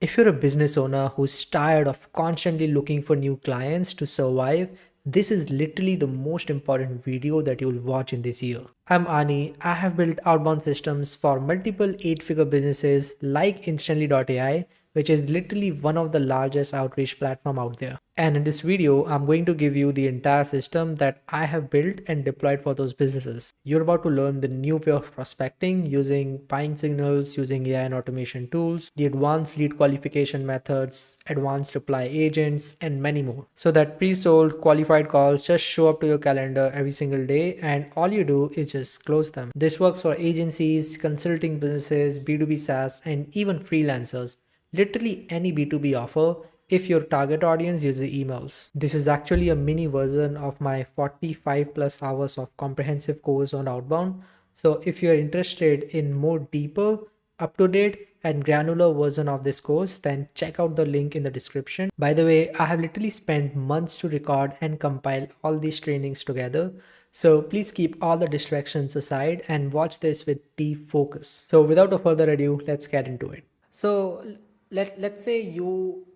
If you're a business owner who's tired of constantly looking for new clients to survive, this is literally the most important video that you'll watch in this year. I'm Ani. I have built outbound systems for multiple 8-figure businesses like Instantly.ai, which is literally one of the largest outreach platform out there. And in this video, I'm going to give you the entire system that I have built and deployed for those businesses. You're about to learn the new way of prospecting using buying signals, using AI and automation tools, the advanced lead qualification methods, advanced reply agents, and many more. So that pre-sold qualified calls just show up to your calendar every single day and all you do is just close them. This works for agencies, consulting businesses, B2B SaaS, and even freelancers. Literally any B2B offer if your target audience uses emails. This is actually a mini version of my 45 plus hours of comprehensive course on outbound. So if you're interested in more deeper, up to date and granular version of this course, then check out the link in the description. By the way, I have literally spent months to record and compile all these trainings together. So please keep all the distractions aside and watch this with deep focus. So without a further ado, let's get into it. So let's say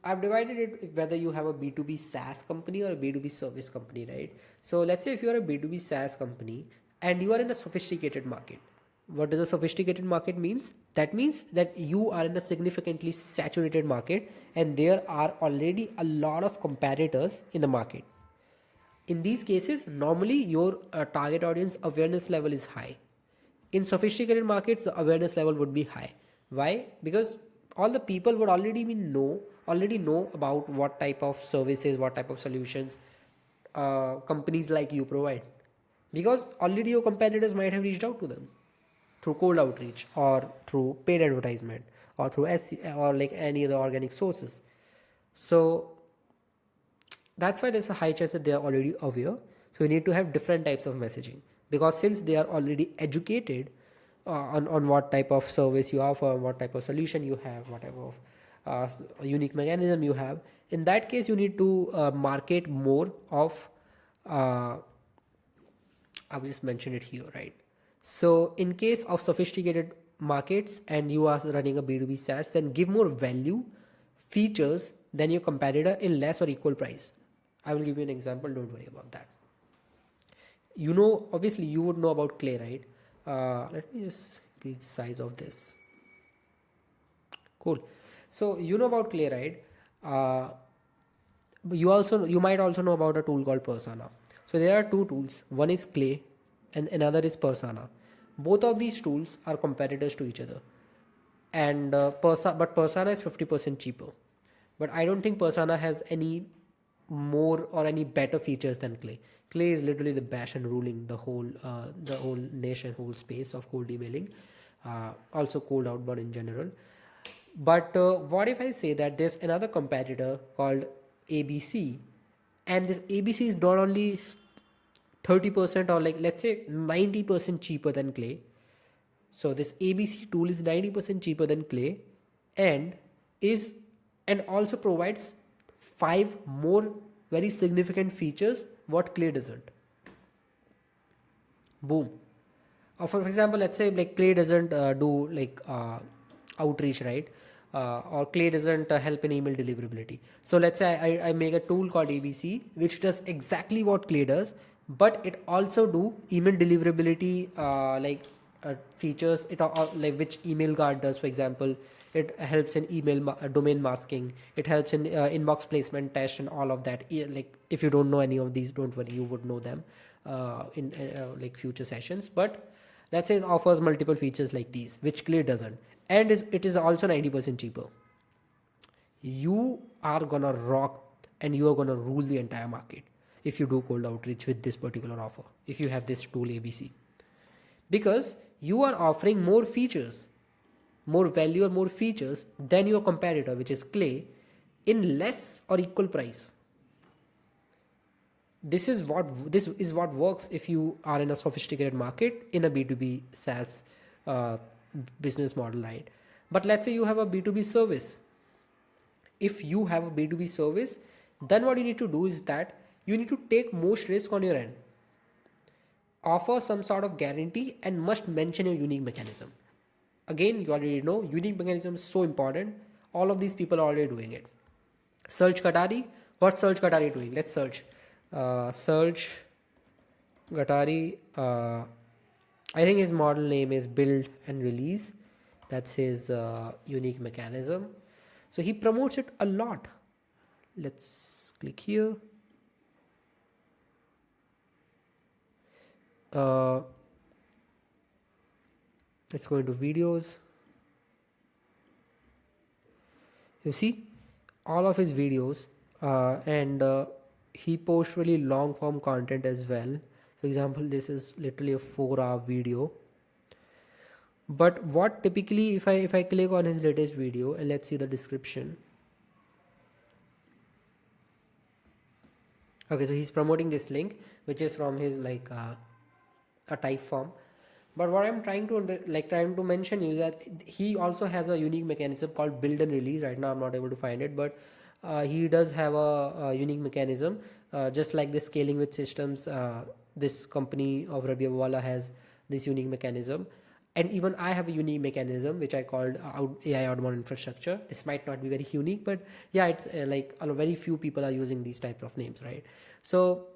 I've divided it whether you have a B2B SaaS company or a B2B service company, right? So let's say if you're a B2B SaaS company and you are in a sophisticated market. What does a sophisticated market means? That means that you are in a significantly saturated market and there are already a lot of competitors in the market. In these cases, normally your target audience awareness level is high. In sophisticated markets, the awareness level would be high. Why? Because all the people would already know about what type of services, what type of solutions companies like you provide. Because already your competitors might have reached out to them through cold outreach or through paid advertisement or through or like any other organic sources. So that's why there's a high chance that they are already aware. So you need to have different types of messaging because since they are already educated on what type of service you offer, what type of solution you have, what type of unique mechanism you have, in that case you need to market more of uh, I've just mentioned it here, right? So in case of sophisticated markets and you are running a B2B SaaS, then give more value, features than your competitor in less or equal price. I will give you an example. Don't worry about that. Obviously you would know about Clay, right? Let me just increase the size of this. Cool. So you know about Clay, right? You might also know about a tool called Persona. So there are two tools. One is Clay and another is Persona. Both of these tools are competitors to each other. And but Persona is 50% cheaper. But I don't think Persona has any more or any better features than Clay. Clay is literally the bash and ruling the whole nation, whole space of cold emailing, also cold outbound in general. But what if I say that there's another competitor called ABC, and this ABC is not only 30% or like let's say 90% cheaper than Clay. So this ABC tool is 90% cheaper than Clay and is and also provides 5 more very significant features what Clay doesn't. Boom. Or for example, let's say like Clay doesn't do like outreach, right? Or Clay doesn't help in email deliverability. So let's say I make a tool called ABC which does exactly what Clay does, but it also do email deliverability features. Like which email guard does, for example. It helps in domain masking. It helps in inbox placement test and all of that. Like if you don't know any of these, don't worry, you would know them in like future sessions. But let's say it offers multiple features like these, which Clay doesn't, and it is also 90% cheaper. You are gonna rock and you are gonna rule the entire market if you do cold outreach with this particular offer. If you have this tool ABC, because you are offering more features, more value or more features than your competitor, which is Clay, in less or equal price. This is what works if you are in a sophisticated market in a B2B SaaS uh, business model, right? But let's say you have a B2B service. If you have a B2B service, then what you need to do is that you need to take most risk on your end, offer some sort of guarantee, and must mention your unique mechanism. Again, you already know unique mechanism is so important. All of these people are already doing it. Search Qatari. What's Search Qatari doing? Let's search. Search Qatari. I think his model name is build and release. That's his unique mechanism. So he promotes it a lot. Let's click here. Let's go into videos. You see all of his videos, and he posts really long form content as well. For example, this is literally a 4-hour video. But what typically, if I click on his latest video and let's see the description. Okay, so he's promoting this link, which is from his like a type form. But what I'm trying to mention is that he also has a unique mechanism called build and release. Right now I'm not able to find it, but he does have a unique mechanism, just like the scaling with systems. This company of Rabi Abwala has this unique mechanism, and even I have a unique mechanism which I called AI outbound infrastructure. This might not be very unique, but yeah, it's like very few people are using these types of names, right? So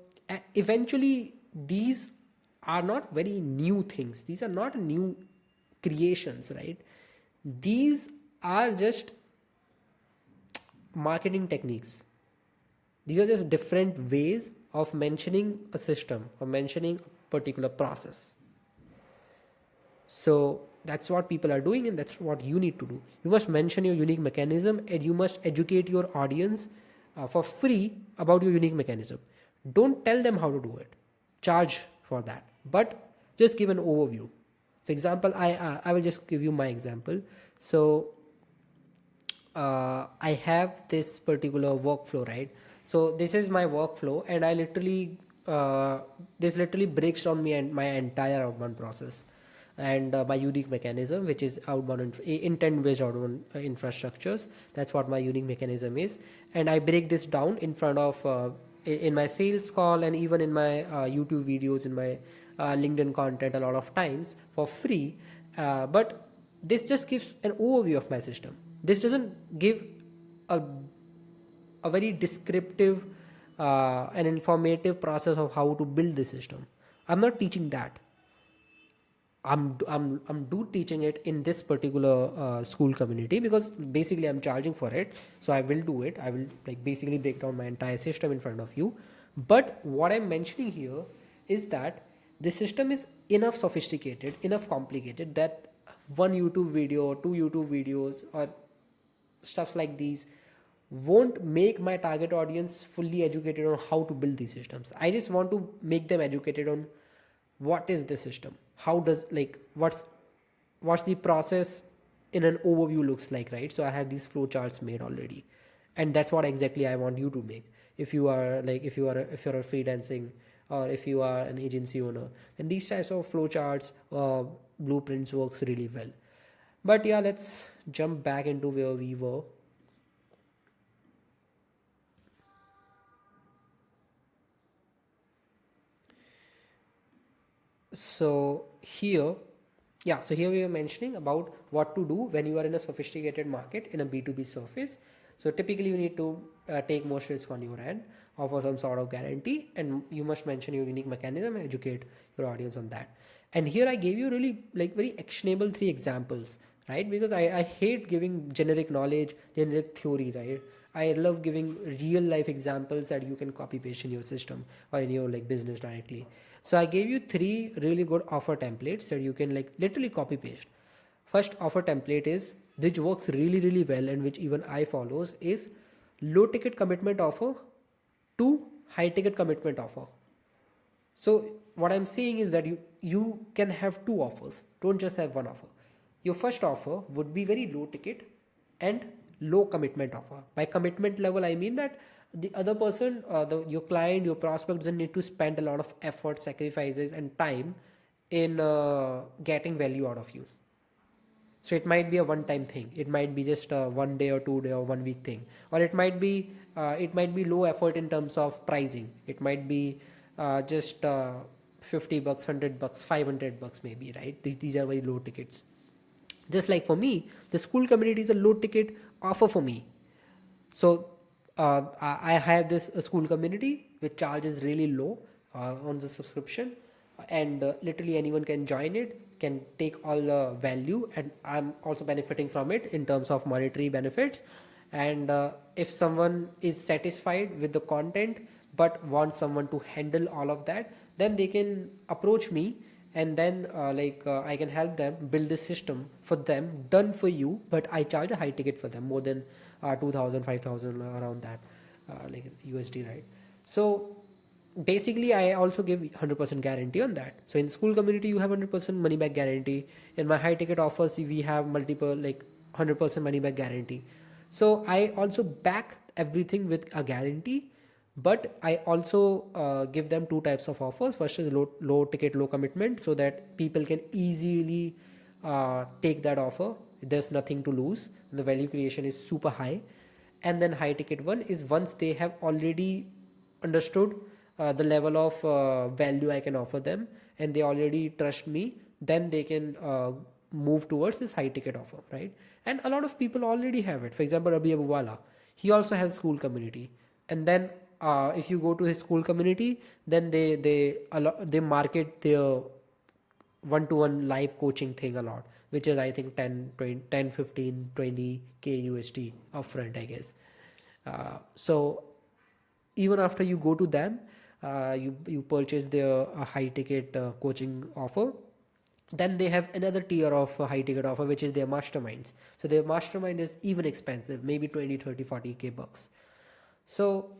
eventually these are not very new things. These are not new creations, right? These are just marketing techniques. These are just different ways of mentioning a system or mentioning a particular process. So that's what people are doing, and that's what you need to do. You must mention your unique mechanism, and you must educate your audience for free about your unique mechanism. Don't tell them how to do it. Charge for that, but just give an overview. For example, I will just give you my example. So I have this particular workflow, right? So this is my workflow, and I literally this literally breaks down me and my entire outbound process, and my unique mechanism, which is outbound intent based outbound infrastructures. That's what my unique mechanism is, and I break this down in front of in my sales call, and even in my YouTube videos, in my LinkedIn content a lot of times for free. But this just gives an overview of my system. This doesn't give a, a very descriptive and informative process of how to build the system. I'm not teaching that. I'm do teaching it in this particular school community, because basically I'm charging for it. So I will do it. I will like basically break down my entire system in front of you. But what I'm mentioning here is that the system is enough sophisticated, enough complicated that one YouTube video, two YouTube videos, or stuffs like these won't make my target audience fully educated on how to build these systems. I just want to make them educated on what is the system, how does like what's the process in an overview looks like, right? So I have these flow charts made already, and that's what exactly I want you to make. If you are like if you're a freelancing, or if you are an agency owner, then these types of flow charts blueprints works really well. But yeah, let's jump back into where we were. So here, yeah, so here we are mentioning about what to do when you are in a sophisticated market in a B2B surface. So typically you need to take most risk on your end, offer some sort of guarantee, and you must mention your unique mechanism and educate your audience on that. And here I gave you really like very actionable 3 examples, right? Because I hate giving generic knowledge, generic theory, right? I love giving real life examples that you can copy paste in your system or in your like business directly. So I gave you 3 really good offer templates that you can like literally copy paste. First offer template is, which works really well and which even I follows, is low ticket commitment offer to high ticket commitment offer. So what I'm saying is that you can have 2 offers. Don't just have one offer. Your first offer would be very low ticket and low commitment offer. By commitment level, I mean that the other person, your client, your prospect doesn't need to spend a lot of effort, sacrifices, and time in getting value out of you. So it might be a one-time thing. It might be just a 1 day or 2 day or 1 week thing, or it might be low effort in terms of pricing. It might be just $50, $100, $500 maybe, right? These are very low tickets. Just like for me, the school community is a low ticket offer for me. So I have this school community which charges really low on the subscription, and literally anyone can join it, can take all the value, and I'm also benefiting from it in terms of monetary benefits. And if someone is satisfied with the content but wants someone to handle all of that, then they can approach me, and then I can help them build this system for them, done for you, but I charge a high ticket for them, more than 2000 5000 around that, like USD, right? So basically I also give 100% guarantee on that. So in school community you have 100% money back guarantee. In my high ticket offers we have multiple, like 100% money back guarantee. So I also back everything with a guarantee, but I also give them two types of offers. First is low ticket, low commitment, so that people can easily take that offer. There's nothing to lose. The value creation is super high. And then high ticket one is once they have already understood the level of value I can offer them, and they already trust me, then they can move towards this high ticket offer, right? And a lot of people already have it. For example, Rabi Abuwala, he also has school community. And then if you go to his school community, then they market their one-to-one live coaching thing a lot, which is I think 10 20, 10 15 20k USD upfront, I guess. So even after you go to them, you purchase their high ticket coaching offer, then they have another tier of high ticket offer, which is their masterminds. So their mastermind is even expensive, maybe 20 30 40k bucks. So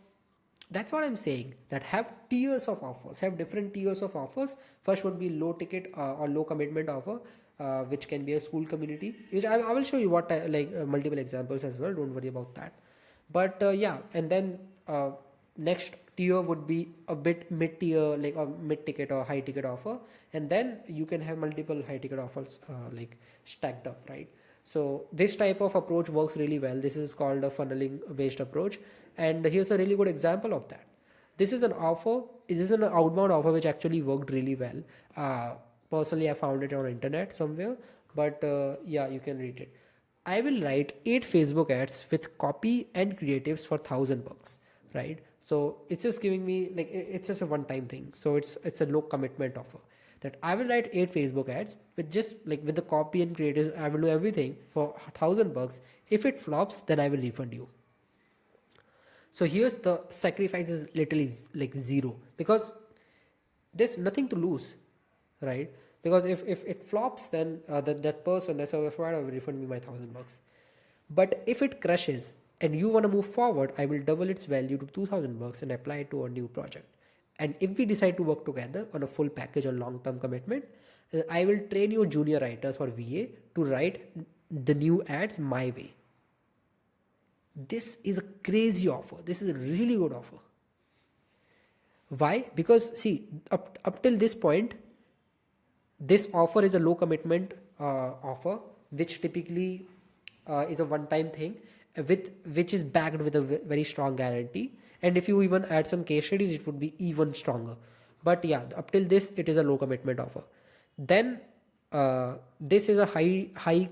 that's what I'm saying, that have tiers of offers, have different tiers of offers. First would be low ticket or low commitment offer, which can be a school community, which I will show you what multiple examples as well, don't worry about that. But yeah, and then next tier would be a bit mid tier, like a mid ticket or high ticket offer, and then you can have multiple high ticket offers like stacked up, right? So this type of approach works really well. This is called a funneling based approach, and here's a really good example of that. This is an offer, this is an outbound offer which actually worked really well. Personally I found it on internet somewhere, but yeah, you can read it. I will write 8 Facebook ads with copy and creatives for 1,000 bucks, right? So it's just giving me, like, it's just a one-time thing. So it's a low commitment offer, that I will write 8 Facebook ads with just like with the copy and creatives. I will do everything for 1,000 bucks. If it flops, then I will refund you. So here's the sacrifice is literally like zero, because there's nothing to lose, right? Because if it flops, then that person, that service provider will refund me my 1,000 bucks. But if it crashes and you want to move forward, I will double its value to 2,000 bucks and apply it to a new project. And if we decide to work together on a full package or long-term commitment, I will train your junior writers or VA to write the new ads my way. This is a crazy offer. This is a really good offer. Why? Because see, up till this point, this offer is a low commitment offer, which typically is a one-time thing, with which is backed with a very strong guarantee. And if you even add some case studies, it would be even stronger. But yeah, up till this, it is a low commitment offer. Then this is a high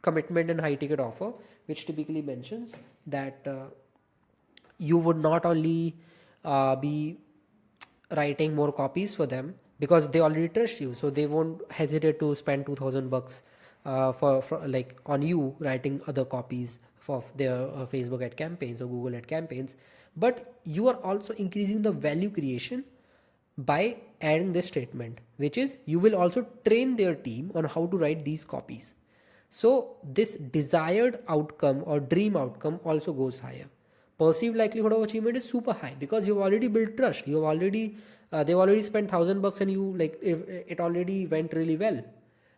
commitment and high ticket offer, which typically mentions that you would not only be writing more copies for them, because they already trust you, so they won't hesitate to spend 2,000 bucks for like on you writing other copies for their Facebook ad campaigns or Google ad campaigns. But you are also increasing the value creation by adding this statement, which is you will also train their team on how to write these copies. So this desired outcome or dream outcome also goes higher. Perceived likelihood of achievement is super high, because you've already built trust. You've already they've already spent 1,000 bucks, and you like it already went really well,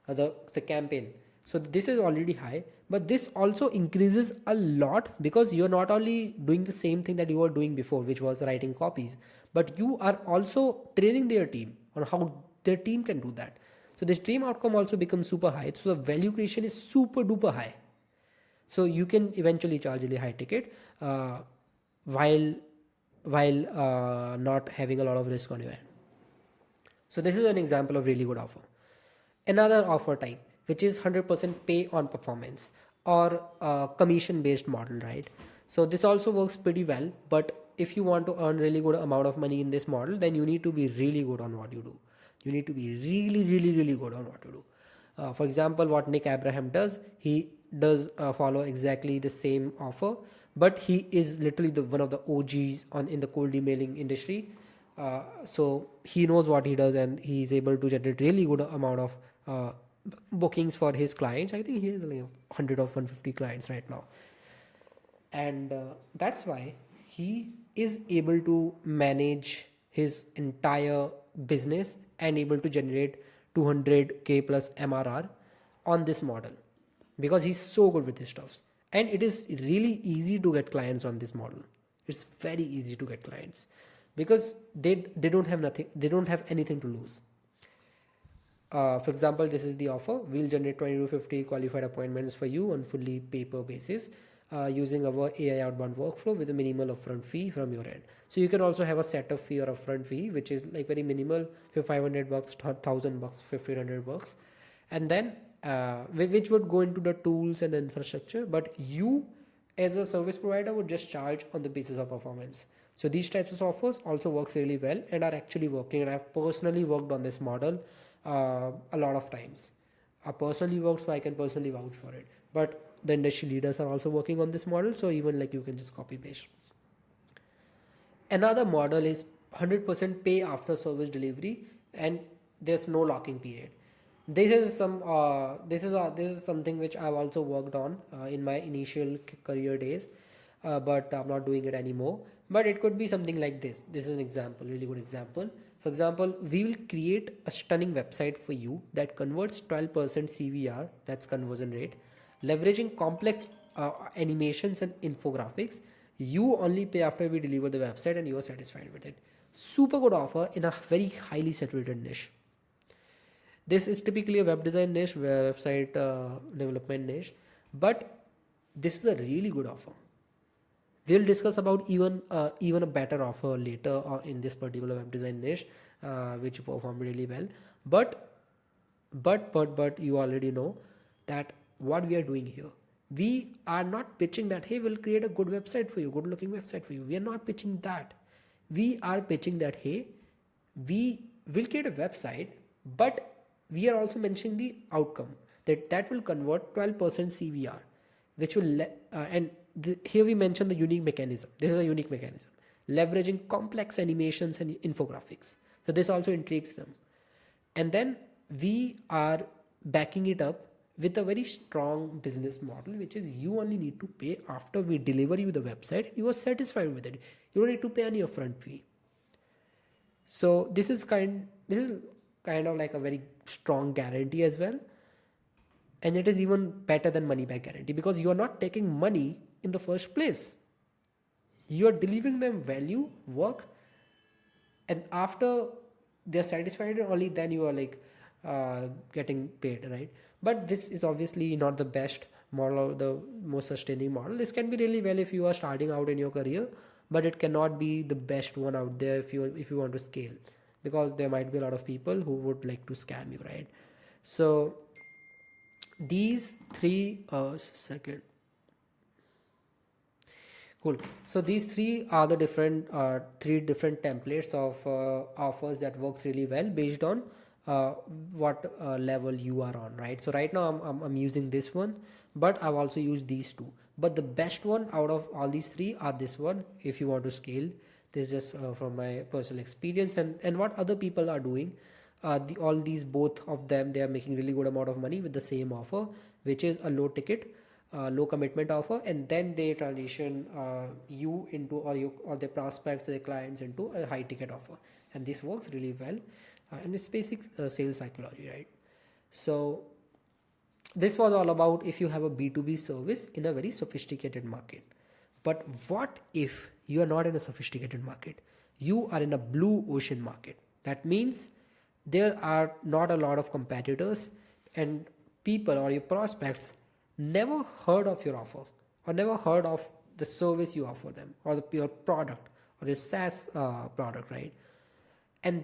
the campaign. So this is already high, but this also increases a lot, because you're not only doing the same thing that you were doing before, which was writing copies, but you are also training their team on how their team can do that. So this dream outcome also becomes super high. So the value creation is super duper high. So you can eventually charge really high ticket while not having a lot of risk on your end. So this is an example of really good offer. Another offer type, which is 100% pay on performance. or a commission based model, right? So this also works pretty well, but if you want to earn really good amount of money in this model, then you need to be really good on what you do. You need to be really good on what you do. For example, what Nick Abraham does, he does follow exactly the same offer, but he is literally the one of the OGs on in the cold emailing industry. So he knows what he does, and he is able to generate really good amount of bookings for his clients. I think he has like 100 or 150 clients right now, and that's why he is able to manage his entire business and able to generate 200k plus MRR on this model, because he's so good with his stuffs. And it is really easy to get clients on this model. It's very easy to get clients because they don't have nothing, they don't have anything to lose. For example, this is the offer. We'll generate 20 to 50 qualified appointments for you on fully paper basis, using our AI outbound workflow with a minimal upfront fee from your end. So you can also have a setup fee or upfront fee, which is like very minimal, for $500, $1,000, $1,500, and then which would go into the tools and the infrastructure. But you, as a service provider, would just charge on the basis of performance. So these types of offers also works really well and are actually working. And I've personally worked on this model a lot of times. I personally worked, so I can personally vouch for it. But the industry leaders are also working on this model, so even like you can just copy paste. Another model is 100% pay after service delivery, and there's no locking period. This is something which I've also worked on in my initial career days, but I'm not doing it anymore. But it could be something like this. This is an example, really good example. For example, we will create a stunning website for you that converts 12% CVR, that's conversion rate, leveraging complex animations and infographics. You only pay after we deliver the website and you are satisfied with it. Super good offer in a very highly saturated niche. This is typically a web design niche, website development niche, but this is a really good offer. We'll discuss about even a better offer later in this particular web design niche, which performed really well. But you already know that what we are doing here. We are not pitching that, hey, we'll create a good website for you, good looking website for you. We are not pitching that. We are pitching that, hey, we will create a website, but we are also mentioning the outcome that will convert 12% CVR, which will here we mention the unique mechanism. This is a unique mechanism, leveraging complex animations and infographics. So this also intrigues them. And then we are backing it up with a very strong business model, which is you only need to pay after we deliver you the website. You are satisfied with it. You don't need to pay any upfront fee. So this is kind of like a very strong guarantee as well. And it is even better than money back guarantee, because you are not taking money in the first place. You are delivering them value, work, and after they're satisfied, only then you are like getting paid, right? But this is obviously not the best model or the most sustaining model. This can be really well if you are starting out in your career, but it cannot be the best one out there if you want to scale, because there might be a lot of people who would like to scam you, right? So these three second cool. So these three are the three different templates of offers that works really well based on what level you are on, right? So right now I'm using this one, but I've also used these two. But the best one out of all these three are this one if you want to scale. This is just from my personal experience and what other people are doing. All these, both of them, they are making really good amount of money with the same offer, which is a low ticket, low commitment offer, and then they transition you into or their prospects, their clients into a high ticket offer, and this works really well, and it's basic sales psychology, right? So this was all about if you have a B2B service in a very sophisticated market. But what if you are not in a sophisticated market? You are in a blue ocean market. That means there are not a lot of competitors, and people or your prospects never heard of your offer or never heard of the service you offer them, or your product or your SaaS product, right? And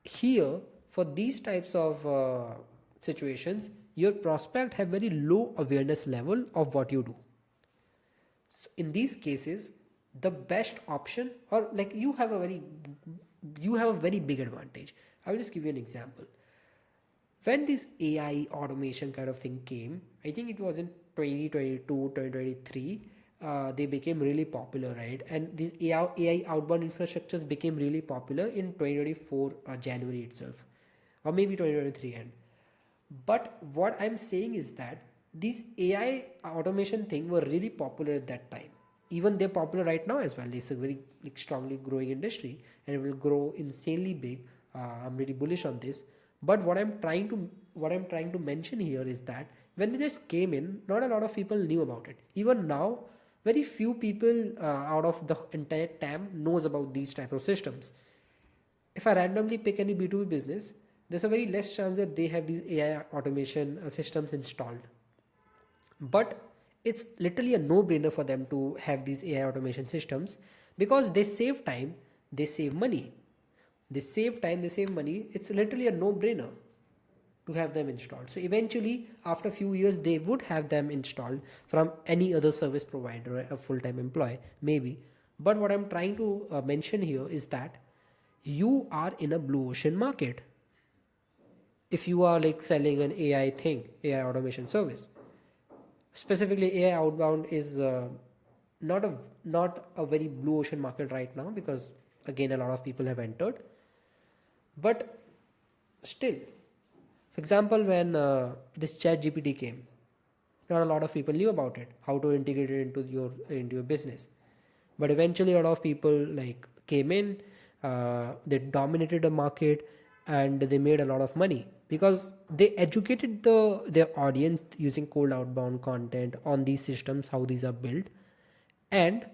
here, for these types of situations, your prospect have very low awareness level of what you do. So in these cases, the best option, or like you have a very big advantage. I will just give you an example. When this AI automation kind of thing came, I think it was in 2022, 2023, they became really popular, right? And these AI outbound infrastructures became really popular in 2024 January itself, or maybe 2023 end. But what I'm saying is that these AI automation thing were really popular at that time. Even they're popular right now as well. It's a very like, strongly growing industry and it will grow insanely big. I'm really bullish on this. But what I'm trying to mention here is that when they just came in, not a lot of people knew about it. Even now, very few people out of the entire TAM knows about these type of systems. If I randomly pick any B2B business, there's a very less chance that they have these AI automation systems installed. But it's literally a no-brainer for them to have these AI automation systems because they save time, they save money. They save time, they save money. It's literally a no-brainer to have them installed. So eventually, after a few years, they would have them installed from any other service provider, a full-time employee, maybe. But what I'm trying to mention here is that you are in a blue ocean market. If you are like selling an AI thing, AI automation service, specifically AI outbound is not a very blue ocean market right now because again a lot of people have entered. But still, for example, when this chat gpt came, not a lot of people knew about it, how to integrate it into your business. But eventually a lot of people like came in, they dominated the market and they made a lot of money because they educated their audience using cold outbound content on these systems, how these are built, and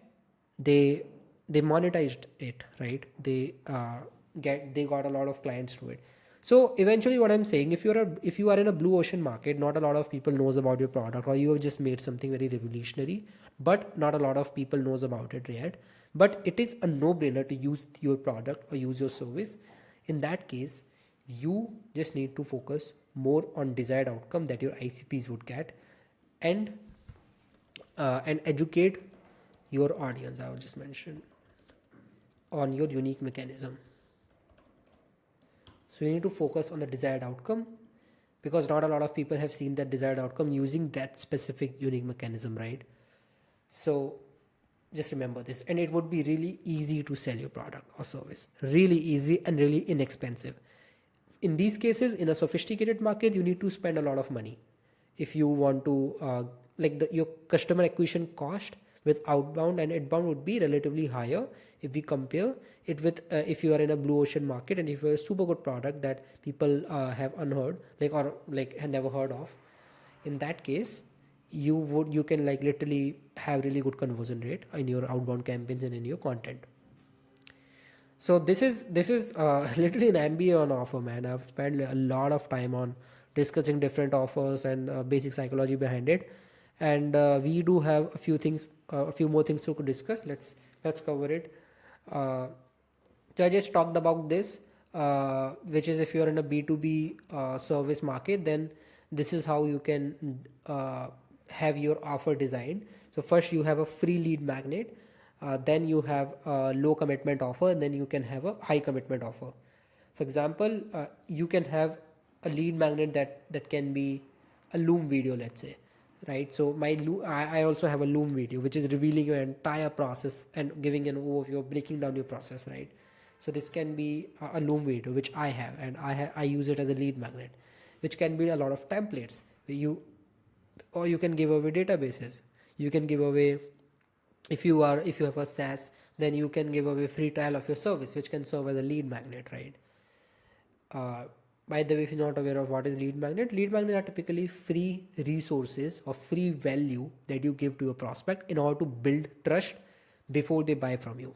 they they monetized it, right? They got a lot of clients through it. So eventually what I'm saying, if you are in a blue ocean market, not a lot of people knows about your product, or you have just made something very revolutionary but not a lot of people knows about it yet, but it is a no brainer to use your product or use your service. In that case, you just need to focus more on desired outcome that your ICPs would get, and and educate your audience. I would just mention on your unique mechanism. So you need to focus on the desired outcome because not a lot of people have seen that desired outcome using that specific unique mechanism, right? So just remember this, and it would be really easy to sell your product or service, really easy and really inexpensive. In these cases, in a sophisticated market, you need to spend a lot of money if you want to your customer acquisition cost with outbound and inbound would be relatively higher if we compare it with if you are in a blue ocean market and if you have a super good product that people have unheard or have never heard of. In that case, you can like literally have really good conversion rate in your outbound campaigns and in your content. So this is literally an MBA on offer, man. I've spent a lot of time on discussing different offers and basic psychology behind it, and we do have a few more things to discuss. Let's cover it. Uh, so I just talked about this, which is if you're in a B2B service market, then this is how you can have your offer designed. So first you have a free lead magnet, then you have a low commitment offer, and then you can have a high commitment offer. For example, you can have a lead magnet that can be a Loom video, let's say, right? So I also have a Loom video which is revealing your entire process and giving an overview, breaking down your process, right? So this can be a Loom video which I have, and I use it as a lead magnet, which can be a lot of templates. Or you can give away databases. You can give away, if you have a SaaS, then you can give away free trial of your service, which can serve as a lead magnet, right? By the way, if you're not aware of what is lead magnets are typically free resources or free value that you give to your prospect in order to build trust before they buy from you.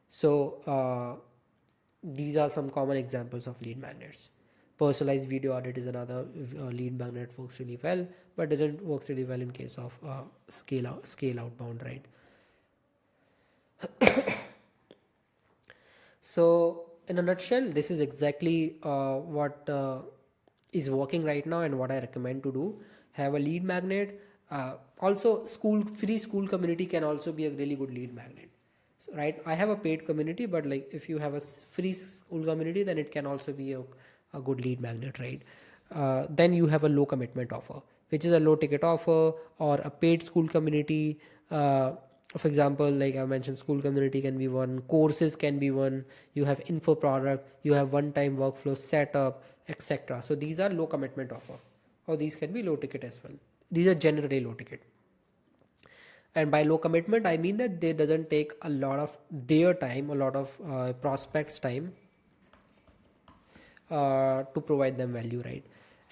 So these are some common examples of lead magnets. Personalized video audit is another lead magnet, works really well, but doesn't works really well in case of scale outbound, right? So in a nutshell, this is exactly what is working right now and what I recommend to do. Have a lead magnet. Also, free school community can also be a really good lead magnet. So, right, I have a paid community, but like if you have a free school community, then it can also be a good lead magnet, right? Then you have a low commitment offer, which is a low ticket offer, or a paid school community. For example, like I mentioned, school community can be one, courses can be one, you have info product, you have one time workflow setup, etc. So these are low commitment offer, or these can be low ticket as well. These are generally low ticket. And by low commitment, I mean that they doesn't take a lot of their time, a lot of prospects time to provide them value, right?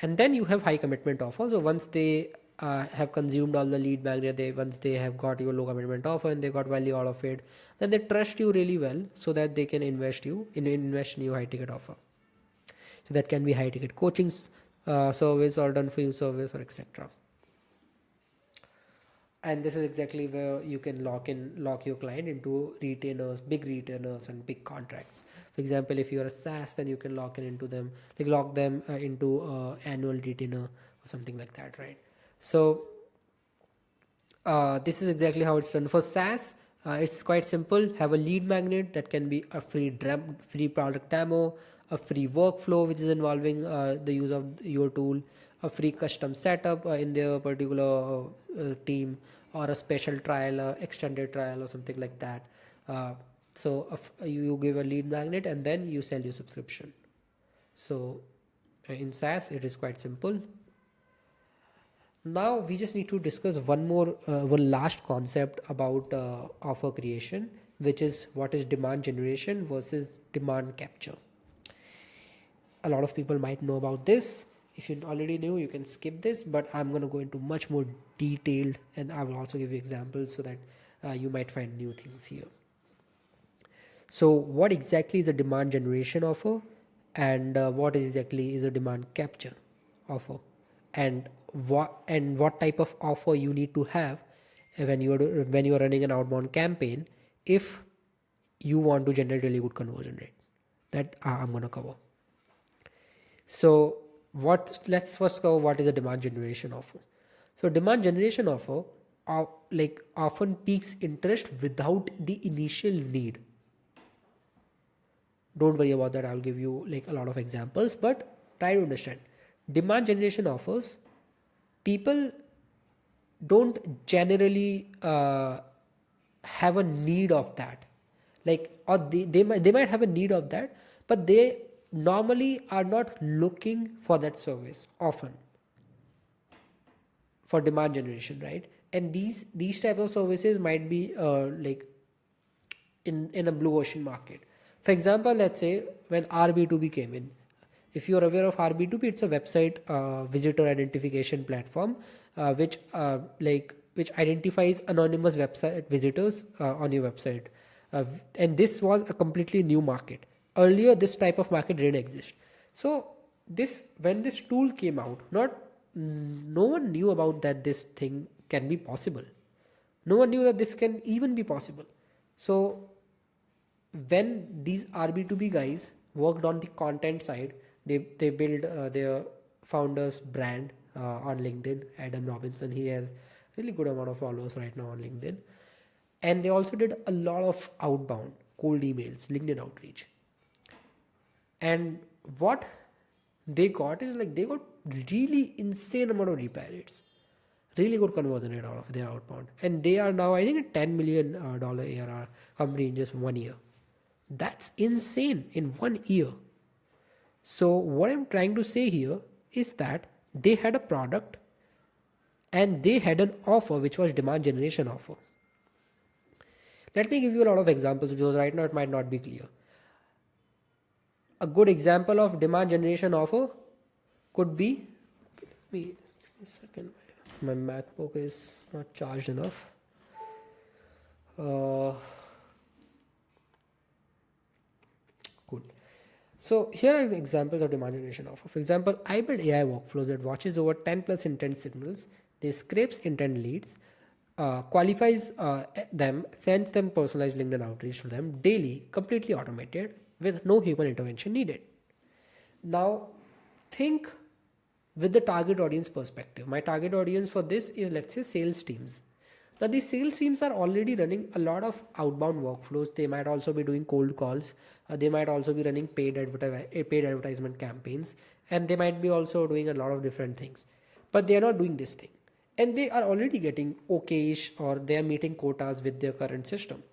And then you have high commitment offer. So once they have consumed all the lead magnet, once they have got your low commitment offer and they got value out of it, then they trust you really well, so that they can invest in your high ticket offer. So that can be high ticket coaching service, or done for you service, or etc. And this is exactly where you can lock your client into retainers, big retainers and big contracts. For example, if you're a SaaS, then you can lock them into annual retainer or something like that, right? So this is exactly how it's done for SaaS. It's quite simple. Have a lead magnet that can be a free product demo, a free workflow which is involving the use of your tool, a free custom setup in their particular team, or a special trial, extended trial, or something like that. You give a lead magnet and then you sell your subscription. So in SaaS, it is quite simple. Now we just need to discuss one last concept about offer creation, which is what is demand generation versus demand capture. A lot of people might know about this. If you already knew, you can skip this, but I'm going to go into much more detailed, and I will also give you examples so that you might find new things here. So what exactly is a demand generation offer, and what exactly is a demand capture offer, and what type of offer you need to have when you are running an outbound campaign if you want to generate really good conversion rate, that I'm going to cover. So let's first cover what is a demand generation offer. So demand generation offer often piques interest without the initial need. Don't worry about that, I'll give you like a lot of examples, but try to understand. Demand generation offers, people don't generally have a need of that, or they might have a need of that, but they normally are not looking for that service often for demand generation, right? And these type of services might be in a blue ocean market. For example, let's say when RB2B came in, if you're aware of RB2B, it's a website visitor identification platform, which identifies anonymous website visitors on your website, and this was a completely new market. Earlier, this type of market didn't exist. So when this tool came out, not no one knew about that this thing can be possible. No one knew that this can even be possible. So when these RB2B guys worked on the content side, they build their founder's brand on LinkedIn. Adam Robinson, he has really good amount of followers right now on LinkedIn, and they also did a lot of outbound cold emails, LinkedIn outreach. And what they got is like they got really insane amount of reply rates, really good conversion rate out of their outbound, and they are now I think a $10 million ARR company in just 1 year. That's insane in 1 year. So what I'm trying to say here is that they had a product and they had an offer which was demand generation offer. Let me give you a lot of examples because right now it might not be clear. A good example of demand generation offer could be, let me a second, my MacBook is not charged enough. Good. So here are the examples of demand generation offer. For example, I build AI workflows that watches over 10 plus intent signals. They scrapes intent leads, qualifies them, sends them personalized LinkedIn outreach to them daily, completely automated with no human intervention needed. Now, think with the target audience perspective. My target audience for this is, let's say, sales teams. Now these sales teams are already running a lot of outbound workflows. They might also be doing cold calls. They might also be running paid advertisement campaigns, and they might be also doing a lot of different things. But they are not doing this thing, and they are already getting okayish, or they are meeting quotas with their current system.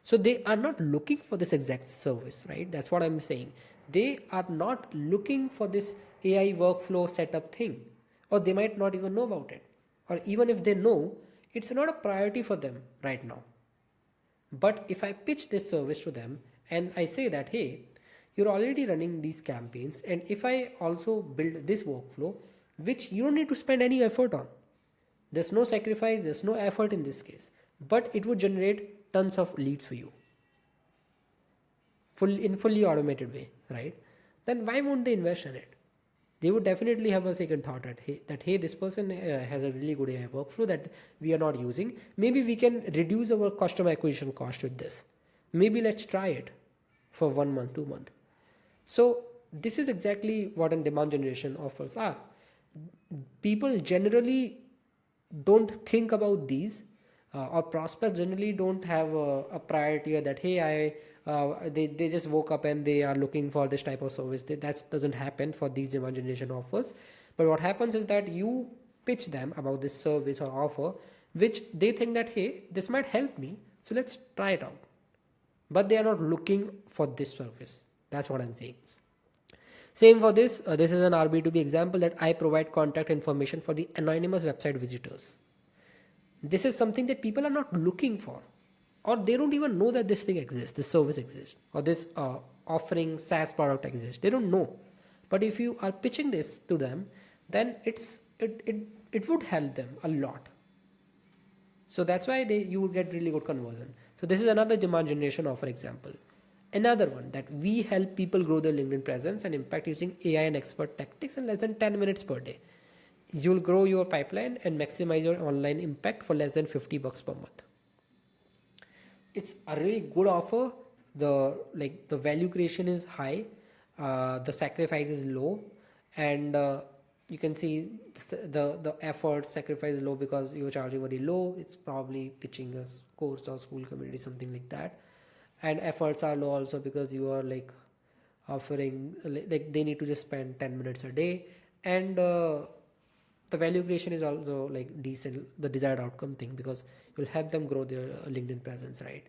So they are not looking for this exact service, right? That's what I'm saying. They are not looking for this AI workflow setup thing, or they might not even know about it. Or even if they know, it's not a priority for them right now. But if I pitch this service to them and I say that, hey, you're already running these campaigns, and if I also build this workflow, which you don't need to spend any effort on, there's no sacrifice, there's no effort in this case, but it would generate tons of leads for you in fully automated way, right? Then why won't they invest in it? They would definitely have a second thought that hey, this person has a really good AI workflow that we are not using. Maybe we can reduce our customer acquisition cost with this. Maybe let's try it for 1 month, 2 months. So this is exactly what in demand generation offers are. People generally don't think about these, or prospects generally don't have a priority that hey, they just woke up and they are looking for this type of service. That doesn't happen for these demand generation offers. But what happens is that you pitch them about this service or offer, which they think that hey, this might help me, so let's try it out. But they are not looking for this service. That's what I'm saying. Same for this. This is an RB2B example that I provide contact information for the anonymous website visitors. This is something that people are not looking for, or they don't even know that this thing exists, this service exists, or this offering SaaS product exists. They don't know. But if you are pitching this to them, then it would help them a lot. So that's why you will get really good conversion. So this is another demand generation offer example. Another one, that we help people grow their LinkedIn presence and impact using AI and expert tactics in less than 10 minutes per day. You'll grow your pipeline and maximize your online impact for less than $50 per month. It's a really good offer. The value creation is high, the sacrifice is low, and you can see the effort sacrifice is low because you're charging very low. It's probably pitching a course or school community, something like that. And efforts are low also because you are like offering, like they need to just spend 10 minutes a day, and the value creation is also like decent, the desired outcome thing, because you'll help them grow their LinkedIn presence, right?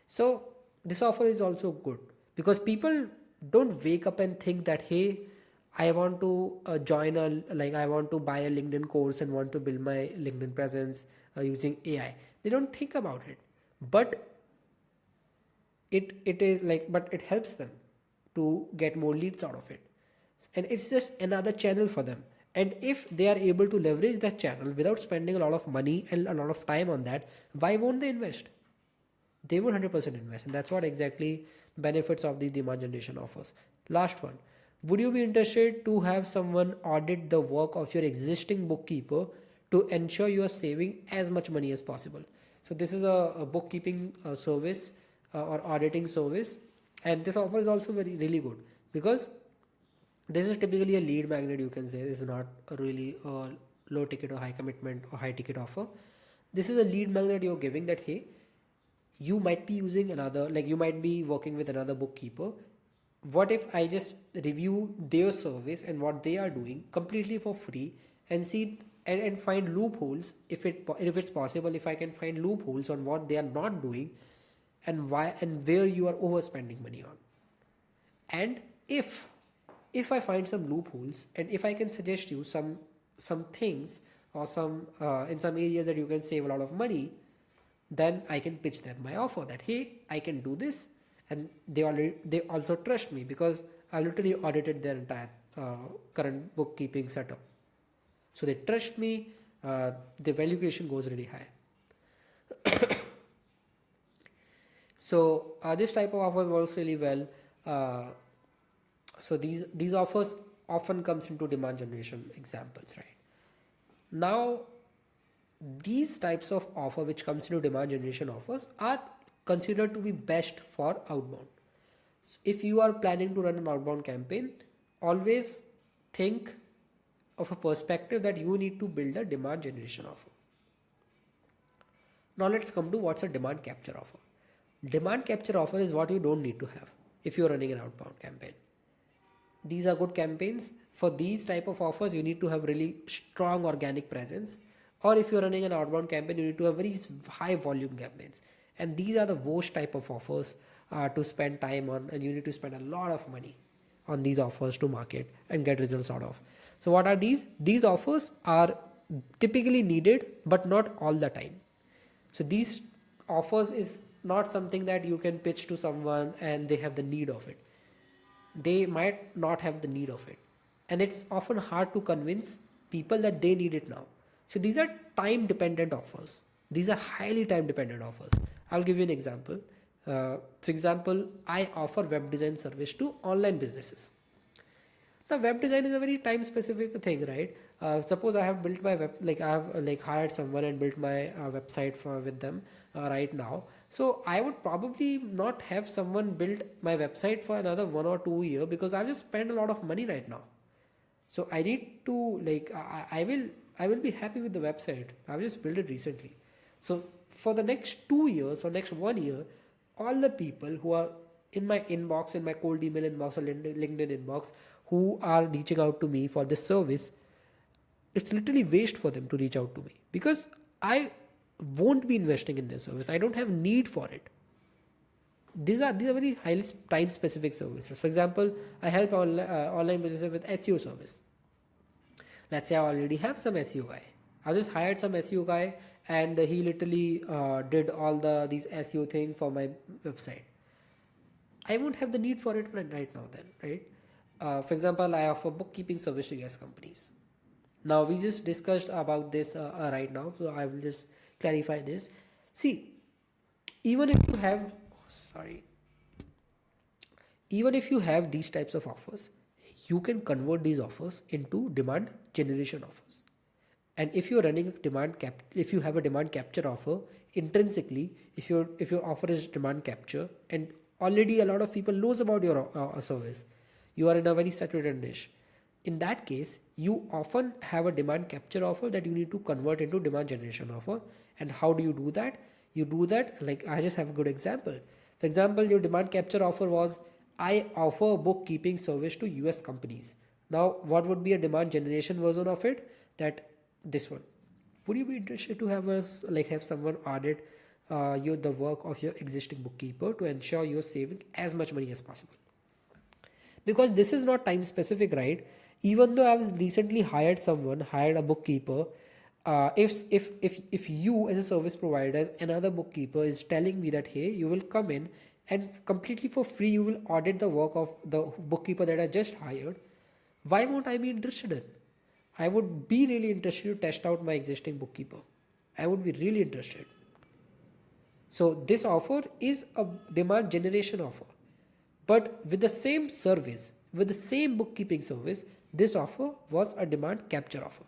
So this offer is also good because people don't wake up and think that hey, I want to I want to buy a LinkedIn course and want to build my LinkedIn presence using AI. They don't think about it, but but it helps them to get more leads out of it, and it's just another channel for them. And if they are able to leverage that channel without spending a lot of money and a lot of time on that, why won't they invest? They would 100% invest, and that's what exactly benefits of the demand generation offers. Last one, would you be interested to have someone audit the work of your existing bookkeeper to ensure you are saving as much money as possible? So this is a bookkeeping service or auditing service, and this offer is also really good because this is typically a lead magnet. You can say this is not a really low ticket or high commitment or high ticket offer. This is a lead magnet you're giving that hey, you might be using you might be working with another bookkeeper. What if I just review their service and what they are doing completely for free and see and find loopholes, if it's possible, if I can find loopholes on what they are not doing and why and where you are overspending money on. And if I find some loopholes and if I can suggest you some things or some in some areas that you can save a lot of money, then I can pitch them my offer that hey, I can do this, and they also trust me because I literally audited their entire current bookkeeping setup. So they trust me. The value creation goes really high. So this type of offers works really well. So these offers often comes into demand generation examples, right? Now these types of offer which comes into demand generation offers are considered to be best for outbound. So if you are planning to run an outbound campaign, always think of a perspective that you need to build a demand generation offer. Now let's come to what's a demand capture offer. Demand capture offer is what you don't need to have if you're running an outbound campaign. These are good campaigns. For these type of offers, you need to have really strong organic presence. Or if you're running an outbound campaign, you need to have very high volume campaigns. And these are the worst type of offers to spend time on, and you need to spend a lot of money on these offers to market and get results out of. So what are these? These offers are typically needed, but not all the time. So these offers is not something that you can pitch to someone and they have the need of it. They might not have the need of it, and it's often hard to convince people that they need it now. So these are time dependent offers. These are highly time dependent offers. I'll give you an example. For example, I offer web design service to online businesses. Now, web design is a very time specific thing, right? Suppose I have built my web, like I have hired someone and built my website for with them right now. So I would probably not have someone build my website for another 1 or 2 year because I've just spent a lot of money right now. So I need to I will be happy with the website. I've just built it recently. So for the next 2 years or next 1 year, all the people who are in my inbox, in my cold email inbox or LinkedIn inbox, who are reaching out to me for this service, it's literally waste for them to reach out to me because I won't be investing in this service. I don't have need for it. These are very highly time specific services. For example, I help online businesses with SEO service. Let's say I already have some SEO guy. I just hired some SEO guy and he literally did all these SEO thing for my website. I won't have the need for it right now then, right? For example, I offer bookkeeping service to US companies. Now we just discussed about this right now, so I will just clarify this. See, even if you have, sorry, even if you have these types of offers, you can convert these offers into demand generation offers. And if you're running a if you have a demand capture offer, intrinsically, if your offer is demand capture and already a lot of people knows about your service, you are in a very saturated niche. In that case, you often have a demand capture offer that you need to convert into demand generation offer. And how do you do that? You do that, like I just have a good example. For example, your demand capture offer was, I offer bookkeeping service to US companies. Now, what would be a demand generation version of it? That this one. Would you be interested to have someone audit the work of your existing bookkeeper to ensure you're saving as much money as possible? Because this is not time specific, right? Even though I was recently hired a bookkeeper, if you as a service provider, as another bookkeeper is telling me that, hey, you will come in and completely for free you will audit the work of the bookkeeper that I just hired, why won't I be interested in? I would be really interested to test out my existing bookkeeper. I would be really interested. So this offer is a demand generation offer. But with the same service, with the same bookkeeping service, this offer was a demand capture offer.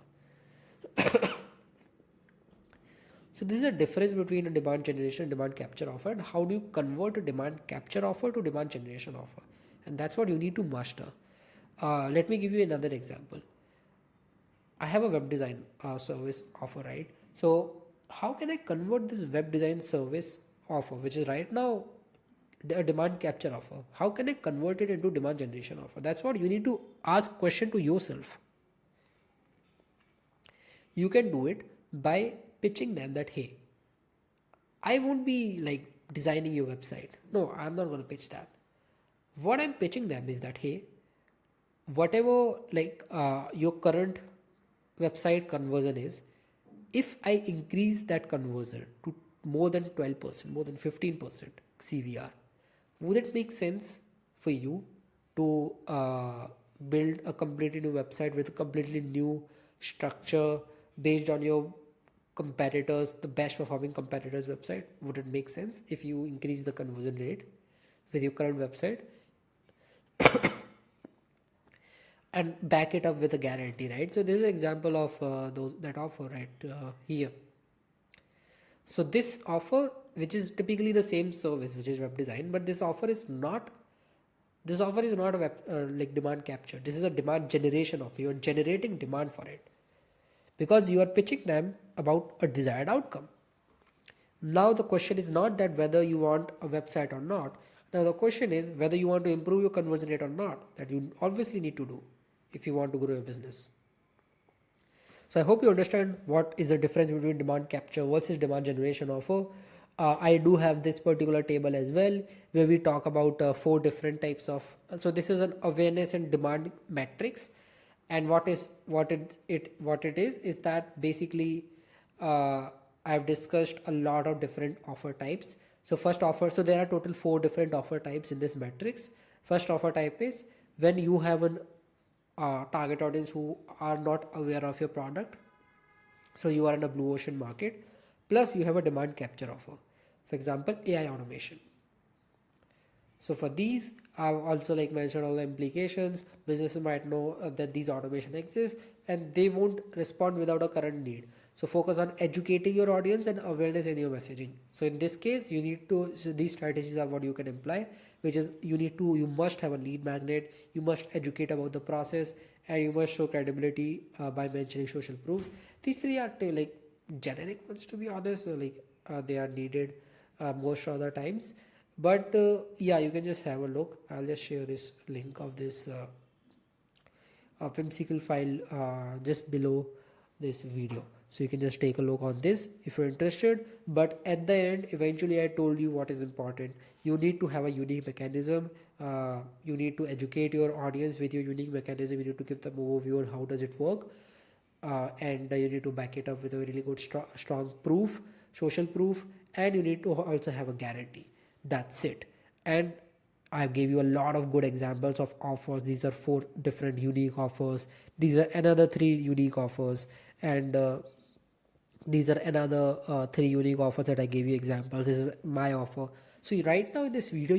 So this is a difference between a demand generation and demand capture offer, and how do you convert a demand capture offer to demand generation offer? And that's what you need to master. Let me give you another example. I have a web design service offer, right? So how can I convert this web design service offer, which is right now a demand capture offer? How can I convert it into demand generation offer? That's what you need to ask question to yourself. You can do it by pitching them that, hey, I won't be designing your website. No, I'm not going to pitch that. What I'm pitching them is that, hey, whatever your current website conversion is, if I increase that conversion to more than 12%, more than 15% CVR, would it make sense for you to build a completely new website with a completely new structure based on your competitors, the best performing competitors' website? Would it make sense if you increase the conversion rate with your current website and back it up with a guarantee, right? So this is an example of that offer right here. So this offer, which is typically the same service, which is web design, but this offer is not This offer is not a like demand capture. This is a demand generation offer. You're generating demand for it because you are pitching them about a desired outcome. Now the question is not that whether you want a website or not. Now the question is whether you want to improve your conversion rate or not. That you obviously need to do if you want to grow your business. So I hope you understand what is the difference between demand capture versus demand generation offer. I do have this particular table as well where we talk about four different types of. So this is an awareness and demand matrix, and what it is that basically I've discussed a lot of different offer types. So first offer, so there are total four different offer types in this matrix. First offer type is when you have an target audience who are not aware of your product, so you are in a blue ocean market, plus you have a demand capture offer, for example AI automation. So for these, I've also like mentioned all the implications. Businesses might know that these automation exist and they won't respond without a current need. So focus on educating your audience and awareness in your messaging. So in this case, you need to, so these strategies are what you can imply, which is you must have a lead magnet, you must educate about the process, and you must show credibility by mentioning social proofs. These three are like generic ones, to be honest. So like they are needed most other times, but yeah, you can just have a look. I'll just share this link of this whimsical file just below this video, so you can just take a look on this if you're interested. But at the end, eventually I told you what is important. You need to have a unique mechanism. You need to educate your audience with your unique mechanism. You need to give them overview on how does it work, and you need to back it up with a really good strong proof, social proof, and you need to also have a guarantee. That's it. And I gave you a lot of good examples of offers. These are four different unique offers. These are another three unique offers, and these are another three unique offers that I gave you examples. This is my offer. So right now in this video,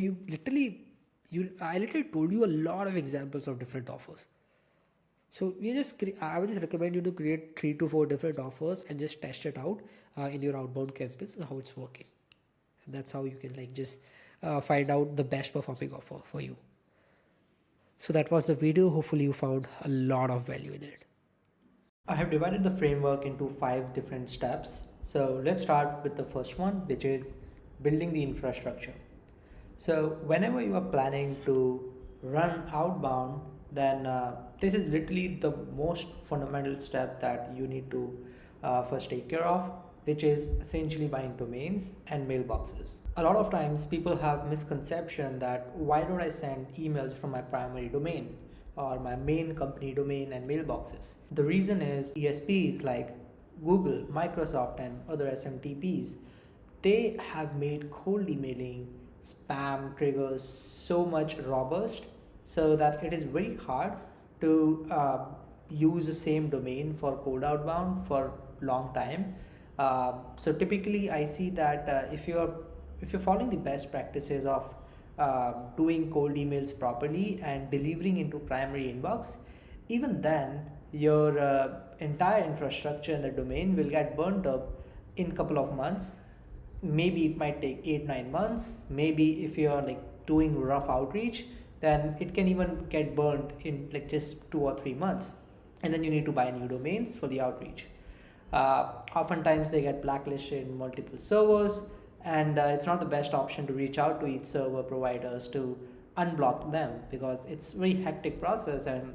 I literally told you a lot of examples of different offers. So I would just recommend you to create 3 to 4 different offers and just test it out in your outbound campaigns, how it's working. And that's how you can like just find out the best performing offer for you. So that was the video. Hopefully you found a lot of value in it. I have divided the framework into 5 different steps. So let's start with the first one, which is building the infrastructure. So whenever you are planning to run outbound, then this is literally the most fundamental step that you need to first take care of, which is essentially buying domains and mailboxes. A lot of times people have misconception that why don't I send emails from my primary domain or my main company domain and mailboxes. The reason is ESPs like Google, Microsoft and other SMTPs, they have made cold emailing, spam triggers so much robust so that it is very hard to use the same domain for cold outbound for long time. So typically I see that if you're following the best practices of doing cold emails properly and delivering into primary inbox, even then your entire infrastructure in the domain will get burnt up in couple of months. Maybe it might take 8-9 months. Maybe if you're like doing rough outreach, then it can even get burnt in like just 2 or 3 months, and then you need to buy new domains for the outreach. Oftentimes they get blacklisted in multiple servers, and it's not the best option to reach out to each server providers to unblock them, because it's a very hectic process and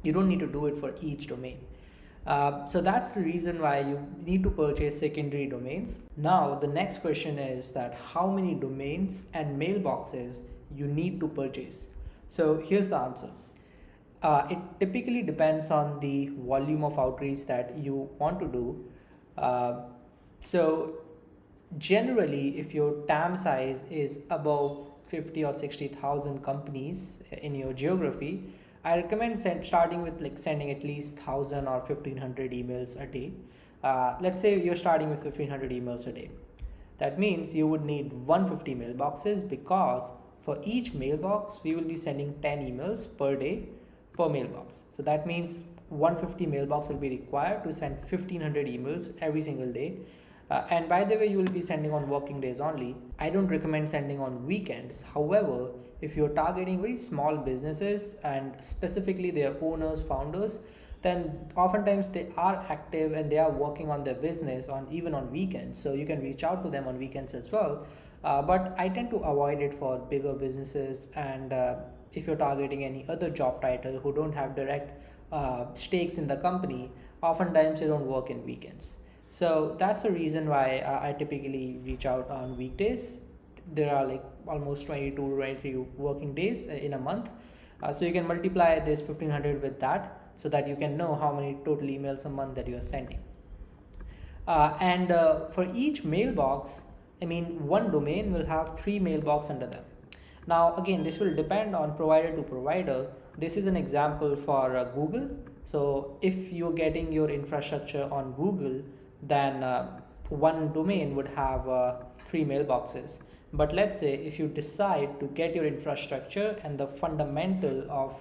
you don't need to do it for each domain. So that's the reason why you need to purchase secondary domains. Now the next question is that how many domains and mailboxes you need to purchase. So here's the answer. It typically depends on the volume of outreach that you want to do. So generally, if your TAM size is above 50 or 60,000 companies in your geography, I recommend starting with like sending at least 1,000 or 1,500 emails a day. Let's say you're starting with 1,500 emails a day. That means you would need 150 mailboxes, because for each mailbox we will be sending 10 emails per day per mailbox. So that means 150 mailbox will be required to send 1,500 emails every single day. And by the way, you will be sending on working days only. I don't recommend sending on weekends. However, if you're targeting very small businesses and specifically their owners, founders, then oftentimes they are active and they are working on their business on even on weekends. So you can reach out to them on weekends as well. But I tend to avoid it for bigger businesses, and if you're targeting any other job title who don't have direct stakes in the company, oftentimes they don't work in weekends. So that's the reason why I typically reach out on weekdays. There are like almost 22 to 23 working days in a month. So you can multiply this 1500 with that so that you can know how many total emails a month that you are sending. And for each mailbox, I mean, one domain will have three mailbox under them. Now, again, this will depend on provider to provider. This is an example for Google. So if you're getting your infrastructure on Google, then one domain would have three mailboxes. But let's say if you decide to get your infrastructure and the fundamental of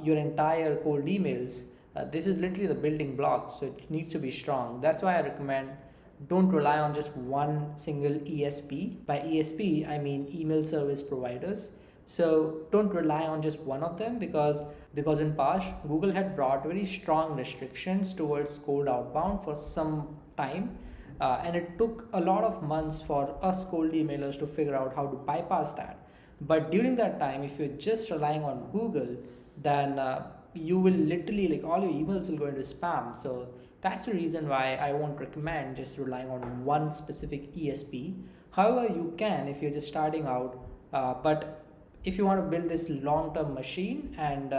your entire cold emails, this is literally the building block, so it needs to be strong. That's why I recommend don't rely on just one single ESP. By ESP, I mean email service providers. So don't rely on just one of them, because in past Google had brought very strong restrictions towards cold outbound for some time, and it took a lot of months for us cold emailers to figure out how to bypass that. But during that time, if you're just relying on Google, then you will literally, like, all your emails will go into spam. So that's the reason why I won't recommend just relying on one specific ESP. However, you can if you're just starting out, but if you want to build this long-term machine, and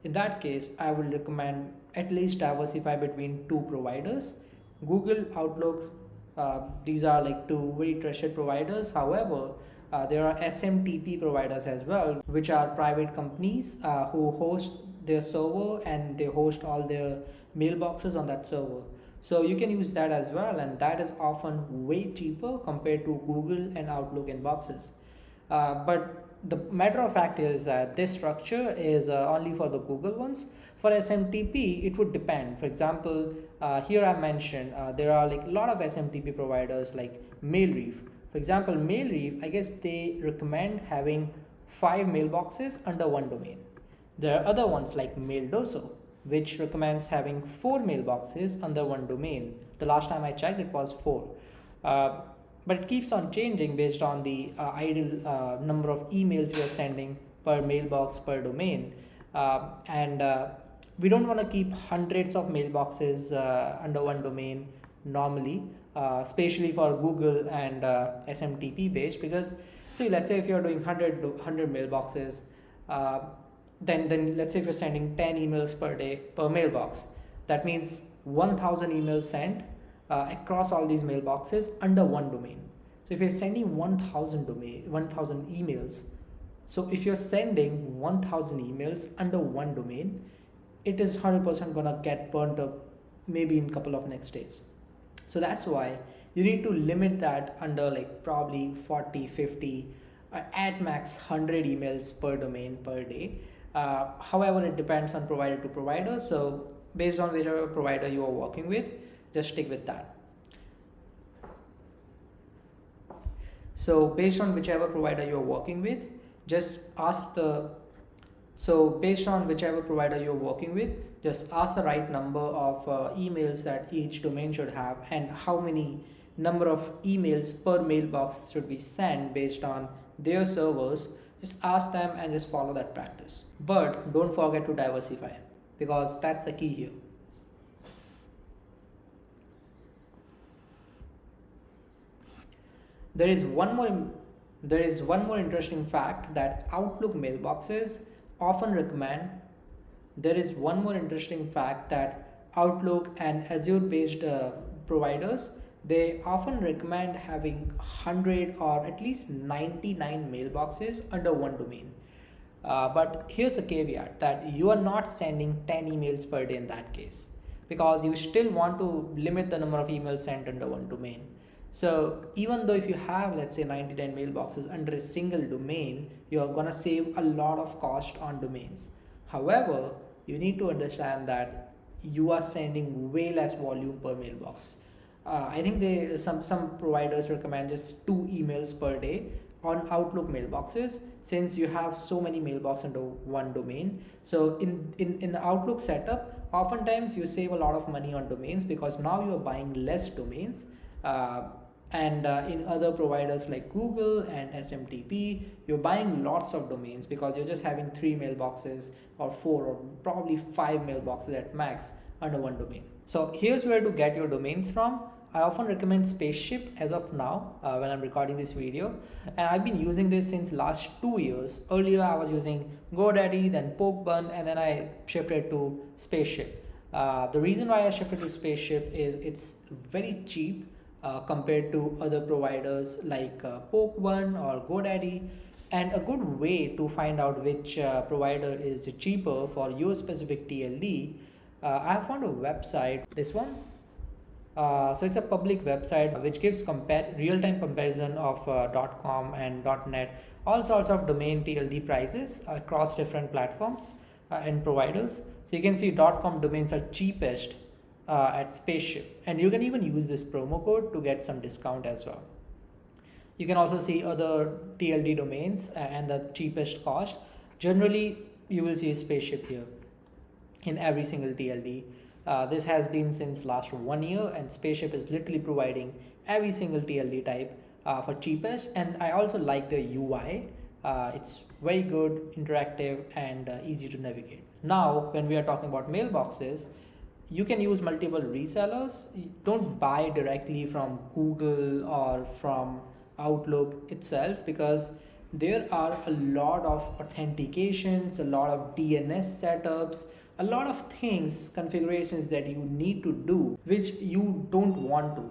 in that case, I will recommend at least diversify between two providers. Google, Outlook, these are like two very trusted providers. However, there are SMTP providers as well, which are private companies who host their server and they host all their mailboxes on that server. So you can use that as well, and that is often way cheaper compared to Google and Outlook inboxes. But the matter of fact is that this structure is only for the Google ones. For SMTP, it would depend. For example, here I mentioned there are like a lot of SMTP providers like Mailreef. For example, Mailreef, I guess they recommend having 5 mailboxes under one domain. There are other ones like Maildoso, which recommends having 4 mailboxes under one domain. The last time I checked, it was 4. But it keeps on changing based on the ideal number of emails we are sending per mailbox per domain. And we don't want to keep hundreds of mailboxes under one domain normally, especially for Google and SMTP based, because see, let's say if you're doing 100 mailboxes, then let's say if you're sending 10 emails per day per mailbox, that means 1000 emails sent across all these mailboxes under one domain. So if you're sending 1000 emails, so if you're sending 1000 emails under one domain, it is 100% gonna get burnt up maybe in a couple of next days. So that's why you need to limit that under like probably 40, 50, or at max 100 emails per domain per day. However, it depends on provider to provider. So based on whichever provider you are working with, just stick with that. So based on whichever provider you're working with, just ask the based on whichever provider you're working with, just ask the right number of emails that each domain should have, and how many number of emails per mailbox should be sent based on their servers. Just ask them and just follow that practice. But don't forget to diversify, because that's the key here. There is one more interesting fact that Outlook mailboxes often recommend. There is one more interesting fact that Outlook and Azure based providers, they often recommend having 100 or at least 99 mailboxes under one domain. But here's a caveat that you are not sending 10 emails per day in that case, because you still want to limit the number of emails sent under one domain. So even though if you have, let's say, 99 mailboxes under a single domain, you're gonna save a lot of cost on domains. However, you need to understand that you are sending way less volume per mailbox. I think some providers recommend just 2 emails per day on Outlook mailboxes, since you have so many mailbox into one domain. So in the Outlook setup, oftentimes you save a lot of money on domains because now you are buying less domains. And in other providers like Google and SMTP, you're buying lots of domains because you're just having 3 mailboxes or 4 or probably 5 mailboxes at max under one domain. So here's where to get your domains from. I often recommend Spaceship as of now when I'm recording this video, and I've been using this since last 2 years. Earlier I was using GoDaddy, then Pokebun, and then I shifted to Spaceship. The reason why I shifted to Spaceship is it's very cheap compared to other providers like Pokebun or GoDaddy. And a good way to find out which provider is cheaper for your specific TLD, I have found a website, this one. So it's a public website which gives real-time comparison of .com and .net, all sorts of domain TLD prices across different platforms and providers. So you can see .com domains are cheapest at Spaceship, and you can even use this promo code to get some discount as well. You can also see other TLD domains and the cheapest cost. Generally, you will see Spaceship here in every single TLD. This has been since last 1 year, and Spaceship is literally providing every single TLD type for cheapest. And I also like the UI. It's very good, interactive, and easy to navigate. Now, when we are talking about mailboxes, you can use multiple resellers. Don't buy directly from Google or from Outlook itself, because there are a lot of authentications, a lot of DNS setups, a lot of things, configurations that you need to do which you don't want to.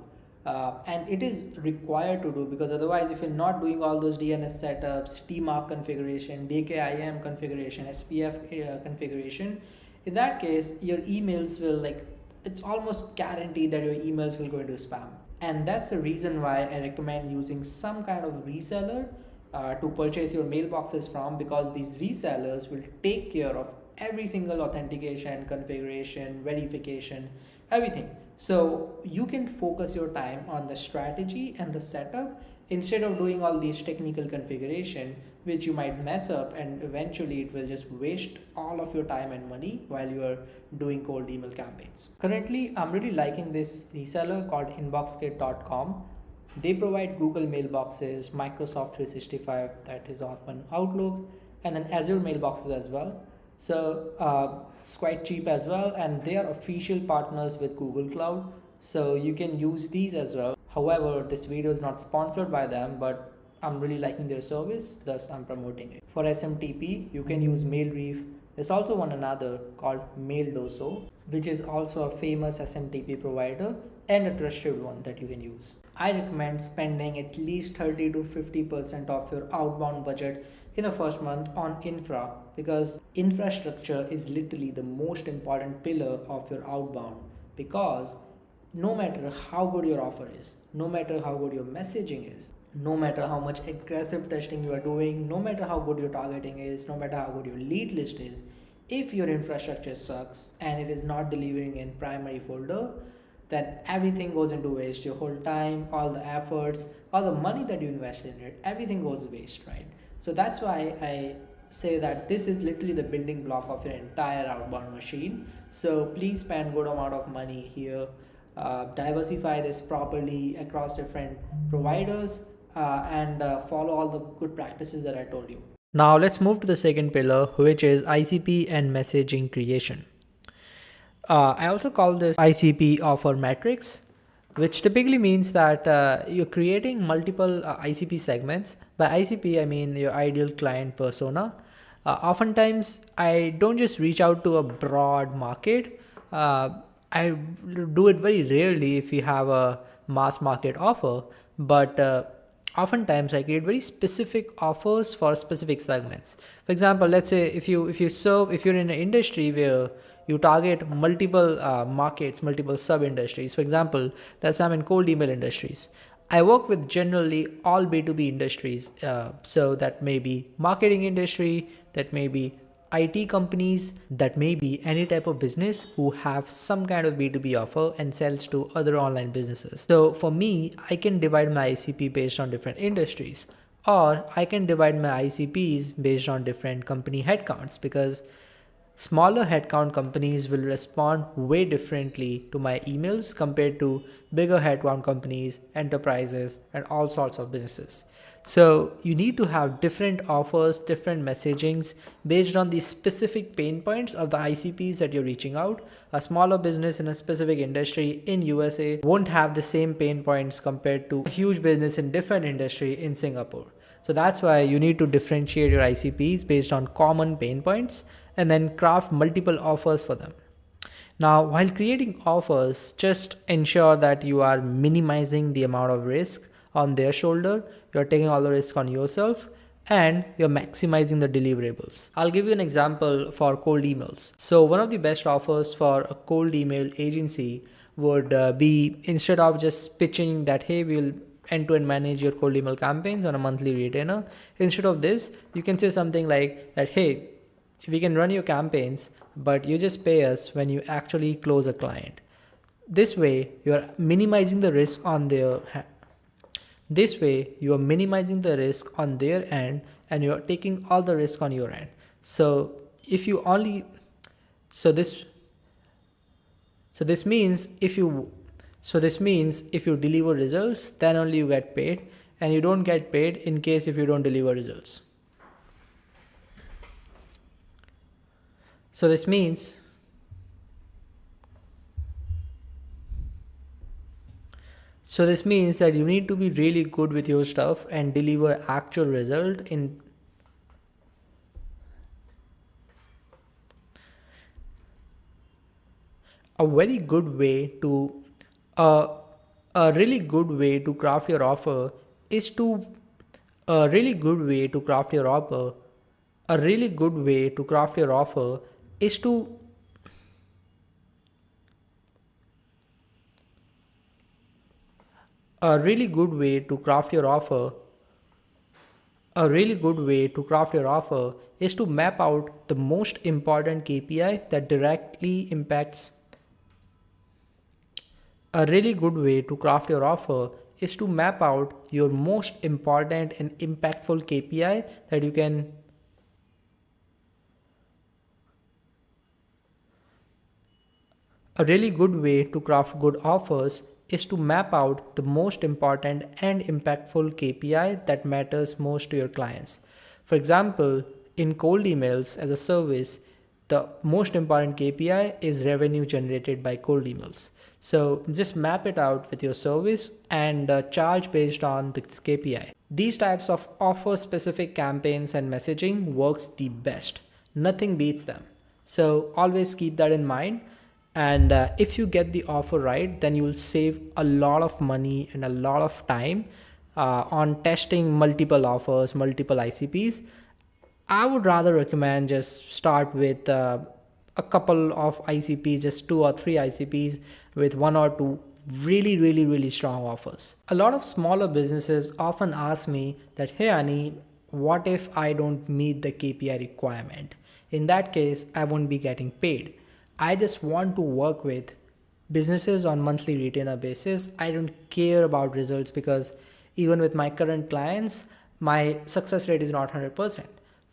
And it is required to do, because otherwise if you're not doing all those DNS setups, TMARC configuration, DKIM configuration, SPF configuration, in that case your emails will, like, it's almost guaranteed that your emails will go into spam. And that's the reason why I recommend using some kind of reseller to purchase your mailboxes from, because these resellers will take care of every single authentication, configuration, verification, everything. So you can focus your time on the strategy and the setup instead of doing all these technical configuration, which you might mess up, and eventually it will just waste all of your time and money while you are doing cold email campaigns. Currently, I'm really liking this reseller called inboxkit.com. They provide Google mailboxes, Microsoft 365, that is often Outlook, and then Azure mailboxes as well. So it's quite cheap as well, and they are official partners with Google Cloud, so you can use these as well. However, this video is not sponsored by them, but I'm really liking their service, thus I'm promoting it. For SMTP, you can use Mailreef. There's also one another called Maildoso, which is also a famous SMTP provider and a trusted one that you can use. I recommend spending at least 30 to 50% of your outbound budget in the first month on infra, because infrastructure is literally the most important pillar of your outbound. Because no matter how good your offer is, no matter how good your messaging is, no matter how much aggressive testing you are doing, no matter how good your targeting is, no matter how good your lead list is, if your infrastructure sucks and it is not delivering in primary folder, then everything goes into waste. Your whole time, all the efforts, all the money that you invested in it, everything goes waste, right? So that's why I say that this is literally the building block of your entire outbound machine. So please spend good amount of money here. Diversify this properly across different providers, and follow all the good practices that I told you. Now let's move to the second pillar, which is ICP and messaging creation. I also call this ICP offer matrix, which typically means that you're creating multiple ICP segments. By ICP, I mean your ideal client persona. Oftentimes, I don't just reach out to a broad market. I do it very rarely if you have a mass market offer, but oftentimes I create very specific offers for specific segments. For example, let's say if you're in an industry where you target multiple markets, multiple sub industries. For example, let's say I'm in cold email industries. I work with generally all B2B industries. So that may be marketing industry, that may be IT companies, that may be any type of business who have some kind of B2B offer and sells to other online businesses. So for me, I can divide my ICP based on different industries, or I can divide my ICPs based on different company headcounts, because smaller headcount companies will respond way differently to my emails compared to bigger headcount companies, enterprises, and all sorts of businesses. So you need to have different offers, different messagings based on the specific pain points of the ICPs that you're reaching out. A smaller business in a specific industry in USA won't have the same pain points compared to a huge business in different industry in Singapore. So that's why you need to differentiate your ICPs based on common pain points and then craft multiple offers for them. Now, while creating offers, just ensure that you are minimizing the amount of risk on their shoulder. You're taking all the risk on yourself and you're maximizing the deliverables. I'll give you an example for cold emails. So one of the best offers for a cold email agency would be, instead of just pitching that, hey, we'll end-to-end manage your cold email campaigns on a monthly retainer, instead of this, you can say something like that, hey, we can run your campaigns, but you just pay us when you actually close a client. This way, you're minimizing the risk on their this way, you are minimizing the risk on their end and you're taking all the risk on your end. So if you only, so this, so this means if you, so this means if you deliver results, then only you get paid, and you don't get paid in case if you don't deliver results. So this means that you need to be really good with your stuff and deliver actual result in a very good way to uh, a really good way to craft your offer is to a really good way to craft your offer a really good way to craft your offer is to a really good way to craft your offer A really good way to craft your offer is to map out the most important KPI that directly impacts. A really good way to craft your offer is to map out your most important and impactful KPI that you can. A really good way to craft good offers is to map out the most important and impactful KPI that matters most to your clients. For example, in cold emails as a service, the most important KPI is revenue generated by cold emails. So just map it out with your service and charge based on this KPI. These types of offer specific campaigns and messaging works the best. Nothing beats them. So always keep that in mind. And if you get the offer right, then you will save a lot of money and a lot of time on testing multiple offers, multiple ICPs. I would rather recommend just start with a couple of ICPs, just 2 or 3 ICPs with 1 or 2 really strong offers. A lot of smaller businesses often ask me that, hey Ani, what if I don't meet the KPI requirement? In that case, I won't be getting paid. I just want to work with businesses on monthly retainer basis. I don't care about results because even with my current clients, my success rate is not 100%.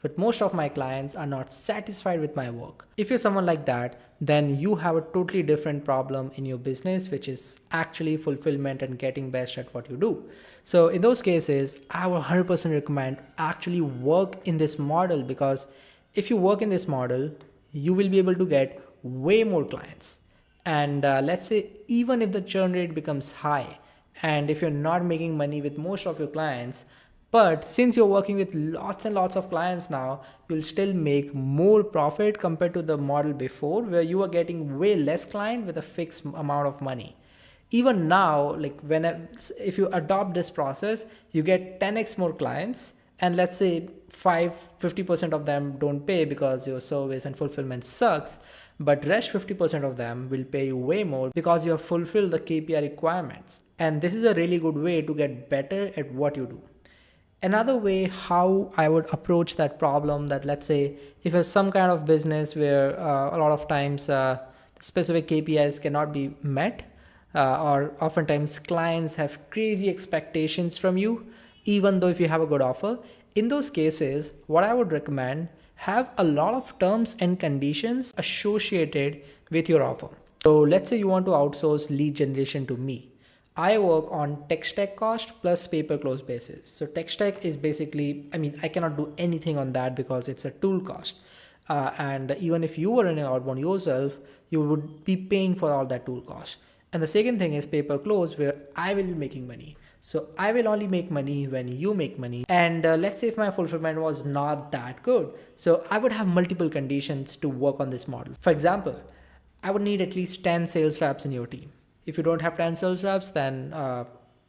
But most of my clients are not satisfied with my work. If you're someone like that, then you have a totally different problem in your business, which is actually fulfillment and getting best at what you do. So in those cases, I would 100% recommend actually work in this model, because if you work in this model, you will be able to get way more clients. And let's say even if the churn rate becomes high and if you're not making money with most of your clients, but since you're working with lots and lots of clients now, you'll still make more profit compared to the model before where you were getting way less client with a fixed amount of money. Even now, like if you adopt this process, you get 10x more clients, and let's say 50% of them don't pay because your service and fulfillment sucks, but rest 50% of them will pay you way more because you have fulfilled the KPI requirements. And this is a really good way to get better at what you do. Another way how I would approach that problem, that let's say if it's some kind of business where a lot of times specific KPIs cannot be met, or oftentimes clients have crazy expectations from you, even though if you have a good offer, in those cases, what I would recommend, have a lot of terms and conditions associated with your offer. So let's say you want to outsource lead generation to me. I work on tech stack cost plus pay per close basis. So tech stack is basically, I mean, I cannot do anything on that because it's a tool cost. And even if you were running outbound yourself, you would be paying for all that tool cost. And the second thing is pay per close, where I will be making money. So I will only make money when you make money. And let's say if my fulfillment was not that good, so I would have multiple conditions to work on this model. For example, I would need at least 10 sales reps in your team. If you don't have 10 sales reps, then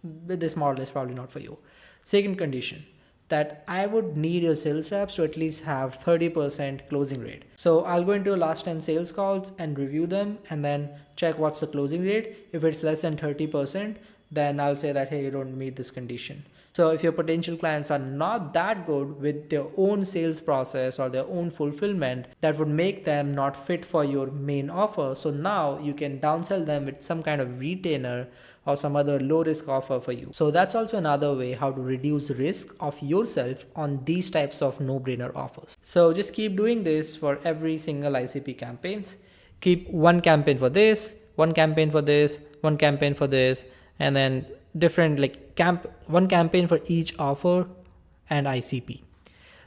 this model is probably not for you. Second condition, that I would need your sales reps to at least have 30% closing rate. So I'll go into your last 10 sales calls and review them and then check what's the closing rate. If it's less than 30%, then I'll say that, hey, you don't meet this condition. So if your potential clients are not that good with their own sales process or their own fulfillment, that would make them not fit for your main offer. So now you can downsell them with some kind of retainer or some other low risk offer for you. So that's also another way how to reduce risk of yourself on these types of no-brainer offers. So just keep doing this for every single ICP campaigns. Keep one campaign for this, one campaign for this, one campaign for this, and then different one campaign for each offer and ICP.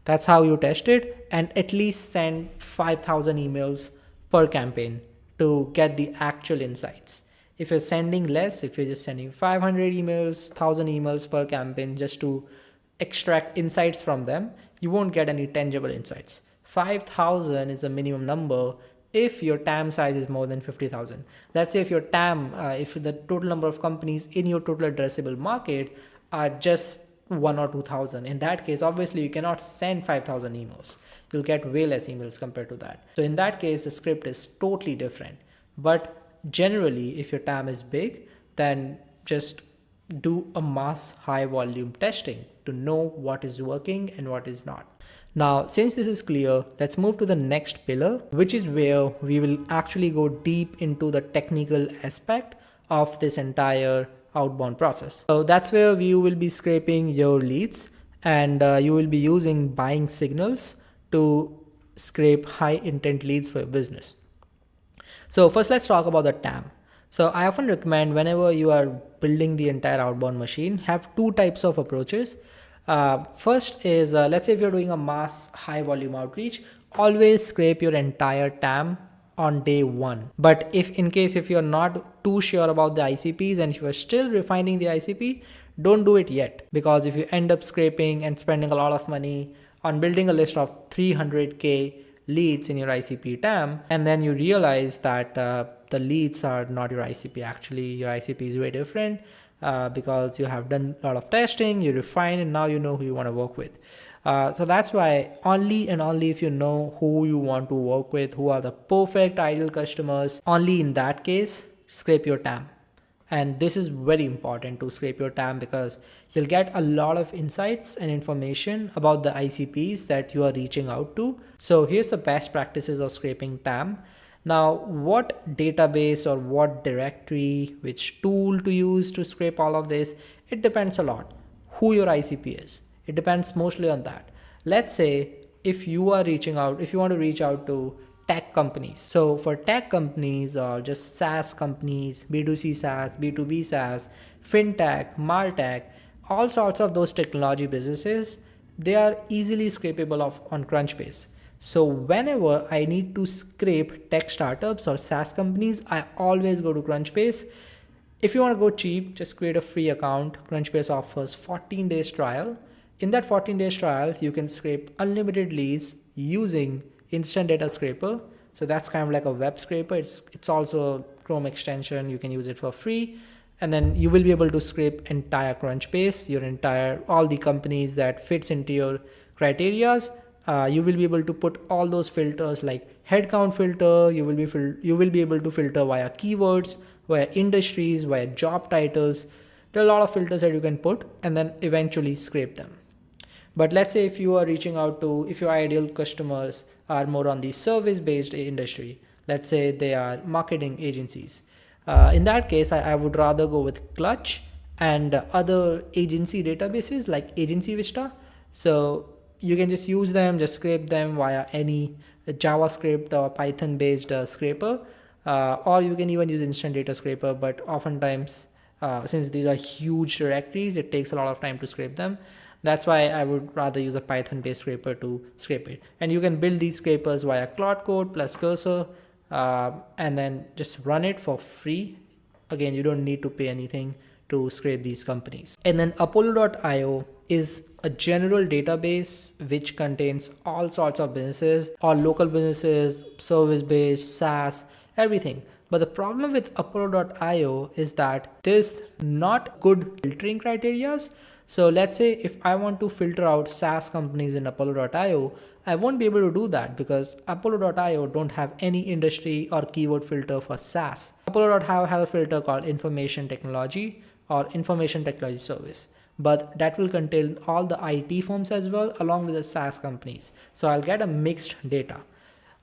That's how you test it, and at least send 5,000 emails per campaign to get the actual insights. If you're sending less, if you're just sending 500 emails, 1,000 emails per campaign just to extract insights from them, you won't get any tangible insights. 5,000 is a minimum number if your TAM size is more than 50,000. Let's say if your TAM, if the total number of companies in your total addressable market are just 1 or 2,000, in that case, obviously you cannot send 5,000 emails. You'll get way less emails compared to that. So in that case, the script is totally different. But generally, if your TAM is big, then just do a mass high volume testing to know what is working and what is not. Now, since this is clear, let's move to the next pillar, which is where we will actually go deep into the technical aspect of this entire outbound process. So that's where you will be scraping your leads, and you will be using buying signals to scrape high intent leads for your business. So first, let's talk about the TAM. So I often recommend, whenever you are building the entire outbound machine, have two types of approaches. First is, let's say if you're doing a mass high volume outreach, always scrape your entire TAM on day one. But if you're not too sure about the ICPs and if you are still refining the ICP, don't do it yet. Because if you end up scraping and spending a lot of money on building a list of 300K leads in your ICP TAM, and then you realize that the leads are not your ICP, actually your ICP is way different, because you have done a lot of testing, you refine, and now you know who you want to work with. So that's why only and only if you know who you want to work with, who are the perfect ideal customers, only in that case, scrape your TAM. And this is very important, to scrape your TAM, because you'll get a lot of insights and information about the ICPs that you are reaching out to. So here's the best practices of scraping TAM. Now, what database or what directory, which tool to use to scrape all of this, it depends a lot. Who your ICP is, it depends mostly on that. Let's say if you are reaching out, if you want to reach out to tech companies. So for tech companies, or just SaaS companies, B2C SaaS, B2B SaaS, FinTech, MarTech, all sorts of those technology businesses, they are easily scrapable on Crunchbase. So whenever I need to scrape tech startups or SaaS companies, I always go to Crunchbase. If you want to go cheap, just create a free account. Crunchbase offers 14 days trial. In that 14 days trial, you can scrape unlimited leads using Instant Data Scraper. So that's kind of like a web scraper. It's also a Chrome extension. You can use it for free. And then you will be able to scrape entire Crunchbase, all the companies that fits into your criterias. You will be able to put all those filters like headcount filter. You will be able to filter via keywords, via industries, via job titles. There are a lot of filters that you can put and then eventually scrape them. But let's say if you are reaching out to, if your ideal customers are more on the service based industry, let's say they are marketing agencies. In that case, I would rather go with Clutch and other agency databases like Agency Vista. So you can just use them, just scrape them via any JavaScript or Python based scraper, or you can even use Instant Data Scraper. But oftentimes, since these are huge directories, it takes a lot of time to scrape them. That's why I would rather use a Python based scraper to scrape it. And you can build these scrapers via Cloud Code plus Cursor, and then just run it for free. Again, you don't need to pay anything to scrape these companies. And then Apollo.io is a general database which contains all sorts of businesses, all local businesses, service based, SaaS, everything. But the problem with Apollo.io is that there's not good filtering criterias. So let's say if I want to filter out SaaS companies in Apollo.io, I won't be able to do that because Apollo.io don't have any industry or keyword filter for SaaS. Apollo.io has a filter called information technology or information technology service, but that will contain all the IT firms as well along with the SaaS companies. So I'll get a mixed data.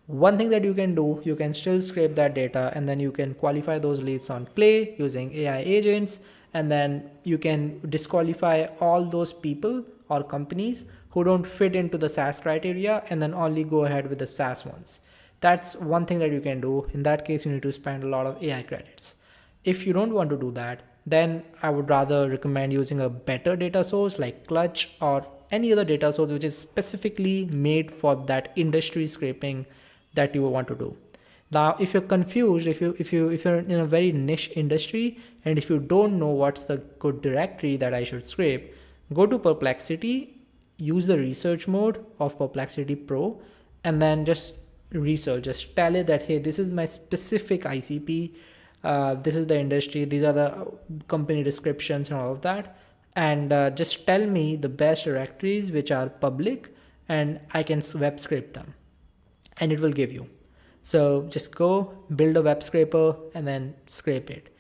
One thing that you can do, you can still scrape that data and then you can qualify those leads on Clay using AI agents, and then you can disqualify all those people or companies who don't fit into the SaaS criteria and then only go ahead with the SaaS ones. That's one thing that you can do. In that case, you need to spend a lot of AI credits. If you don't want to do that, then I would rather recommend using a better data source like Clutch or any other data source which is specifically made for that industry scraping that you want to do. Now, if you're confused, if you're in a very niche industry and if you don't know what's the good directory that I should scrape, go to Perplexity, use the research mode of Perplexity Pro, and then just research. Just tell it that, hey, this is my specific ICP, this is the industry, these are the company descriptions and all of that, and just tell me the best directories which are public, and I can web scrape them, and it will give you. So just go build a web scraper and then scrape it.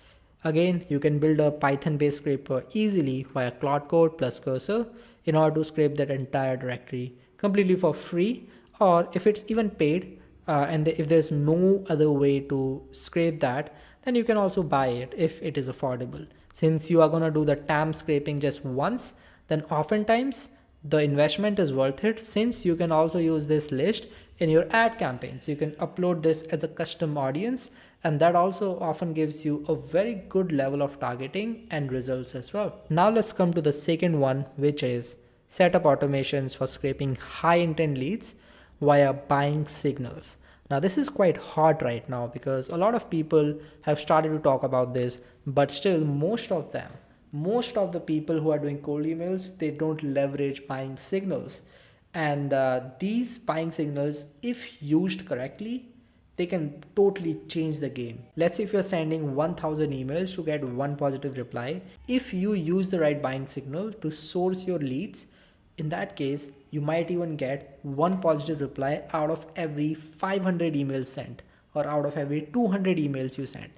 Again, you can build a Python based scraper easily via Cloud Code plus Cursor in order to scrape that entire directory completely for free, or if it's even paid, and if there's no other way to scrape that, then you can also buy it if it is affordable. Since you are going to do the TAM scraping just once, then oftentimes the investment is worth it, since you can also use this list in your ad campaigns. You can upload this as a custom audience, and that also often gives you a very good level of targeting and results as well. Now let's come to the second one, which is set up automations for scraping high intent leads via buying signals. Now this is quite hot right now because a lot of people have started to talk about this, but still most of the people who are doing cold emails, they don't leverage buying signals. And these buying signals, if used correctly, they can totally change the game. Let's say if you're sending 1000 emails to get one positive reply, if you use the right buying signal to source your leads, in that case, you might even get one positive reply out of every 500 emails sent, or out of every 200 emails you send.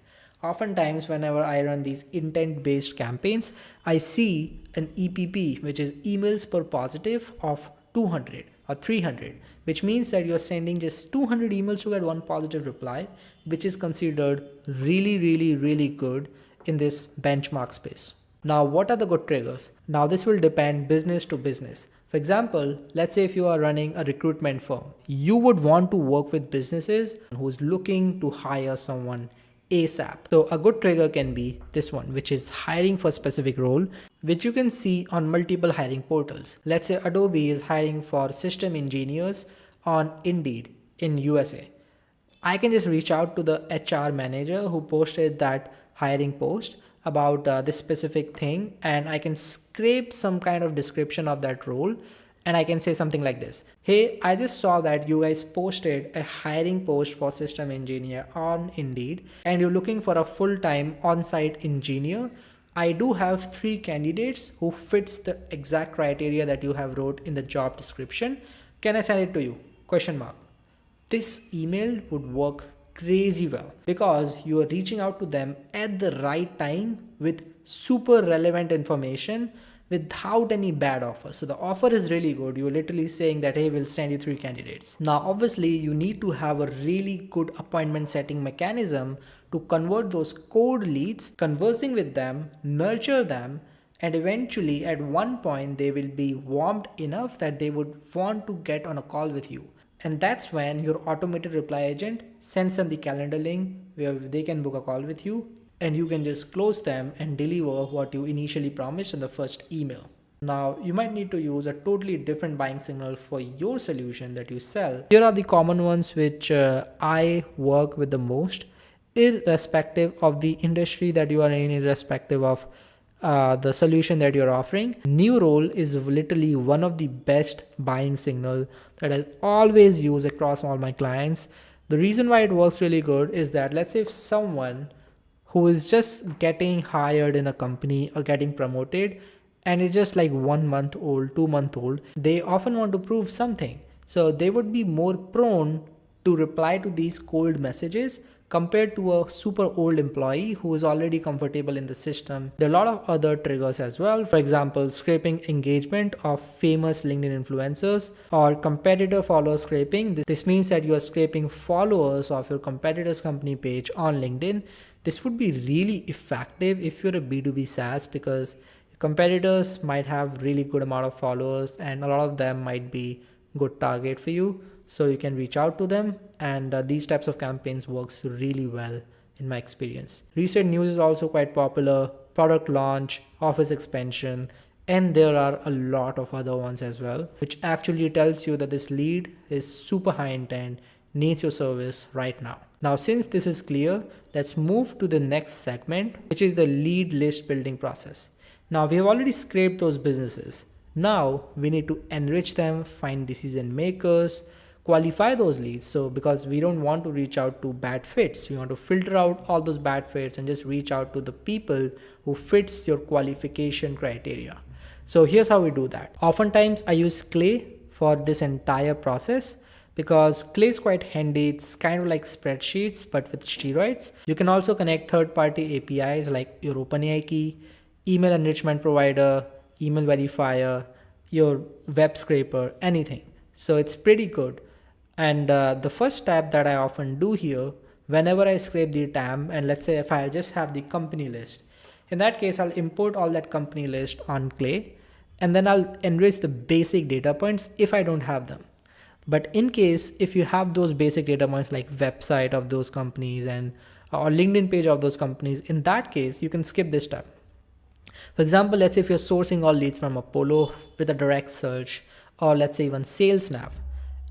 Oftentimes, whenever I run these intent based campaigns, I see an EPP, which is emails per positive, of 200 or 300, which means that you're sending just 200 emails to get one positive reply, which is considered really, really, really good in this benchmark space. Now, what are the good triggers? Now, this will depend business to business. For example, let's say if you are running a recruitment firm, you would want to work with businesses who's looking to hire someone ASAP. So a good trigger can be this one, which is hiring for a specific role, which you can see on multiple hiring portals. Let's say Adobe is hiring for system engineers on Indeed in USA. I can just reach out to the HR manager who posted that hiring post about this specific thing, and I can scrape some kind of description of that role, and I can say something like this: hey, I just saw that you guys posted a hiring post for system engineer on Indeed, and you're looking for a full-time on-site engineer. I do have 3 candidates who fits the exact criteria that you have wrote in the job description. Can I send it to you? Question mark. This email would work crazy well because you are reaching out to them at the right time with super relevant information without any bad offer. So the offer is really good. You're literally saying that, hey, we'll send you 3 candidates. Now, obviously, you need to have a really good appointment setting mechanism to convert those cold leads, conversing with them, nurture them, and eventually at one point they will be warmed enough that they would want to get on a call with you. And that's when your automated reply agent sends them the calendar link where they can book a call with you, and you can just close them and deliver what you initially promised in the first email. Now, you might need to use a totally different buying signal for your solution that you sell. Here are the common ones which I work with the most, irrespective of the industry that you are in, irrespective of the solution that you're offering. New role is literally one of the best buying signal that I always use across all my clients. The reason why it works really good is that, let's say if someone who is just getting hired in a company or getting promoted and is just like 1 month old, 2 month old, they often want to prove something. So they would be more prone to reply to these cold messages compared to a super old employee who is already comfortable in the system. There are a lot of other triggers as well. For example, scraping engagement of famous LinkedIn influencers or competitor follower scraping. This means that you are scraping followers of your competitor's company page on LinkedIn. This would be really effective if you're a B2B SaaS, because competitors might have really good amount of followers and a lot of them might be good target for you. So you can reach out to them, and these types of campaigns works really well in my experience. Recent news is also quite popular, product launch, office expansion, and there are a lot of other ones as well, which actually tells you that this lead is super high intent, needs your service right now. Now, since this is clear, let's move to the next segment, which is the lead list building process. Now, we have already scraped those businesses. Now we need to enrich them, find decision makers, qualify those leads. So because we don't want to reach out to bad fits, we want to filter out all those bad fits and just reach out to the people who fits your qualification criteria. So here's how we do that. Oftentimes I use Clay for this entire process because Clay is quite handy. It's kind of like spreadsheets but with steroids. You can also connect third-party APIs like your OpenAI key, email enrichment provider, email verifier, your web scraper, anything. So it's pretty good. And the first step that I often do here, whenever I scrape the TAM, and let's say if I just have the company list, in that case, I'll import all that company list on Clay, and then I'll enrich the basic data points if I don't have them. But in case, if you have those basic data points like website of those companies and or LinkedIn page of those companies, in that case, you can skip this step. For example, let's say if you're sourcing all leads from Apollo with a direct search, or let's say even SalesNav,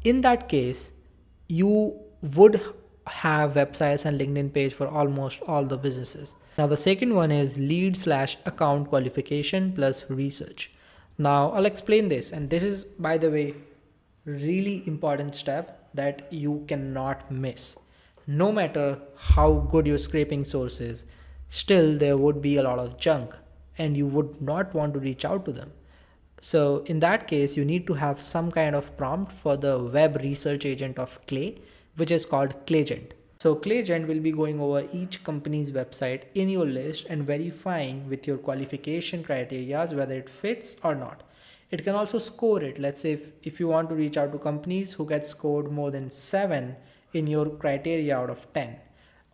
in that case, you would have websites and LinkedIn page for almost all the businesses. Now, the second one is lead/account qualification plus research. Now, I'll explain this. And this is, by the way, really important step that you cannot miss. No matter how good your scraping source is, still there would be a lot of junk and you would not want to reach out to them. So in that case, you need to have some kind of prompt for the web research agent of Clay, which is called Claygent. So Claygent will be going over each company's website in your list and verifying with your qualification criteria whether it fits or not. It can also score it. Let's say if you want to reach out to companies who get scored more than 7 in your criteria out of 10.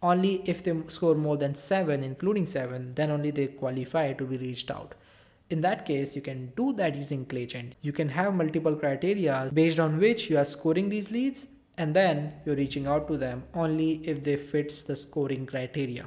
Only if they score more than 7, including 7, then only they qualify to be reached out. In that case, you can do that using Claygent. You can have multiple criteria based on which you are scoring these leads, and then you're reaching out to them only if they fits the scoring criteria.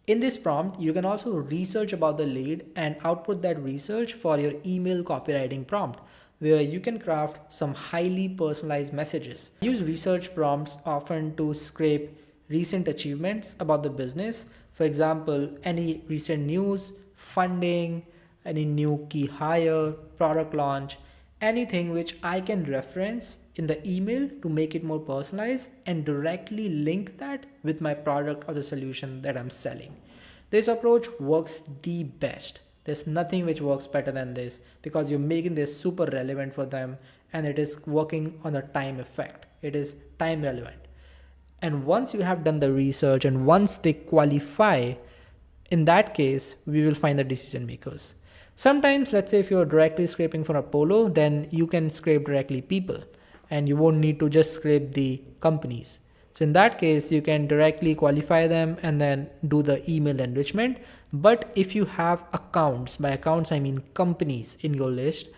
In this prompt, you can also research about the lead and output that research for your email copywriting prompt, where you can craft some highly personalized messages. I use research prompts often to scrape recent achievements about the business. For example, any recent news, funding, any new key hire, product launch, anything which I can reference in the email to make it more personalized and directly link that with my product or the solution that I'm selling. This approach works the best. There's nothing which works better than this because you're making this super relevant for them and it is working on the time effect. It is time relevant. And once you have done the research and once they qualify, in that case, we will find the decision makers. Sometimes, let's say if you're directly scraping for Apollo, then you can scrape directly people and you won't need to just scrape the companies. So in that case, you can directly qualify them and then do the email enrichment. But if you have accounts, by accounts I mean companies in your list,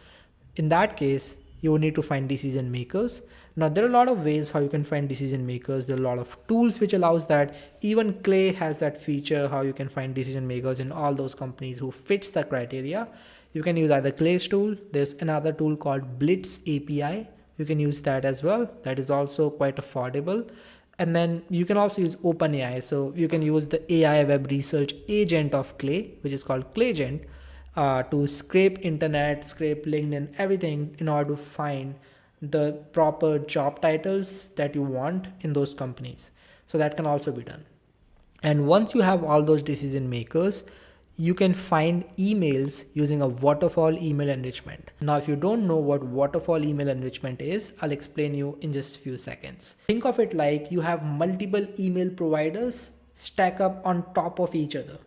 in that case, you will need to find decision makers. Now there are a lot of ways how you can find decision makers. There are a lot of tools which allows that. Even Clay has that feature how you can find decision makers in all those companies who fits the criteria. You can use either Clay's tool. There's another tool called Blitz API. You can use that as well. That is also quite affordable. And then you can also use OpenAI. So you can use the AI web research agent of Clay, which is called Clayagent, to scrape internet, scrape LinkedIn, everything in order to find the proper job titles that you want in those companies. So that can also be done. And once you have all those decision makers, you can find emails using a waterfall email enrichment. Now, if you don't know what waterfall email enrichment is, I'll explain you in just a few seconds. Think of it like you have multiple email providers stack up on top of each other.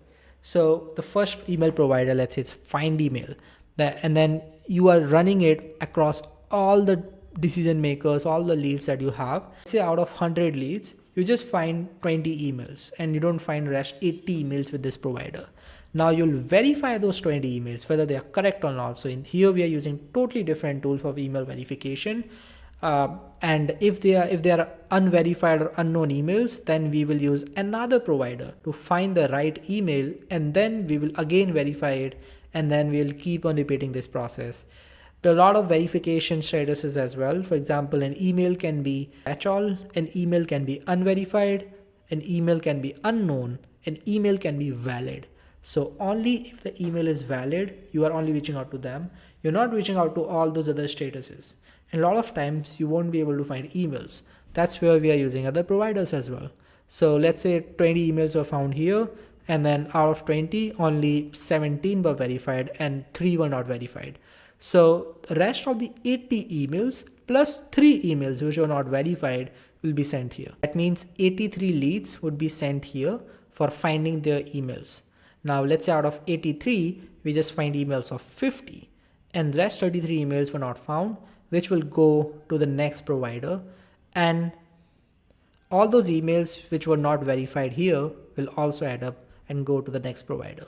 So the first email provider, let's say it's Find Email, and then you are running it across all the decision makers, all the leads that you have. Let's say out of 100 leads, you just find 20 emails and you don't find rest 80 emails with this provider. Now you'll verify those 20 emails, whether they are correct or not. So in here we are using totally different tool for email verification. And if they are unverified or unknown emails, then we will use another provider to find the right email, and then we will again verify it, and then we'll keep on repeating this process. There are a lot of verification statuses as well. For example, an email can be catch-all, an email can be unverified, an email can be unknown, an email can be valid. So only if the email is valid, you are only reaching out to them. You're not reaching out to all those other statuses. And a lot of times you won't be able to find emails. That's where we are using other providers as well. So let's say 20 emails were found here, and then out of 20, only 17 were verified and 3 were not verified. So the rest of the 80 emails plus 3 emails which were not verified will be sent here. That means 83 leads would be sent here for finding their emails. Now let's say out of 83, we just find emails of 50, and the rest 33 emails were not found, which will go to the next provider, and all those emails which were not verified here will also add up and go to the next provider.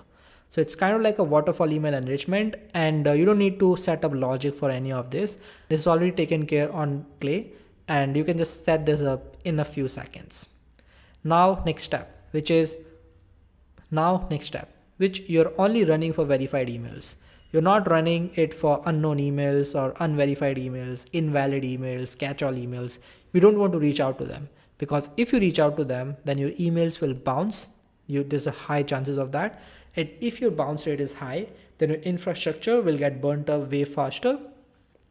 So it's kind of like a waterfall email enrichment, and you don't need to set up logic for any of this. This is already taken care on Clay, and you can just set this up in a few seconds. Now next step, which you're only running for verified emails. You're not running it for unknown emails or unverified emails, invalid emails, catch-all emails. We don't want to reach out to them, because if you reach out to them, then your emails will bounce. There's a high chances of that. And if your bounce rate is high, then your infrastructure will get burnt up way faster.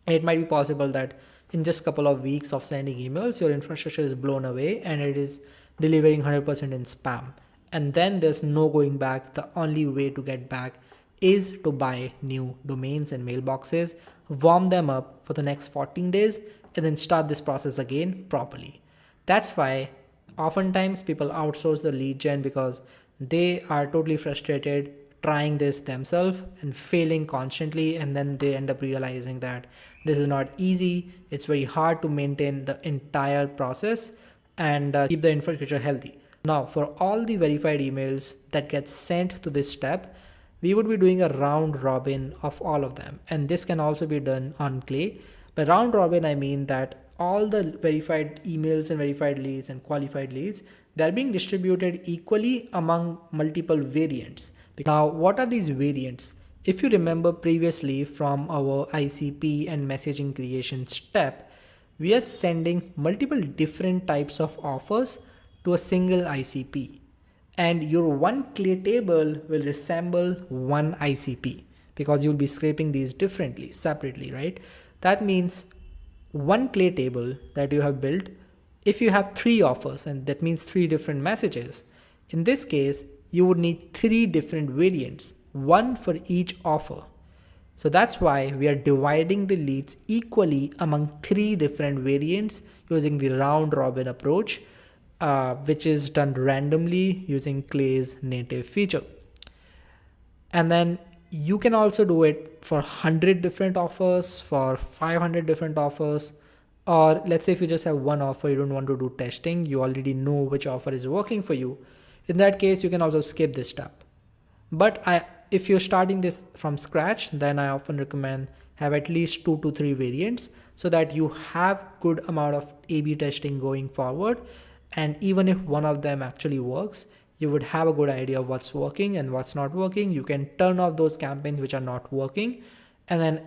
And it might be possible that in just a couple of weeks of sending emails, your infrastructure is blown away and it is delivering 100% in spam. And then there's no going back. The only way to get back is to buy new domains and mailboxes, warm them up for the next 14 days, and then start this process again properly. That's why oftentimes people outsource the lead gen, because they are totally frustrated trying this themselves and failing constantly, and then they end up realizing that this is not easy. It's very hard to maintain the entire process and keep the infrastructure healthy. Now, for all the verified emails that get sent to this step, we would be doing a round robin of all of them, and this can also be done on Clay. By round robin, I mean that all the verified emails and verified leads and qualified leads, they're being distributed equally among multiple variants. Now, what are these variants? If you remember previously from our ICP and messaging creation step, we are sending multiple different types of offers to a single ICP. And your one Clay table will resemble one ICP, because you'll be scraping these differently, separately, right? That means one Clay table that you have built, if you have 3 offers, and that means 3 different messages, in this case, you would need 3 different variants, one for each offer. So that's why we are dividing the leads equally among 3 different variants using the round robin approach, which is done randomly using Clay's native feature. And then You can also do it for 100 different offers, for 500 different offers, or let's say if you just have one offer, you don't want to do testing, you already know which offer is working for you. In that case, you can also skip this step. But if you're starting this from scratch, then I often recommend have at least 2 to 3 variants so that you have good amount of A/B testing going forward. And even if one of them actually works, you would have a good idea of what's working and what's not working. You can turn off those campaigns which are not working, and then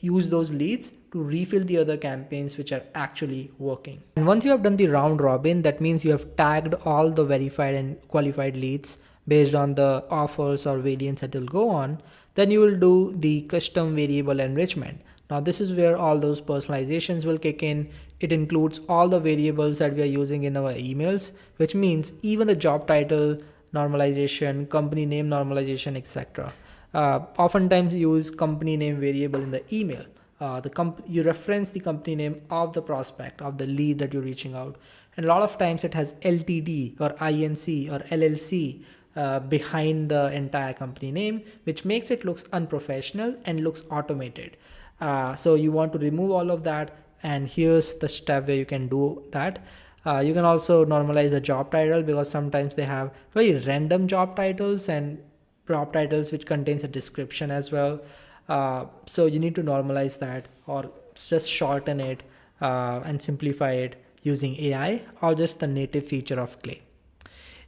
use those leads to refill the other campaigns which are actually working. And once you have done the round robin, that means you have tagged all the verified and qualified leads based on the offers or variants that will go on. Then you will do the custom variable enrichment. Now this is where all those personalizations will kick in. It includes all the variables that we are using in our emails, which means even the job title normalization, company name normalization, etc. Oftentimes use company name variable in the email. You reference the company name of the prospect, of the lead that you're reaching out, and a lot of times it has LTD or INC or LLC behind the entire company name, which makes it looks unprofessional and looks automated. So you want to remove all of that, and here's the step where you can do that. You can also normalize the job title, because sometimes they have very random job titles and job titles which contains a description as well. So you need to normalize that, or just shorten it and simplify it using AI or just the native feature of Clay.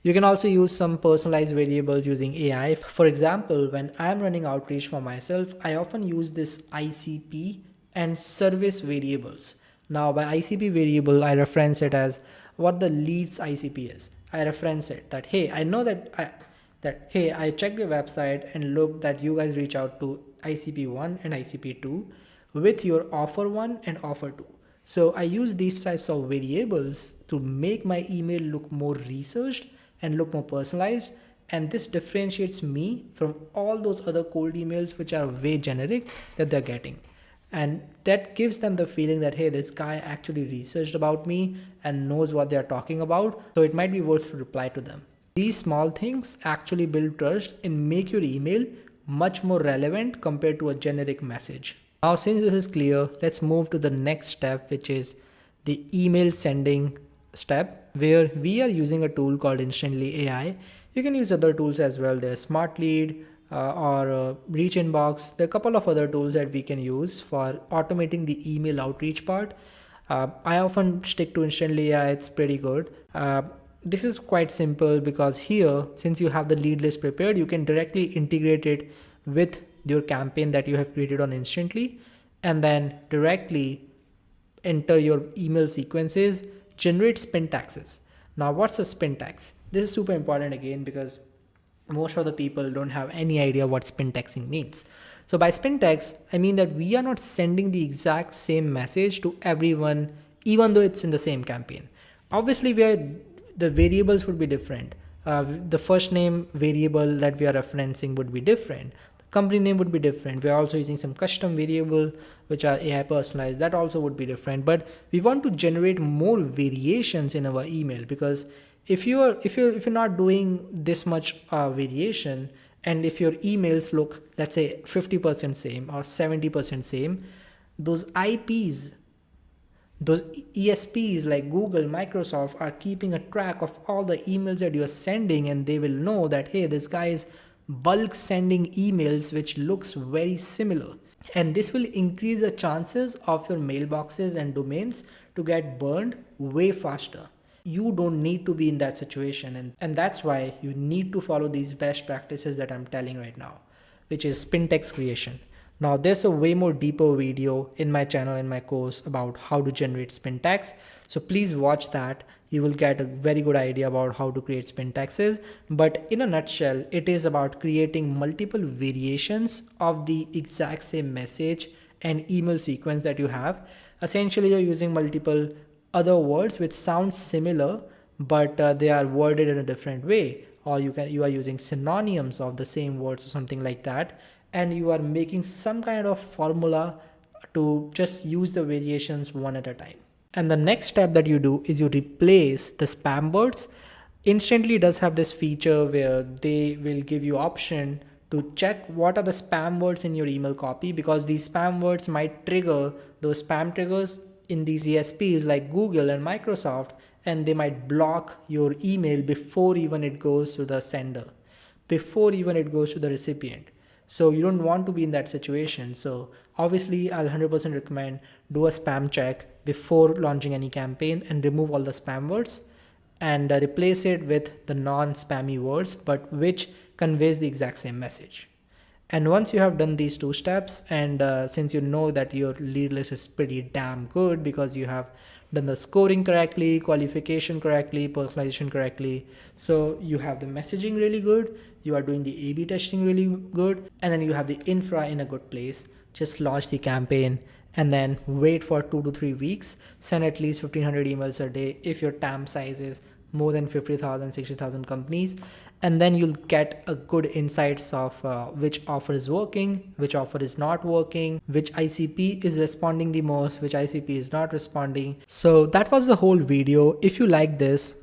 You can also use some personalized variables using AI. For example, when I'm running outreach for myself, I often use this ICP and service variables. Now by ICP variable, I reference it as what the leads ICP is. I reference it that, hey, I know that hey, I checked your website and looked that you guys reach out to ICP1 and ICP2 with your offer 1 and offer 2. So I use these types of variables to make my email look more researched and look more personalized, and this differentiates me from all those other cold emails which are way generic that they're getting. And that gives them the feeling that, hey, this guy actually researched about me and knows what they're talking about, so it might be worth to reply to them. These small things actually build trust and make your email much more relevant compared to a generic message. Now, since this is clear, let's move to the next step, which is the email sending step, where we are using a tool called Instantly AI. You can use other tools as well. There's Smart Lead or Reach Inbox. There are a couple of other tools that we can use for automating the email outreach part. I often stick to Instantly AI. It's pretty good. This is quite simple because here, since you have the lead list prepared, you can directly integrate it with your campaign that you have created on Instantly, and then directly enter your email sequences, generate spin taxes. Now, what's a spin tax? This is super important again because most of the people don't have any idea what spin taxing means. So by spin tax, I mean that we are not sending the exact same message to everyone, even though it's in the same campaign. Obviously, the variables would be different. The first name variable that we are referencing would be different. The company name would be different. We are also using some custom variable which are AI personalized. That also would be different. But we want to generate more variations in our email, because if you're not doing this much variation, and if your emails look, let's say, 50% same or 70% same, those IPs, those ESPs like Google, Microsoft are keeping a track of all the emails that you are sending, and they will know that, hey, this guy is bulk sending emails which looks very similar. And this will increase the chances of your mailboxes and domains to get burned way faster. You don't need to be in that situation, and that's why you need to follow these best practices that I'm telling right now, which is spin text creation. Now there's a way more deeper video in my channel, in my course, about how to generate spin tags. So please watch that. You will get a very good idea about how to create spin taxes. But in a nutshell, it is about creating multiple variations of the exact same message and email sequence that you have. Essentially, you're using multiple other words which sound similar, but they are worded in a different way. Or you are using synonyms of the same words or something like that, and you are making some kind of formula to just use the variations one at a time. And the next step that you do is you replace the spam words. Instantly does have this feature where they will give you option to check what are the spam words in your email copy, because these spam words might trigger those spam triggers in these ESPs like Google and Microsoft, and they might block your email before even it goes to the sender, before even it goes to the recipient. So you don't want to be in that situation. So obviously I'll 100% recommend do a spam check before launching any campaign and remove all the spam words, and replace it with the non-spammy words but which conveys the exact same message. And once you have done these two steps, and since you know that your lead list is pretty damn good because you have done the scoring correctly, qualification correctly, personalization correctly, so you have the messaging really good, you are doing the A/B testing really good, and then you have the infra in a good place, just launch the campaign and then wait for 2 to 3 weeks. Send at least 1500 emails a day if your TAM size is more than 50,000, 60,000 companies, and then you'll get a good insights of which offer is working, which offer is not working, which ICP is responding the most, which ICP is not responding. So that was the whole video. If you like this,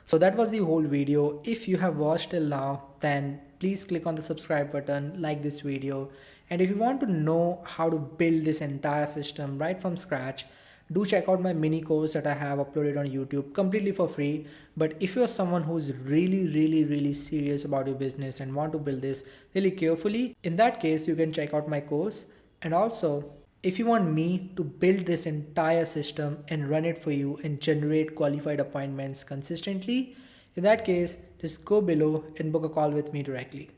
so that was the whole video. If you have watched till now, then please click on the subscribe button, like this video. And if you want to know how to build this entire system right from scratch, do check out my mini course that I have uploaded on YouTube completely for free. But if you're someone who's really serious about your business and want to build this really carefully, in that case, you can check out my course. And also, if you want me to build this entire system and run it for you and generate qualified appointments consistently, in that case, just go below and book a call with me directly.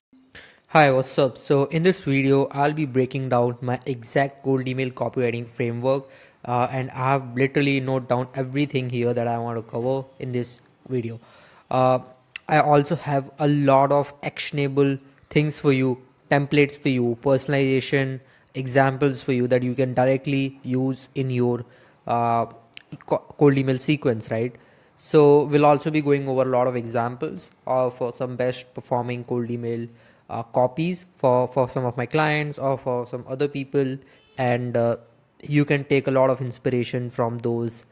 Hi, what's up? So in this video, I'll be breaking down my exact cold email copywriting framework, and I have literally noted down everything here that I want to cover in this video. Uh, I also have a lot of actionable things for you, templates for you, personalization, examples for you that you can directly use in your uh, cold email sequence, right? So we'll also be going over a lot of examples of some best performing cold email copies for some of my clients or for some other people, and you can take a lot of inspiration from those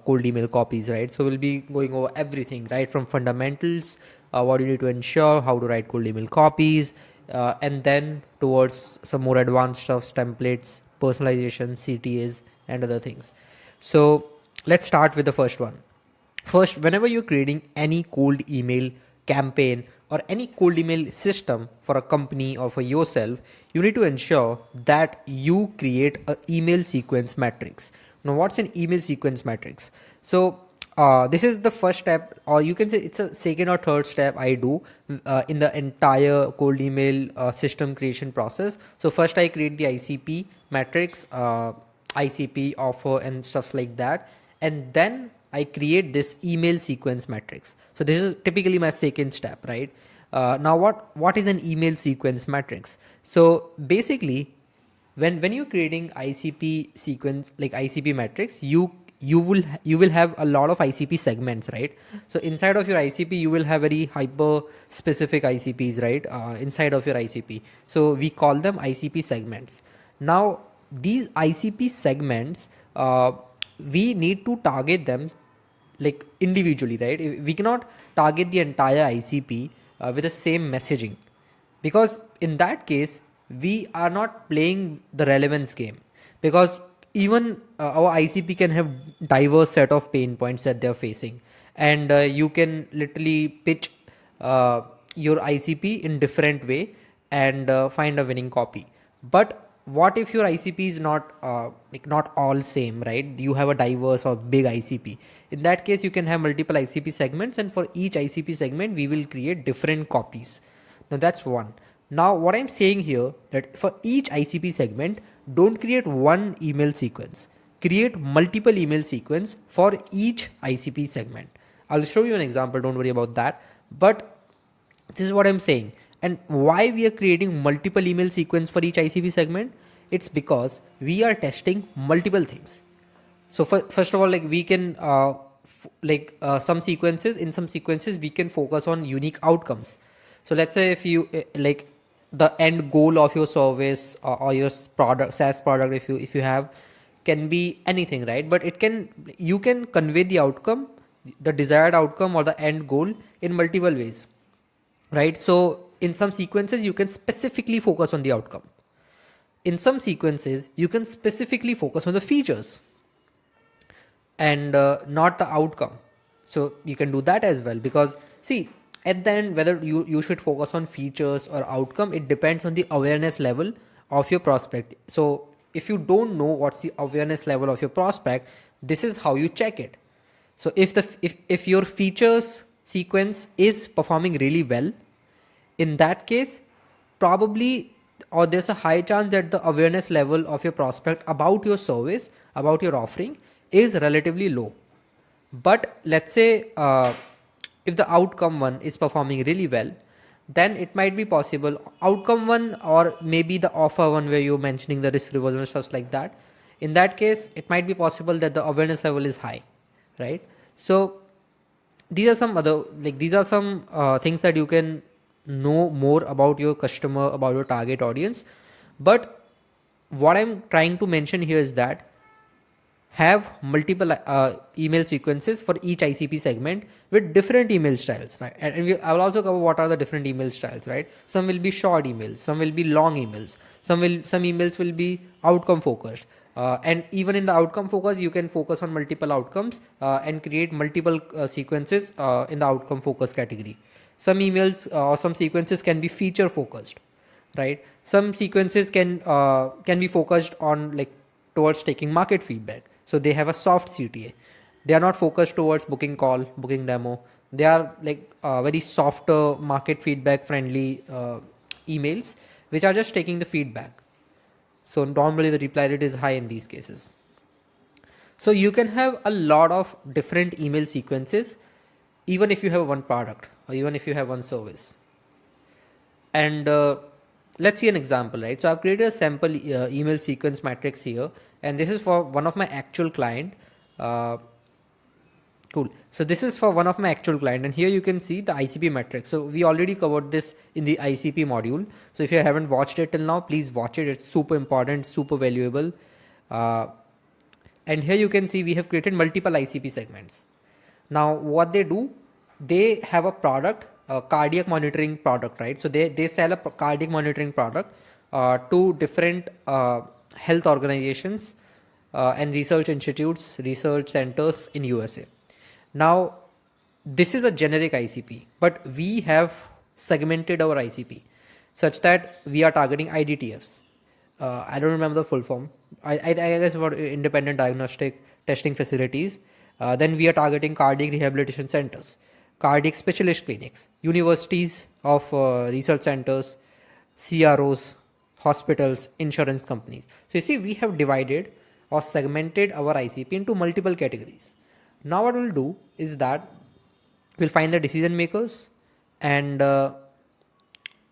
cold email copies, right? So we'll be going over everything, right, from fundamentals, what you need to ensure, how to write cold email copies, and then towards some more advanced stuff, templates, personalization, CTAs, and other things. So let's start with the first one. First, whenever you're creating any cold email campaign or any cold email system for a company or for yourself, you need to ensure that you create an email sequence matrix. Now, what's an email sequence matrix? So, this is the first step, or you can say it's a second or third step I do in the entire cold email system creation process. So, first I create the ICP matrix, ICP offer, and stuff like that, and then I create this email sequence matrix. So this is typically my second step, right? Now what is an email sequence matrix? So basically, when you're creating ICP sequence, like ICP matrix, you will have a lot of ICP segments, right? So inside of your ICP, you will have very hyper specific ICPs, right? Inside of your ICP, so we call them ICP segments. Now these ICP segments, we need to target them like individually, right? We cannot target the entire ICP with the same messaging, because in that case we are not playing the relevance game, because even our ICP can have diverse set of pain points that they're facing, and you can literally pitch your ICP in different way and find a winning copy. But what if your ICP is not like not all same, right? You have a diverse or big ICP. In that case, you can have multiple ICP segments, and for each ICP segment, we will create different copies. Now that's one. Now what I'm saying here, that for each ICP segment, don't create one email sequence. Create multiple email sequence for each ICP segment. I'll show you an example. Don't worry about that. But this is what I'm saying. And why we are creating multiple email sequence for each ICP segment? It's because we are testing multiple things. So first of all, like we can some sequences, in some sequences we can focus on unique outcomes. So let's say if you like the end goal of your service or your product, SaaS product, if you have, can be anything, right? But it can, you can convey the outcome, the desired outcome or the end goal in multiple ways, right? So in some sequences, you can specifically focus on the outcome. In some sequences, you can specifically focus on the features and not the outcome. So you can do that as well, because see, at the end, whether you should focus on features or outcome, it depends on the awareness level of your prospect. So if you don't know what's the awareness level of your prospect, this is how you check it. So if your features sequence is performing really well, in that case, probably, or there's a high chance that the awareness level of your prospect about your service, about your offering, is relatively low. But let's say if the outcome one is performing really well, then it might be possible outcome one, or maybe the offer one where you're mentioning the risk reversal and stuff like that. In that case, it might be possible that the awareness level is high, right? So these are some other, like, these are some things that you can know more about your customer, about your target audience. But what I'm trying to mention here is that have multiple email sequences for each ICP segment with different email styles, right? And I will also cover what are the different email styles, right? Some will be short emails, some will be long emails, some emails will be outcome focused. And even in the outcome focus, you can focus on multiple outcomes and create multiple sequences in the outcome focus category. Some emails or some sequences can be feature focused, right? Some sequences can be focused on, like, towards taking market feedback. So they have a soft CTA. They are not focused towards booking call, booking demo. They are like very softer market feedback friendly emails, which are just taking the feedback. So normally the reply rate is high in these cases. So you can have a lot of different email sequences, even if you have one product or even if you have one service. And let's see an example, right? So I've created a sample email sequence matrix here, and this is for one of my actual client. Uh, cool. So this is for one of my actual client, and here you can see the ICP matrix. So we already covered this in the ICP module. So if you haven't watched it till now, please watch it. It's super important, super valuable. Uh, and here you can see we have created multiple ICP segments. Now what they do, they have a product, a cardiac monitoring product, right? So they sell a cardiac monitoring product to different health organizations and research institutes, research centers in USA. Now this is a generic ICP, but we have segmented our ICP such that we are targeting IDTFs. I don't remember the full form. I guess for independent diagnostic testing facilities. Then we are targeting cardiac rehabilitation centers, cardiac specialist clinics, universities of research centers, CROs, hospitals, insurance companies. So you see, we have divided or segmented our ICP into multiple categories. Now what we'll do is that we'll find the decision makers and the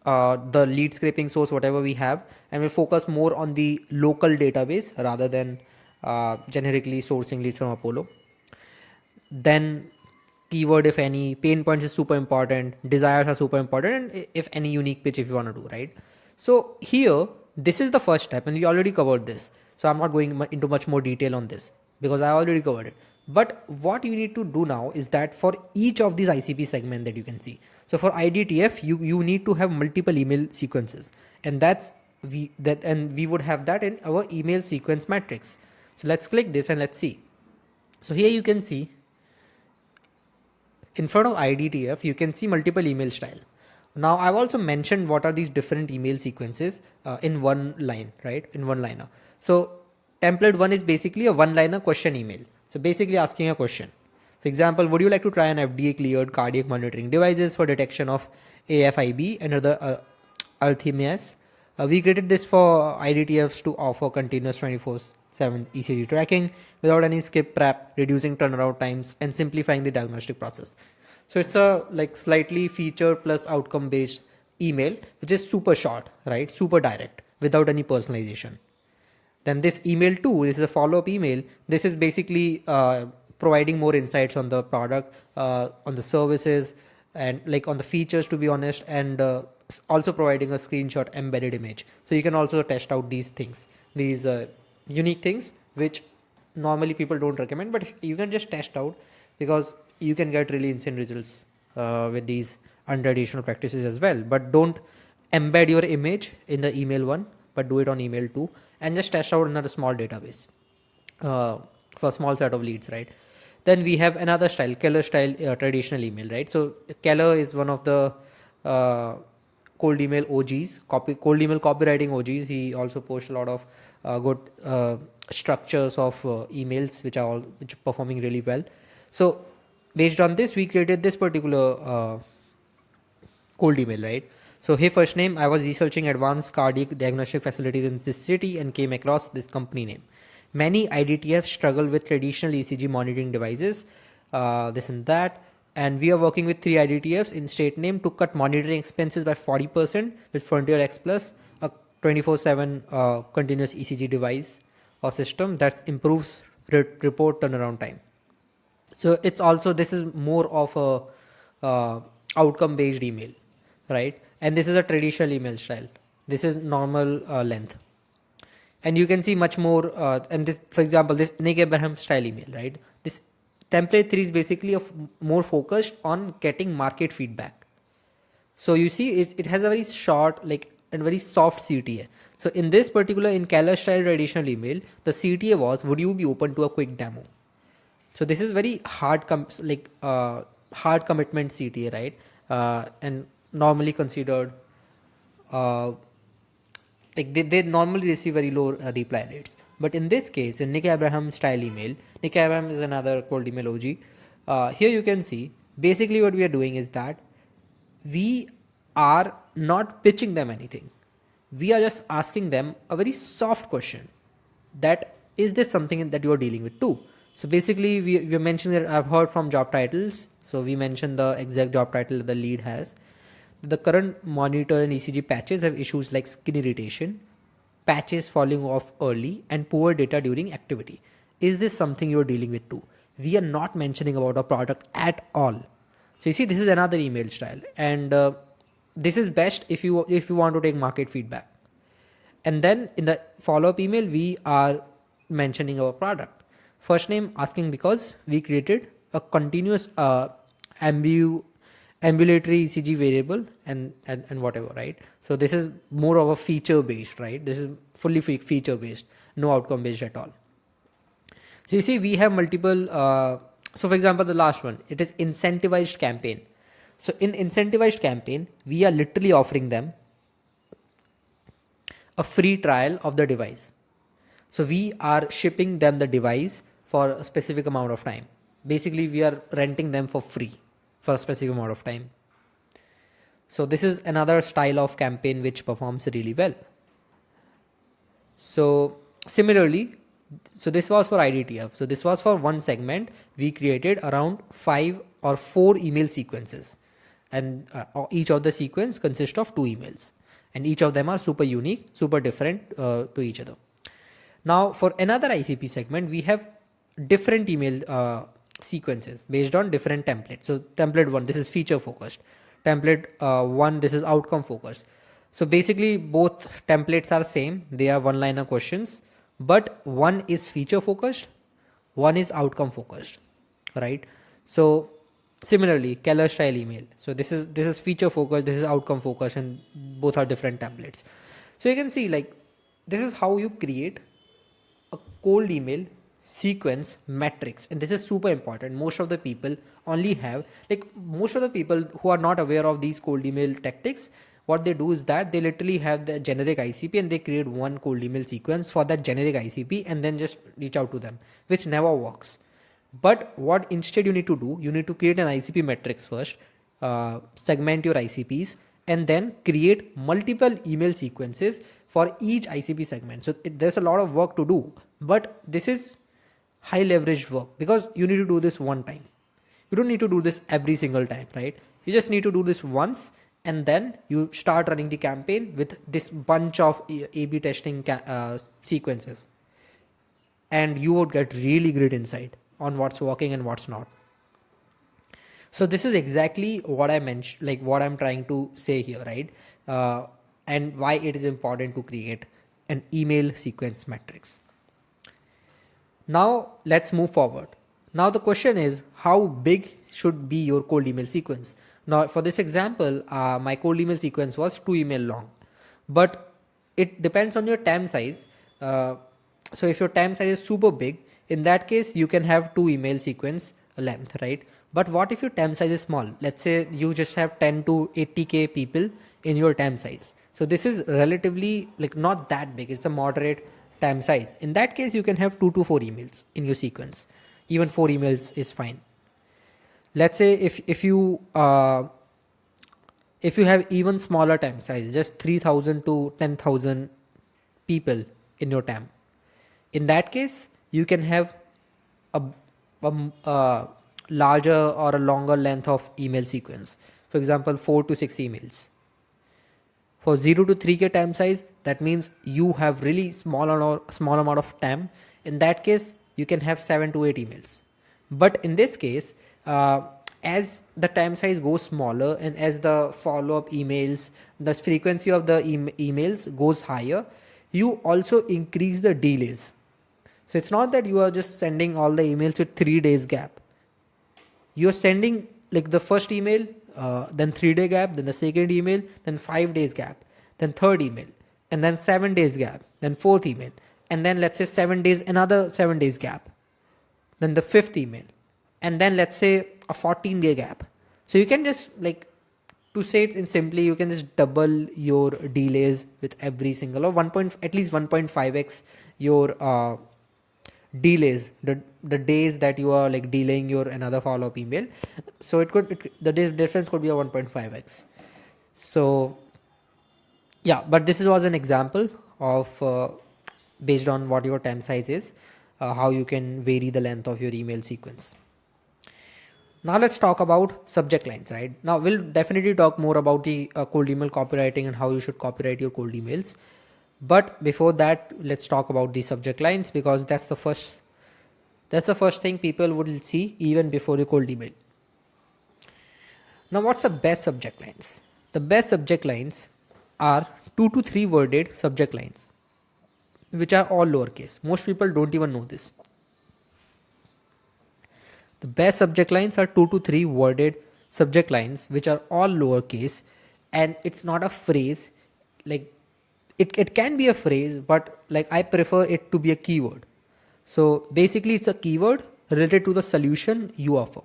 lead scraping source, whatever we have, and we'll focus more on the local database rather than generically sourcing leads from Apollo. Then keyword, if any, pain points is super important, desires are super important, and if any unique pitch if you want to do, right? So here, this is the first step, and we already covered this. So I'm not going into much more detail on this because I already covered it. But what you need to do now is that for each of these ICP segment that you can see. So for IDTF, you need to have multiple email sequences, and we would have that in our email sequence matrix. So let's click this and let's see. So here you can see in front of IDTF, you can see multiple email style. Now I've also mentioned what are these different email sequences in one line, right? In one liner. So template one is basically a one liner question email. So basically asking a question. For example, would you like to try an FDA cleared cardiac monitoring devices for detection of AFib and other arrhythmias? We created this for IDTFs to offer continuous 24/7 ECG tracking without any skip prep, reducing turnaround times and simplifying the diagnostic process. So it's a like slightly feature plus outcome based email, which is super short, right? Super direct without any personalization. Then this email 2, this is a follow-up email. This is basically providing more insights on the product, on the services, and like on the features, to be honest, and also providing a screenshot embedded image. So you can also test out these things, these unique things, which normally people don't recommend, but you can just test out because you can get really insane results with these untraditional practices as well. But don't embed your image in the email one, but do it on email too, and just test out another small database uh, for a small set of leads, right? Then we have another style, Keller style, traditional email, right? So Keller is one of the uh, cold email OGs, cold email copywriting OGs. He also posts a lot of good structures of emails which are performing really well. So based on this, we created this particular cold email, right? So hey, first name, I was researching advanced cardiac diagnostic facilities in this city and came across this company name. Many IDTFs struggle with traditional ECG monitoring devices, this and that. And we are working with 3 IDTFs in state name to cut monitoring expenses by 40% with Frontier X Plus, a 24/7 continuous ECG device or system that improves report turnaround time. So it's also, this is more of a outcome based email, right? And this is a traditional email style. This is normal length, and you can see much more. And this, for example, this Nick Abraham style email, right? This template 3 is basically more focused on getting market feedback. So you see, it has a very short, like, and very soft CTA. So in this particular, in Keller style traditional email, the CTA was, would you be open to a quick demo? So this is very hard, hard commitment CTA, right? And normally considered, uh, like they normally receive very low reply rates. But in this case, in Nick Abraham style email, Nick Abraham is another cold email OG. Here you can see, basically what we are doing is that we are not pitching them anything. We are just asking them a very soft question, that is this something that you are dealing with too? So basically we mentioned that I've heard from job titles. So we mentioned the exact job title that the lead has. The current monitor and ECG patches have issues like skin irritation, patches falling off early, and poor data during activity. Is this something you're dealing with too? We are not mentioning about a product at all. So you see, this is another email style, and this is best if you want to take market feedback. And then in the follow-up email, we are mentioning our product. First name, asking because we created a continuous ambulatory ECG variable and whatever, right? So this is more of a feature based, right? This is fully feature based, no outcome based at all. So you see, we have multiple. So for example, the last one, it is incentivized campaign. So in incentivized campaign, we are literally offering them a free trial of the device. So we are shipping them the device for a specific amount of time. Basically, we are renting them for free for a specific amount of time. So this is another style of campaign which performs really well. So similarly, so this was for IDTF. So this was for one segment. We created around 5 or 4 email sequences, and each of the sequence consists of 2 emails, and each of them are super unique, super different to each other. Now for another ICP segment, we have different email sequences based on different templates. So template 1, this is feature focused. Template 1, this is outcome focused. So basically both templates are same. They are one-liner questions, but one is feature focused, one is outcome focused, right? So similarly, Keller style email. So this is feature focused, this is outcome focused, and both are different templates. So you can see, like, this is how you create a cold email sequence metrics, and this is super important. Most of the people only have, like, most of the people who are not aware of these cold email tactics, what they do is that they literally have the generic ICP and they create one cold email sequence for that generic ICP and then just reach out to them, which never works. But what instead you need to do, you need to create an ICP metrics first, segment your ICPs, and then create multiple email sequences for each ICP segment. So there's a lot of work to do, but this is high leverage work because you need to do this one time. You don't need to do this every single time, right? You just need to do this once, and then you start running the campaign with this bunch of A/B testing sequences, and you would get really great insight on what's working and what's not. So this is exactly what I mentioned, like what I'm trying to say here, right? And why it is important to create an email sequence matrix. Now let's move forward. Now the question is, how big should be your cold email sequence? Now, for this example, my cold email sequence was 2 email long, but it depends on your TAM size. So if your TAM size is super big, in that case, you can have 2 email sequence length, right? But what if your TAM size is small? Let's say you just have 10 to 80K people in your TAM size. So this is relatively like not that big. It's a moderate TAM size. In that case, you can have 2 to 4 emails in your sequence. Even 4 emails is fine. Let's say if you have even smaller TAM size, just 3,000 to 10,000 people in your TAM, in that case you can have a, a larger or a longer length of email sequence. For example, 4 to 6 emails. For 0 to 3K TAM size, that means you have really small amount of TAM. In that case, you can have 7 to 8 emails. But in this case, as the TAM size goes smaller and as the follow-up emails, the frequency of the emails goes higher, you also increase the delays. So it's not that you are just sending all the emails with 3 days gap. You're sending like the first email, then 3 day gap, then the second email, then 5 days gap, then third email, and then 7 days gap, then fourth email, and then let's say 7 days, another 7 days gap, then the fifth email, and then let's say a 14-day gap. So you can just like, to say it in simply, you can just double your delays with every single, or at least 1.5x your delays, the days that you are like delaying your another follow-up email. So the difference could be a 1.5x. So yeah, but this was an example of based on what your TAM size is, how you can vary the length of your email sequence. Now let's talk about subject lines, right? Now we'll definitely talk more about the cold email copywriting and how you should copyright your cold emails. But before that, let's talk about the subject lines, because that's the first thing people would see even before the cold email. Now, what's the best subject lines? The best subject lines are 2 to 3 worded subject lines, which are all lowercase. Most people don't even know this. The best subject lines are 2 to 3 worded subject lines, which are all lowercase, and it's not a phrase. Like it can be a phrase, but like I prefer it to be a keyword. So basically it's a keyword related to the solution you offer.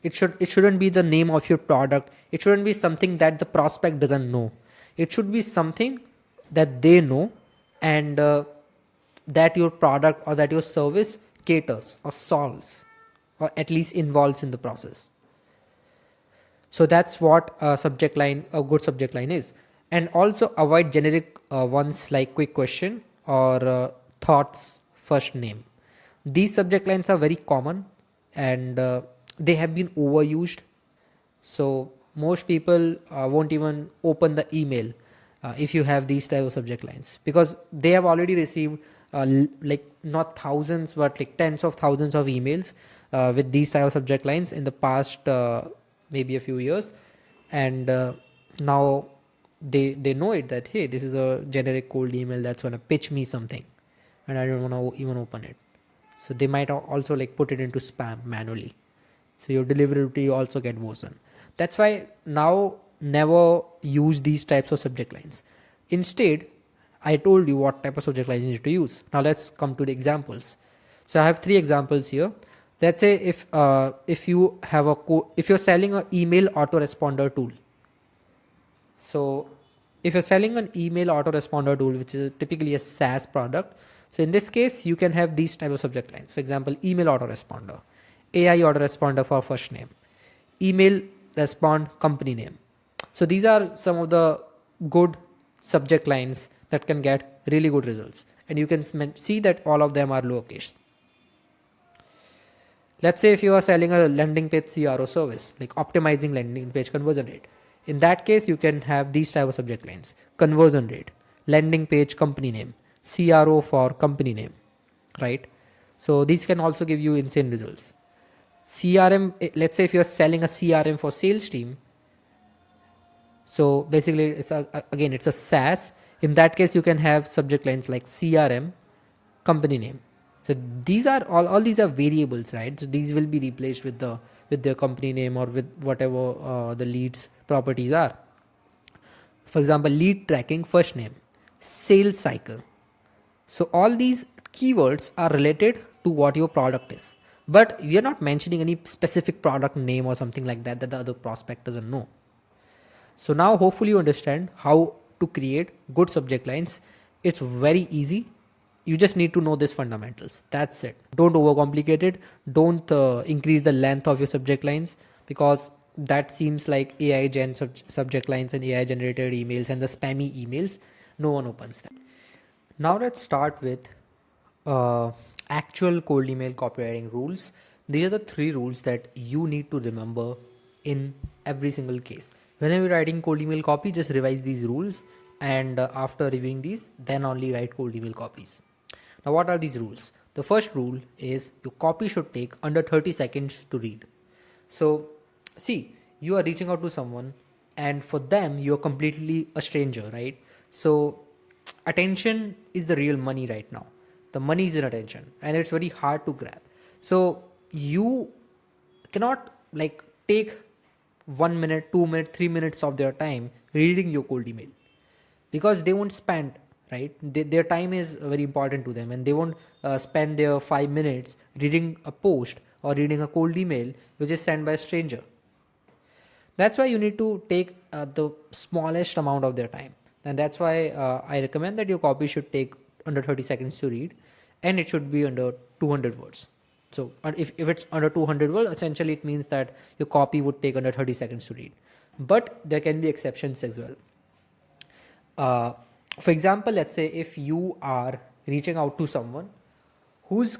It shouldn't be the name of your product. It shouldn't be something that the prospect doesn't know. It should be something that they know, and that your product or that your service caters or solves, or at least involves in the process. So that's what a good subject line is. And also avoid generic ones like quick question or thoughts first name. These subject lines are very common, and they have been overused. So most people won't even open the email if you have these type of subject lines, because they have already received like not thousands but like tens of thousands of emails with these type of subject lines in the past maybe a few years. And now they know it, that hey, this is a generic cold email that's going to pitch me something, and I don't want to even open it. So they might also like put it into spam manually, so your deliverability also get worsened. That's why now never use these types of subject lines. Instead, I told you what type of subject line you need to use. Now let's come to the examples. So I have 3 examples here. Let's say if you have if you're selling an email autoresponder tool. So if you're selling an email autoresponder tool, which is typically a SaaS product, so in this case you can have these type of subject lines. For example, email autoresponder, AI autoresponder for first name, email respond company name. So these are some of the good subject lines that can get really good results, and you can see that all of them are lowercase. Let's say if you are selling a landing page CRO service, like optimizing landing page conversion rate. In that case, you can have these type of subject lines: conversion rate, landing page company name, CRO for company name, right? So these can also give you insane results. CRM, let's say if you're selling a CRM for sales team. So basically it's a SaaS. In that case, you can have subject lines like CRM company name. So these are all these are variables, right? So these will be replaced with their company name or with whatever the leads properties are. For example, lead tracking, first name, sales cycle. So all these keywords are related to what your product is, but we are not mentioning any specific product name or something like that that the other prospect doesn't know. So now hopefully you understand how to create good subject lines. It's very easy. You just need to know these fundamentals. That's it. Don't overcomplicate it. Don't increase the length of your subject lines, because that seems like AI subject lines and AI generated emails and the spammy emails. No one opens that. Now let's start with uh, actual cold email copywriting rules. These are the 3 rules that you need to remember in every single case. Whenever you're writing cold email copy, just revise these rules, and after reviewing these, then only write cold email copies. Now, what are these rules? The first rule is your copy should take under 30 seconds to read. So, see, you are reaching out to someone, and for them, you're completely a stranger, right? So, attention is the real money right now. The money is in attention, and it's very hard to grab. So, you cannot like take 1 minute, 2 minutes, 3 minutes of their time reading your cold email, because they won't spend, right? Their time is very important to them, and they won't spend their 5 minutes reading a post or reading a cold email which is sent by a stranger. That's why you need to take the smallest amount of their time, and that's why I recommend that your copy should take under 30 seconds to read, and it should be under 200 words. So if it's under 200 words, essentially it means that your copy would take under 30 seconds to read, but there can be exceptions as well. For example, let's say if you are reaching out to someone who's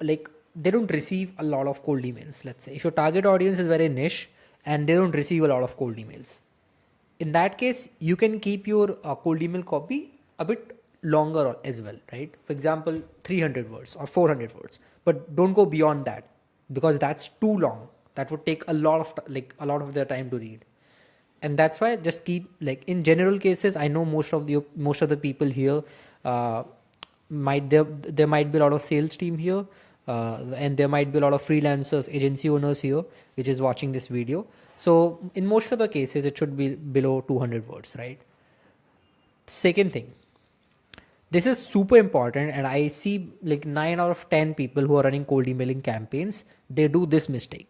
like they don't receive a lot of cold emails. Let's say if your target audience is very niche and they don't receive a lot of cold emails, in that case you can keep your cold email copy a bit longer as well, right? For example, 300 words or 400 words, but don't go beyond that, because that's too long. That would take a lot of a lot of their time to read. And that's why just keep, like, in general cases, I know most of the people here might there might be a lot of sales team here, and there might be a lot of freelancers, agency owners here which is watching this video. So in most of the cases it should be below 200 words, right? Second thing, this is super important, and I see like 9 out of 10 people who are running cold emailing campaigns, they do this mistake.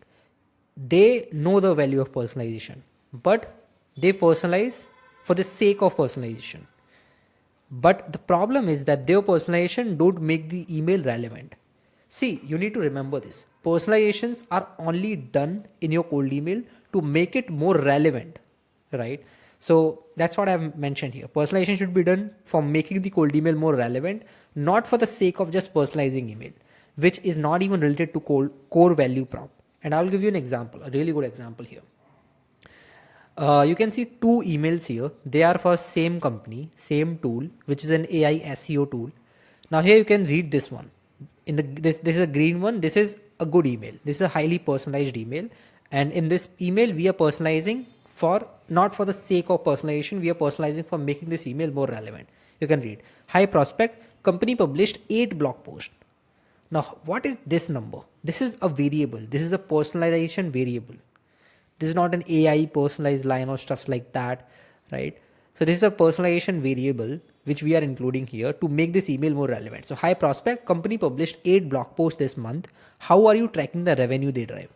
They know the value of personalization, but they personalize for the sake of personalization. But the problem is that their personalization don't make the email relevant. See, you need to remember this. Personalizations are only done in your cold email to make it more relevant, right? So that's what I've mentioned here. Personalization should be done for making the cold email more relevant, not for the sake of just personalizing email, which is not even related to core value prompt. And I'll give you an example, a really good example here. You can see 2 emails here. They are for same company, same tool, which is an AI SEO tool. Now here you can read this one. This is a green one. This is a good email. This is a highly personalized email. And in this email, we are personalizing for not for the sake of personalization. We are personalizing for making this email more relevant. You can read. Hi prospect, company published 8 blog posts. Now, what is this number? This is a variable. This is a personalization variable. This is not an AI personalized line or stuff like that, right? So this is a personalization variable which we are including here to make this email more relevant. So hi prospect, company published 8 blog posts this month. How are you tracking the revenue they drive?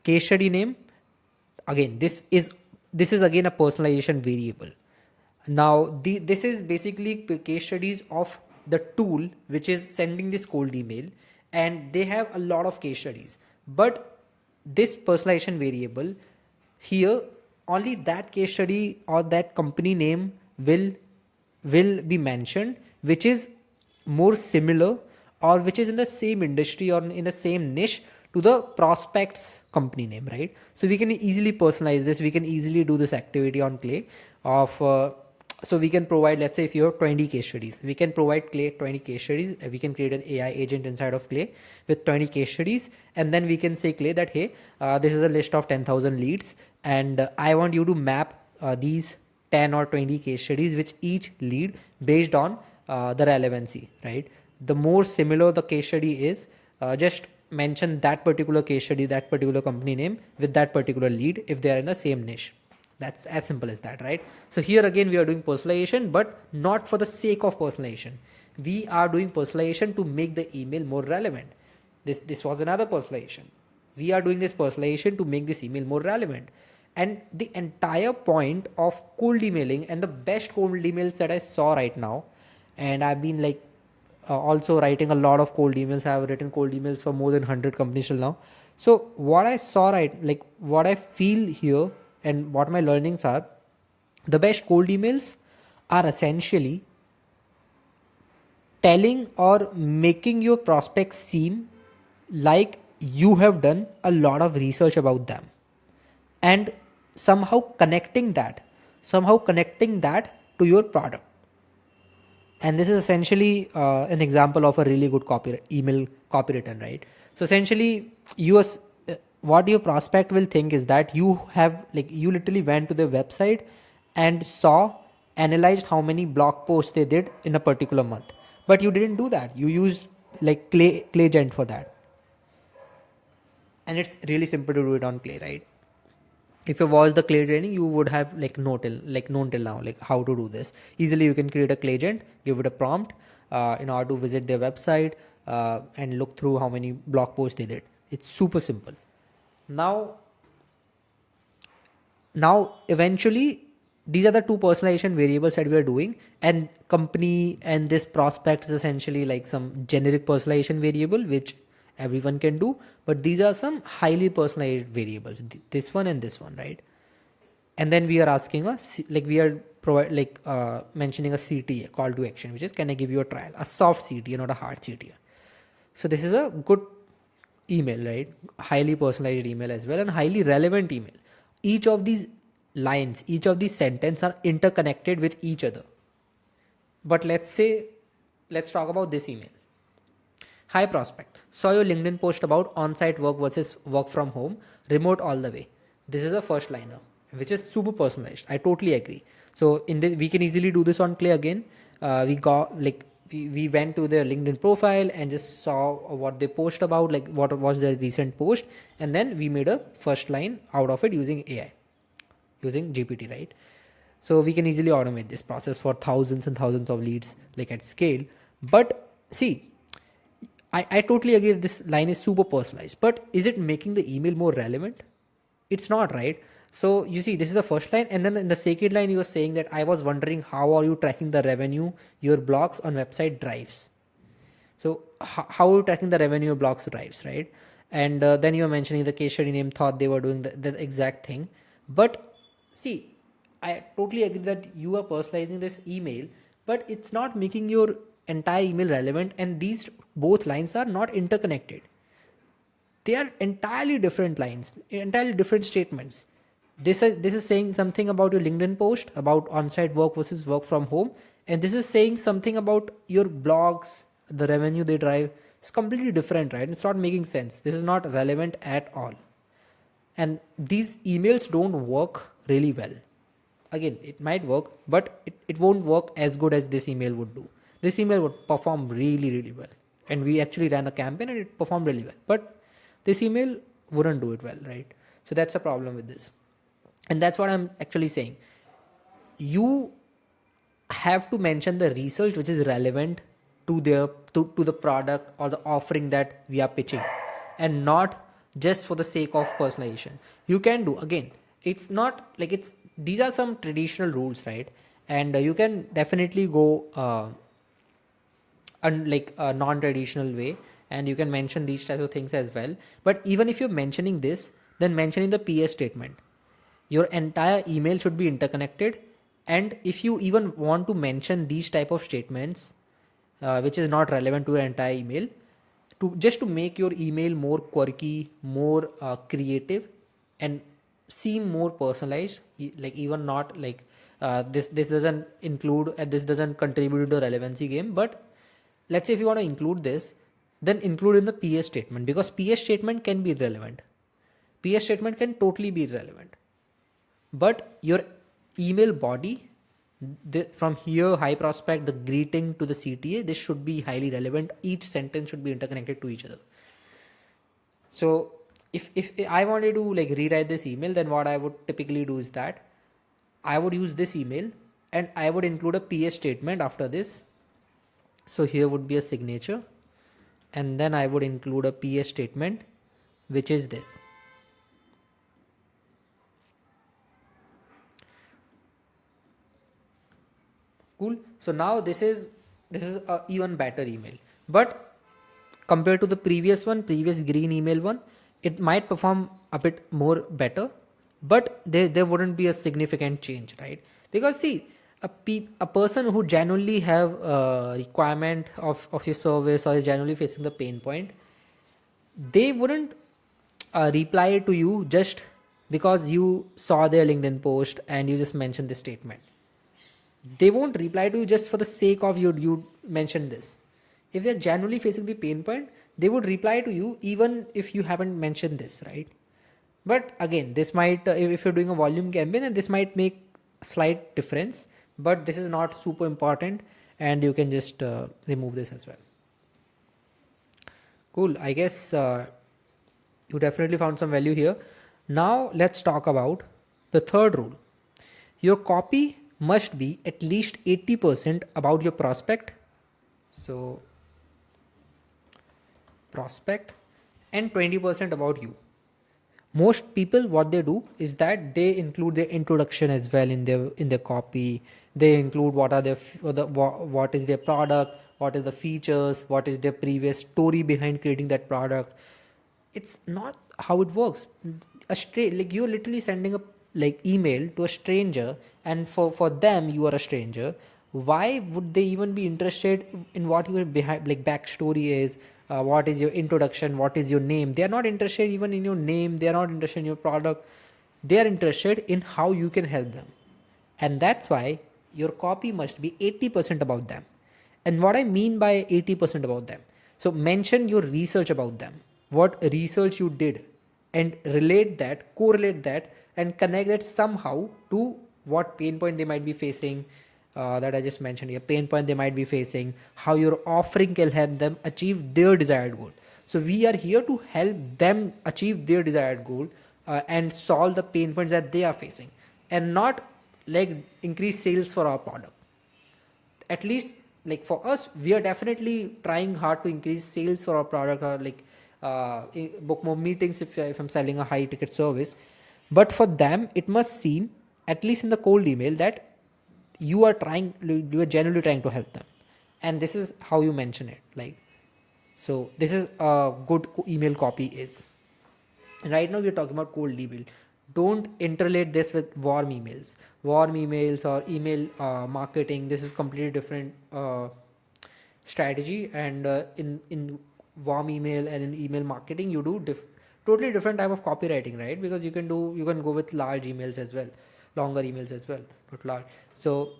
Case study name. Again, this is again a personalization variable. Now this is basically case studies of the tool which is sending this cold email, and they have a lot of case studies. But this personalization variable here, only that case study or that company name will be mentioned which is more similar or which is in the same industry or in the same niche to the prospect's company name, right? So we can easily personalize this. We can easily do this activity on Clay of so we can provide, let's say if you have 20 case studies, we can provide Clay 20 case studies. We can create an AI agent inside of Clay with 20 case studies, and then we can say Clay that, hey, this is a list of 10,000 leads, and I want you to map these 10 or 20 case studies which each lead based on the relevancy, right? the more similar the case study is, just mention that particular case study, that particular company name with that particular lead if they are in the same niche. That's as simple as that, right? So here again, we are doing personalization, but not for the sake of personalization. We are doing personalization to make the email more relevant. This was another personalization. We are doing this personalization to make this email more relevant. And the entire point of cold emailing, and the best cold emails that I saw right now, and I've been like also writing a lot of cold emails. I've written cold emails for more than 100 companies till now. So what I saw, right, like what I feel here and what my learnings are, the best cold emails are essentially telling or making your prospects seem like you have done a lot of research about them, and somehow connecting that to your product. And this is essentially an example of a really good email copywritten, right? So essentially, what your prospect will think is that you literally went to their website and analyzed how many blog posts they did in a particular month, but you didn't do that. You used like Claygent for that, and it's really simple to do it on Clay, right? If you watch the Clay training, you would have known till now like how to do this easily. You can create a Clay agent, give it a prompt in order to visit their website and look through how many blog posts they did. It's super simple. Now eventually, these are the two personalization variables that we are doing, and company and this prospect is essentially like some generic personalization variable which everyone can do, but these are some highly personalized variables, this one and this one, right? And then we are asking mentioning a CTA, call to action, which is, can I give you a trial, a soft CTA, not a hard CTA. So this is a good email, right? Highly personalized email as well, and highly relevant email. Each of these lines, each of these sentences are interconnected with each other. But let's talk about this email. Hi prospect, saw your LinkedIn post about on-site work versus work from home, remote all the way. This is a first liner, which is super personalized. I totally agree. So in this, we can easily do this on Clay again. We went to their LinkedIn profile and just saw what they post about, like what was their recent post, and then we made a first line out of it using AI, using GPT, right? So we can easily automate this process for thousands and thousands of leads, like at scale. But see, I totally agree that this line is super personalized, but is it making the email more relevant? It's not, right? So you see, this is the first line, and then in the second line, you are saying that I was wondering how are you tracking the revenue your blogs on website drives. So how are you tracking the revenue blogs drives, right? And then you are mentioning the case study name, thought they were doing the exact thing. But see, I totally agree that you are personalizing this email, but it's not making your entire email relevant, and these both lines are not interconnected. They are entirely different lines, entirely different statements. This is saying something about your LinkedIn post about on-site work versus work from home, and this is saying something about your blogs, the revenue they drive. It's completely different, right? It's not making sense. This is not relevant at all, and these emails don't work really well. Again, it might work, but it won't work as good as this email would do. This email would perform really, really well. And we actually ran a campaign and it performed really well. But this email wouldn't do it well, right? So that's a problem with this. And that's what I'm actually saying. You have to mention the research which is relevant to the product or the offering that we are pitching, and not just for the sake of personalization. You can do, again, it's not like it's, these are some traditional rules, right? And you can definitely go like a non-traditional way, and you can mention these types of things as well. But even if you're mentioning this, then mentioning the PS statement, your entire email should be interconnected. And if you even want to mention these type of statements which is not relevant to your entire email, to make your email more quirky, more creative, and seem more personalized, like even not like this doesn't include, this doesn't contribute to the relevancy game, but let's say if you want to include this, then include in the PS statement, because PS statement can be relevant. PS statement can totally be relevant, but your email body From here, high prospect, the greeting to the CTA, this should be highly relevant. Each sentence should be interconnected to each other. So if I wanted to like rewrite this email, then what I would typically do is that I would use this email and I would include a PS statement after this. So here would be a signature, and then I would include a PS statement, which is this. Cool. So now this is a even better email, but compared to the previous green email one, it might perform a bit more better, but there wouldn't be a significant change, right? Because see, a person who genuinely have a requirement of your service or is genuinely facing the pain point, they wouldn't reply to you just because you saw their LinkedIn post and you just mentioned this statement. They won't reply to you just for the sake of you mentioned this. If they're genuinely facing the pain point, they would reply to you even if you haven't mentioned this, right? But again, this might if you're doing a volume campaign, and this might make a slight difference, but this is not super important, and you can just remove this as well. Cool. I guess you definitely found some value here. Now let's talk about the third rule. Your copy must be at least 80% about your prospect. So prospect, and 20% about you. Most people, what they do is that they include their introduction as well in their copy. They include what are what is their product, what is the features, what is their previous story behind creating that product. It's not how it works. Like you're literally sending a like email to a stranger, and for them you are a stranger. Why would they even be interested in what your behind like backstory is? What is your introduction? What is your name? They are not interested even in your name. They are not interested in your product. They are interested in how you can help them, and that's why your copy must be 80% about them. And what I mean by 80% about them, so mention your research about them, what research you did, and correlate that, and connect that somehow to what pain point they might be facing, that I just mentioned here, pain point they might be facing, how your offering can help them achieve their desired goal. So we are here to help them achieve their desired goal, and solve the pain points that they are facing, and not like increase sales for our product. At least like for us, we are definitely trying hard to increase sales for our product, or like book more meetings if I'm selling a high ticket service. But for them, it must seem, at least in the cold email, that you are genuinely trying to help them. And this is how you mention it. Like, so this is a good email copy is. And right now we're talking about cold email. Don't interrelate this with warm emails. Warm emails or email marketing, this is completely different strategy. And in warm email and in email marketing, you do totally different type of copywriting, right? Because you can go with large emails as well, longer emails as well, not large. So,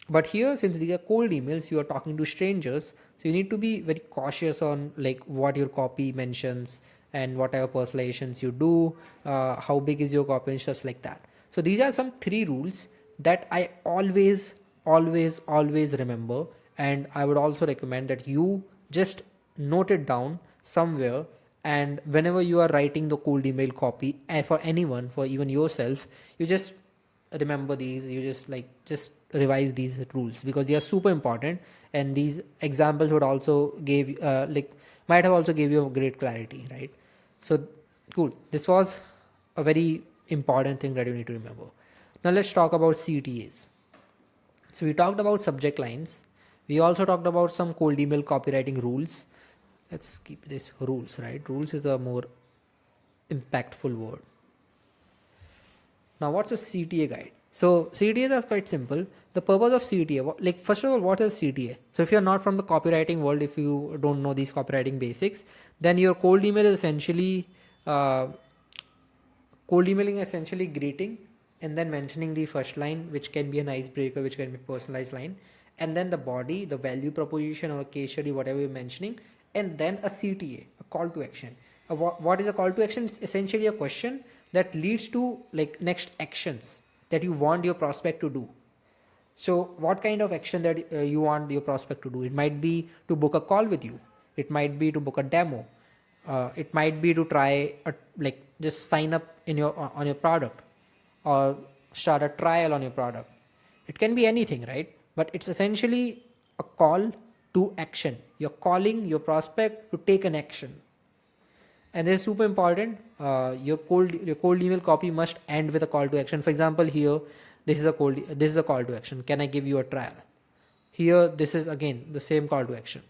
but here, since these are cold emails, you are talking to strangers, so you need to be very cautious on like what your copy mentions and whatever personalizations you do, how big is your copy and stuff like that. So these are some 3 rules that I always remember, and I would also recommend that you just note it down somewhere. And whenever you are writing the cold email copy, and for anyone, for even yourself, you just remember these. You just revise these rules because they are super important, and these examples would also give might have also gave you a great clarity, right? So cool, this was a very important thing that you need to remember. Now let's talk about CTAs. So we talked about subject lines, we also talked about some cold email copywriting rules. Let's keep this rules, right? Rules is a more impactful word. Now, what's a CTA guide? So CTAs are quite simple. The purpose of CTA, like first of all, what is CTA? So if you're not from the copywriting world, if you don't know these copywriting basics, then your cold email is essentially cold emailing essentially greeting and then mentioning the first line, which can be an icebreaker, which can be personalized line, and then the body, the value proposition or case study, whatever you're mentioning, and then a CTA, a call to action. What is a call to action? It's essentially a question that leads to like next actions that you want your prospect to do. So what kind of action that you want your prospect to do? It might be to book a call with you. It might be to book a demo. It might be to try like just sign up in your on your product, or start a trial on your product. It can be anything, right? But it's essentially a call to action. You're calling your prospect to take an action. And this is super important. Your cold email copy must end with a call to action. For example, here this is a call to action. Can I give you a trial? Here this is again the same call to action.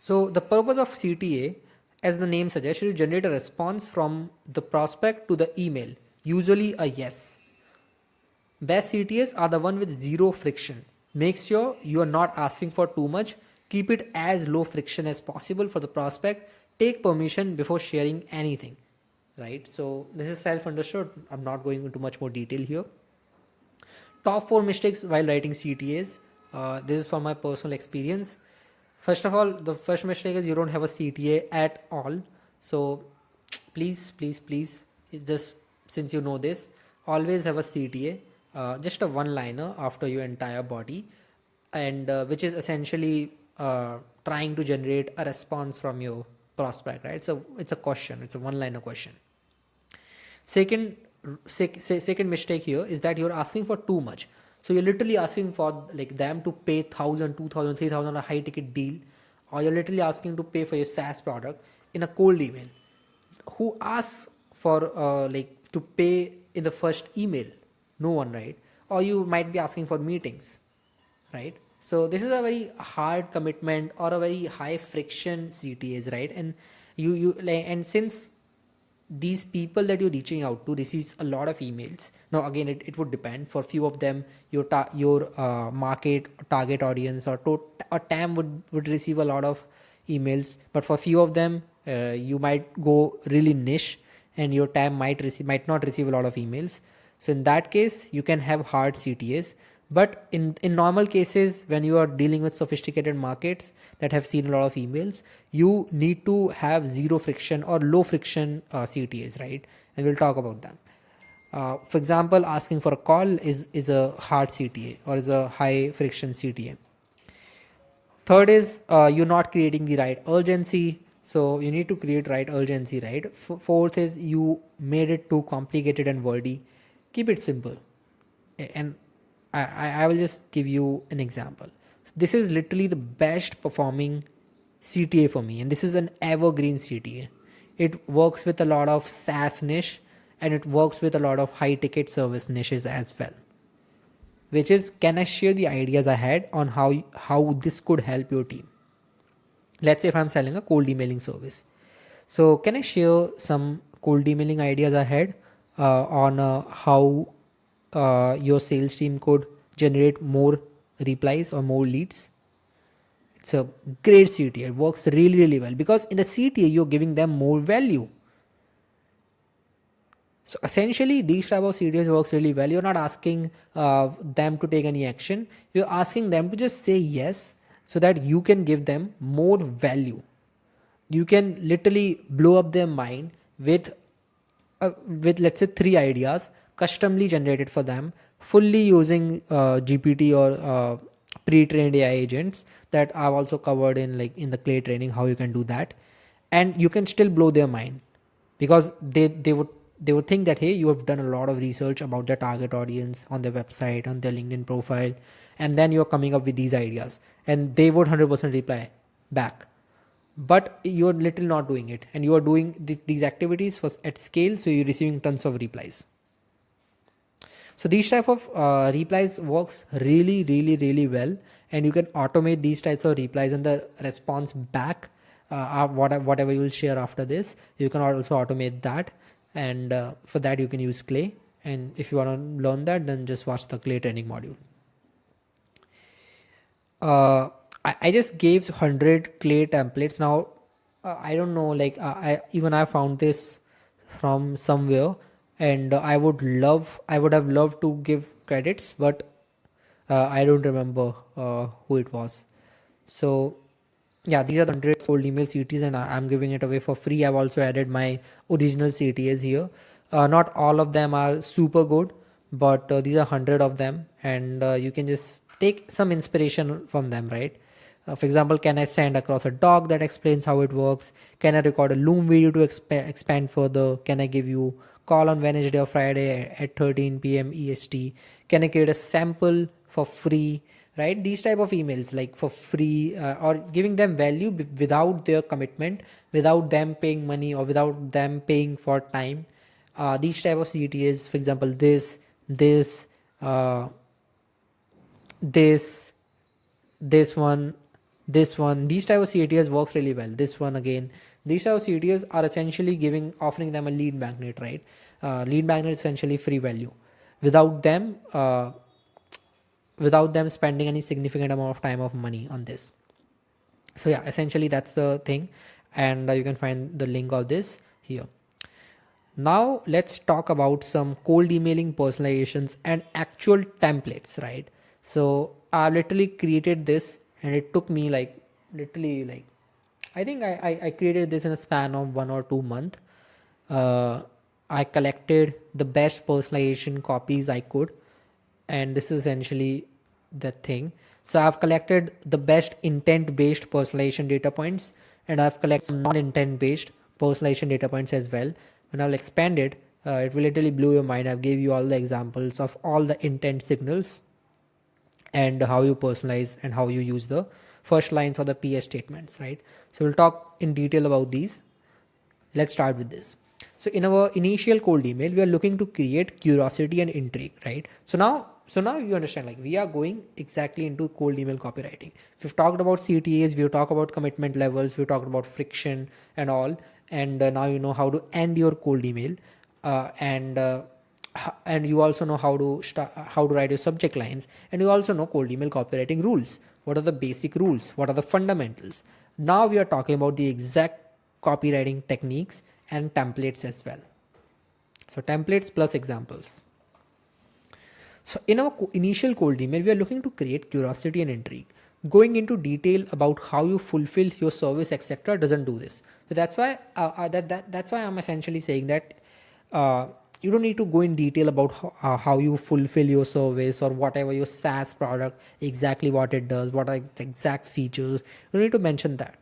So the purpose of CTA, as the name suggests, is to generate a response from the prospect to the email, usually a yes. Best CTAs are the one with zero friction. Make sure you are not asking for too much. Keep it as low friction as possible for the prospect. Take permission before sharing anything. Right? So this is self-understood. I'm not going into much more detail here. Top 4 mistakes while writing CTAs. This is from my personal experience. First of all, the first mistake is you don't have a CTA at all. So please, just since you know this, always have a CTA, just a one-liner after your entire body, and which is essentially trying to generate a response from your prospect, right? So it's a question, it's a one-liner question. Second, second mistake here is that you're asking for too much. So you're literally asking for like them to pay 1,000, 2,000, 3,000 a high ticket deal, or you're literally asking to pay for your SaaS product in a cold email. Who asks for like to pay in the first email? No one, right? Or you might be asking for meetings, right? So this is a very hard commitment or a very high friction CTAs, right? And you like, and since these people that you're reaching out to receives a lot of emails. Now again, it would depend. For few of them, your market target audience or TAM would receive a lot of emails, but for few of them, you might go really niche, and your TAM might not receive a lot of emails. So in that case, you can have hard CTAs. But in normal cases, when you are dealing with sophisticated markets that have seen a lot of emails, you need to have zero friction or low friction CTAs, right? And we'll talk about them. For example, asking for a call is a hard CTA or is a high friction CTA. Third is you're not creating the right urgency. So you need to create right urgency, right? Fourth is you made it too complicated and wordy. Keep it simple. And I will just give you an example. This is literally the best performing CTA for me, and this is an evergreen CTA. It works with a lot of SaaS niche, and it works with a lot of high ticket service niches as well. Which is, can I share the ideas I had on how this could help your team? Let's say if I'm selling a cold emailing service. So can I share some cold emailing ideas I had on how your sales team could generate more replies or more leads? It's a great CTA. It works really, really well because in the CTA, you're giving them more value. So essentially, these type of CTAs works really well. You're not asking them to take any action. You're asking them to just say yes so that you can give them more value. You can literally blow up their mind with let's say 3 ideas customly generated for them, fully using GPT or pre-trained AI agents that I've also covered in like in the clay training how you can do that, and you can still blow their mind because they would think that hey, you have done a lot of research about their target audience on their website, on their LinkedIn profile, and then you're coming up with these ideas, and they would 100% reply back. But you're literally not doing it, and you are doing these activities for at scale, so you're receiving tons of replies. So these type of replies works really, really, really well, and you can automate these types of replies and the response back. Whatever you will share after this, you can also automate that, and for that you can use Clay. And if you want to learn that, then just watch the Clay training module. I just gave 100 Clay templates. Now I don't know, like I found this from somewhere, and I would have loved to give credits, but I don't remember who it was. So yeah, these are the 100 sold email CTs, and I'm giving it away for free. I've also added my original CTAs here. Not all of them are super good, but these are 100 of them, and you can just take some inspiration from them, right? For example, can I send across a doc that explains how it works? Can I record a Loom video to expand further? Can I give you call on Wednesday or Friday at 13 p.m. EST? Can I create a sample for free? Right? These type of emails, like for free, or giving them value without their commitment, without them paying money or without them paying for time. These type of CTAs, for example, uh, this this one, these type of CTAs works really well. This one again, these type of CTAs are essentially offering them a lead magnet, right? Lead magnet is essentially free value. Without them without them spending any significant amount of time of money on this. So yeah, essentially that's the thing, and you can find the link of this here. Now let's talk about some cold emailing personalizations and actual templates, right? So I literally created this, and it took me like literally like I think I created this in a span of 1 or 2 months. Uh, I collected the best personalization copies I could, and this is essentially the thing. So I've collected the best intent based personalization data points, and I've collected some non intent based personalization data points as well. And I'll expand it. It will literally blow your mind. I've gave you all the examples of all the intent signals and how you personalize and how you use the first lines or the PS statements, right? So we'll talk in detail about these. Let's start with this. So in our initial cold email, we are looking to create curiosity and intrigue, right? So now you understand, like we are going exactly into cold email copywriting. We've talked about CTAs, we've talked about commitment levels, we've talked about friction and all, and now you know how to end your cold email, and you also know how to write your subject lines, and you also know cold email copywriting rules. What are the basic rules? What are the fundamentals? Now we are talking about the exact copywriting techniques and templates as well. So templates plus examples. So in our initial cold email, we are looking to create curiosity and intrigue. Going into detail about how you fulfill your service, etc., doesn't do this. So that's why that's why I'm essentially saying that you don't need to go in detail about how you fulfill your service or whatever your SaaS product, exactly what it does, what are the exact features. You don't need to mention that.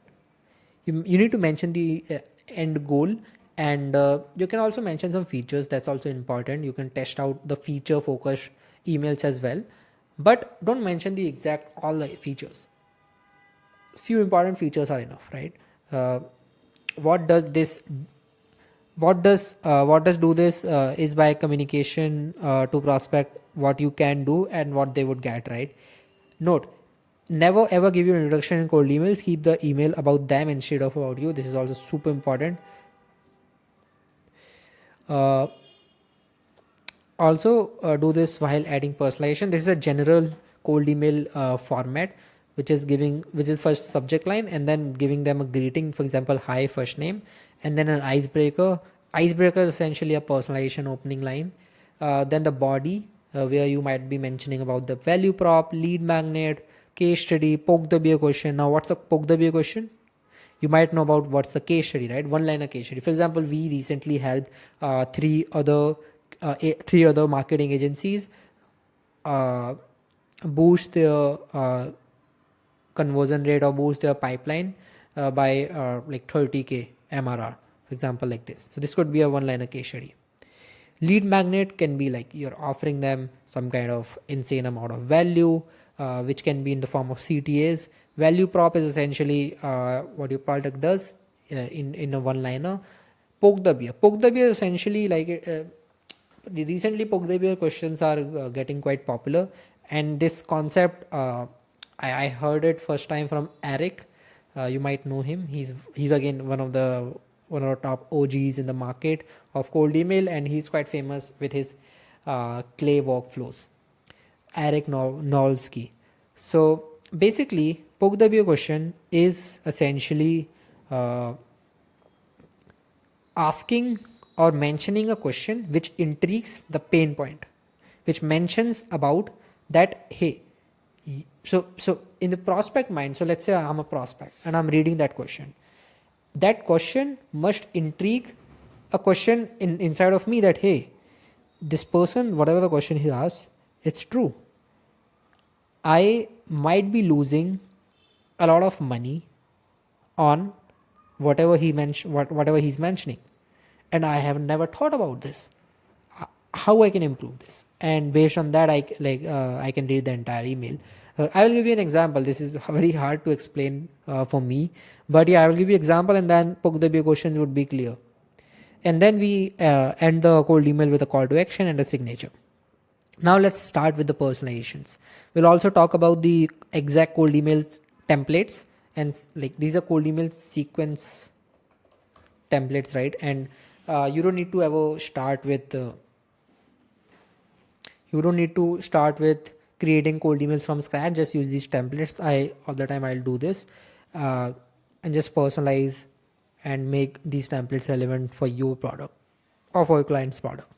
You need to mention the end goal, and you can also mention some features. That's also important. You can test out the feature focused emails as well, but don't mention the exact all the features. Few important features are enough, right? uh, what does this what does do this is by communication to prospect what you can do and what they would get, right? Note, never ever give your introduction in cold emails. Keep the email about them instead of about you. This is also super important. uh, Also do this while adding personalization. This is a general cold email format, which is first subject line and then giving them a greeting, for example, hi, first name, and then an icebreaker is essentially a personalization opening line. Then the body, where you might be mentioning about the value prop, lead magnet, case study, poke the bear question. Now what's a poke the bear question? You might know about what's the case study, right? One liner case study. For example, we recently helped three other marketing agencies uh, boost their conversion rate or boost their pipeline by like 30k MRR, for example, like this. So this could be a one liner case study. Lead magnet can be like you're offering them some kind of insane amount of value, which can be in the form of CTAs. Value prop is essentially what your product does in a one liner. Poke the bear. Poke the bear is essentially like recently poke the bear questions are getting quite popular, and this concept I heard it first time from Eric. You might know him. He's again one of the top OGs in the market of cold email, and he's quite famous with his clay workflows. Eric Nolsky. So basically, poke the bear question is essentially uh, asking or mentioning a question which intrigues the pain point, which mentions about that, hey, so in the prospect mind, so let's say I'm a prospect and I'm reading that question. That question must intrigue a question inside of me that, hey, this person, whatever the question he asks, it's true. I might be losing a lot of money on whatever he mentioned, whatever he's mentioning, and I have never thought about this. How I can improve this, and based on that, I can read the entire email. I will give you an example. This is very hard to explain for me, but yeah, I will give you example, and then poke the questions would be clear. And then we end the cold email with a call to action and a signature. Now let's start with the personalizations. We'll also talk about the exact cold emails templates, and like these are cold email sequence templates, right? And you don't need to ever start with you don't need to start with creating cold emails from scratch. Just use these templates. I all the time I'll do this, uh, and just personalize and make these templates relevant for your product or for your client's product.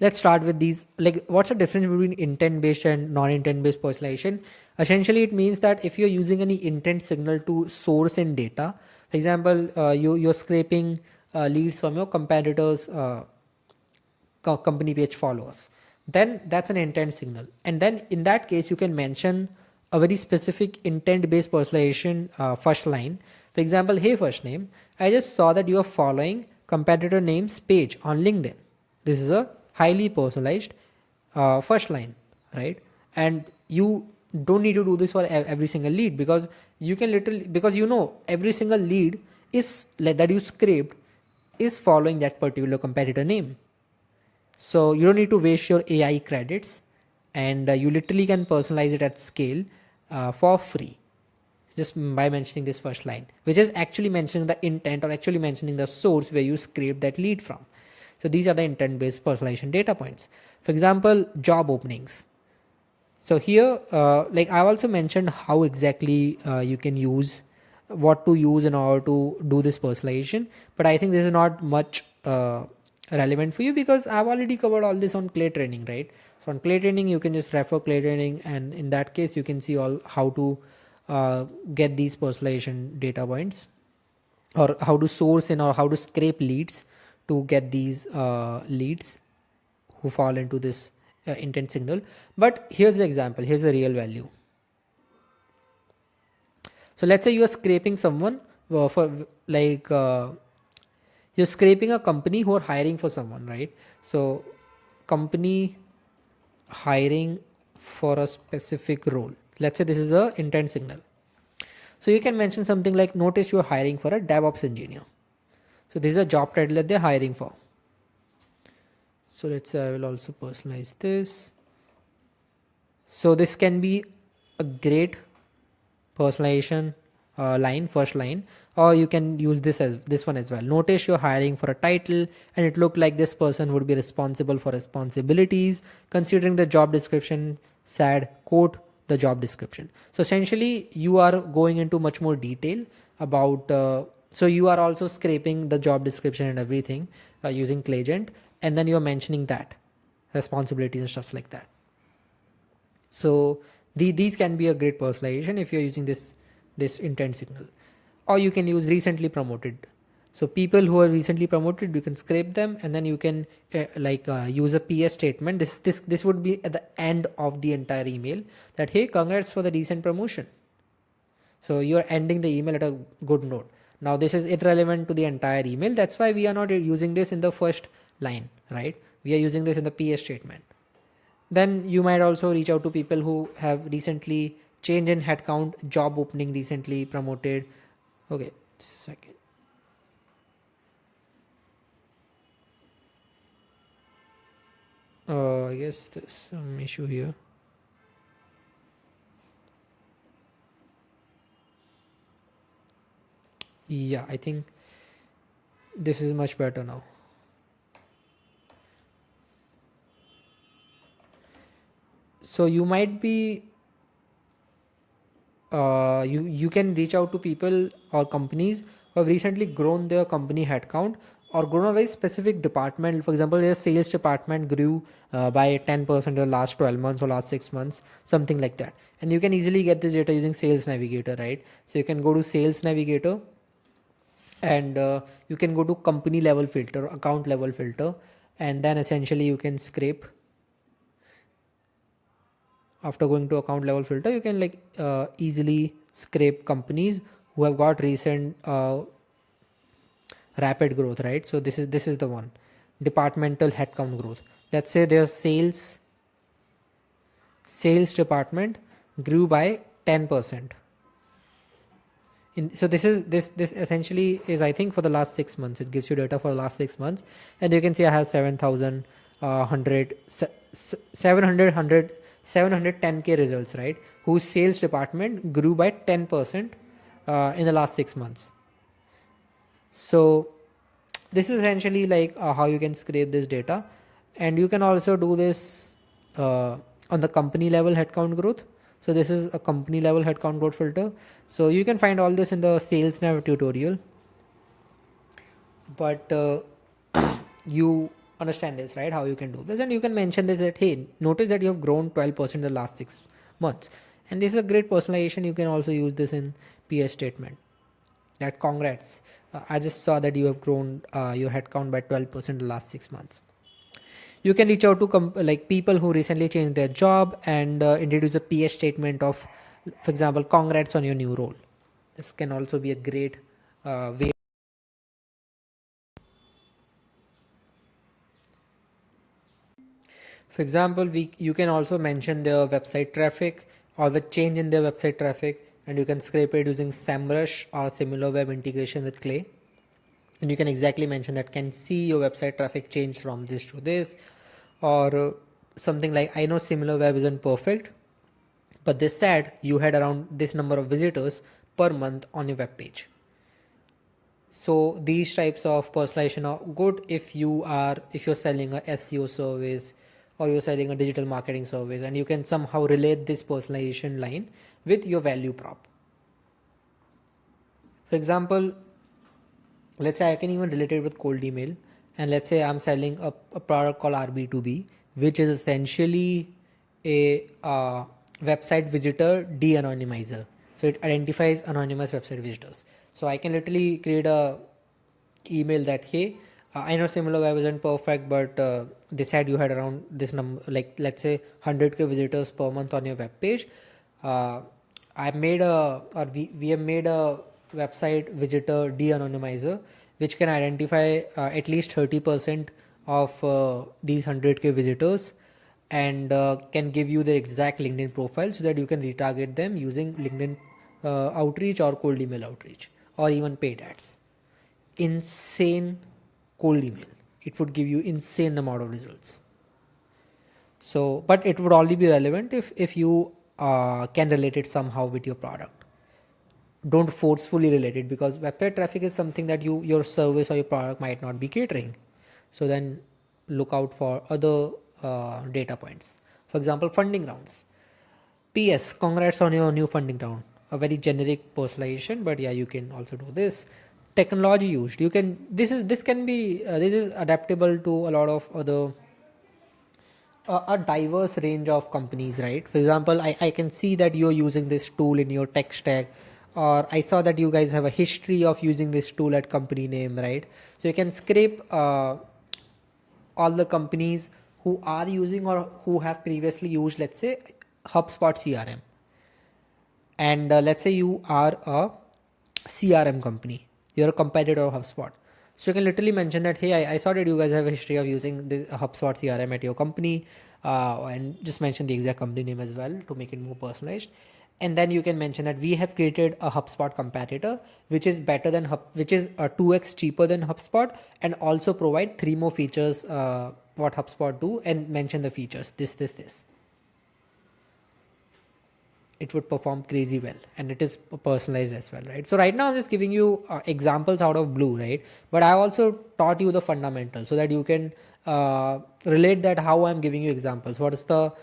Let's start with these. Like, what's the difference between intent based and non-intent based personalization? Essentially, it means that if you're using any intent signal to source in data, for example, you're scraping leads from your competitors company page followers, then that's an intent signal. And then in that case, you can mention a very specific intent based personalization first line. For example, hey, first name, I just saw that you are following competitor names page on LinkedIn. This is a highly personalized first line, right? And you don't need to do this for every single lead, because you can literally, because every single lead is that you scraped is following that particular competitor name. So you don't need to waste your AI credits, and you literally can personalize it at scale for free, just by mentioning this first line, which is actually mentioning the intent or actually mentioning the source where you scrape that lead from. So these are the intent based personalization data points. For example, job openings. So here, like I've also mentioned how exactly you can use what to use in order to do this personalization, but I think this is not much relevant for you because I've already covered all this on clay training, right? So on clay training, you can just refer clay training, and in that case, you can see all how to get these personalization data points, or how to source in or how to scrape leads to get these leads who fall into this intent signal. But here's the example, here's the real value. So let's say you are scraping someone for like you're scraping a company who are hiring for someone, right? So company hiring for a specific role. Let's say this is a intent signal. So you can mention something like, notice you're hiring for a DevOps engineer. So this is a job title that they're hiring for. So let's say I will also personalize this. So this can be a great personalization first line, or you can use this one as well. Notice you're hiring for a title and it looked like this person would be responsible for responsibilities. Considering the job description said, quote the job description. So essentially you are going into much more detail about so you are also scraping the job description and everything using Clayagent, and then you're mentioning that responsibilities and stuff like that. So these can be a great personalization if you're using this intent signal. Or you can use recently promoted. So people who are recently promoted, you can scrape them, and then you can use a PS statement. This would be at the end of the entire email, that hey, congrats for the recent promotion. So you're ending the email at a good note. Now this is irrelevant to the entire email. That's why we are not using this in the first line, right? We are using this in the PS statement. Then you might also reach out to people who have recently changed in headcount, job opening recently promoted. Okay, just a second. I guess there's some issue here. Yeah, I think this is much better now. So you might be you can reach out to people or companies who have recently grown their company headcount or grown a very specific department. For example, their sales department grew by 10% in the last 12 months or last 6 months, something like that. And you can easily get this data using Sales Navigator, right? So you can go to Sales Navigator, and you can go to company level filter, account level filter, and then essentially you can scrape. After going to account level filter, you can like easily scrape companies who have got recent rapid growth, right? So this is the one, departmental headcount growth. Let's say their sales department grew by 10%. So this essentially is, I think, for the last 6 months. It gives you data for the last 6 months, and you can see I have 710k results, right? Whose sales department grew by 10% in the last 6 months. So this is essentially like how you can scrape this data, and you can also do this on the company level headcount growth. So this is a company level headcount growth filter. So you can find all this in the sales nav tutorial, but you understand this, right? How you can do this, and you can mention this that, hey, notice that you have grown 12% in the last 6 months, and this is a great personalization. You can also use this in PS statement, that congrats, I just saw that you have grown your headcount by 12% in the last 6 months. You can reach out to like people who recently changed their job and introduce a PS statement of, for example, congrats on your new role. This can also be a great way. For example, you can also mention their website traffic or the change in their website traffic, and you can scrape it using SEMrush or similar web integration with Clay. And you can exactly mention that, can see your website traffic change from this to this, or something like, I know similar web isn't perfect, but this said you had around this number of visitors per month on your web page. So these types of personalization are good if you're selling a SEO service or you're selling a digital marketing service, and you can somehow relate this personalization line with your value prop. For example, let's say I can even relate it with cold email, and let's say I'm selling a product called b2b, which is essentially a website visitor de-anonymizer. So it identifies anonymous website visitors. So I can literally create a email that, hey, I know similar web isn't perfect, but they said you had around this number, like let's say 100k visitors per month on your web page. I made we have made a website visitor de-anonymizer, which can identify at least 30% of these 100k visitors, and can give you their exact LinkedIn profile so that you can retarget them using LinkedIn outreach or cold email outreach or even paid ads. Insane cold email. It would give you insane amount of results. So, but it would only be relevant if you can relate it somehow with your product. Don't forcefully relate it, because website traffic is something that your service or your product might not be catering. So then look out for other data points. For example, funding rounds. PS, congrats on your new funding round. A very generic personalization, but yeah, you can also do this. Technology used. You can this is adaptable to a lot of other a diverse range of companies, right? For example, I can see that you're using this tool in your tech stack, or I saw that you guys have a history of using this tool at company name, right? So you can scrape all the companies who are using or who have previously used, let's say, HubSpot CRM. And let's say you are a CRM company, you're a competitor of HubSpot. So you can literally mention that, hey, I saw that you guys have a history of using the HubSpot CRM at your company, and just mention the exact company name as well to make it more personalized. And then you can mention that we have created a HubSpot competitor, which is better than which is 2x cheaper than HubSpot, and also provide 3 more features what HubSpot do, and mention the features, this. It would perform crazy well, and it is personalized as well, right? So right now I'm just giving you examples out of blue, right? But I also taught you the fundamentals so that you can relate that how I'm giving you examples, what's the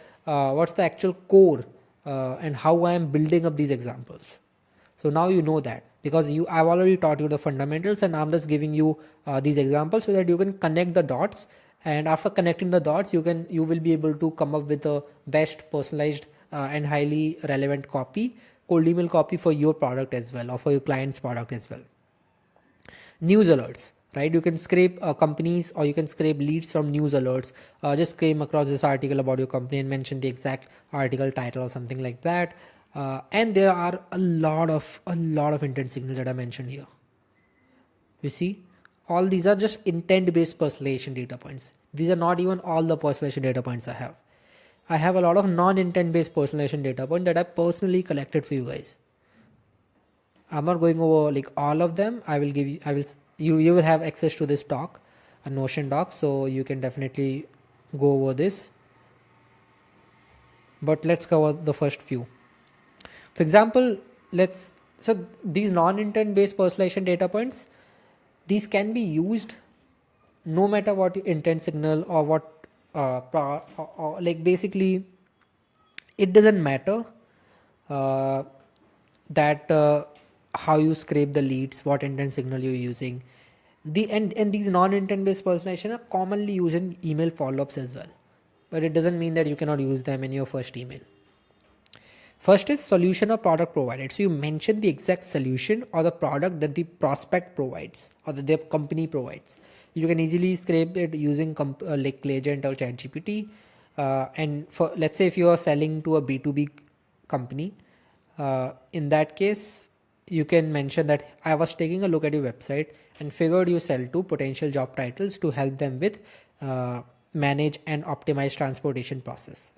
actual core, and how I am building up these examples. So now you know that, because I've already taught you the fundamentals, and I'm just giving you these examples so that you can connect the dots. And after connecting the dots, you will be able to come up with the best personalized and highly relevant cold email copy for your product as well, or for your client's product as well. News alerts. right? You can scrape companies, or you can scrape leads from news alerts. Just came across this article about your company and mention the exact article title or something like that. And there are a lot of intent signals that I mentioned here. You see, all these are just intent based personalization data points. These are not even all the personalization data points I have. I have a lot of non intent based personalization data points that I personally collected for you guys. I'm not going over like all of them. I will give you, you will have access to this doc, a Notion doc, so you can definitely go over this. But let's cover the first few. For example, so these non-intent based personalization data points, these can be used no matter what your intent signal or what, or like basically, it doesn't matter uh, that how you scrape the leads, what intent signal you're using. And these non-intent based personalization are commonly used in email follow-ups as well, but it doesn't mean that you cannot use them in your first email. First is solution or product provided. So you mention the exact solution or the product that the prospect provides or that their company provides. You can easily scrape it using like Legend or ChatGPT. And for, let's say if you are selling to a B2B company, in that case, you can mention that I was taking a look at your website and figured you sell to potential job titles to help them with manage and optimize transportation process.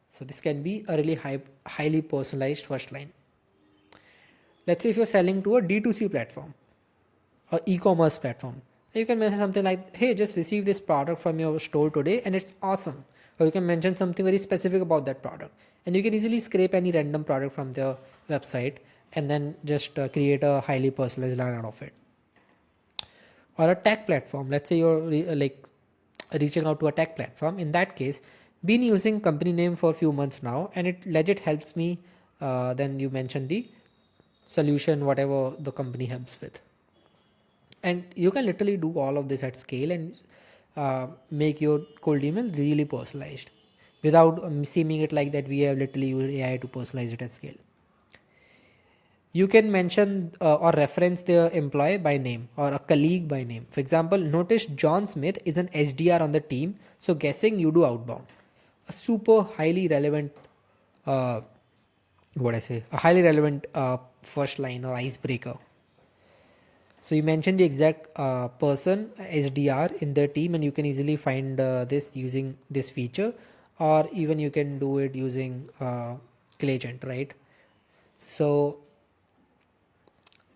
So this can be a really highly personalized first line. Let's say if you're selling to a D2C platform or e-commerce platform, you can mention something like, hey, just received this product from your store today and it's awesome. Or you can mention something very specific about that product. And you can easily scrape any random product from their website and then just create a highly personalized line out of it. Or a tech platform. Let's say you're like reaching out to a tech platform. In that case, been using company name for a few months now, and it legit helps me. Then you mention the solution, whatever the company helps with, and you can literally do all of this at scale and make your cold email really personalized without seeming it like that we have literally used AI to personalize it at scale. You can mention or reference the employee by name or a colleague by name. For example, notice John Smith is an SDR on the team, so guessing you do outbound. A super highly relevant, uh, a highly relevant first line or icebreaker. So you mention the exact person SDR in their team, and you can easily find this using this feature, or even you can do it using Clayagent, right? So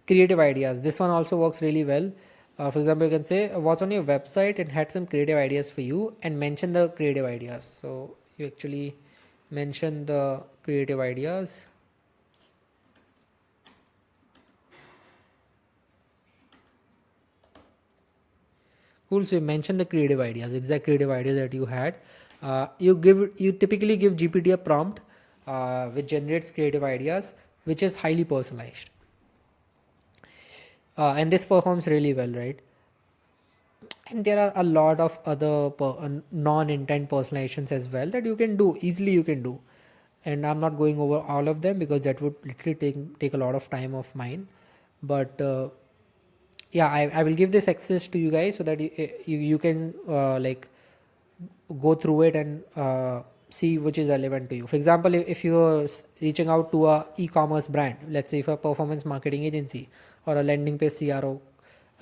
creative ideas. This one also works really well. For example, you can say what's on your website and had some creative ideas for you, and mention the creative ideas. So you actually mention the creative ideas. Cool. So you mention the creative ideas, exact creative ideas that you had. You typically give GPT a prompt which generates creative ideas, which is highly personalized. And this performs really well, right? And there are a lot of other non-intent personalizations as well that you can do easily. You can do, and I'm not going over all of them because that would literally take a lot of time of mine. But yeah, I will give this access to you guys so that you can like go through it and see which is relevant to you. For example, if you're reaching out to a e-commerce brand, let's say if a performance marketing agency or a landing page CRO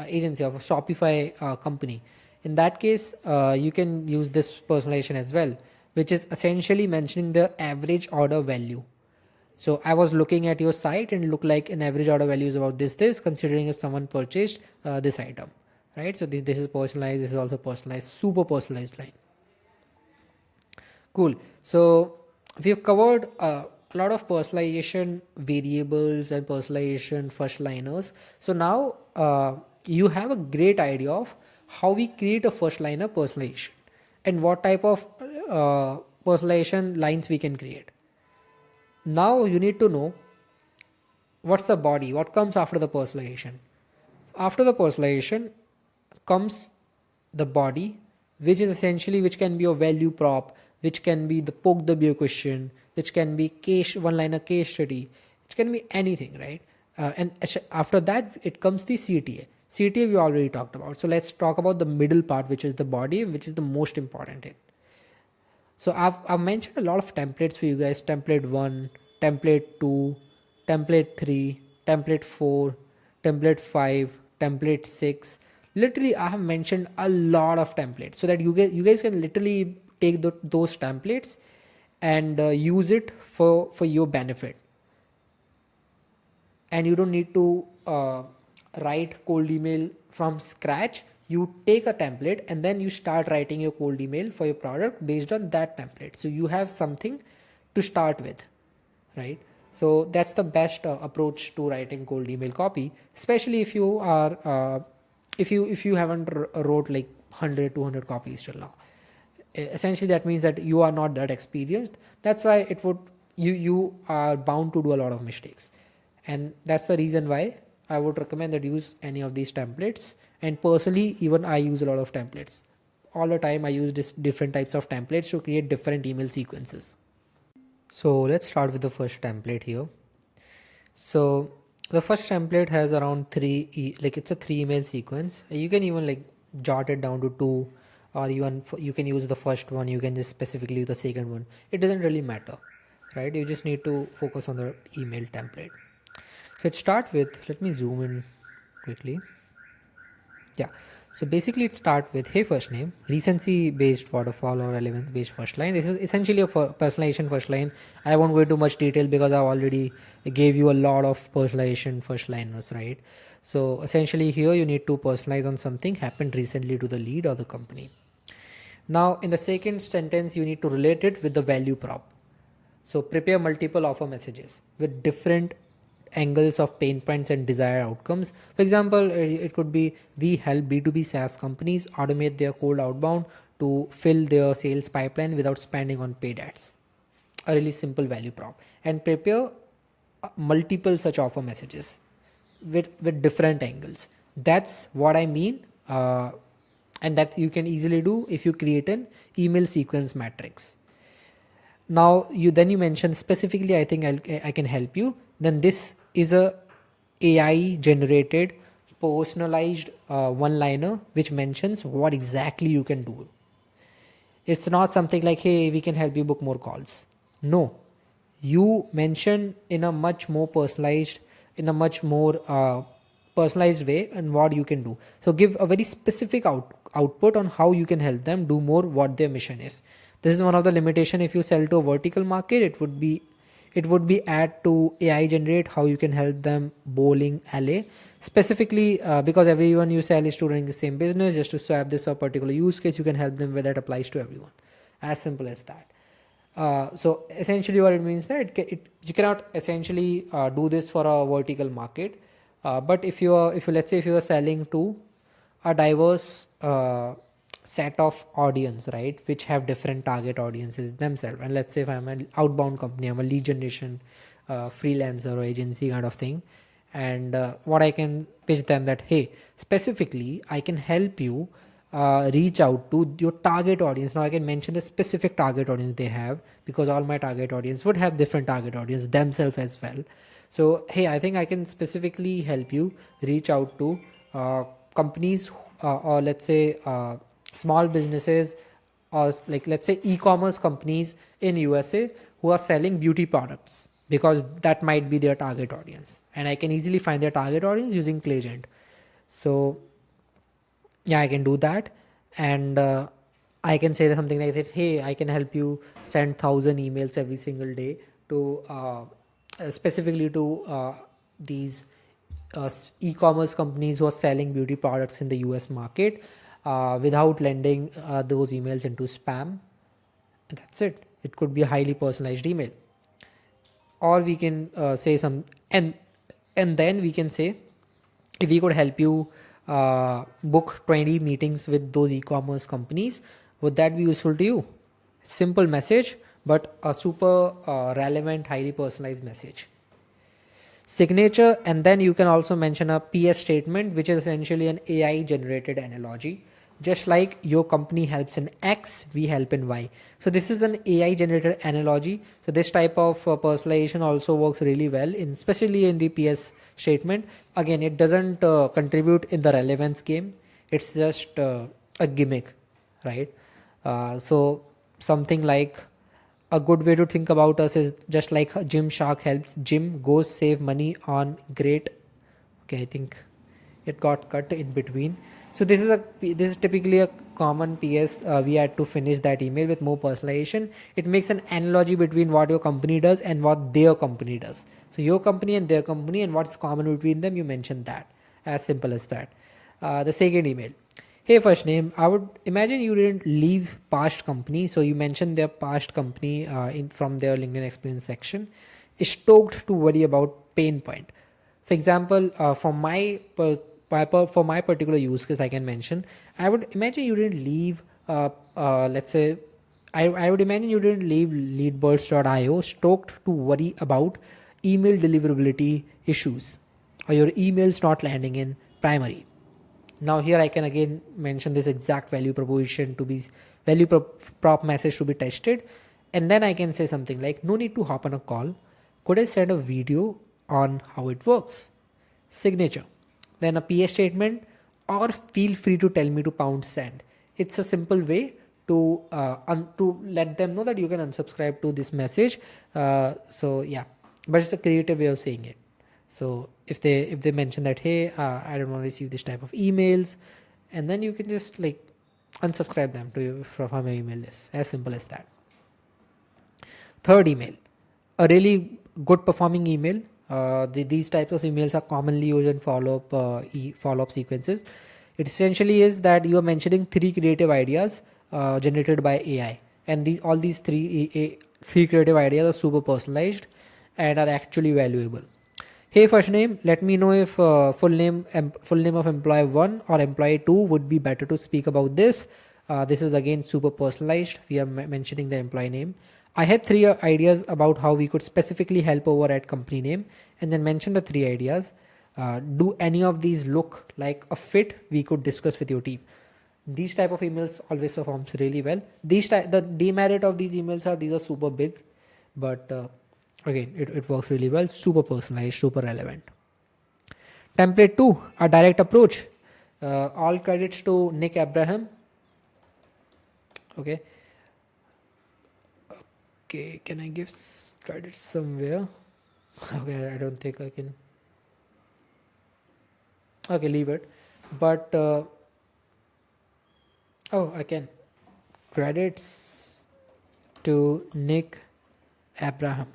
agency of a Shopify company, in that case you can use this personalization as well, which is essentially mentioning the average order value. So I was looking at your site and look like an average order value is about this considering if someone purchased this item, right? So this is personalized. This is also personalized, super personalized line. Cool. So we've covered a lot of personalization variables and personalization first liners. So now you have a great idea of how we create a first liner personalization and what type of personalization lines we can create. Now you need to know what's the body, what comes after the personalization. After the personalization comes the body, which is essentially which can be a value prop, which can be the poke the bear question, which can be one liner case study, which can be anything, right? And after that it comes the CTA. CTA we already talked about. So let's talk about the middle part, which is the body, which is the most important thing. So I've mentioned a lot of templates for you guys: template 1, template 2, template 3, template 4, template 5, template 6. Literally, I have mentioned a lot of templates so that you guys can literally take those templates and use it for your benefit. And you don't need to write cold email from scratch. You take a template and then you start writing your cold email for your product based on that template, so you have something to start with, right? So that's the best approach to writing cold email copy, especially if you are if you haven't wrote like 100 200 copies till now. Essentially that means that you are not that experienced. That's why it would you are bound to do a lot of mistakes, and that's the reason why I would recommend that use any of these templates. And personally, even I use a lot of templates all the time. I use different types of templates to create different email sequences. So let's start with the first template here. So the first template has around like it's a 3 email sequence. You can even like jot it down to 2, or even you can use the first one, you can just specifically use the second one. It doesn't really matter, right? You just need to focus on the email template. So let's start with, let me zoom in quickly. Yeah. So basically it starts with, hey first name, recency based waterfall or relevance based first line. This is essentially a personalization first line. I won't go into much detail because I already gave you a lot of personalization first liners, right? So essentially here you need to personalize on something happened recently to the lead or the company. Now in the second sentence, you need to relate it with the value prop. So prepare multiple offer messages with different angles of pain points and desired outcomes. For example, it could be, we help B2B SaaS companies automate their cold outbound to fill their sales pipeline without spending on paid ads. A really simple value prop. And prepare multiple such offer messages with different angles. That's what I mean. And that you can easily do if you create an email sequence matrix. Now you mentioned specifically, I think I can help you. Then this is a AI generated personalized one liner which mentions what exactly you can do. It's not something like, hey, we can help you book more calls. No, you mention in a much more personalized, in a much more personalized way, and what you can do. So give a very specific output on how you can help them do more, what their mission is. This is one of the limitation. If you sell to a vertical market, it would be add to AI generate how you can help them bowling alley specifically, because everyone you sell is to running the same business. Just to swap this a particular use case, you can help them where that applies to everyone. As simple as that. So essentially what it means that you cannot essentially do this for a vertical market. But if you let's say if you are selling to a diverse set of audience, right, which have different target audiences themselves, and let's say if I'm an outbound company, I'm a lead generation freelancer or agency kind of thing, and what I can pitch them that, hey, specifically I can help you reach out to your target audience. Now I can mention the specific target audience they have, because all my target audience would have different target audience themselves as well. So hey, I think I can specifically help you reach out to companies, or let's say small businesses, or like let's say e-commerce companies in USA who are selling beauty products, because that might be their target audience, and I can easily find their target audience using Clayagent. So yeah, I can do that. And I can say something like that, hey, I can help you send 1,000 emails every single day to specifically to these e-commerce companies who are selling beauty products in the US market, without lending those emails into spam. That's it. It could be a highly personalized email. Or we can say some, and then we can say, if we could help you book 20 meetings with those e-commerce companies, would that be useful to you? Simple message, but a super relevant, highly personalized message. Signature, and then you can also mention a PS statement, which is essentially an AI generated analogy. Just like your company helps in X, we help in Y. So this is an AI generated analogy. So this type of personalization also works really well in, especially in the PS statement. Again, it doesn't contribute in the relevance game. It's just a gimmick, right? So something like, a good way to think about us is just like Gymshark helps Jim goes save money on great. Okay, I think it got cut in between. So this is typically a common PS. We had to finish that email with more personalization. It makes an analogy between what your company does and what their company does. So your company and their company, and what's common between them, you mentioned that. As simple as that. The second email. Hey, first name. I would imagine you didn't leave past company. So you mentioned their past company in from their LinkedIn experience section. Stoked to worry about pain point. For example, for my particular use case, I can mention. I would imagine you didn't leave. Let's say, I would imagine you didn't leave leadbirds.io stoked to worry about email deliverability issues or your emails not landing in primary. Now here I can again mention this exact value proposition to be prop message to be tested, and then I can say something like, no need to hop on a call, could I send a video on how it works? Signature, then a PS statement, or feel free to tell me to pound send. It's a simple way to let them know that you can unsubscribe to this message. So yeah, but it's a creative way of saying it. So if they mention that, hey, I don't want to receive this type of emails, and then you can just like unsubscribe them to you from your email list. As simple as that. Third email, a really good performing email. These types of emails are commonly used in follow-up sequences. It essentially is that you are mentioning three creative ideas generated by AI, and these three creative ideas are super personalized and are actually valuable. Hey, first name, let me know if full name of employee 1 or employee 2 would be better to speak about this. This is again super personalized. We are mentioning the employee name. I had three ideas about how we could specifically help over at company name, and then mention the three ideas. Do any of these look like a fit we could discuss with your team? These type of emails always performs really well. The demerit of these emails are these are super big, but again, it works really well. Super personalized, super relevant. Template 2, a direct approach. All credits to Nick Abraham. Okay. Okay, can I give credit somewhere? Okay, I don't think I can. Okay, leave it. But oh, I can. Credits to Nick Abraham.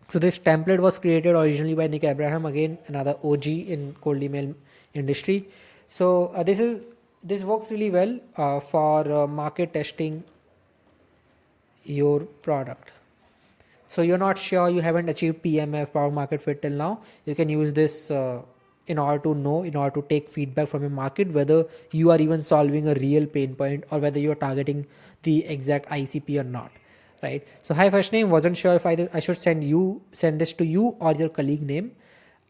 So this template was created originally by Nick Abraham, again another OG in cold email industry. So this works really well for market testing your product. So you're not sure, you haven't achieved PMF, power market fit till now, you can use this in order to take feedback from your market, whether you are even solving a real pain point or whether you're targeting the exact ICP or not. Right. So hi, first name, wasn't sure if I should send this to you or your colleague name.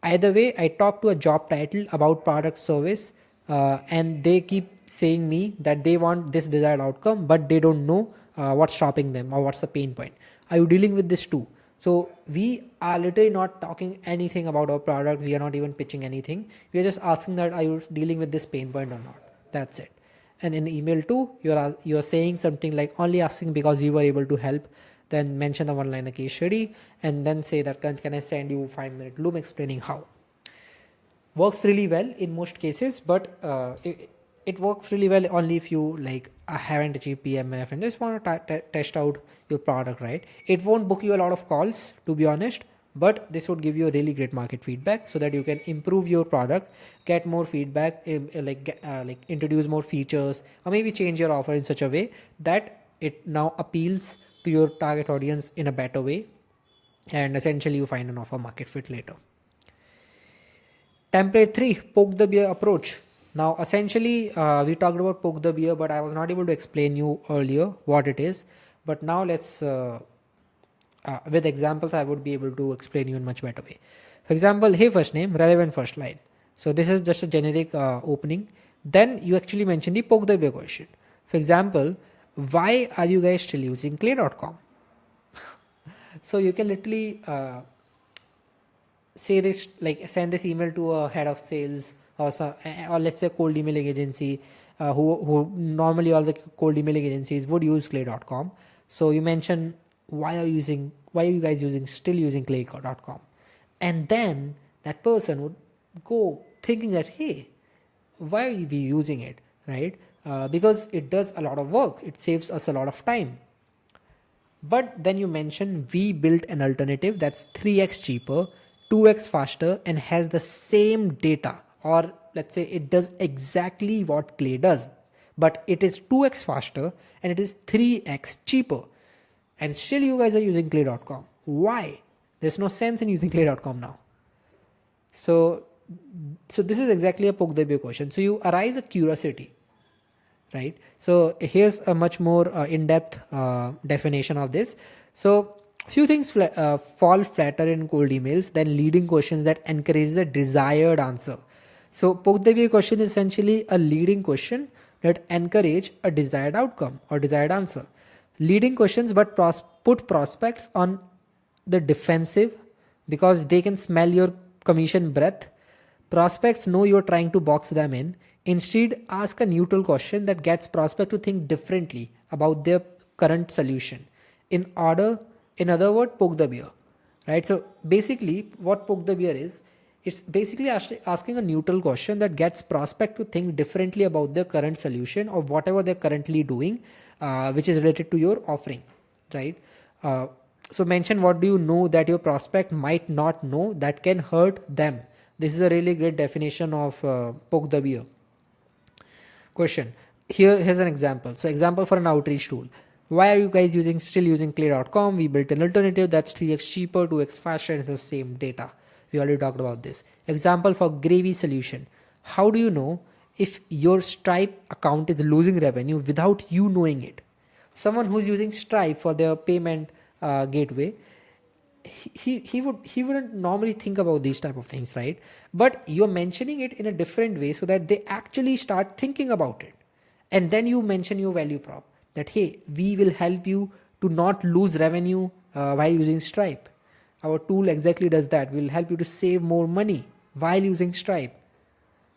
Either way, I talked to a job title about product service, and they keep saying me that they want this desired outcome, but they don't know what's stopping them or what's the pain point. Are you dealing with this too? So we are literally not talking anything about our product. We are not even pitching anything. We are just asking that, are you dealing with this pain point or not? That's it. And in email 2, you're saying something like, only asking because we were able to help. Then mention the one liner case study, and then say that, can I send you 5-minute loom explaining how. Works really well in most cases, but it works really well only if you like haven't achieved PMF and just want to test out your product, right? It won't book you a lot of calls, to be honest, but this would give you a really great market feedback so that you can improve your product, get more feedback, like introduce more features, or maybe change your offer in such a way that it now appeals to your target audience in a better way, and essentially you find an offer market fit later. Template 3, poke the bear approach. Now essentially we talked about poke the bear, but I was not able to explain you earlier what it is. But now let's with examples I would be able to explain you in much better way. For example, hey, first name, relevant first line. So this is just a generic opening, Then you actually mention the poke the bear question. For example, why are you guys still using clay.com? So you can literally say this, like send this email to a head of sales or or let's say cold emailing agency, who normally all the cold emailing agencies would use clay.com. So you mention why are you guys still using clay.com, and then that person would go thinking that, hey, why are we using it, right? Because it does a lot of work, it saves us a lot of time. But then you mention we built an alternative that's 3x cheaper, 2x faster, and has the same data. Or let's say it does exactly what Clay does, but it is 2x faster and it is 3x cheaper. And still, you guys are using Clay.com. Why? There's no sense in using Clay.com now. So, so this is exactly a poke the bear question. So you arise a curiosity, right? So here's a much more in-depth definition of this. So few things fall flatter in cold emails than leading questions that encourage the desired answer. So poke the bear question is essentially a leading question that encourage a desired outcome or desired answer. Leading questions but put prospects on the defensive because they can smell your commission breath. Prospects know you're trying to box them in. Instead, ask a neutral question that gets prospect to think differently about their current solution. In other words, poke the bear, right? So basically, what poke the bear is, it's basically asking a neutral question that gets prospect to think differently about their current solution or whatever they're currently doing, which is related to your offering, right? So mention what do you know that your prospect might not know that can hurt them. This is a really great definition of poke the bear question. Here's an example. So example for an outreach tool. Why are you guys still using clay.com? We built an alternative that's 3x cheaper, 2x faster, and the same data. We already talked about this. Example for gravy solution. How do you know if your Stripe account is losing revenue without you knowing it? Someone who's using Stripe for their payment gateway, he wouldn't normally think about these type of things, right? But you're mentioning it in a different way so that they actually start thinking about it. And then you mention your value prop that, hey, we will help you to not lose revenue while using Stripe. Our tool exactly does that. We'll help you to save more money while using Stripe.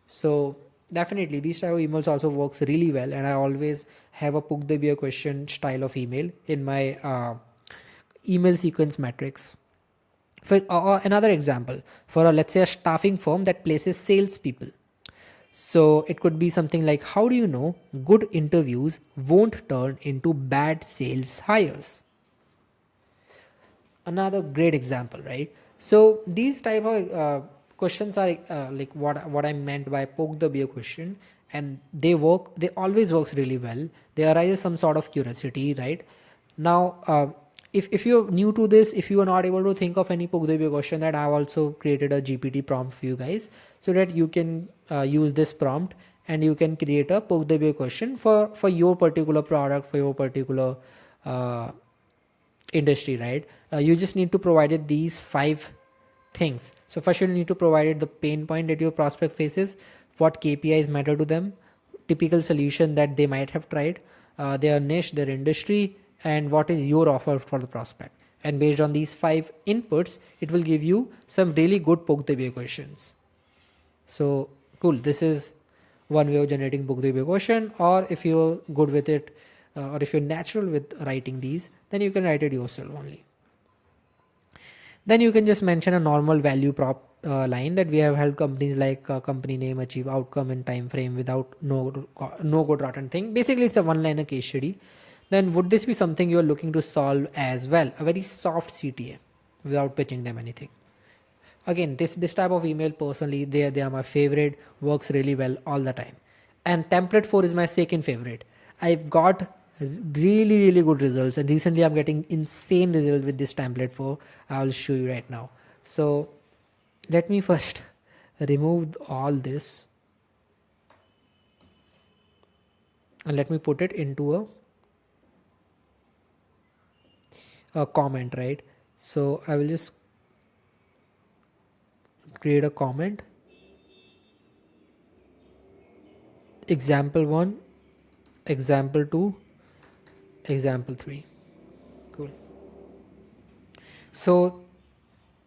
So definitely these type of emails also works really well, and I always have a poke the bear question style of email in my email sequence matrix. For another example, for let's say a staffing firm that places salespeople. So it could be something like, how do you know good interviews won't turn into bad sales hires? Another great example, right? So these type of questions are like what I meant by poke the bear question, and they always works really well. They arise some sort of curiosity, right? Now if you're new to this, if you are not able to think of any poke the bear question, that I've also created a GPT prompt for you guys so that you can use this prompt and you can create a poke the bear question for your particular product, for your particular industry, right? You just need to provide it these 5 things. So first you need to provide it the pain point that your prospect faces, what KPIs matter to them, typical solution that they might have tried, their niche, their industry, and what is your offer for the prospect. And based on these 5 inputs, it will give you some really good poke the bear questions. So cool, this is one way of generating book the question. Or if you're good with it, or if you're natural with writing these, then you can write it yourself only. Then you can just mention a normal value prop line that we have helped companies like company name achieve outcome in time frame without no good rotten thing. Basically, it's a one-liner case study. Then would this be something you're looking to solve as well? A very soft CTA without pitching them anything. Again, this type of email personally, they are my favorite, works really well all the time. And template 4 is my second favorite. I've got really good results, and recently I'm getting insane results with this template 4. I'll show you right now. So let me first remove all this and let me put it into a comment, right? So I will just create a comment. example 1, example 2, example 3. Cool. So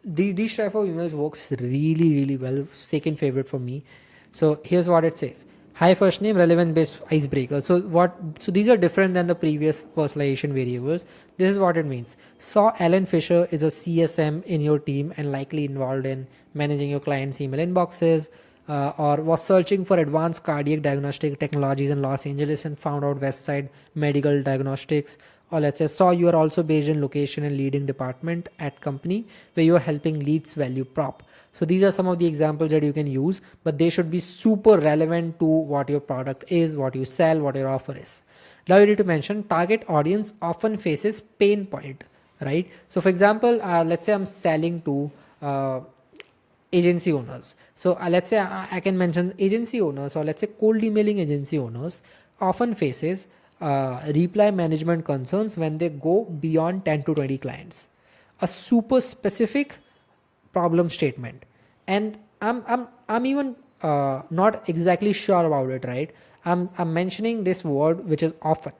these type of emails works really well. Second favorite for me. So here's what it says: hi, first name, relevant based icebreaker. So these are different than the previous personalization variables. This is what it means: saw Alan Fisher is a CSM in your team and likely involved in managing your clients email inboxes, or was searching for advanced cardiac diagnostic technologies in Los Angeles and found out West Side Medical Diagnostics. Or let's say saw you are also based in location and leading department at company where you are helping leads value prop. So these are some of the examples that you can use, but they should be super relevant to what your product is, what you sell, what your offer is. Now you need to mention target audience often faces pain point, right? So for example, let's say I'm selling to agency owners. So let's say I can mention agency owners, or let's say cold emailing agency owners often faces reply management concerns when they go beyond 10 to 20 clients. A super specific problem statement, and I'm even not exactly sure about it, right? I'm mentioning this word which is often,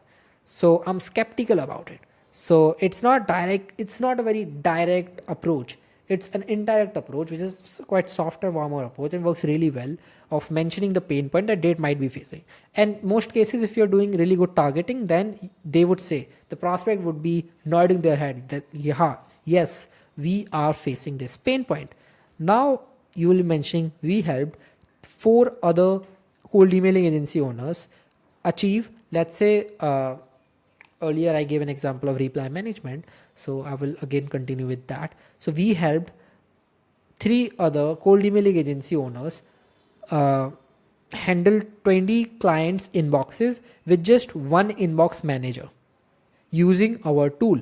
so I'm skeptical about it. So it's not direct, it's not a very direct approach, it's an indirect approach which is quite softer, warmer approach, and works really well of mentioning the pain point that they might be facing. And most cases, if you're doing really good targeting, then they would say, the prospect would be nodding their head that yeah, yes, we are facing this pain point. Now you will be mentioning we helped 4 other cold emailing agency owners achieve, let's say, earlier I gave an example of reply management, so I will again continue with that. So we helped 3 other cold emailing agency owners uh, handle 20 clients inboxes with just one inbox manager using our tool.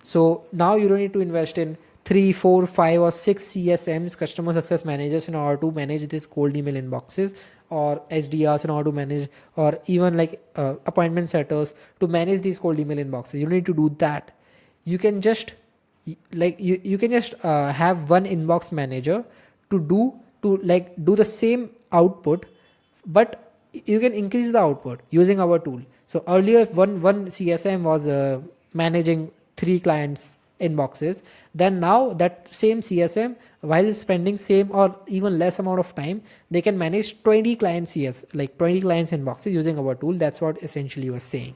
So now you don't need to invest in 3, 4, 5, or 6 CSMs, customer success managers, in order to manage these cold email inboxes, or SDRs in order to manage, or even like appointment setters to manage these cold email inboxes. You don't need to do that. You can just you can just have one inbox manager to do the same output, but you can increase the output using our tool. So earlier, if one CSM was managing 3 clients inboxes, then now that same CSM, while spending same or even less amount of time, they can manage 20 clients like 20 clients inboxes using our tool. That's what essentially you are saying.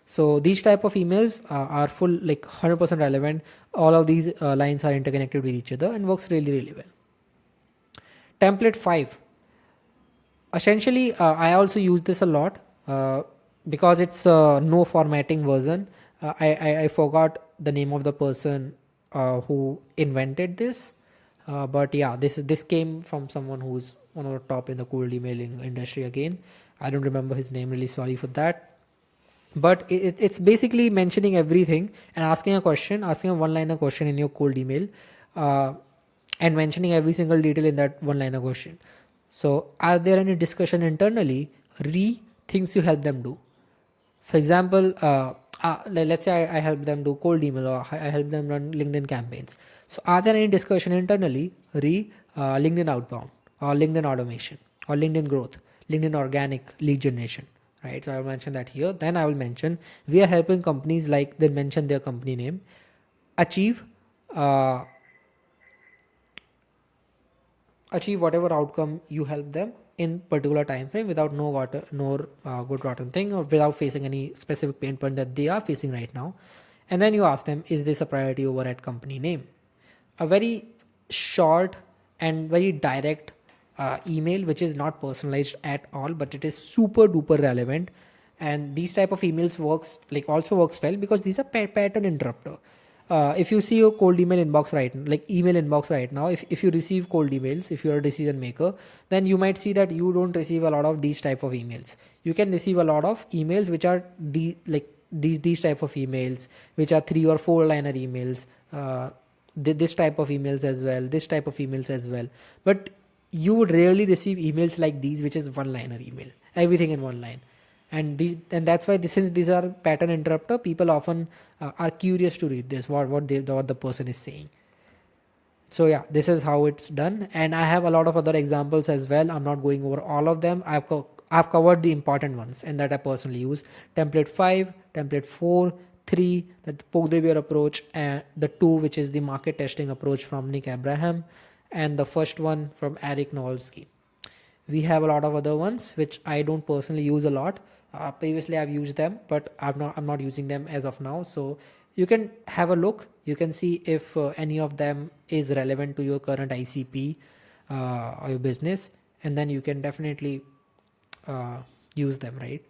So these type of emails are full, like 100% relevant. All of these lines are interconnected with each other and works really well. Template 5. Essentially, I also use this a lot because it's a no formatting version. I forgot the name of the person who invented this, but yeah, this came from someone who's one of the top in the cold emailing industry. Again, I don't remember his name. Really sorry for that. But it's basically mentioning everything and asking a one-liner question in your cold email, uh, and mentioning every single detail in that one-liner question. So, are there any discussion internally? Things you help them do. For example, let's say I help them do cold email, or I help them run LinkedIn campaigns. So, are there any discussion internally? LinkedIn outbound, or LinkedIn automation, or LinkedIn growth, LinkedIn organic lead generation, right? So I will mention that here. Then I will mention we are helping companies, like they mention their company name, achieve uh, achieve whatever outcome you help them in particular time frame without no good rotten thing, or without facing any specific pain point that they are facing right now. And then you ask them, is this a priority over at company name? A very short and very direct email, which is not personalized at all, but it is super duper relevant. And these type of emails also works well because these are pattern interrupter. If you see your cold email inbox email inbox right now, if you receive cold emails, if you're a decision maker, then you might see that you don't receive a lot of these type of emails. You can receive a lot of emails which are these type of emails, which are 3 or 4 liner emails, this type of emails as well, this type of emails as well. But you would rarely receive emails like these, which is one-liner email, everything in one line. And that's why these are pattern interrupter. People often are curious to read this, what the person is saying. So yeah, this is how it's done, and I have a lot of other examples as well. I'm not going over all of them. I've covered the important ones and that I personally use. Template 5, template 4, 3, that the poke the bear approach, and the 2, which is the market testing approach from Nick Abraham, and the first one from Eric Nowalski. We have a lot of other ones which I don't personally use a lot. Previously I've used them, but I'm not using them as of now. So you can have a look, you can see if any of them is relevant to your current ICP or your business, and then you can definitely uh, use them, right?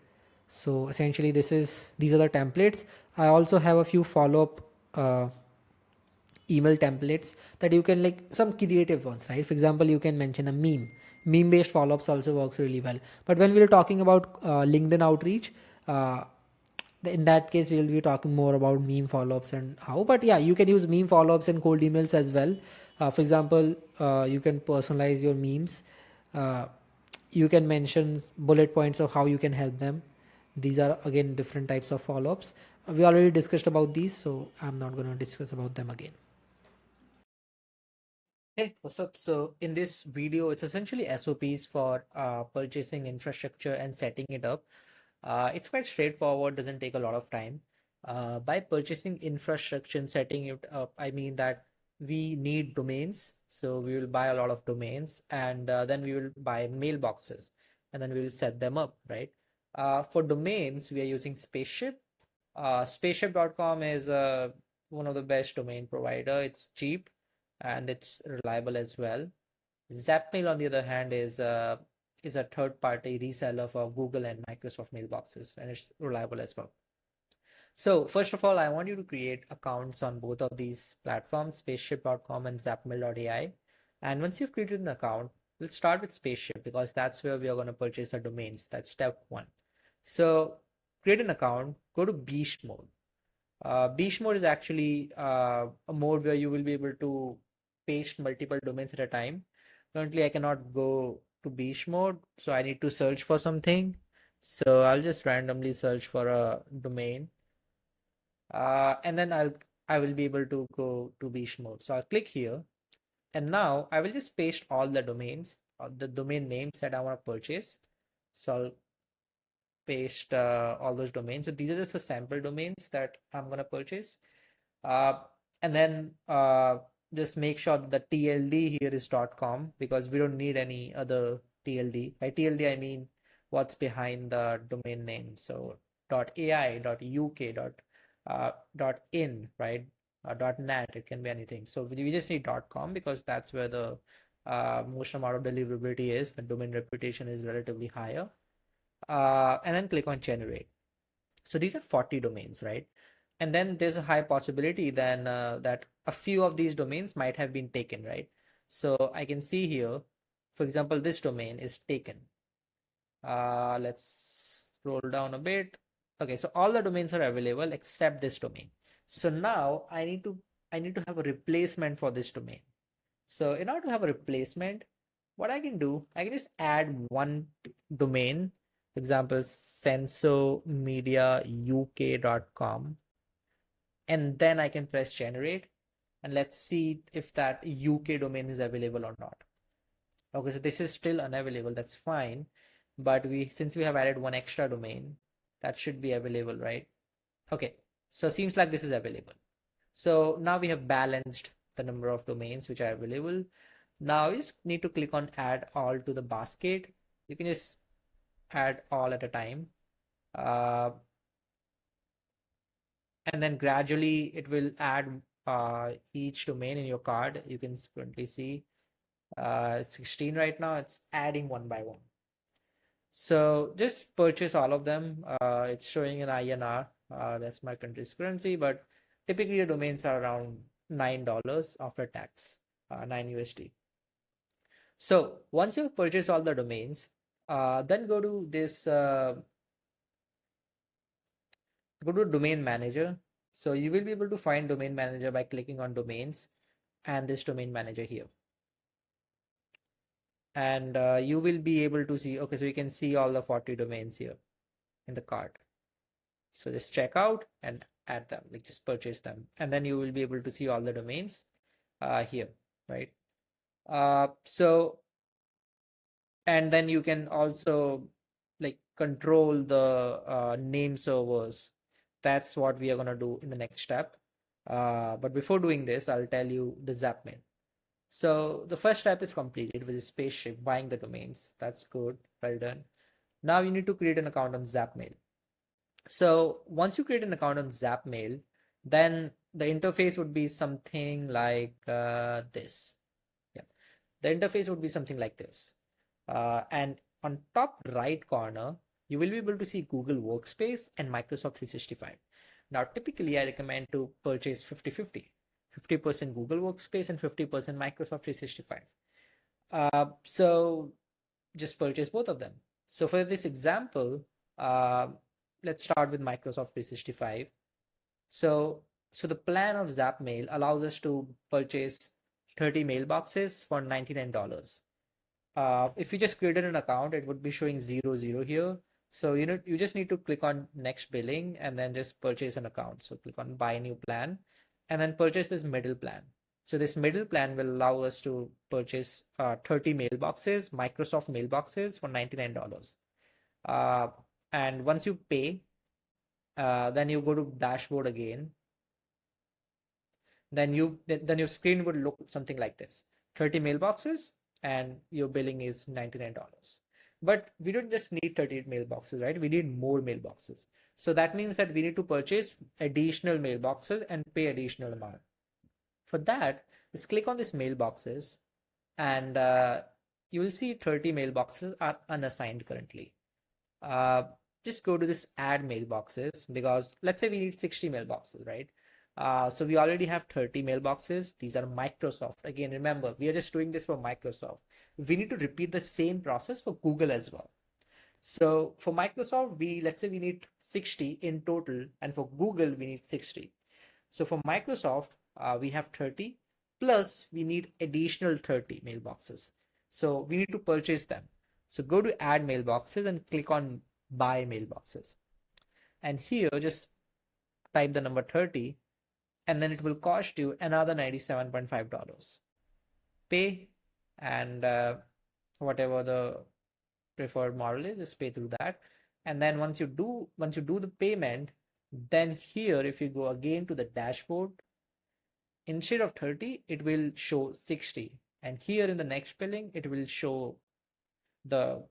So essentially these are the templates. I also have a few follow-up email templates that you can, like some creative ones, right? For example, you can mention a meme based follow-ups also works really well. But when we're talking about LinkedIn outreach, uh, in that case we'll be talking more about meme follow-ups and how. But yeah, you can use meme follow-ups and cold emails as well. For example, you can personalize your memes. uh, you can mention bullet points of how you can help them. These are again different types of follow-ups. We already discussed about these, so I'm not going to discuss about them again. Hey, what's up? So in this video, it's essentially SOPs for purchasing infrastructure and setting it up. It's quite straightforward, doesn't take a lot of time. By purchasing infrastructure and setting it up, I mean that we need domains. So we will buy a lot of domains, and then we will buy mailboxes, and then we will set them up, right? For domains, we are using Spaceship. Spaceship.com is one of the best domain provider. It's cheap and it's reliable as well. Zapmail, on the other hand, is a third-party reseller for Google and Microsoft mailboxes, and it's reliable as well. So first of all, I want you to create accounts on both of these platforms, spaceship.com and zapmail.ai. And once you've created an account, we'll start with Spaceship because that's where we are going to purchase our domains. That's step one. So create an account, go to Beast mode. Beast mode is actually a mode where you will be able to paste multiple domains at a time. Currently, I cannot go to Beast mode, so I need to search for something. So I'll just randomly search for a domain, and then I will be able to go to Beast mode. So I'll click here, and now I will just paste all the domains, the domain names that I want to purchase. So I'll paste all those domains. So these are just the sample domains that I'm gonna purchase. Uh, and then just make sure that the TLD here is .com because we don't need any other TLD. By TLD, I mean what's behind the domain name. So .ai, .uk, .in, right? .net, it can be anything. So we just need .com because that's where the most amount of deliverability is. The domain reputation is relatively higher. And then click on generate. So these are 40 domains, right? And then there's a high possibility then that a few of these domains might have been taken, right? So I can see here, for example, this domain is taken. Let's scroll down a bit. Okay, so all the domains are available except this domain. So now I need to have a replacement for this domain. So in order to have a replacement, what I can do, I can just add one domain, for example, sensomediauk.com, and then I can press generate, and let's see if that UK domain is available or not. Okay, so this is still unavailable, that's fine. But since we have added one extra domain, that should be available, right? Okay, so seems like this is available. So now we have balanced the number of domains which are available. Now you just need to click on add all to the basket. You can just add all at a time. And then gradually it will add each domain in your card. You can currently see 16 right now. It's adding one by one. So just purchase all of them. It's showing in INR. That's my country's currency, but typically the domains are around $9 after tax, 9 USD. So once you purchase all the domains, then go to this, go to domain manager. So you will be able to find domain manager by clicking on domains and this domain manager here. And you will be able to see, okay, so you can see all the 40 domains here in the cart. So just check out and add them, like just purchase them. And then you will be able to see all the domains here, right? So and then you can also like control the name servers. That's what we are going to do in the next step. But before doing this, I'll tell you the Zapmail. So the first step is completed, which is spaceship, buying the domains. That's good, well done. Now you need to create an account on Zapmail. So once you create an account on Zapmail, then the interface would be something like this. Yeah, the interface would be something like this. And on top right corner, you will be able to see Google Workspace and Microsoft 365. Now, typically, I recommend to purchase 50-50, 50% Google Workspace and 50% Microsoft 365. So just purchase both of them. So for this example, uh, let's start with Microsoft 365. So, so the plan of Zapmail allows us to purchase 30 mailboxes for $99. If you just created an account, it would be showing 00 here. So you just need to click on next billing and then just purchase an account. So click on buy new plan and then purchase this middle plan. So this middle plan will allow us to purchase 30 mailboxes, Microsoft mailboxes for $99. Uh, and once you pay, then you go to dashboard again. Then your screen would look something like this: 30 mailboxes, and your billing is $99. But we don't just need 30 mailboxes, right? We need more mailboxes. So that means that we need to purchase additional mailboxes and pay additional amount. For that, just click on this mailboxes, and you will see 30 mailboxes are unassigned currently. Uh, just go to this add mailboxes, because let's say we need 60 mailboxes, right? So we already have 30 mailboxes. These are Microsoft. Again, remember, we are just doing this for Microsoft. We need to repeat the same process for Google as well. So for Microsoft, let's say we need 60 in total, and for Google, we need 60. So for Microsoft, we have 30, plus we need additional 30 mailboxes. So we need to purchase them. So go to add mailboxes and click on buy mailboxes. And here, just type the number 30, and then it will cost you another $97.5. Pay, and whatever the preferred model is, just pay through that. And then once you do the payment, then here, if you go again to the dashboard, instead of 30, it will show 60. And here in the next billing, it will show the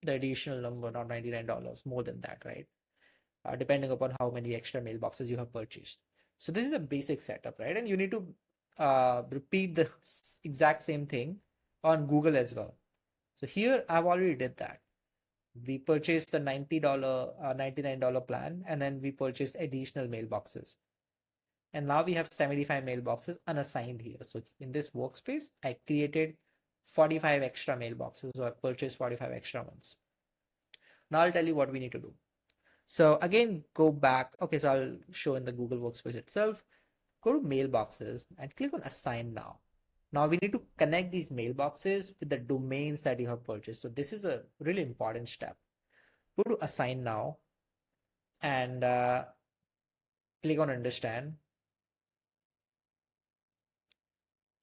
additional number, not $99, more than that, right? Depending upon how many extra mailboxes you have purchased. So this is a basic setup, right? And you need to repeat the exact same thing on Google as well. So here I've already did that. We purchased the $99 plan, and then we purchased additional mailboxes. And now we have 75 mailboxes unassigned here. So in this workspace, I created 45 extra mailboxes, or I purchased 45 extra ones. Now I'll tell you what we need to do. So again, go back. Okay, so I'll show in the Google Workspace itself. Go to mailboxes and click on assign now. Now we need to connect these mailboxes with the domains that you have purchased. So this is a really important step. Go to assign now and click on understand.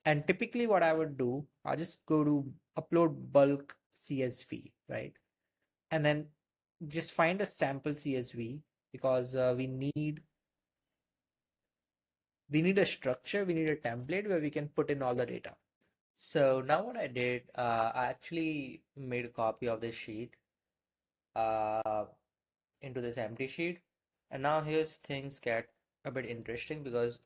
And typically what I would do, I'll just go to upload bulk CSV, right? And then just find a sample CSV, because we need a structure, we need a template where we can put in all the data. So now what I did, I actually made a copy of this sheet uh, into this empty sheet. And now here's things get a bit interesting, because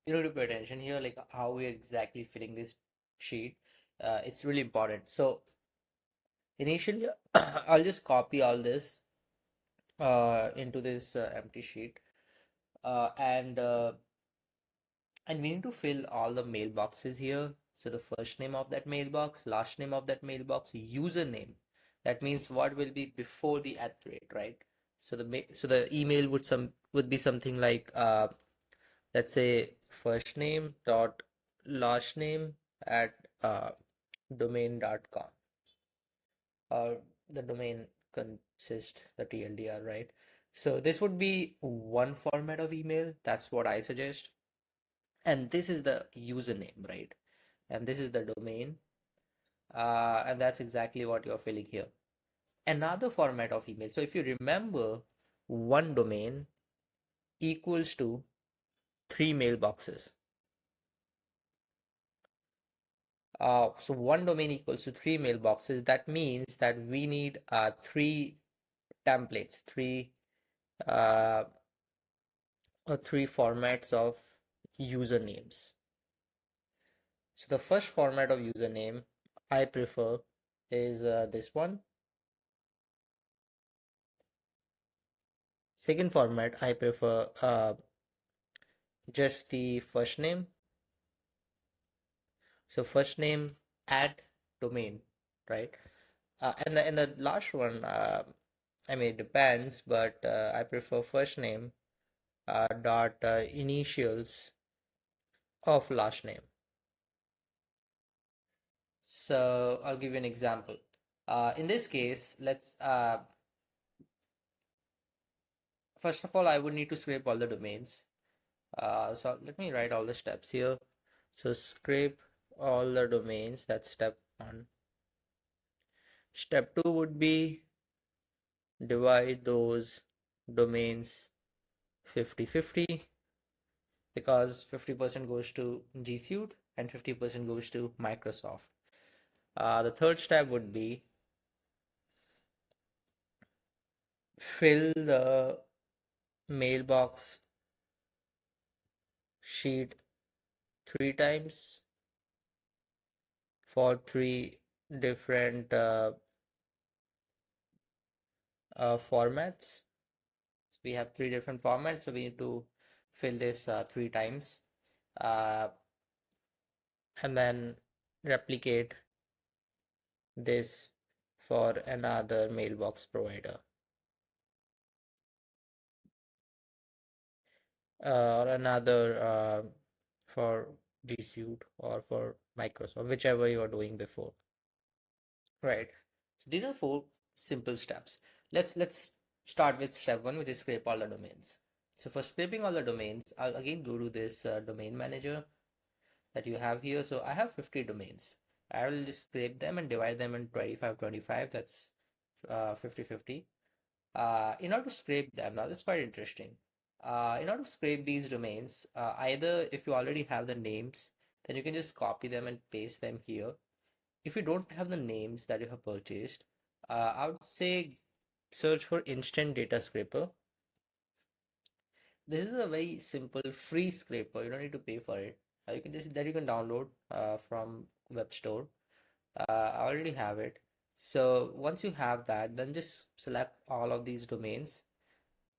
you need to pay attention here, like how we're exactly filling this sheet. It's really important. So initially, I'll just copy all this into this empty sheet, and we need to fill all the mailboxes here. So the first name of that mailbox, last name of that mailbox, username. That means what will be before the @ right? So the email would be something like let's say first name dot last name at domain.com, or the domain consists the TLDR, right? So this would be one format of email. That's what I suggest. And this is the username, right? and this is the domain, and that's exactly what you're filling here. Another format of email. So if you remember, one domain equals to 3 mailboxes. So one domain equals to 3 mailboxes. That means that we need 3 templates, uh, three formats of usernames. So the first format of username I prefer is this one. Second format I prefer just the first name. So first name at domain, right? And the last one, I mean, it depends, but I prefer first name dot initials of last name. So I'll give you an example. In this case, let's first of all, I would need to scrape all the domains. So let me write all the steps here. So scrape all the domains. That's step one. Step two would be divide those domains 50-50, because 50% goes to G Suite and 50% goes to Microsoft. The third step would be fill the mailbox sheet 3 times for 3 different formats. So we have 3 different formats, so we need to fill this 3 times, uh, and then replicate this for another mailbox provider, or another for G Suite or for Microsoft, whichever you are doing before. Right. So these are 4 simple steps. Let's start with step one, which is scrape all the domains. So for scraping all the domains, I'll again go to this domain manager that you have here. So I have 50 domains. I will just scrape them and divide them in 25-25. That's 50-50. In order to scrape them, now this is quite interesting. In order to scrape these domains, either if you already have the names, then you can just copy them and paste them here. If you don't have the names that you have purchased, I would say search for instant data scraper. This is a very simple free scraper. You don't need to pay for it. You can download from web store. I already have it. So once you have that, then just select all of these domains,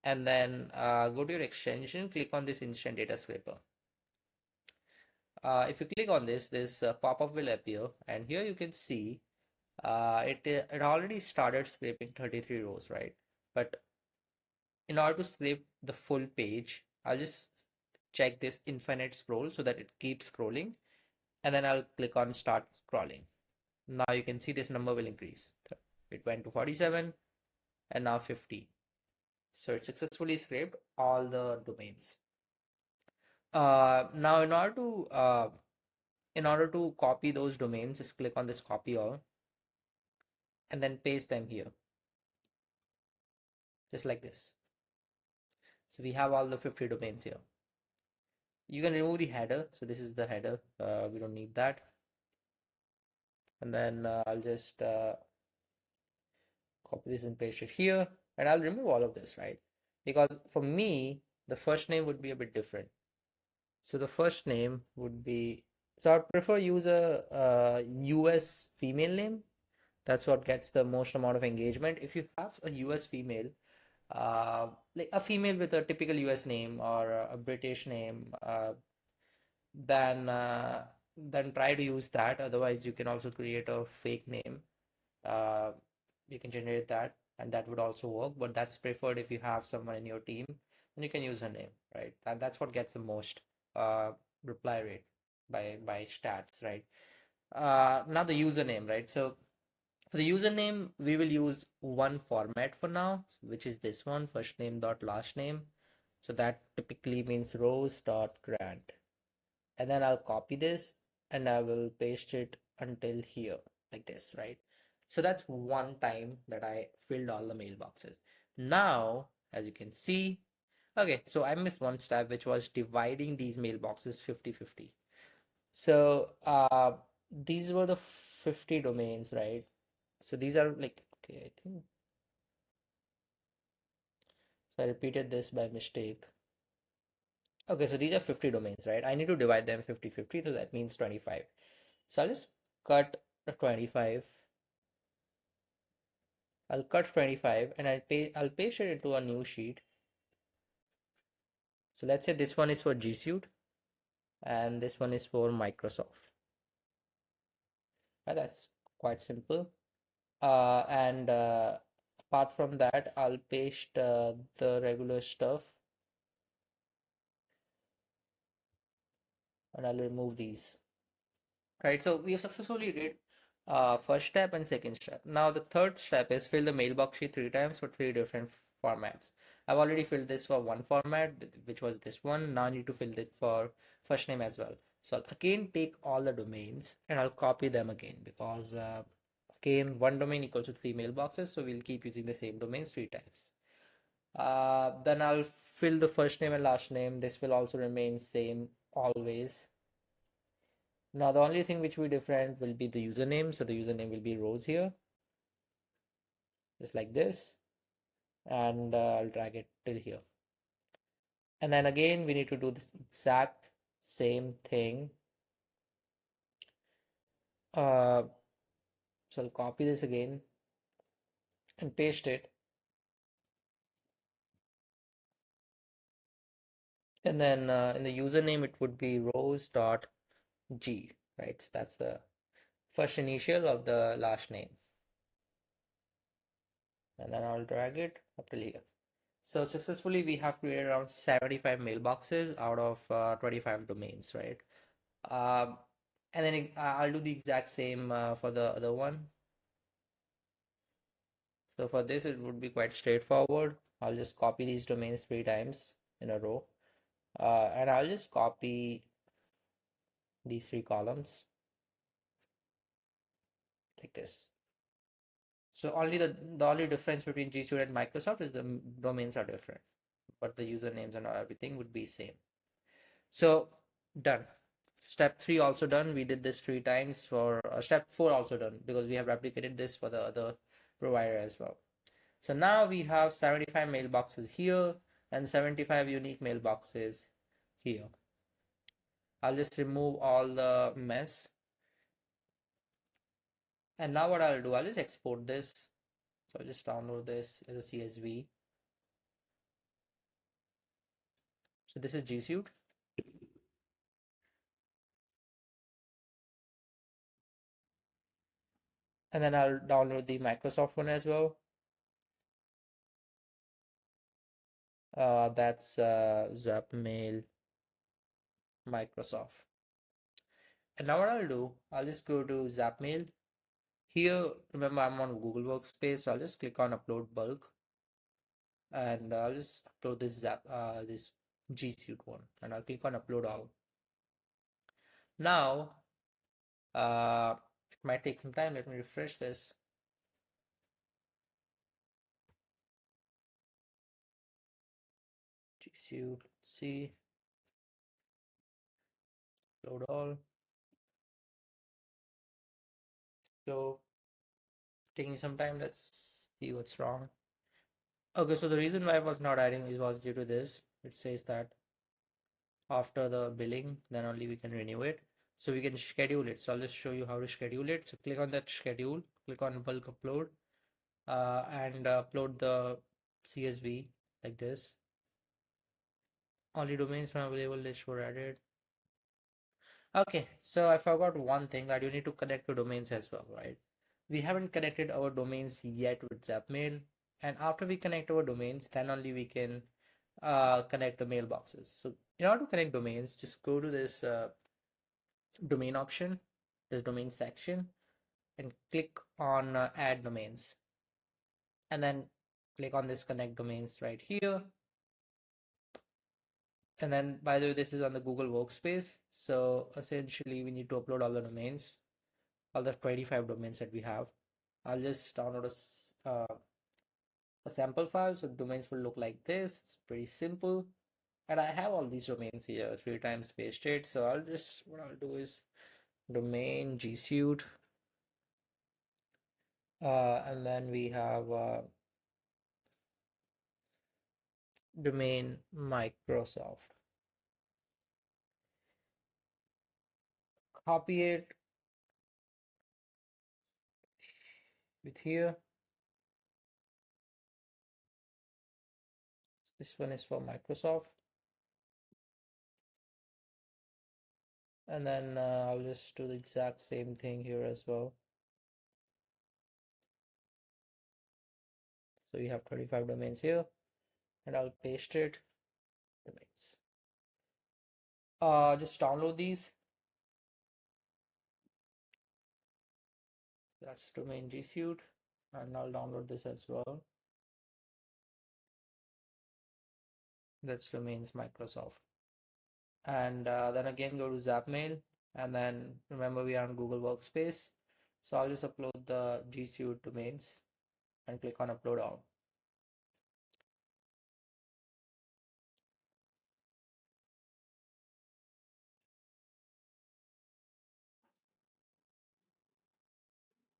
and then go to your extension, click on this instant data scraper. If you click on this pop-up will appear, and here you can see it already started scraping 33 rows, right? But in order to scrape the full page, I'll just check this infinite scroll so that it keeps scrolling, and then I'll click on start scrolling. Now you can see this number will increase. It went to 47 and now 50. So it successfully scraped all the domains. Now in order to copy those domains, just click on this copy all and then paste them here, just like this. So we have all the 50 domains here. You can remove the header. So this is the header. We don't need that. And then I'll just copy this and paste it here, and I'll remove all of this, right? Because for me, the first name would be a bit different. So the first name would be, so I prefer use a US female name. That's what gets the most amount of engagement. If you have a US female, like a female with a typical US name or a British name, then try to use that. Otherwise, you can also create a fake name. Uh, you can generate that, and that would also work. But that's preferred if you have someone in your team, then you can use her name, right? And that's what gets the most uh, reply rate by stats, right? Now the username, right? So for the username, we will use one format for now, which is this one, first name dot last name. So that typically means rose dot grant. And then I'll copy this and I will paste it until here, like this, right? So that's one time that I filled all the mailboxes. Now, as you can see, okay, so I missed one step, which was dividing these mailboxes 50-50. So these were the 50 domains, right? So these are like, okay, I think, so I repeated this by mistake. Okay, so these are 50 domains, right? I need to divide them 50-50, so that means 25. So I'll just cut the 25. I'll cut 25 and I'll paste it into a new sheet. So let's say this one is for G Suite and this one is for Microsoft. Right, that's quite simple. And apart from that, I'll paste the regular stuff and I'll remove these. Right, so we have successfully did first step and second step. Now the third step is fill the mailbox sheet 3 times for 3 different formats. I've already filled this for one format, which was this one. Now I need to fill it for first name as well. So I'll again take all the domains and I'll copy them again because again, one domain equals to 3 mailboxes, so we'll keep using the same domains 3 times. Then I'll fill the first name and last name. This will also remain same always. Now the only thing which will be different will be the username. So the username will be rows here, just like this, and I'll drag it till here. And then again, we need to do this exact same thing. So I'll copy this again and paste it. And then in the username, it would be rows.g, right? So that's the first initial of the last name. And then I'll drag it up till here. So successfully, we have created around 75 mailboxes out of 25 domains, right? Um, and then I'll do the exact same for the other one. So for this, it would be quite straightforward. I'll just copy these domains 3 times in a row. And I'll just copy these 3 columns like this. So only the only difference between G Suite and Microsoft is the domains are different, but the usernames and everything would be same. So done. Step 3 also done. We did this 3 times for step 4 also done because we have replicated this for the other provider as well. So now we have 75 mailboxes here and 75 unique mailboxes here. I'll just remove all the mess. And now what I'll do, I'll just export this. So I'll just download this as a CSV. So this is G Suite. And then I'll download the Microsoft one as well. That's Zapmail Microsoft. And now what I'll do, I'll just go to Zapmail. Here, remember I'm on Google Workspace, so I'll just click on Upload Bulk, and I'll just upload this G Suite one, and I'll click on Upload All. Now, it might take some time. Let me refresh this. G Suite, let's see, Upload All. So taking some time. Let's see what's wrong. Okay, so the reason why I was not adding it was due to this. It says that after the billing, then only we can renew it. So we can schedule it. So I'll just show you how to schedule it. So click on that schedule, click on bulk upload, and upload the CSV like this. Only domains from available list were added. Okay, so I forgot one thing that you need to connect to domains as well, right? We haven't connected our domains yet with Zapmail, and after we connect our domains, then only we can connect the mailboxes. So in order to connect domains, just go to this domain option, this domain section, and click on add domains, and then click on this connect domains right here. And then, by the way, this is on the Google Workspace. So essentially, we need to upload all the domains, all the 25 domains that we have. I'll just download a sample file. So domains will look like this. It's pretty simple. And I have all these domains here 3 times pasted. So what I'll do is domain G Suite. And then we have domain Microsoft. Copy it with here. This one is for Microsoft. And then I'll just do the exact same thing here as well. So you have 25 domains here, and I'll paste it. Domains. Just download these. That's domain G Suite, and I'll download this as well. That's domains Microsoft. And then again go to Zapmail, and then remember we are on Google Workspace. So I'll just upload the G Suite domains and click on upload all.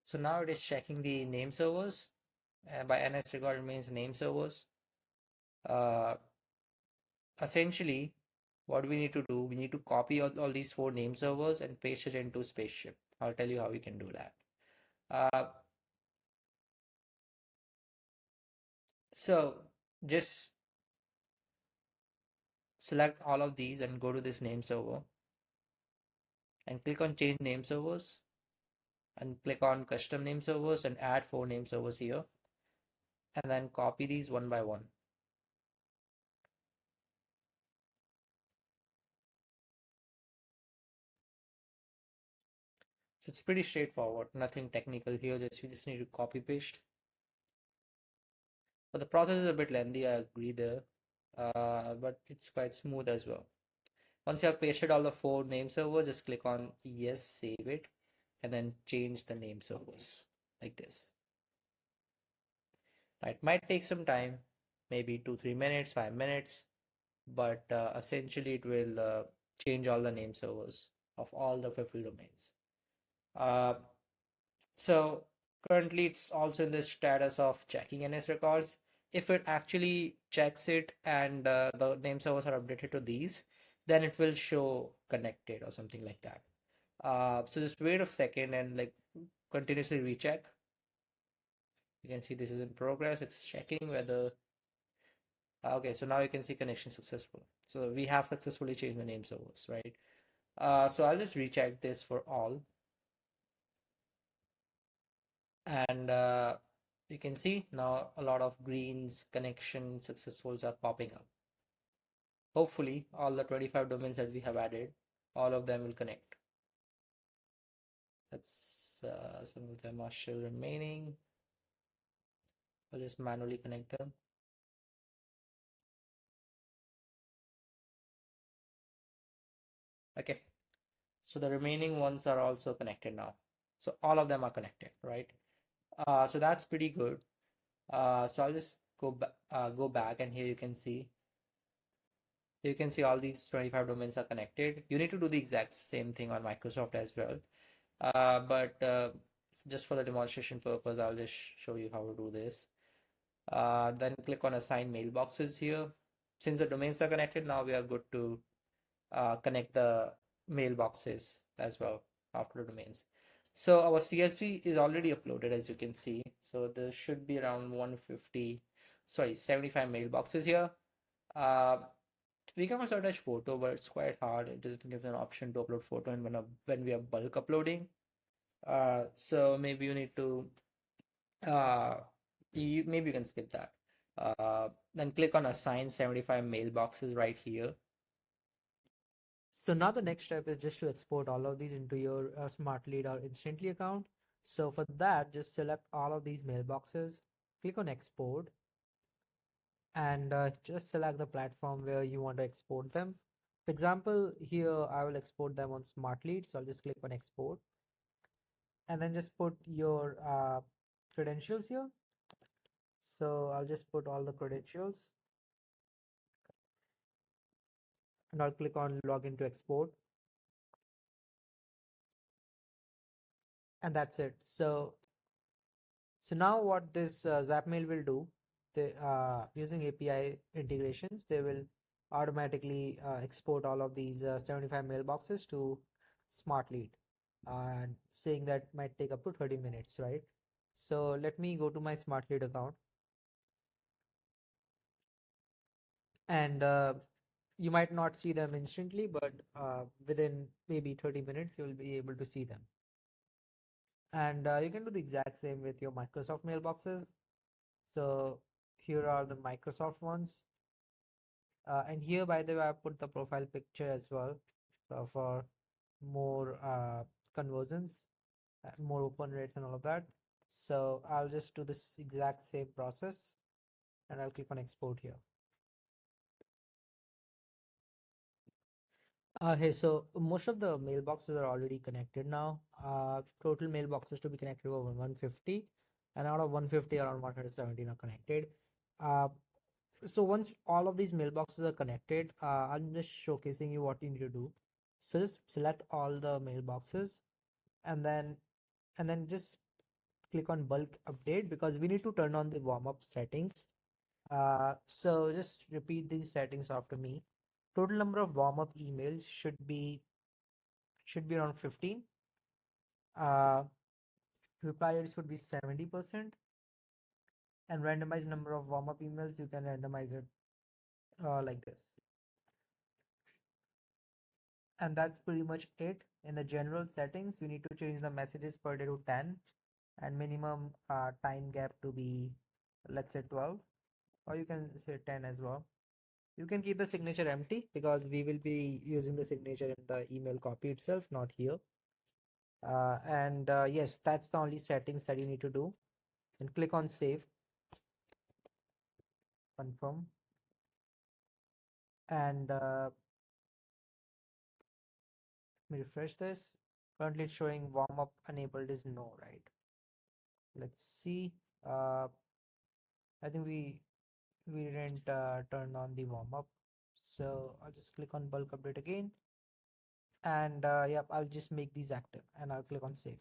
So now it is checking the name servers. By NS regard, it means name servers. Essentially, what we need to do, we need to copy all these 4 name servers and paste it into Spaceship. I'll tell you how we can do that. So just select all of these and go to this name server and click on change name servers and click on custom name servers and add 4 name servers here, and then copy these one by one. So it's pretty straightforward, nothing technical here, you just need to copy paste. But the process is a bit lengthy, I agree there, but it's quite smooth as well. Once you have pasted all the 4 name servers, just click on yes, save it, and then change the name servers like this. It might take some time, maybe 2-3 minutes, 5 minutes, but essentially it will change all the name servers of all the 50 domains. So currently it's also in the status of checking NS records. If it actually checks it and the name servers are updated to these, then it will show connected or something like that. So just wait a second and like continuously recheck. You can see this is in progress. It's checking whether. Okay, so now you can see connection successful. So we have successfully changed the name servers, right? So I'll just recheck this for all. And you can see now a lot of greens connection successfuls are popping up. Hopefully all the 25 domains that we have added, all of them will connect. That's some of them are still remaining. I'll just manually connect them. Okay, so the remaining ones are also connected now. So all of them are connected, right? So that's pretty good. So I'll just go back, and here you can see all these 25 domains are connected. You need to do the exact same thing on Microsoft as well. But just for the demonstration purpose, I'll just show you how to do this. Then click on assign mailboxes here. Since the domains are connected, now we are good to connect the mailboxes as well after the domains. So our CSV is already uploaded, as you can see. So there should be around 75 mailboxes here. We can also attach photo, but it's quite hard. It doesn't give an option to upload photo and when we are bulk uploading. So maybe you need to maybe you can skip that. Then click on assign 75 mailboxes right here. So now the next step is just to export all of these into your Smartlead or Instantly account. So for that, just select all of these mailboxes, click on export, and just select the platform where you want to export them. For example, here I will export them on Smart Lead, so I'll just click on export and then just put your credentials here. So I'll just put all the credentials and I'll click on login to export, and that's it. So now what this Zapmail will do, they using API integrations, they will automatically export all of these 75 mailboxes to Smart Lead, and saying that might take up to 30 minutes, right? So let me go to my Smart Lead account, and you might not see them instantly, but within maybe 30 minutes you'll be able to see them. And you can do the exact same with your Microsoft mailboxes. So here are the Microsoft ones. And here, by the way, I put the profile picture as well, for more conversions, more open rates and all of that. So I'll just do this exact same process and I'll click on export here. Hey, so most of the mailboxes are already connected now. Total mailboxes to be connected over 150, and out of 150, around 117 are connected. Uh, so once all of these mailboxes are connected, I'm just showcasing you what you need to do. So just select all the mailboxes and then just click on bulk update, because we need to turn on the warm-up settings. So just repeat these settings after me. Total number of warm-up emails should be around 15. Uh, reply rate should be 70%, and randomized number of warm-up emails, you can randomize it like this. And that's pretty much it. In the general settings, we need to change the messages per day to 10, and minimum time gap to be, let's say, 12, or you can say 10 as well. You can keep the signature empty because we will be using the signature in the email copy itself, not here. And yes, that's the only settings that you need to do. And click on save, confirm, and let me refresh this. Currently it's showing warm up enabled is no, right? Let's see. I think we didn't turn on the warm up, so I'll just click on bulk update again, and yep, I'll just make these active and I'll click on save.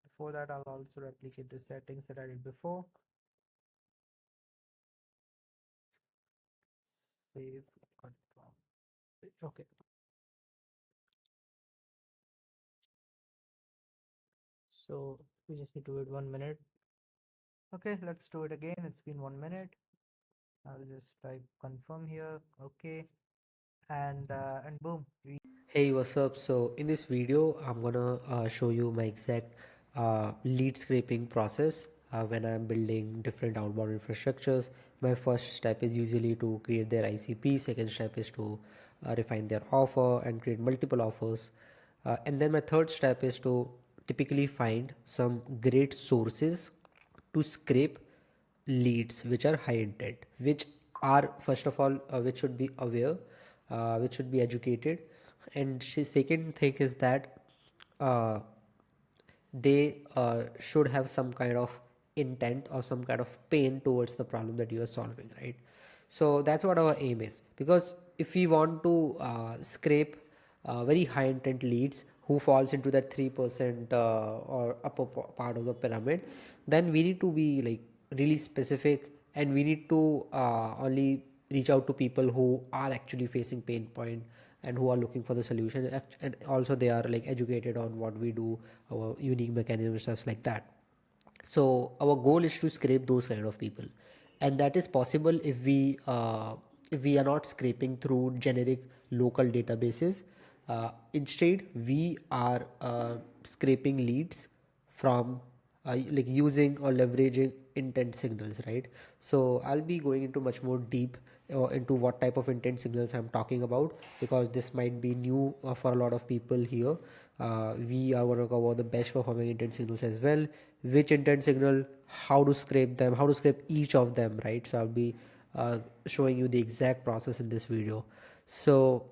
Before that, I'll also replicate the settings that I did before. Save, confirm. Okay. So we just need to wait 1 minute. Okay, let's do it again. It's been 1 minute. I'll just type confirm here. Okay, and boom. Hey, what's up? So in this video, I'm gonna show you my exact lead scraping process when I'm building different outbound infrastructures. My first step is usually to create their ICP. Second step is to refine their offer and create multiple offers. And then my third step is to typically find some great sources to scrape leads which are high intent, which are first of all which should be aware, which should be educated, and second thing is that uh, they should have some kind of intent or some kind of pain towards the problem that you are solving, right? So that's what our aim is, because if we want to scrape very high intent leads who falls into that 3% or upper part of the pyramid, then we need to be like really specific, and we need to only reach out to people who are actually facing pain point and who are looking for the solution, and also they are like educated on what we do, our unique mechanisms, stuff like that. So our goal is to scrape those kind of people, and that is possible if we are not scraping through generic local databases. Instead we are scraping leads from like using or leveraging intent signals, right? So I'll be going into much more deep into what type of intent signals I'm talking about, because this might be new for a lot of people here. We are going to cover the best performing intent signals as well, which intent signal, how to scrape them, how to scrape each of them, right? So I'll be showing you the exact process in this video. So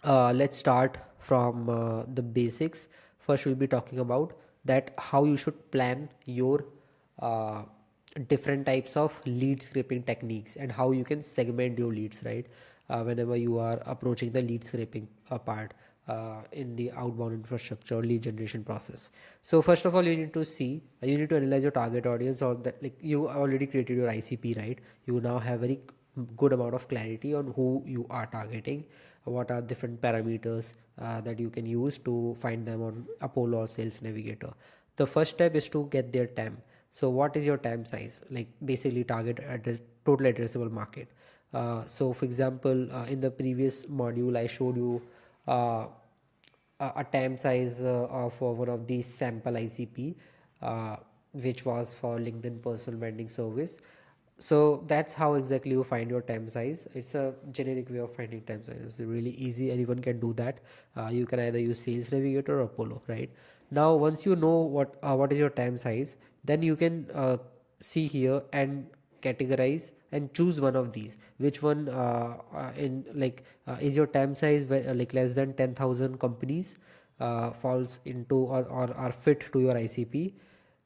let's start from the basics. First we'll be talking about that how you should plan your uh, different types of lead scraping techniques and how you can segment your leads, right? Whenever you are approaching the lead scraping part in the outbound infrastructure or lead generation process. So first of all, you need to see, you need to analyze your target audience, or that, like, you already created your ICP, right? You now have very good amount of clarity on who you are targeting, what are different parameters that you can use to find them on Apollo or Sales Navigator. The first step is to get their TAM. So what is your TAM size? Like basically target total addressable market. So for example, in the previous module, I showed you uh, a TAM size of one of these sample ICP, which was for LinkedIn personal branding service. So that's how exactly you find your TAM size. It's a generic way of finding TAM size. It's really easy. Anyone can do that. You can either use Sales Navigator or Apollo, right? Now, once you know what is your TAM size, then you can see here and categorize and choose one of these. Which one in like is your TAM size like less than 10,000 companies falls into or are fit to your ICP.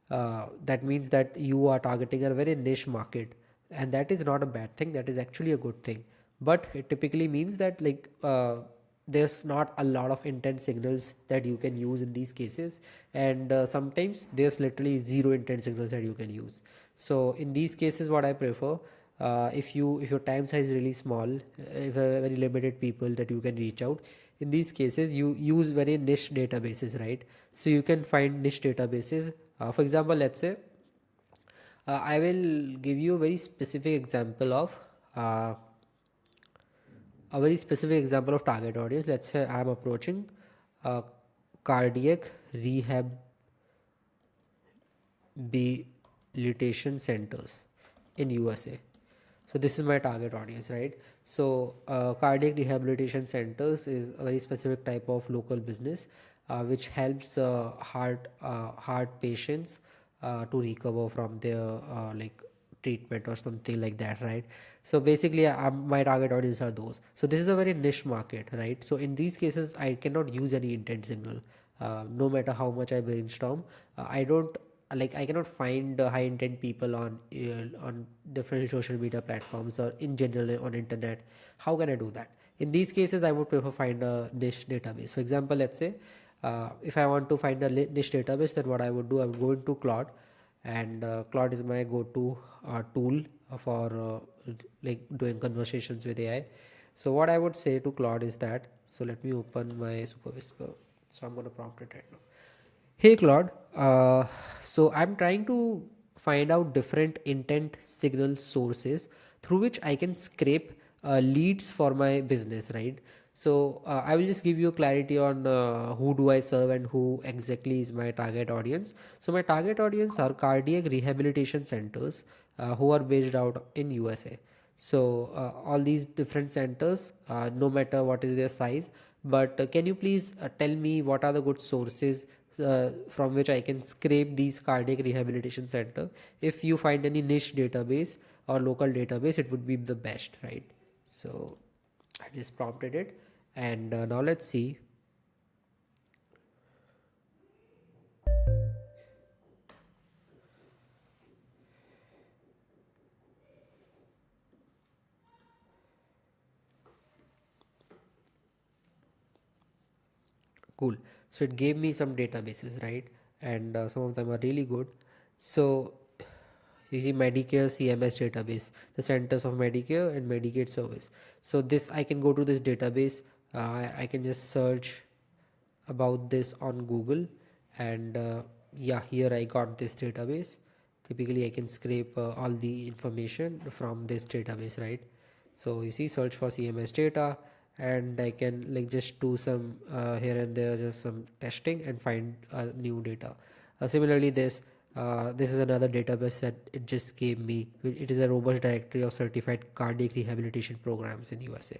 That means that you are targeting a very niche market, and that is not a bad thing, that is actually a good thing. But it typically means that like there's not a lot of intent signals that you can use in these cases, and sometimes there's literally zero intent signals that you can use. So in these cases what I prefer, if your time size is really small, if there are very limited people that you can reach out, in these cases you use very niche databases, right? So you can find niche databases. For example, let's say I will give you a very specific example of target audience. Let's say I'm approaching cardiac rehabilitation centers in USA. So this is my target audience, right? So cardiac rehabilitation centers is a very specific type of local business which helps heart patients to recover from their like treatment or something like that, right? So basically my target audience are those. So this is a very niche market, right? So in these cases I cannot use any intent signal. No matter how much I brainstorm, I don't like I cannot find high intent people on different social media platforms or in general on internet. How can I do that? In these cases I would prefer find a niche database. For example, let's say if I want to find a niche database, then what I would do, I would go into Claude, and Claude is my go-to tool for like doing conversations with AI. So what I would say to Claude is that, so let me open my Super Whisper. So I'm going to prompt it right now. Hey Claude, so I'm trying to find out different intent signal sources through which I can scrape leads for my business, right? So I will just give you clarity on who do I serve and who exactly is my target audience. So my target audience are cardiac rehabilitation centers who are based out in USA. So all these different centers, no matter what is their size, but can you please tell me what are the good sources from which I can scrape these cardiac rehabilitation center? If you find any niche database or local database, it would be the best, right? So I just prompted it, and now let's see. Cool. So it gave me some databases, right? And some of them are really good. So you see Medicare CMS database, the Centers of Medicare and Medicaid Service. So this, I can go to this database. I can just search about this on Google, and yeah, here I got this database. Typically I can scrape all the information from this database, right? So you see, search for CMS data, and I can like just do some here and there, just some testing and find new data. Similarly, this is another database that it just gave me. It is a robust directory of certified cardiac rehabilitation programs in USA.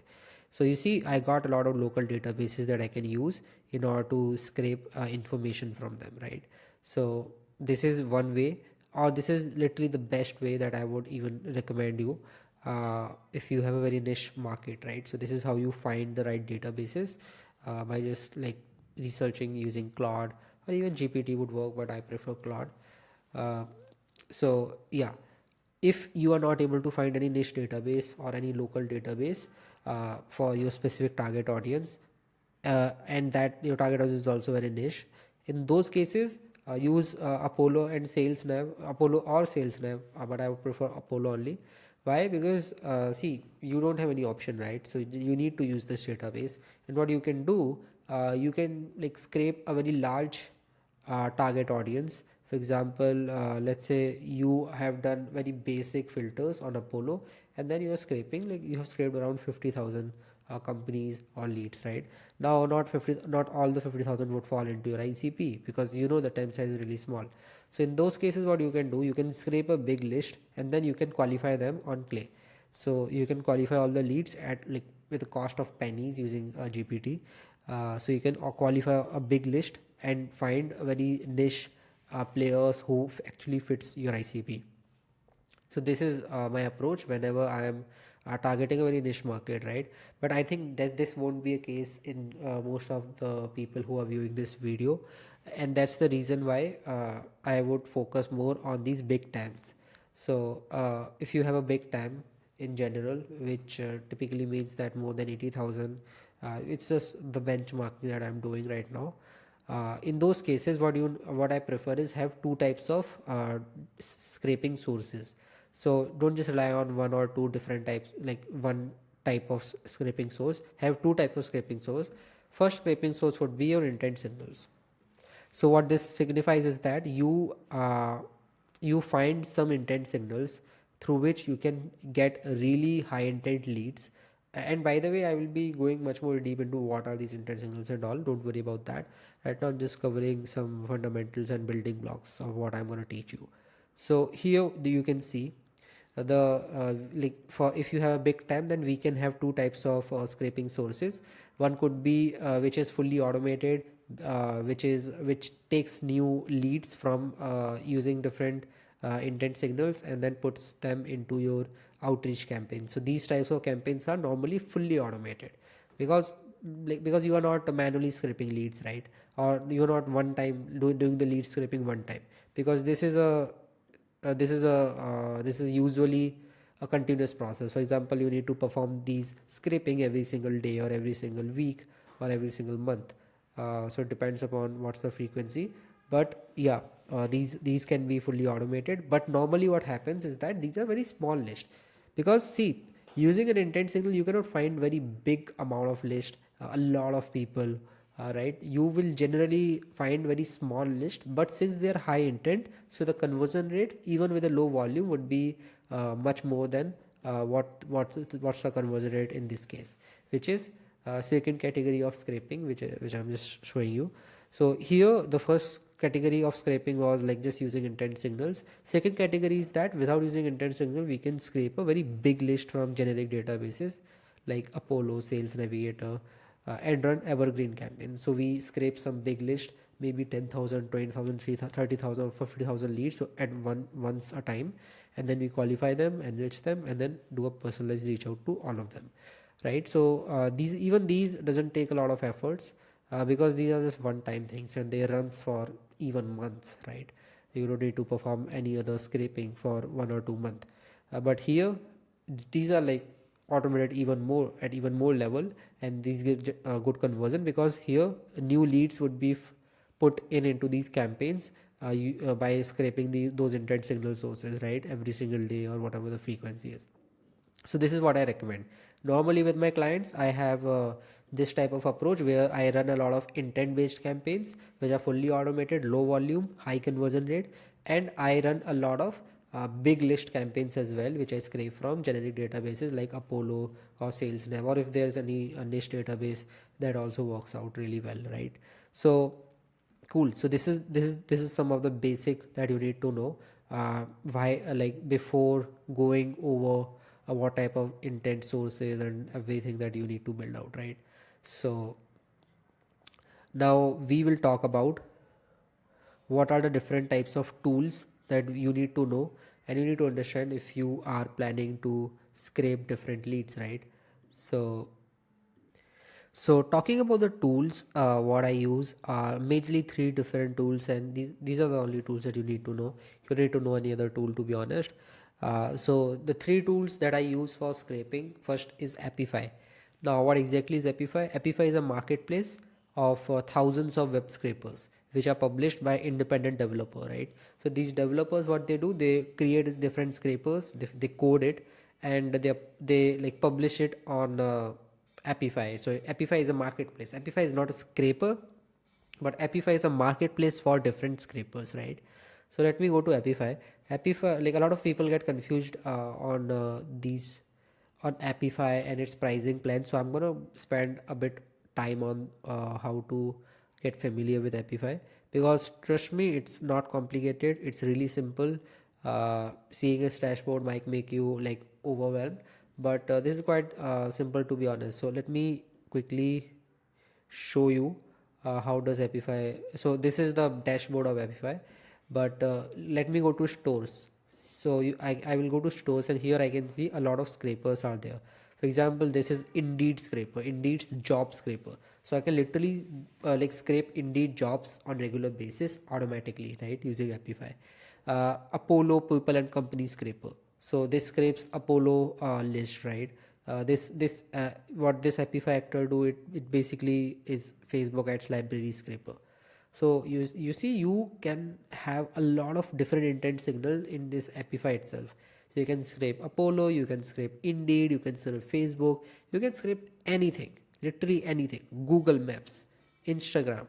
So you see, I got a lot of local databases that I can use in order to scrape information from them, right? So this is one way or this is literally the best way that I would even recommend you if you have a very niche market, right? So this is how you find the right databases by just like researching using Claude, or even GPT would work, but I prefer Claude. uh, so yeah, if you are not able to find any niche database or any local database for your specific target audience, and that your target audience is also very niche, in those cases use Apollo and SalesNav, Apollo or SalesNav, but I would prefer Apollo only. Why? Because see, you don't have any option, right? So you need to use this database, and what you can do, you can like scrape a very large target audience. For example, let's say you have done very basic filters on Apollo, and then you are scraping, like you have scraped around 50,000 companies or leads, right? Now, not all the 50,000 would fall into your ICP, because you know the time size is really small. So in those cases, what you can do, you can scrape a big list, and then you can qualify them on Clay. So you can qualify all the leads at like with the cost of pennies using GPT. So you can qualify a big list and find a very niche players who actually fits your ICP. So this is my approach whenever I am targeting a very niche market, right? But I think that this won't be a case in most of the people who are viewing this video, and that's the reason why I would focus more on these big TAMs. So if you have a big TAM in general, which typically means that more than 80,000, it's just the benchmarking that I'm doing right now. In those cases, what I prefer is have two types of scraping sources. So don't just rely on one or two different types, like one type of scraping source. Have two types of scraping source. First scraping source would be your intent signals. So what this signifies is that you find some intent signals through which you can get really high intent leads. And by the way, I will be going much more deep into what are these intent signals and all. Don't worry about that. Right now I'm just covering some fundamentals and building blocks of what I'm going to teach you. So here you can see the like for if you have a big TAM, then we can have two types of scraping sources. One could be which is fully automated, which takes new leads from using different intent signals and then puts them into your outreach campaign. So these types of campaigns are normally fully automated, because because you are not manually scraping leads, right? Or you're not one time doing the lead scraping one time, because this is usually a continuous process. For example, you need to perform these scraping every single day or every single week or every single month. So it depends upon what's the frequency. But yeah, these can be fully automated. But normally what happens is that these are very small lists, because see, using an intent signal, you cannot find very big amount of list, a lot of people, right? You will generally find very small list, but since they are high intent, so the conversion rate even with a low volume would be much more than what's the conversion rate in this case, which is second category of scraping, which I'm just showing you. So here the first category of scraping was like just using intent signals. Second category is that without using intent signal, we can scrape a very big list from generic databases like Apollo, Sales Navigator, and run evergreen campaigns. So we scrape some big list, maybe 10,000, 20,000, 30,000 or 50,000 leads at once a time, and then we qualify them, enrich them, and then do a personalized reach out to all of them, right? So these doesn't take a lot of efforts, because these are just one time things and they runs for even months, right? You don't need to perform any other scraping for 1 or 2 months. But here these are like automated even more at even more level, and these give good conversion, because here new leads would be put in into these campaigns by scraping those intent signal sources, right, every single day or whatever the frequency is. So this is what I recommend. Normally with my clients, I have this type of approach where I run a lot of intent based campaigns which are fully automated, low volume, high conversion rate, and I run a lot of big list campaigns as well, which I scrape from generic databases like Apollo or SalesNav, or if there's any niche database, that also works out really well, right? So cool. So this is some of the basic that you need to know, why like before going over what type of intent sources and everything that you need to build out, right? So now we will talk about what are the different types of tools that you need to know and you need to understand if you are planning to scrape different leads, right? So talking about the tools, what I use are majorly three different tools, and these are the only tools that you need to know. You need to know any other tool, to be honest. So the three tools that I use for scraping, first is Apify. Now, what exactly is Apify? Apify is a marketplace of thousands of web scrapers which are published by independent developer, right? So these developers, what they do, they create different scrapers, they code it, and they like publish it on Apify. So Apify is a marketplace. Apify is not a scraper, but Apify is a marketplace for different scrapers, right? So let me go to Apify. Apify, like a lot of people get confused on these on Apify and its pricing plan. So I'm gonna spend a bit time on how to get familiar with Apify, because trust me, it's not complicated. It's really simple. Seeing a dashboard might make you like overwhelmed, but this is quite simple, to be honest. So let me quickly show you how does Epify. So this is the dashboard of Epify, but let me go to stores. So I will go to stores, and here I can see a lot of scrapers are there. For example, this is Indeed scraper, Indeed's job scraper. So I can literally like scrape Indeed jobs on regular basis automatically, right, using Epify. Apollo people and company scraper. So this scrapes Apollo list, right? This what this Epify actor do, it basically is Facebook ads library scraper. So you see, you can have a lot of different intent signal in this Epify itself. So you can scrape Apollo, you can scrape Indeed, you can scrape Facebook, you can scrape anything, literally anything. Google Maps, Instagram,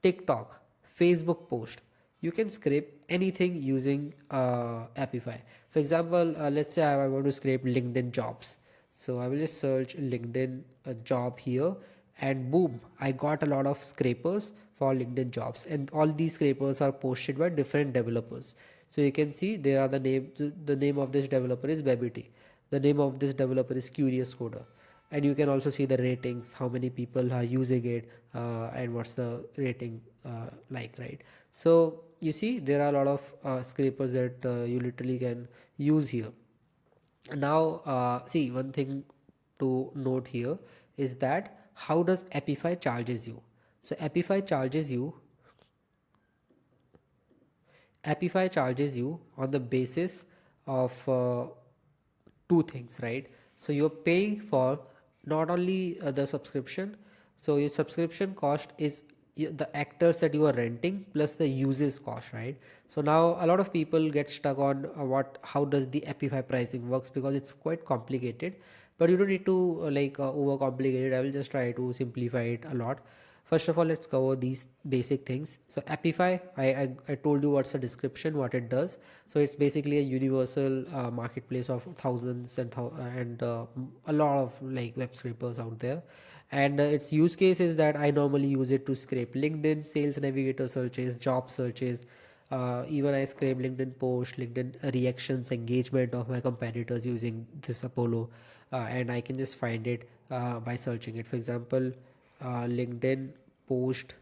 TikTok, Facebook post. You can scrape anything using Apify. For example, let's say I want to scrape LinkedIn jobs. So I will just search LinkedIn job here, and boom, I got a lot of scrapers for LinkedIn jobs, and all these scrapers are posted by different developers. So you can see there are the name of this developer is Babity. The name of this developer is Curious Coder, and you can also see the ratings, how many people are using it, and what's the rating like, right? So you see there are a lot of scrapers that you literally can use here. Now see, one thing to note here is that how does Epify charges you. So Epify charges you on the basis of two things, right? So you're paying for not only the subscription. So your subscription cost is the actors that you are renting plus the uses cost, right? So now a lot of people get stuck on what how does the Epify pricing works, because it's quite complicated, but you don't need to overcomplicate it. I will just try to simplify it a lot. First of all, let's cover these basic things. So Apify, I told you what's the description, what it does. So it's basically a universal marketplace of thousands and a lot of like web scrapers out there. And its use case is that I normally use it to scrape LinkedIn, Sales Navigator searches, job searches. Even I scrape LinkedIn post, LinkedIn reactions, engagement of my competitors using this Apollo, and I can just find it by searching it. For example, LinkedIn post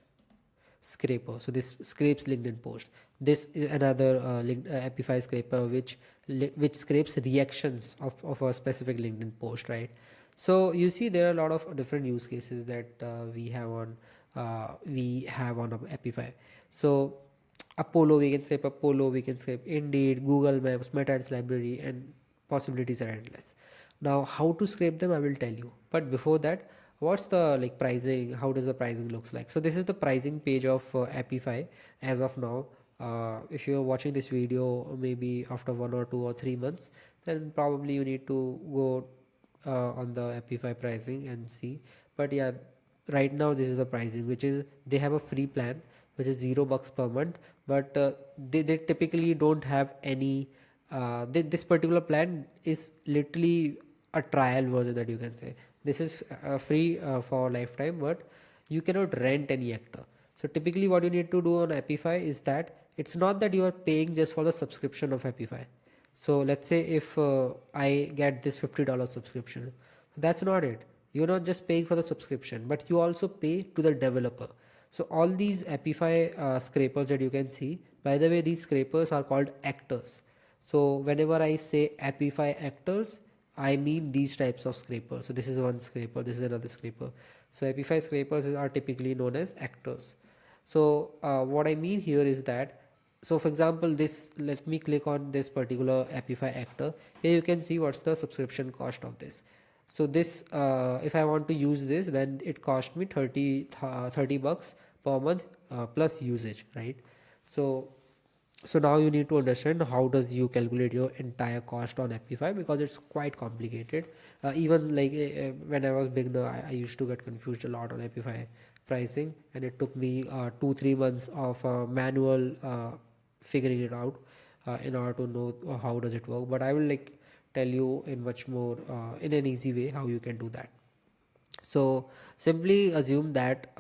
scraper. So this scrapes LinkedIn post. This is another Epify scraper which scrapes reactions of a specific LinkedIn post, right? So you see there are a lot of different use cases that we have on Epify. So Apollo, we can scrape Apollo, we can scrape Indeed, Google Maps, Meta Ads library, and possibilities are endless. Now how to scrape them I will tell you, but before that, what's the like pricing, how does the pricing looks like. So this is the pricing page of Apify as of now. If you're watching this video maybe after 1 or 2 or 3 months, then probably you need to go on the Apify pricing and see. But yeah, right now this is the pricing, which is they have a free plan which is $0 per month, but they typically don't have any this particular plan is literally a trial version, that you can say. This is free for lifetime, but you cannot rent any actor. So typically what you need to do on Epify is that it's not that you are paying just for the subscription of Epify. So let's say if I get this $50 subscription, that's not it. You're not just paying for the subscription, but you also pay to the developer. So all these Epify scrapers that you can see, By the way, these scrapers are called actors. So whenever I say Apify actors, I mean these types of scrapers. So this is one scraper, this is another scraper. So Apify scrapers are typically known as actors. So what I mean here is that, so for example, this, let me click on this particular Apify actor. Here you can see what's the subscription cost of this. So this, if I want to use this, then it cost me 30 bucks per month plus usage, right? So so now you need to understand how does you calculate your entire cost on Apify, because it's quite complicated. Even like when I was beginner, I used to get confused a lot on Apify pricing, and it took me 2-3 months of manual figuring it out in order to know how does it work. But I will like tell you in much more in an easy way how you can do that. So simply assume that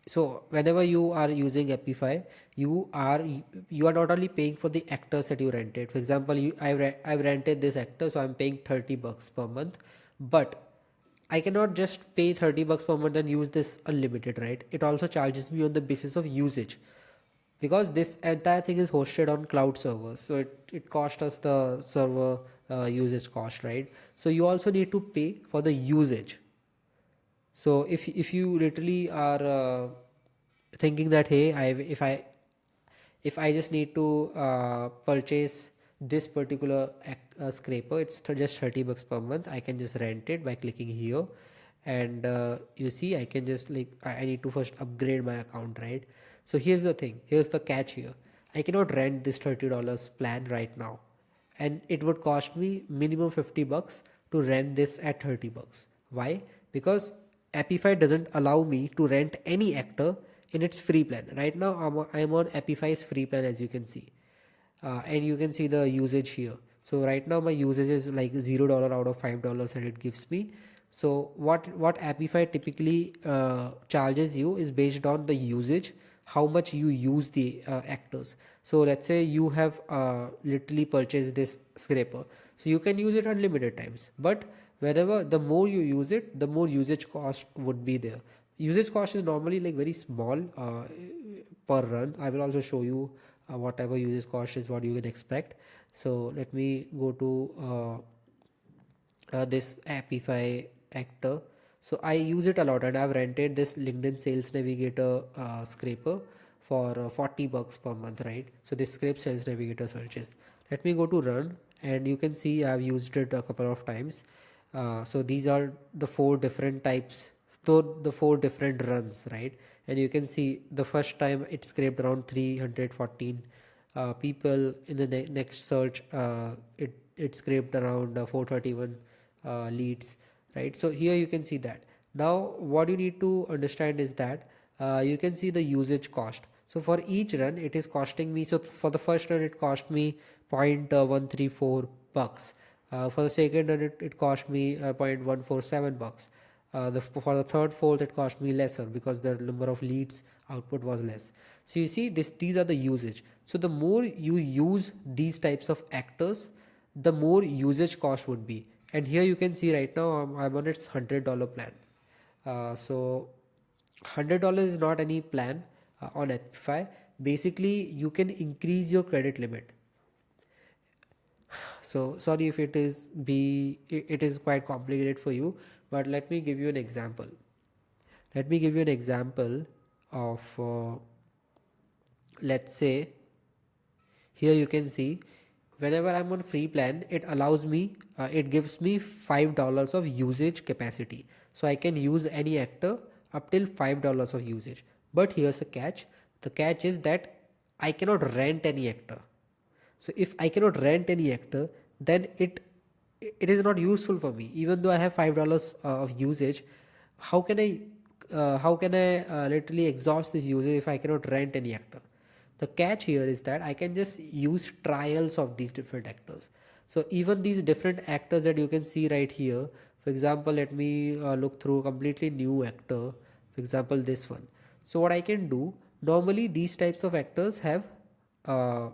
so whenever you are using Epify, you are not only paying for the actors that you rented. For example, I've rented this actor, so I'm paying 30 bucks per month. But I cannot just pay 30 bucks per month and use this unlimited, right? It also charges me on the basis of usage, because this entire thing is hosted on cloud servers, so it cost us the server usage cost, right? So you also need to pay for the usage. So if you literally are thinking that, hey, if I just need to purchase this particular scraper, it's just 30 bucks per month. I can just rent it by clicking here, and you see I can just like I need to first upgrade my account, right? So here's the thing, here's the catch here. I cannot rent this $30 plan right now, and it would cost me minimum 50 bucks to rent this at 30 bucks. Why? Because Epify doesn't allow me to rent any actor in its free plan. Right now I'm on Epify's free plan, as you can see, and you can see the usage here. So right now my usage is like $0 out of $5 that it gives me. So what Apify typically charges you is based on the usage, how much you use the actors. So let's say you have literally purchased this scraper, so you can use it unlimited times. But whenever the more you use it, the more usage cost would be there. Usage cost is normally like very small per run. I will also show you whatever usage cost is what you can expect. So let me go to this Apify actor. So I use it a lot, and I've rented this LinkedIn Sales Navigator scraper for 40 bucks per month, right? So this scrapes Sales Navigator searches. Let me go to run, and you can see I've used it a couple of times. So these are the four different types, so the four different runs, right? And you can see the first time it scraped around 314 people. In the next search, it scraped around 431 leads, right? So here you can see that. Now what you need to understand is that you can see the usage cost. So for each run it is costing me, so for the first run it cost me 0.134 bucks. For the second run it cost me 0.147 bucks. For the third fold it cost me lesser because the number of leads output was less. So you see these are the usage. So the more you use these types of actors, the more usage cost would be. And here you can see right now I'm on its $100 plan. So $100 is not any plan on Epify. Basically you can increase your credit limit. So sorry if it is quite complicated for you, but let me give you an example. Let me give you an example of let's say here you can see whenever I'm on free plan, it allows me it gives me $5 of usage capacity, so I can use any actor up till $5 of usage. But here's a catch. The catch is that I cannot rent any actor. So if I cannot rent any actor, then it is not useful for me. Even though I have $5 of usage, how can I literally exhaust this usage if I cannot rent any actor? The catch here is that I can just use trials of these different actors. So even these different actors that you can see right here, for example, let me look through a completely new actor, for example this one. So what I can do, normally these types of actors have uh,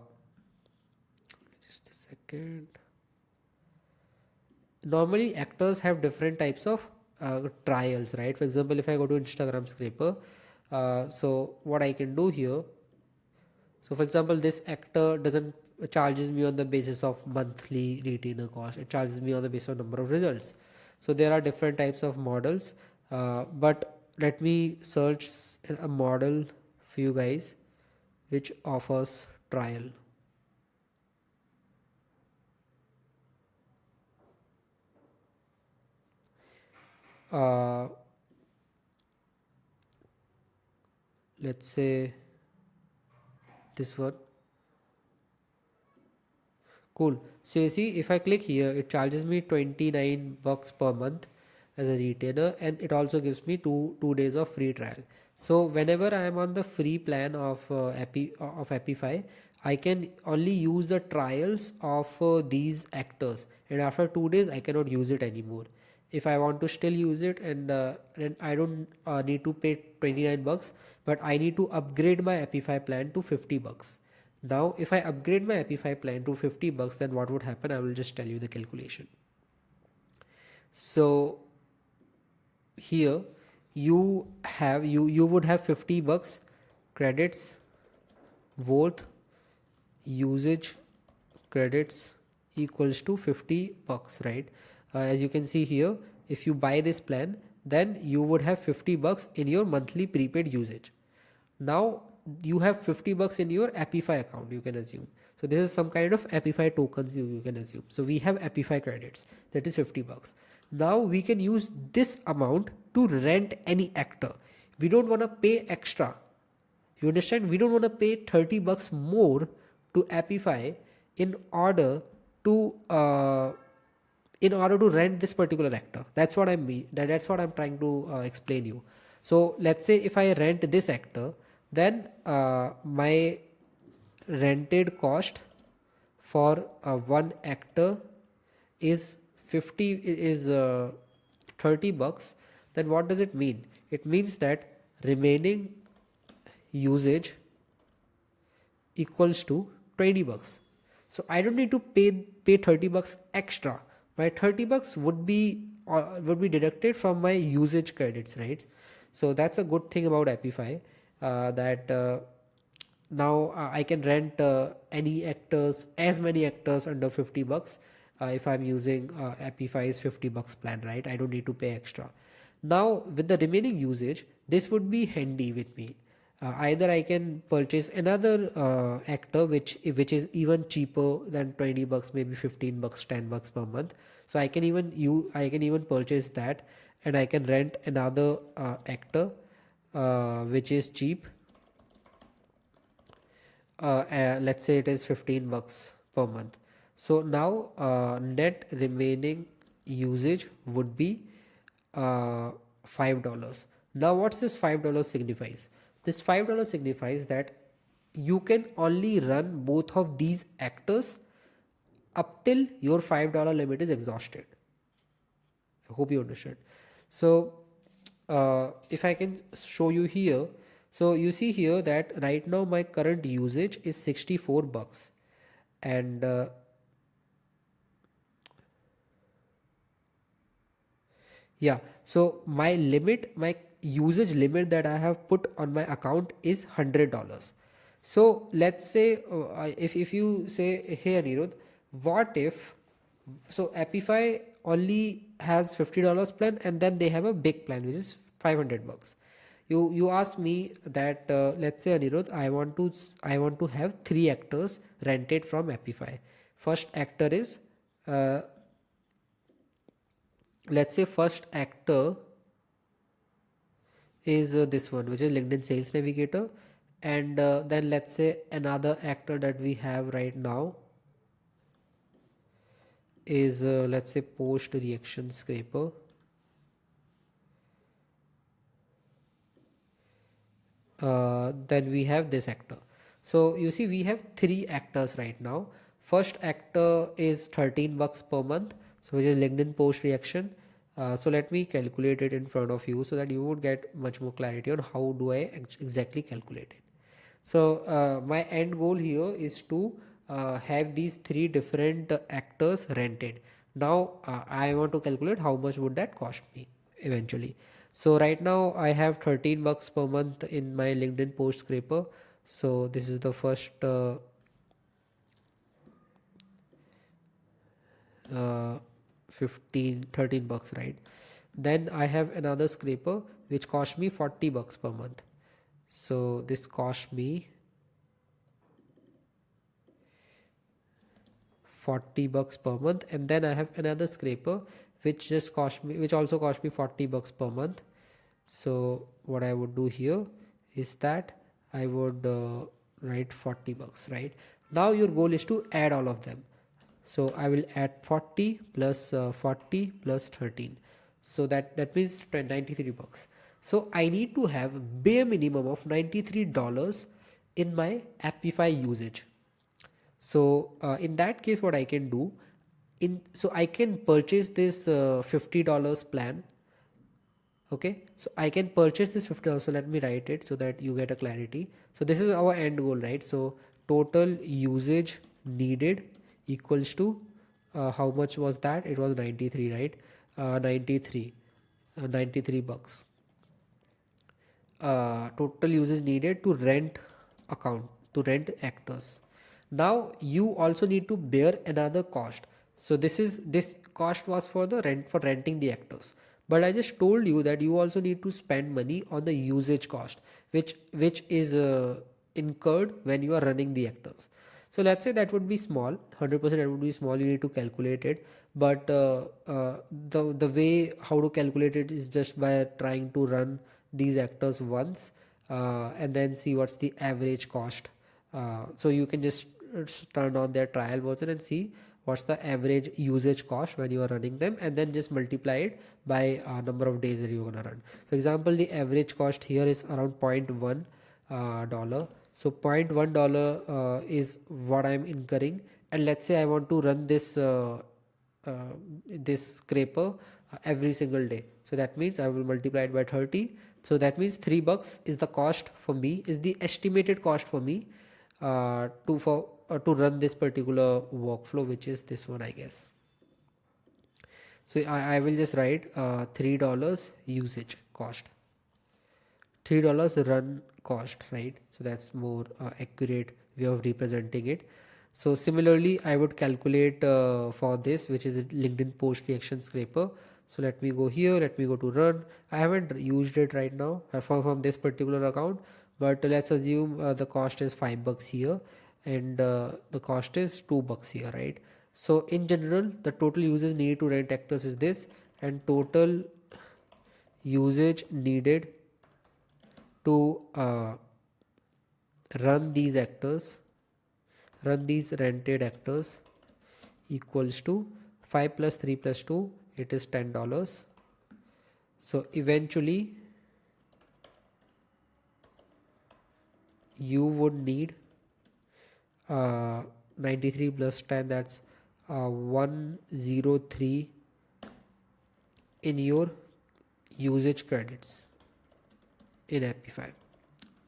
just a second. Normally actors have different types of trials, right? For example, if I go to Instagram scraper, so what I can do here, So for example, this actor doesn't charges me on the basis of monthly retainer cost, it charges me on the basis of number of results. So there are different types of models, but let me search a model for you guys which offers trial. uh, let's say this one. Cool. So you see, if I click here, it charges me 29 bucks per month as a retainer, and it also gives me two days of free trial. So whenever I am on the free plan of Epify, I can only use the trials of these actors, and after 2 days I cannot use it anymore. If I want to still use it, and then I don't need to pay 29 bucks, but I need to upgrade my Epify plan to 50 bucks. Now, if I upgrade my Epify plan to 50 bucks, then what would happen? I will just tell you the calculation. So here you would have 50 bucks credits worth usage credits equals to 50 bucks, right? As you can see here, if you buy this plan, then you would have 50 bucks in your monthly prepaid usage. Now you have 50 bucks in your Epify account, you can assume. So this is some kind of Epify tokens, you can assume. So we have Epify credits, that is 50 bucks. Now we can use this amount to rent any actor. We don't want to pay extra. You understand? We don't want to pay 30 bucks more to Epify in order to rent this particular actor. That's what I mean. That's what I'm trying to explain you. So let's say if I rent this actor, then my rented cost for one actor is 30 bucks. Then what does it mean? It means that remaining usage equals to 20 bucks. So I don't need to pay 30 bucks extra. My 30 bucks would be deducted from my usage credits, right? So that's a good thing about Epify, that now I can rent any actors, as many actors under 50 bucks if I'm using Epify's 50 bucks plan, right? I don't need to pay extra. Now with the remaining usage, this would be handy with me. Either I can purchase another actor which is even cheaper than 20 bucks, maybe 15 bucks, 10 bucks per month. So I can even purchase that, and I can rent another actor which is cheap. Let's say it is 15 bucks per month. So now net remaining usage would be $5. Now what's this $5 signifies? This $5 signifies that you can only run both of these actors up till your $5 limit is exhausted. I hope you understand. So if I can show you here, so you see here that right now my current usage is 64 bucks, and yeah, so my usage limit that I have put on my account is $100. So let's say if you say, hey Anirudh, what if, so Epify only has $50 plan, and then they have a big plan which is 500 bucks. You ask me that let's say Anirudh, I want to have 3 actors rented from Epify. First actor is let's say first actor is this one, which is LinkedIn Sales Navigator, and then let's say another actor that we have right now is let's say Post Reaction Scraper. Then we have this actor. So you see we have 3 actors right now. First actor is 13 bucks per month, so which is LinkedIn Post Reaction. So let me calculate it in front of you so that you would get much more clarity on how do I exactly calculate it. So my end goal here is to have these 3 different actors rented. Now I want to calculate how much would that cost me eventually. So right now I have 13 bucks per month in my LinkedIn Post Scraper. So this is the first 15 13 bucks, right? Then I have another scraper which cost me 40 bucks per month. So this cost me 40 bucks per month. And then I have another scraper which also cost me 40 bucks per month. So what I would do here is that I would write 40 bucks, right? Now your goal is to add all of them. So I will add 40 plus 40 plus 13. So that means 93 bucks. So I need to have bare minimum of $93 in my Appify usage. So in that case, what I can do, so I can purchase this $50 plan. Okay, so I can purchase this $50. So let me write it so that you get a clarity. So this is our end goal, right? So total usage needed equals to how much was that? It was 93, right? 93, 93 bucks. Total usage needed to rent account, to rent actors. Now you also need to bear another cost. So this cost was for the rent, for renting the actors. But I just told you that you also need to spend money on the usage cost, which is incurred when you are running the actors. So let's say that would be small, 100% that would be small. You need to calculate it, but the way how to calculate it is just by trying to run these actors once and then see what's the average cost. So you can just turn on their trial version and see what's the average usage cost when you are running them, and then just multiply it by number of days that you're gonna run. For example, the average cost here is around 0.1 dollar. So $0.1 is what I'm incurring, and let's say I want to run uh, this scraper every single day. So that means I will multiply it by 30. So that means $3 is the cost for me, is the estimated cost for me to run this particular workflow, which is this one, I guess. So I will just write $3 usage cost, $3 run cost, right? So that's more accurate way of representing it. So similarly, I would calculate for this, which is a LinkedIn post reaction scraper. So let me go here, let me go to run. I haven't used it right now from this particular account, but let's assume the cost is $5 here, and the cost is $2 here, right? So in general, the total usage needed to rent actors is this, and total usage needed to run these actors, run these rented actors, equals to 5 plus 3 plus 2, it is $10. So eventually you would need 93 plus 10, that's 103 in your usage credits in Appify.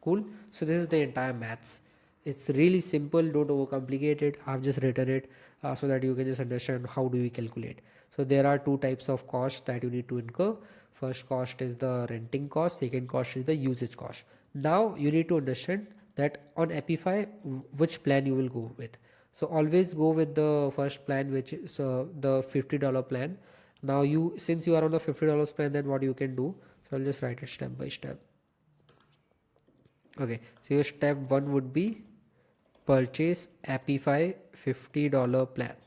Cool. So this is the entire maths. It's really simple, don't overcomplicate it. I've just written it so that you can just understand how do we calculate. So there are two types of costs that you need to incur. First cost is the renting cost, second cost is the usage cost. Now you need to understand that on Appify which plan you will go with. So always go with the first plan, which is the $50 plan. Now since you are on the $50 plan, then what you can do, so I'll just write it step by step. Okay, so your step 1 would be purchase Appify $50 plan.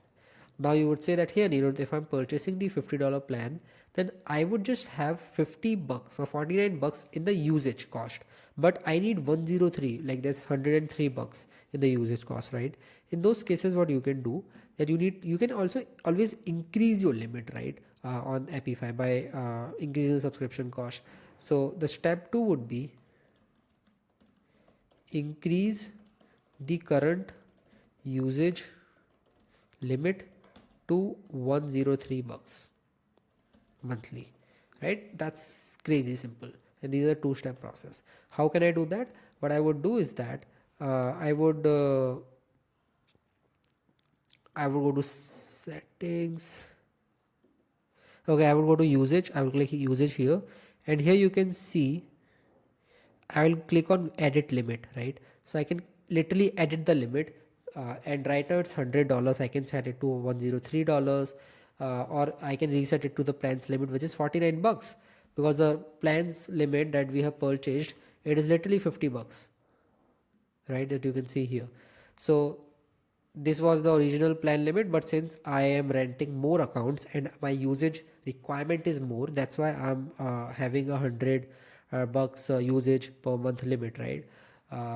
Now you would say that, here Nirod, if I'm purchasing the $50 plan, then I would just have $50 or $49 in the usage cost, but I need 103, like there's $103 in the usage cost, right? In those cases, what you can do, that you can also always increase your limit, right, on Appify by increasing the subscription cost. So the step 2 would be increase the current usage limit to $103 monthly, right? That's crazy simple, and these are two-step process. How can I do that? What I would do is that I would go to settings. Okay, I would go to usage. I will click usage here, and here you can see I will click on edit limit, right? So I can literally edit the limit, and right now it's $100. I can set it to $103, or I can reset it to the plans limit, which is $49, because the plans limit that we have purchased, it is literally $50, right? That you can see here. So this was the original plan limit, but since I am renting more accounts and my usage requirement is more, that's why I'm having $100 usage per month limit, right?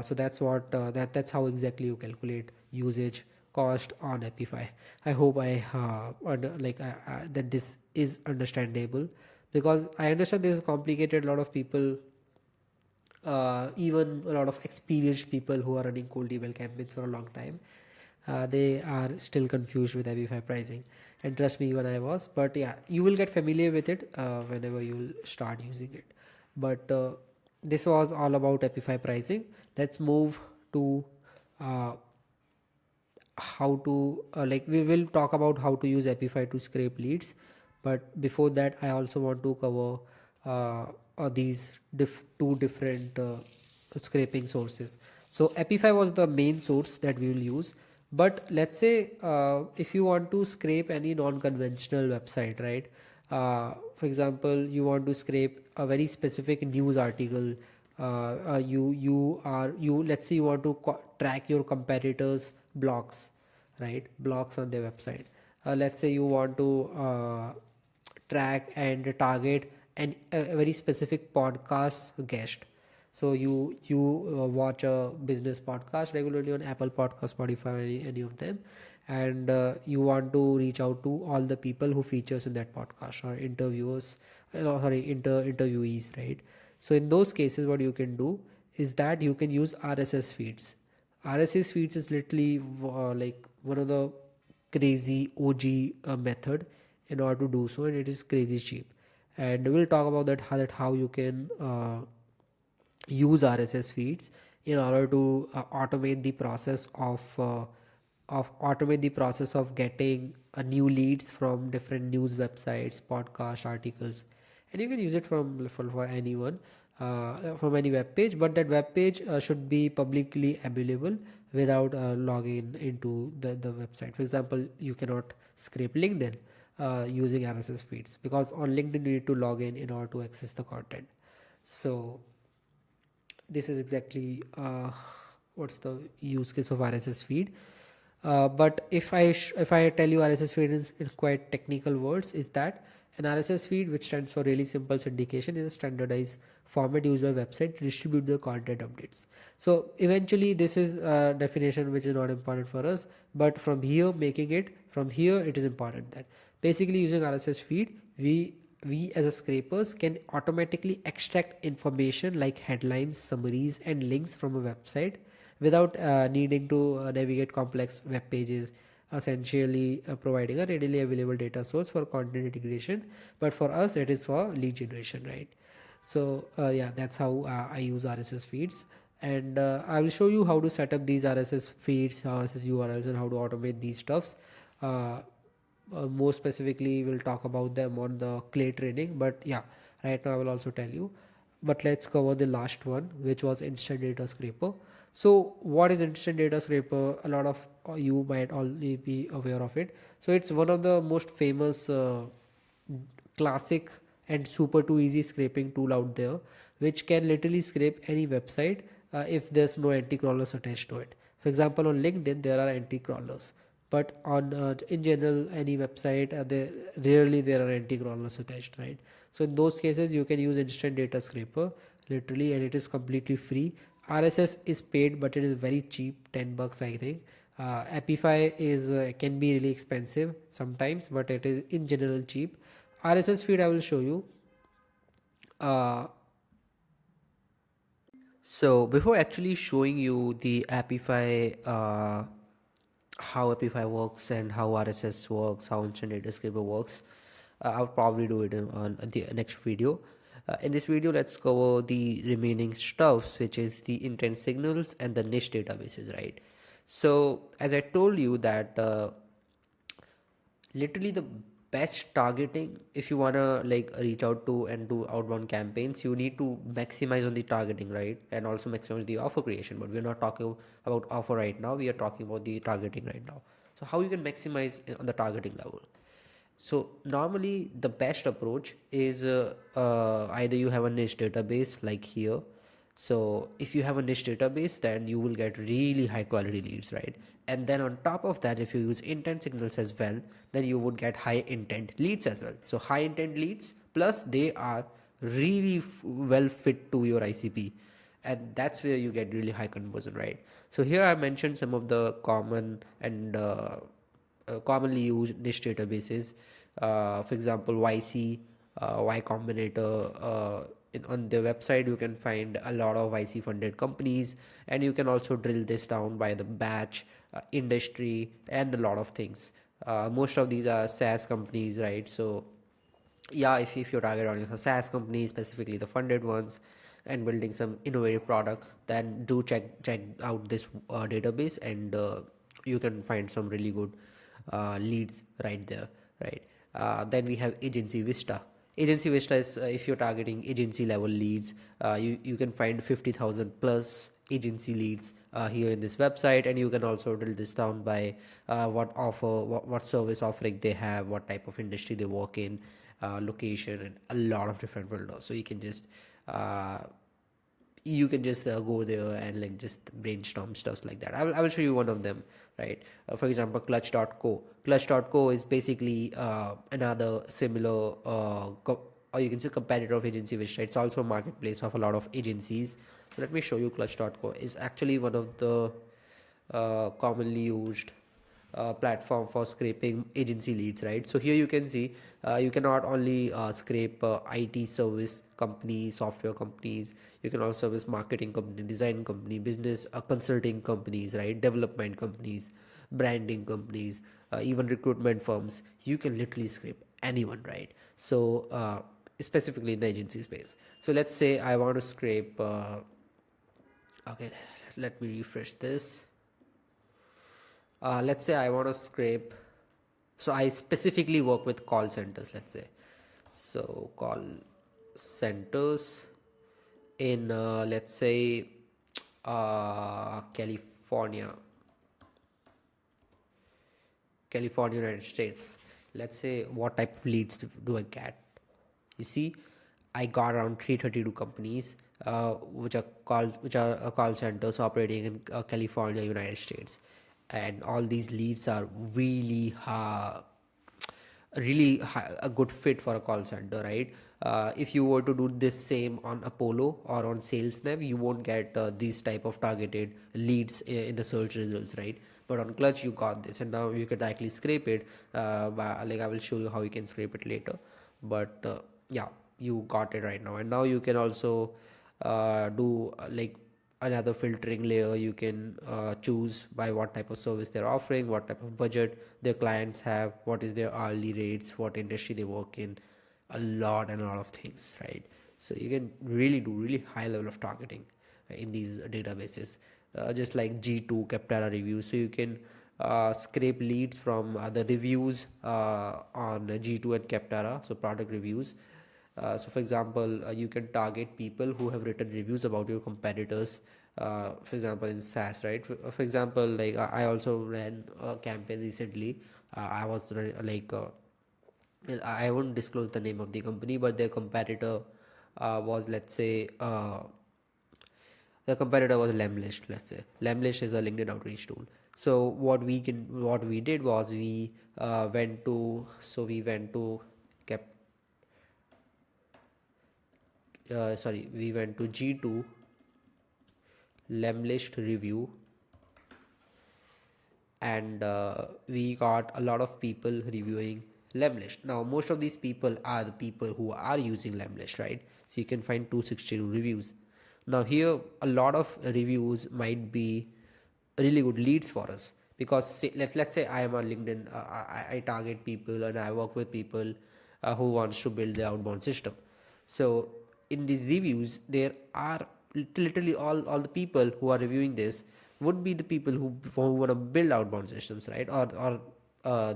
So that's what that's how exactly you calculate usage cost on Epify. I hope that this is understandable, because I understand this is complicated. A lot of people, even a lot of experienced people who are running cold email campaigns for a long time, they are still confused with Epify pricing. And trust me, even I was. But yeah, you will get familiar with it whenever you will start using it. But this was all about Epify pricing. Let's move to uh, how to we will talk about how to use Epify to scrape leads. But before that, I also want to cover these two different scraping sources. So Epify was the main source that we will use. But let's say if you want to scrape any non-conventional website, right? For example, you want to scrape a very specific news article. You let's say you want to track your competitors' blogs, right? Blogs on their website. Let's say you want to track and target a very specific podcast guest. So you watch a business podcast regularly on Apple Podcast, Spotify, any of them, and you want to reach out to all the people who features in that podcast, or interviewers, interviewees, right? So in those cases, what you can do is that you can use RSS feeds. RSS feeds is literally like one of the crazy OG method in order to do so, and it is crazy cheap. And we'll talk about how you can use RSS feeds in order to automate the process of getting new leads from different news websites, podcast articles, and you can use it for anyone, from any web page. But that web page should be publicly available without logging into the website. For example, you cannot scrape LinkedIn using RSS feeds, because on LinkedIn you need to log in order to access the content. So this is exactly what's the use case of RSS feed. But if I tell you RSS feed in quite technical words, is that an RSS feed, which stands for really simple syndication, is a standardized format used by website to distribute the content updates. So eventually, this is a definition which is not important for us, but from here it is important that basically using RSS feed, we as a scrapers can automatically extract information like headlines, summaries, and links from a website without needing to navigate complex web pages, essentially providing a readily available data source for content integration. But for us, it is for lead generation, right? So yeah, that's how I use RSS feeds. And I will show you how to set up these RSS feeds, RSS URLs, and how to automate these stuffs. Uh, More specifically, we'll talk about them on the clay training. But yeah, right now I will also tell you. But let's cover the last one, which was instant data scraper. So what is instant data scraper? A lot of you might already be aware of it. So it's one of the most famous classic and super too easy scraping tool out there, which can literally scrape any website if there's no anti-crawlers attached to it. For example, on LinkedIn there are anti-crawlers, but on in general any website, there rarely there are anti-crawlers attached, right? So in those cases you can use instant data scraper literally, and it is completely free. RSS is paid, but it is very cheap, $10 I think. Epify is can be really expensive sometimes, but it is in general cheap. RSS feed I will show you. Uh, So before actually showing you the Epify, how Epify works and how RSS works, how Instant Data Scraper works, I'll probably do it on the next video. In this video, let's cover the remaining stuff, which is the intent signals and the niche databases, right? So as I told you that literally the best targeting, if you want to like reach out to and do outbound campaigns, you need to maximize on the targeting, right? And also maximize the offer creation, but we're not talking about offer right now, we are talking about the targeting right now. So how you can maximize on the targeting level? So normally the best approach is either you have a niche database like here. So if you have a niche database, then you will get really high quality leads, right? And then on top of that, if you use intent signals as well, then you would get high intent leads as well. So high intent leads plus they are really well fit to your ICP, and that's where you get really high conversion, right? So here I mentioned some of the common and commonly used niche databases. For example, YC, Y Combinator. On the website, you can find a lot of YC funded companies, and you can also drill this down by the batch, industry, and a lot of things. Most of these are SaaS companies, right? So yeah, if you're target audience a SaaS company, specifically the funded ones, and building some innovative product, then do check out this database, and you can find some really good leads right there, right? Then we have Agency Vista. Agency Vista is if you're targeting agency level leads, you can find 50,000 plus agency leads here in this website, and you can also drill this down by what service offering they have, what type of industry they work in, location, and a lot of different filters. So uh, you can just go there and like just brainstorm stuff like that. I will show you one of them, right? For example, clutch.co is basically another similar or you can say competitor of Agency Wish, right? It's also a marketplace of a lot of agencies. So let me show you. Clutch.co is actually one of the commonly used platform for scraping agency leads, right? So here you can see you can not only scrape IT service companies, software companies, you can also service marketing company, design company, business consulting companies, right? Development companies, branding companies, even recruitment firms. You can literally scrape anyone, right? So specifically in the agency space. So let's say I want to scrape okay, let me refresh this. Let's say I want to scrape, so I specifically work with call centers, let's say. So call centers in let's say California, United States. Let's say what type of leads do I get? You see, I got around 332 companies which are call centers operating in California, United States, and all these leads are a good fit for a call center, right? If you were to do this same on Apollo or on SalesNav, you won't get these type of targeted leads in the search results, right? But on Clutch, you got this, and now you can directly scrape it. Like I will show you how you can scrape it later. But yeah, you got it right now, and now you can also do like another filtering layer. You can choose by what type of service they're offering, what type of budget their clients have, what is their hourly rates, what industry they work in, a lot and a lot of things, right? So you can really do really high level of targeting in these databases, just like G2 Capterra reviews. So you can scrape leads from the reviews on G2 and Capterra, so product reviews. So for example, you can target people who have written reviews about your competitors, for example in SaaS, right? For example, like I also ran a campaign recently. I was like well, I won't disclose the name of the company, but their competitor was, let's say, the competitor was Lemlist. Let's say Lemlist is a LinkedIn outreach tool. So what we did was we went to Cap, we went to G2 Lemlist review, and we got a lot of people reviewing Lemlist. Now most of these people are the people who are using Lemlist, right? So you can find 262 reviews. Now here a lot of reviews might be really good leads for us, because let's say I am on LinkedIn, I target people and I work with people who wants to build the outbound system. So in these reviews, there are literally all the people who are reviewing this would be the people who want to build outbound systems, right? Or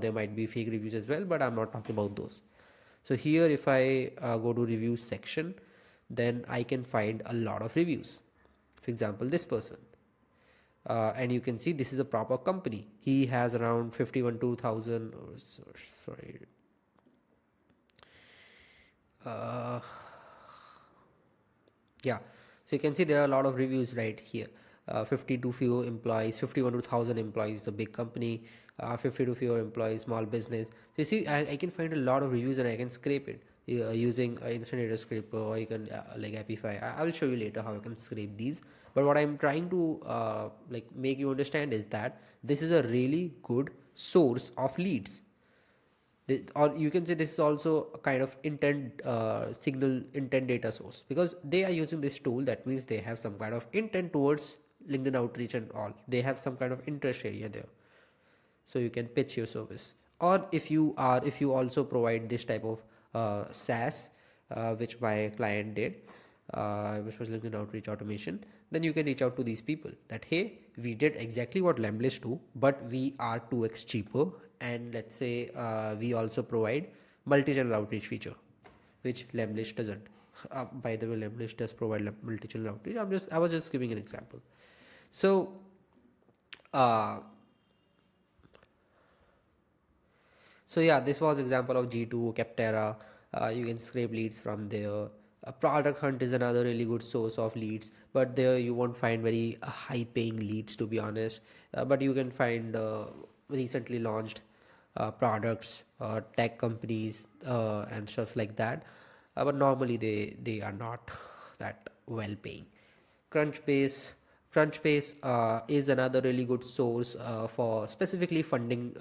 there might be fake reviews as well, but I'm not talking about those. So here if I go to reviews section, then I can find a lot of reviews. For example, this person, and you can see this is a proper company. He has around 51,000, sorry, uh, yeah, so you can see there are a lot of reviews right here. 52 fewer employees, 51 to 1000 employees, a big company. 52 fewer employees, small business. So you see, I can find a lot of reviews and I can scrape it using instant data scraper, or you can like Apify. I will show you later how you can scrape these. But what I'm trying to like make you understand is that this is a really good source of leads. Or you can say this is also a kind of intent signal intent data source, because they are using this tool. That means they have some kind of intent towards LinkedIn outreach and all. They have some kind of interest area there, so you can pitch your service. Or if you also provide this type of SaaS, which my client did, which was LinkedIn outreach automation, then you can reach out to these people that, hey, we did exactly what Lemlist do, but we are 2x cheaper, and let's say we also provide multi-channel outreach feature, which Lemlist doesn't. By the way, Lemlist does provide multi-channel outreach. I was just giving an example. So uh, So yeah, this was example of G2, Capterra. You can scrape leads from there. Product Hunt is another really good source of leads, but there you won't find very high paying leads, to be honest. But you can find recently launched products, tech companies, and stuff like that. But normally they are not that well paying. Crunchbase. Crunchbase is another really good source for specifically funding,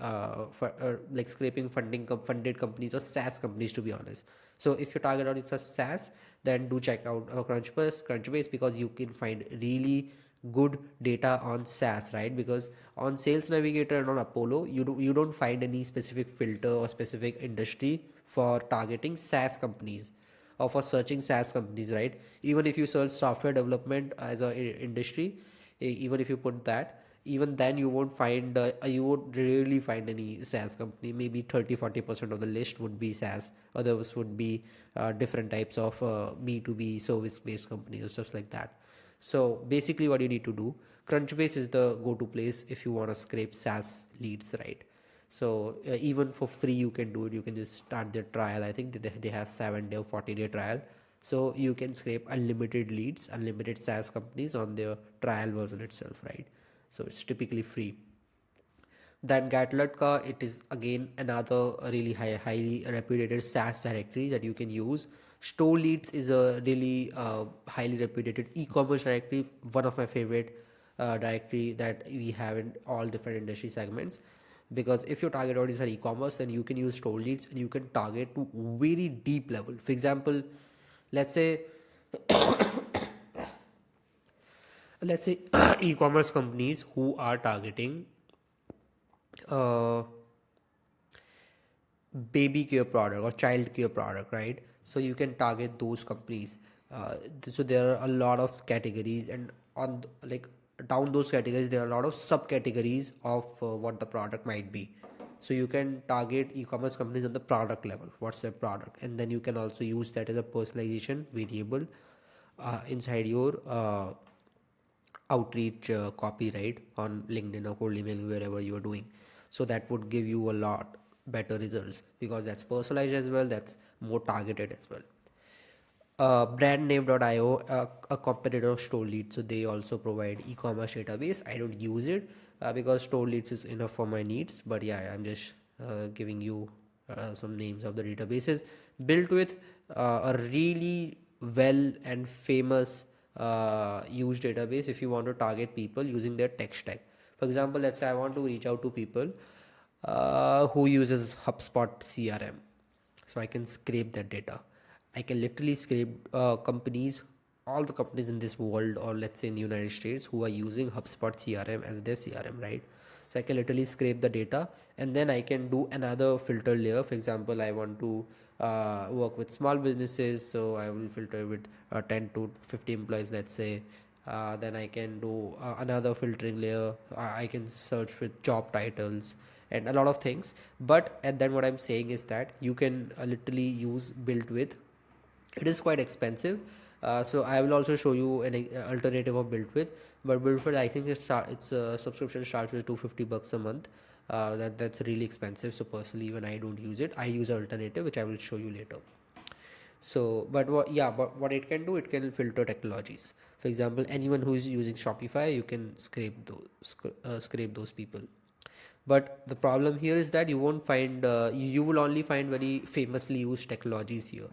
for like scraping funded companies or SaaS companies, to be honest. So if your target audience is SaaS, then do check out Crunchbase, because you can find really good data on SaaS, right? Because on Sales Navigator and on Apollo, you don't find any specific filter or specific industry for targeting SaaS companies, or for searching SaaS companies, right? Even if you search software development as a industry, even if you put that, even then you won't really find any SaaS company. Maybe 30-40% of the list would be SaaS. Others would be different types of B2B service based companies or stuff like that. So basically what you need to do, Crunchbase is the go-to place if you want to scrape SaaS leads, right? So even for free you can do it. You can just start their trial. I think they have 7-day or 40-day trial, so you can scrape unlimited leads, unlimited SaaS companies on their trial version itself, right? So it's typically free. Then Gatlatka, it is again another really highly reputed SaaS directory that you can use. Store Leads is a really highly reputed e-commerce directory, one of my favorite directory that we have in all different industry segments. Because if your target audience are e-commerce, then you can use Store Leads and you can target to very deep level. For example, let's say let's say e-commerce companies who are targeting uh, baby care product or child care product, right? So you can target those companies. So there are a lot of categories, and like down those categories there are a lot of subcategories of what the product might be. So you can target e-commerce companies on the product level, what's their product, and then you can also use that as a personalization variable inside your outreach copyright on LinkedIn or cold emailing, wherever you are doing. So that would give you a lot better results, because that's personalized as well, that's more targeted as well. Brandname.io, a competitor of StoreLeads, so they also provide e-commerce database. I don't use it because StoreLeads is enough for my needs, but yeah, I'm just giving you some names of the databases built with a really well and famous used database if you want to target people using their tech stack. For example, let's say I want to reach out to people who uses HubSpot CRM, so I can scrape that data. I can literally scrape companies, all the companies in this world, or let's say in the United States, who are using HubSpot CRM as their CRM, right? So I can literally scrape the data, and then I can do another filter layer. For example, I want to work with small businesses, so I will filter with 10 to 50 employees, let's say. Then I can do another filtering layer. I can search with job titles, and a lot of things. But and then what I'm saying is that you can literally use built with. It is quite expensive, so I will also show you an alternative of built with. But built with, I think it's a subscription starts with $250 a month. That's really expensive, so personally even I don't use it. I use an alternative which I will show you later. So but what it can do, it can filter technologies. For example, anyone who is using Shopify, you can scrape those people. But the problem here is that you won't find you will only find very famously used technologies here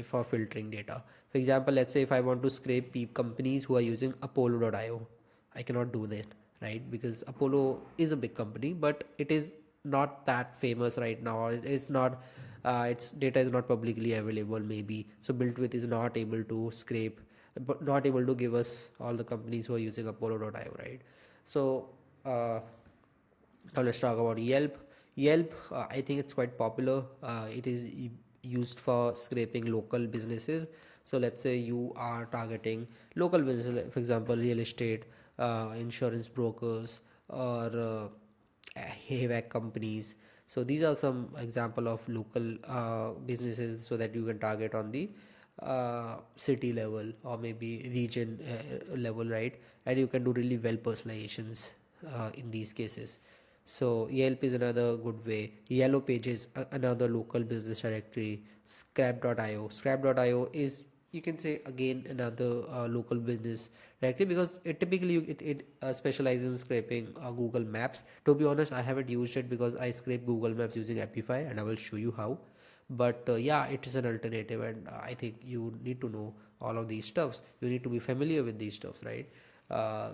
for filtering data. For example, let's say if I want to scrape companies who are using Apollo.io, I cannot do that, right? Because Apollo is a big company, but it is not that famous right now. It is not, its data is not publicly available maybe. So built with is not able to scrape, but not able to give us all the companies who are using Apollo.io, right? So now let's talk about Yelp. Yelp, I think it's quite popular. It is used for scraping local businesses. So let's say you are targeting local business, like, for example, real estate, insurance brokers, or HVAC companies. So these are some example of local businesses, so that you can target on the city level or maybe region level, right? And you can do really well personalizations in these cases. So Yelp is another good way. Yellow Pages, another local business directory. Scrap.io. Scrap.io is, you can say, again another local business directory, because it typically specializes in scraping Google Maps. To be honest, I haven't used it because I scrape Google Maps using Epify, and I will show you how. But yeah, it is an alternative, and I think you need to know all of these stuffs. You need to be familiar with these stuffs, right?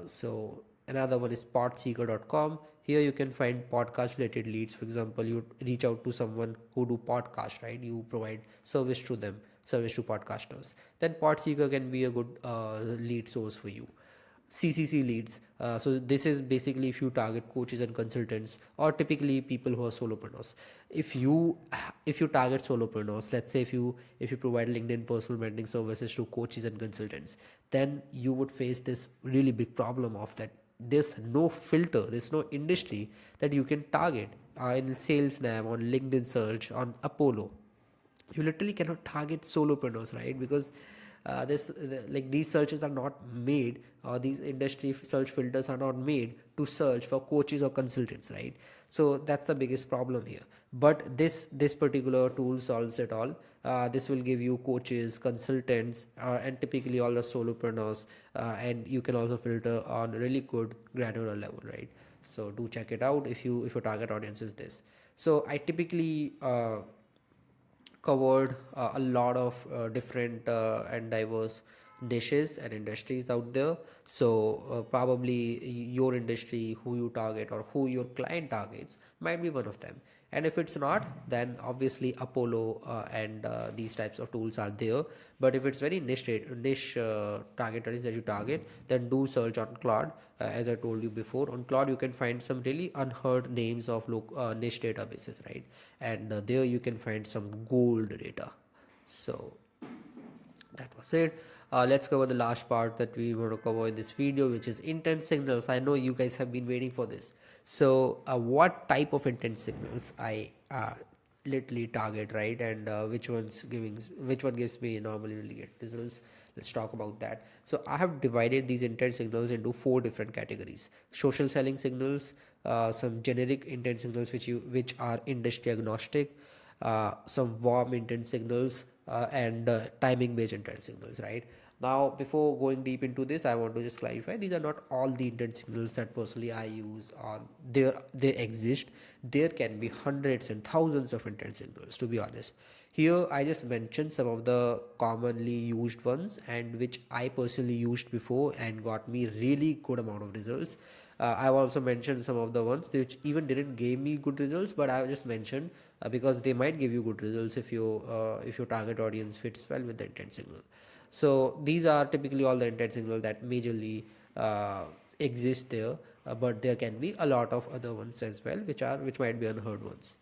So another one is podseeker.com. Here you can find podcast related leads. For example, you reach out to someone who do podcast, right? You provide service to them, service to podcasters. Then podseeker can be a good lead source for you. CCC leads. So this is basically if you target coaches and consultants, or typically people who are solopreneurs. If you target solopreneurs, let's say if you provide LinkedIn personal branding services to coaches and consultants, then you would face this really big problem of that there's no filter, there's no industry that you can target in SalesNav, on LinkedIn search, on Apollo. You literally cannot target solopreneurs, right? Because like these searches are not made, or these industry search filters are not made to search for coaches or consultants, right? So that's the biggest problem here. But this particular tool solves it all. This will give you coaches, consultants, and typically all the solopreneurs, and you can also filter on really good granular level, right? So do check it out if your target audience is this. So I typically covered a lot of different and diverse niches and industries out there. So probably your industry, who you target or who your client targets, might be one of them. And if it's not, then obviously Apollo and these types of tools are there. But if it's very niche target audience that you target, then do search on Claude. As I told you before, on Claude you can find some really unheard names of niche databases, right? And there you can find some gold data. So that was it. Let's cover the last part that we want to cover in this video, which is intent signals. I know you guys have been waiting for this. So what type of intent signals I literally target, right? And which one gives me normally really get results? Let's talk about that. So I have divided these intent signals into 4 different categories: social selling signals, some generic intent signals which are industry agnostic, some warm intent signals, and timing based intent signals, right? Now before going deep into this, I want to just clarify, these are not all the intent signals that personally I use on there. They exist. There can be hundreds and thousands of intent signals, to be honest. Here I just mentioned some of the commonly used ones, and which I personally used before and got me really good amount of results. I've also mentioned some of the ones which even didn't give me good results, but I just mentioned because they might give you good results if your target audience fits well with the intent signal. So these are typically all the intent signal that majorly exist there, but there can be a lot of other ones as well, which might be unheard ones.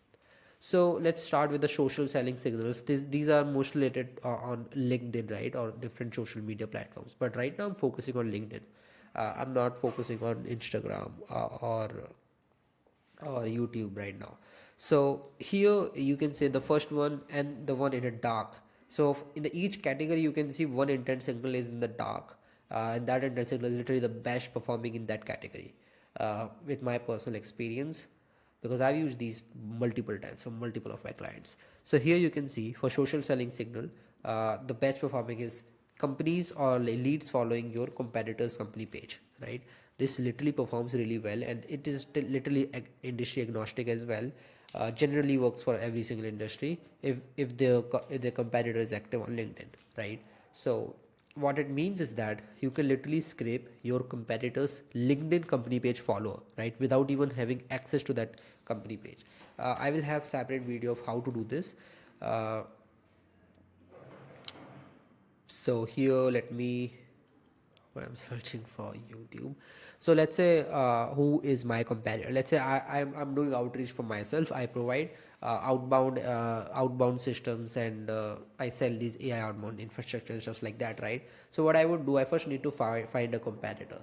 So let's start with the social selling signals. These are most related on LinkedIn, right, or different social media platforms. But right now I'm focusing on LinkedIn. I'm not focusing on Instagram or or YouTube right now. So here you can say the first one and the one in the dark. So in the each category you can see one intent signal is in the dark, and that intent signal is literally the best performing in that category, with my personal experience, because I've used these multiple times for multiple of my clients. So here you can see for social selling signal, the best performing is companies or leads following your competitor's company page, right? This literally performs really well, and it is literally industry agnostic as well. Generally works for every single industry if their competitor is active on LinkedIn, right? So what it means is that you can literally scrape your competitor's LinkedIn company page follower, right, without even having access to that company page. I will have separate video of how to do this. uh, so here let me, when I'm searching for YouTube. So let's say who is my competitor. Let's say I'm doing outreach for myself. I provide outbound systems, and I sell these AI outbound infrastructure and stuff like that, right? So what I would do, I first need to find a competitor.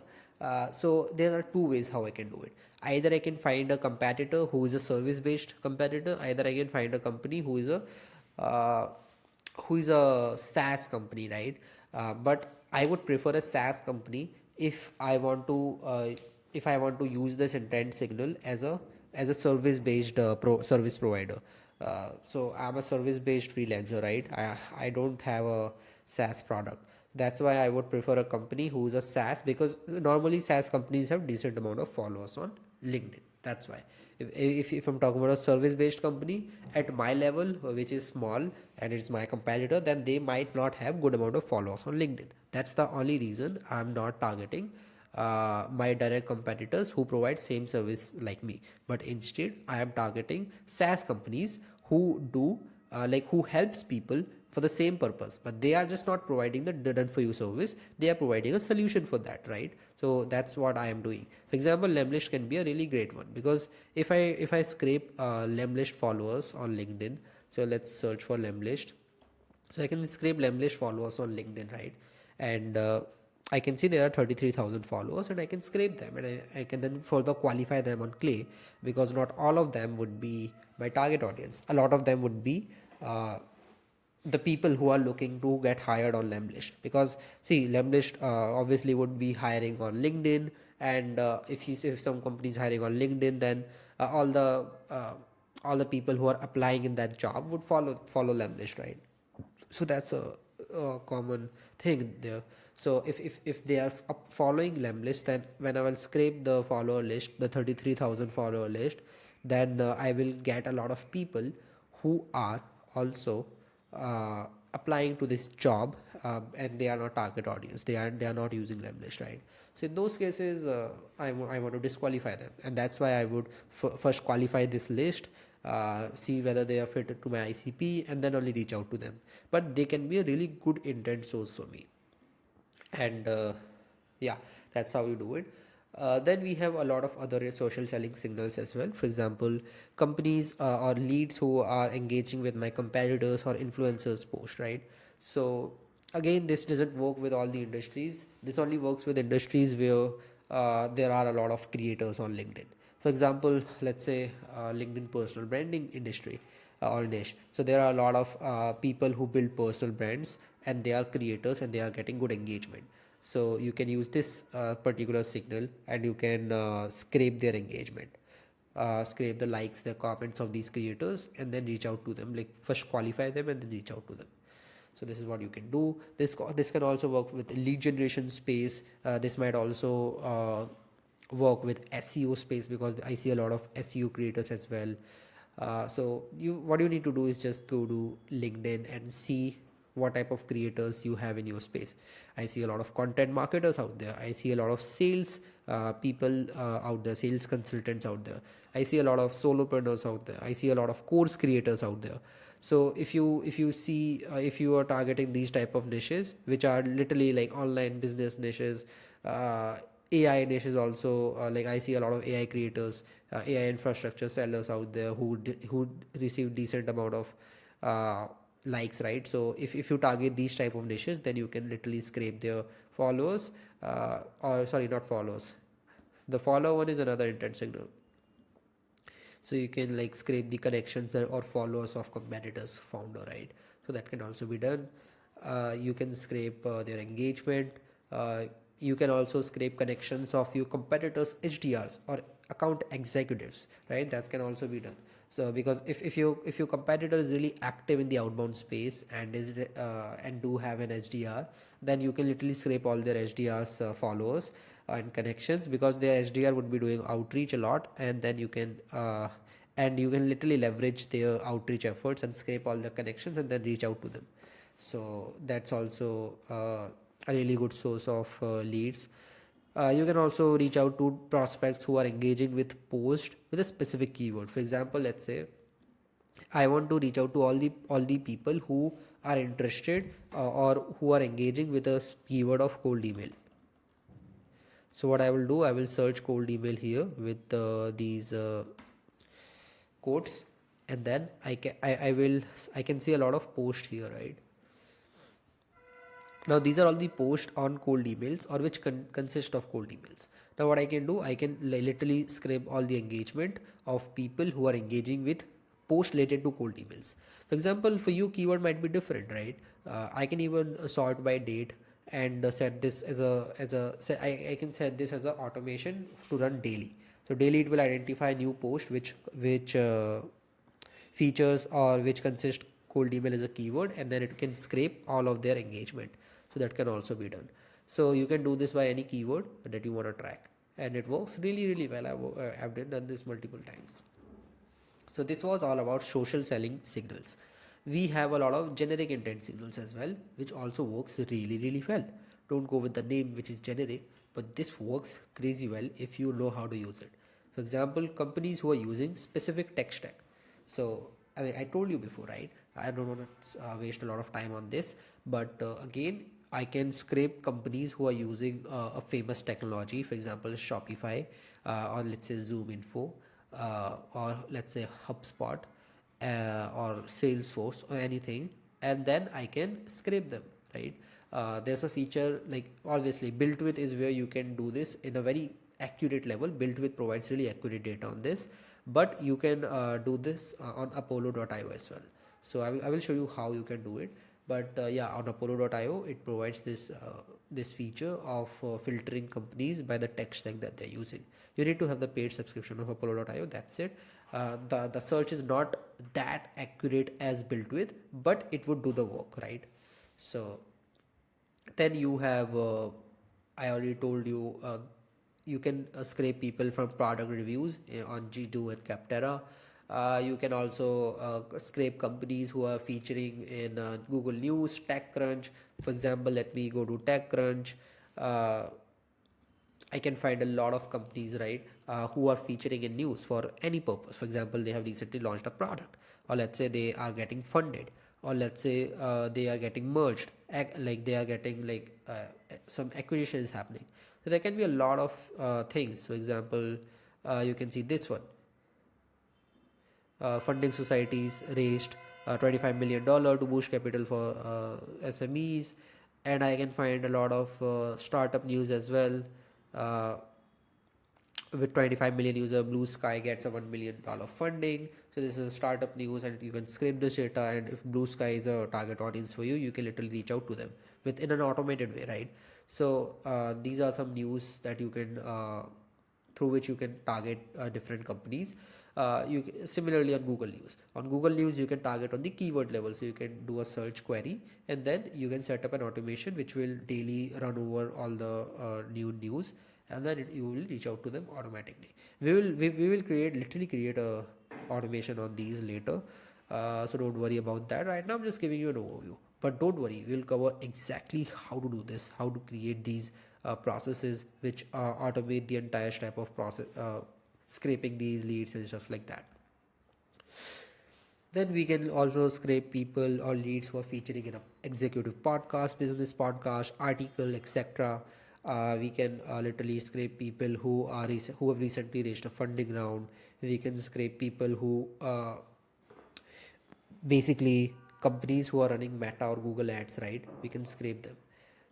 So there are two ways how I can do it. Either I can find a competitor who is a service based competitor. Either I can find a company uh, who is a SaaS company, right? But I would prefer a SaaS company if I want to use this intent signal as a service based service provider. So I'm a service based freelancer, right? I don't have a SaaS product. That's why I would prefer a company who is a SaaS, because normally SaaS companies have decent amount of followers on LinkedIn. That's why. If I'm talking about a service based company at my level, which is small and it's my competitor, then they might not have good amount of followers on LinkedIn. That's the only reason I'm not targeting my direct competitors who provide same service like me. But instead I am targeting SaaS companies who do who helps people for the same purpose, but they are just not providing the done for you service, they are providing a solution for that, right? So that's what I am doing. For example, Lemlist can be a really great one, because if I scrape Lemlist followers on LinkedIn, so let's search for Lemlist. So I can scrape Lemlist followers on LinkedIn, right? And I can see there are 33,000 followers, and I can scrape them, and I can then further qualify them on Clay, because not all of them would be my target audience. A lot of them would be the people who are looking to get hired on Lemlist, because see, Lemlist obviously would be hiring on LinkedIn, and if some company is hiring on LinkedIn, then uh, all the uh, all the people who are applying in that job would follow Lemlist, right? So that's a common thing there. So if they are following Lemlist, then when I will scrape the follower list, the 33,000 follower list, then I will get a lot of people who are also uh, applying to this job, and they are not target audience, they are not using Lemlist, right? So in those cases, I want to disqualify them, and that's why I would first qualify this list, see whether they are fitted to my ICP, and then only reach out to them. But they can be a really good intent source for me, and yeah, that's how you do it. Then we have a lot of other social selling signals as well. For example, companies or leads who are engaging with my competitors or influencers post, right? So again, this doesn't work with all the industries. This only works with industries where there are a lot of creators on LinkedIn. For example, let's say LinkedIn personal branding industry or niche. So there are a lot of people who build personal brands, and they are creators, and they are getting good engagement. So you can use this particular signal, and you can scrape their engagement, scrape the likes, the comments of these creators, and then reach out to them. Like first qualify them and then reach out to them. So this is what you can do. This can also work with lead generation space. This might also work with SEO space, because I see a lot of SEO creators as well. So what you need to do is just go to LinkedIn and see what type of creators you have in your space. I see a lot of content marketers out there. I see a lot of sales people out there, sales consultants out there. I see a lot of solopreneurs out there. I see a lot of course creators out there. So if you see if you are targeting these type of niches, which are literally like online business niches, uh, AI niches also, like I see a lot of AI creators, AI infrastructure sellers out there who receive decent amount of likes, right? So if you target these type of niches, then you can literally scrape their followers, or sorry, not followers. The follow one is another intent signal. So you can like scrape the connections or followers of competitors founder, right? So that can also be done. You can scrape their engagement. uh, you can also scrape connections of your competitors HDRs or account executives, right? That can also be done. So because if your competitor is really active in the outbound space and is and do have an HDR, then you can literally scrape all their HDRs followers and connections, because their HDR would be doing outreach a lot, and then you can literally leverage their outreach efforts and scrape all the connections and then reach out to them. So that's also a really good source of leads. You can also reach out to prospects who are engaging with post with a specific keyword. For example, let's say I want to reach out to all the people who are interested or who are engaging with a keyword of cold email. So what I will do, I will search cold email here with these quotes, and then I can see a lot of posts here, right? Now these are all the posts on cold emails, or which consist of cold emails. Now what I can do, I can literally scrape all the engagement of people who are engaging with posts related to cold emails. For example, for you keyword might be different, right? I can even sort by date and set this I can set this as a automation to run daily. So daily it will identify new post which features or which consist cold email as a keyword, and then it can scrape all of their engagement. So that can also be done. So you can do this by any keyword that you want to track, and it works really well. I've done this multiple times. So this was all about social selling signals. We have a lot of generic intent signals as well, which also works really well. Don't go with the name which is generic, but this works crazy well if you know how to use it. For example, companies who are using specific tech stack. So I told you before, right? I don't want to waste a lot of time on this, but again, I can scrape companies who are using a famous technology, for example, Shopify, or let's say Zoom Info, or let's say HubSpot, or Salesforce or anything, and then I can scrape them, right? There's a feature, like obviously built with is where you can do this in a very accurate level. Built with provides really accurate data on this, but you can do this on apollo.io as well. So I will show you how you can do it. But yeah, on apollo.io it provides this feature of filtering companies by the tech stack that they're using. You need to have the paid subscription of apollo.io, that's it. The search is not that accurate as built with, but it would do the work, right? So then you have I already told you, you can scrape people from product reviews on G2 and Capterra. You can also scrape companies who are featuring in Google News, TechCrunch. For example, let me go to TechCrunch. uh, I can find a lot of companies, right, who are featuring in news for any purpose. For example, they have recently launched a product, or let's say they are getting funded, or let's say they are getting merged, like they are getting like some acquisitions happening. So there can be a lot of things. For example, you can see this one. Funding societies raised $25 million to boost capital for SMEs, and I can find a lot of startup news as well. Uh, with 25 million user, Blue Sky gets a $1 million funding. So this is a startup news, and you can scrape this data, and if Blue Sky is a target audience for you, you can literally reach out to them within an automated way, right? So these are some news that you can through which you can target different companies. Similarly on Google News. On Google News, you can target on the keyword level. So you can do a search query, and then you can set up an automation which will daily run over all the new news, and then you will reach out to them automatically. We will literally create a automation on these later. So don't worry about that. Right now I'm just giving you an overview, but don't worry, we'll cover exactly how to do this, how to create these processes which automate the entire step of process, scraping these leads and stuff like that. Then we can also scrape people or leads who are featuring in a executive podcast, business podcast, article, etc. We can literally scrape people who have recently raised a funding round. We can scrape people who basically companies who are running Meta or Google ads, right? We can scrape them.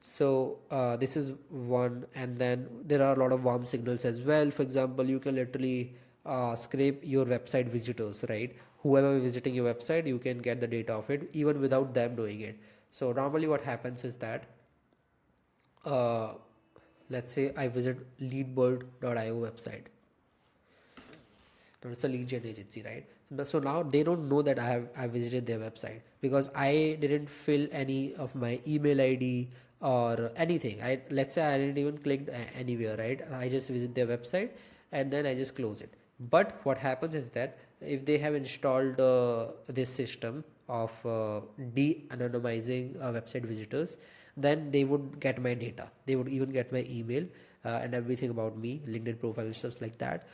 So this is one, and then there are a lot of warm signals as well. For example, you can literally scrape your website visitors, right? Whoever visiting your website, you can get the data of it even without them doing it. So normally what happens is that uh, let's say I visit leadbird.io website. Now it's a lead gen agency, right? So now they don't know that I visited their website because I didn't fill any of my email ID or anything. I let's say I didn't even click anywhere, right? I just visit their website and then I just close it. But what happens is that if they have installed this system of de-anonymizing website visitors, then they would get my data. They would even get my email and everything about me, LinkedIn profile and stuff like that.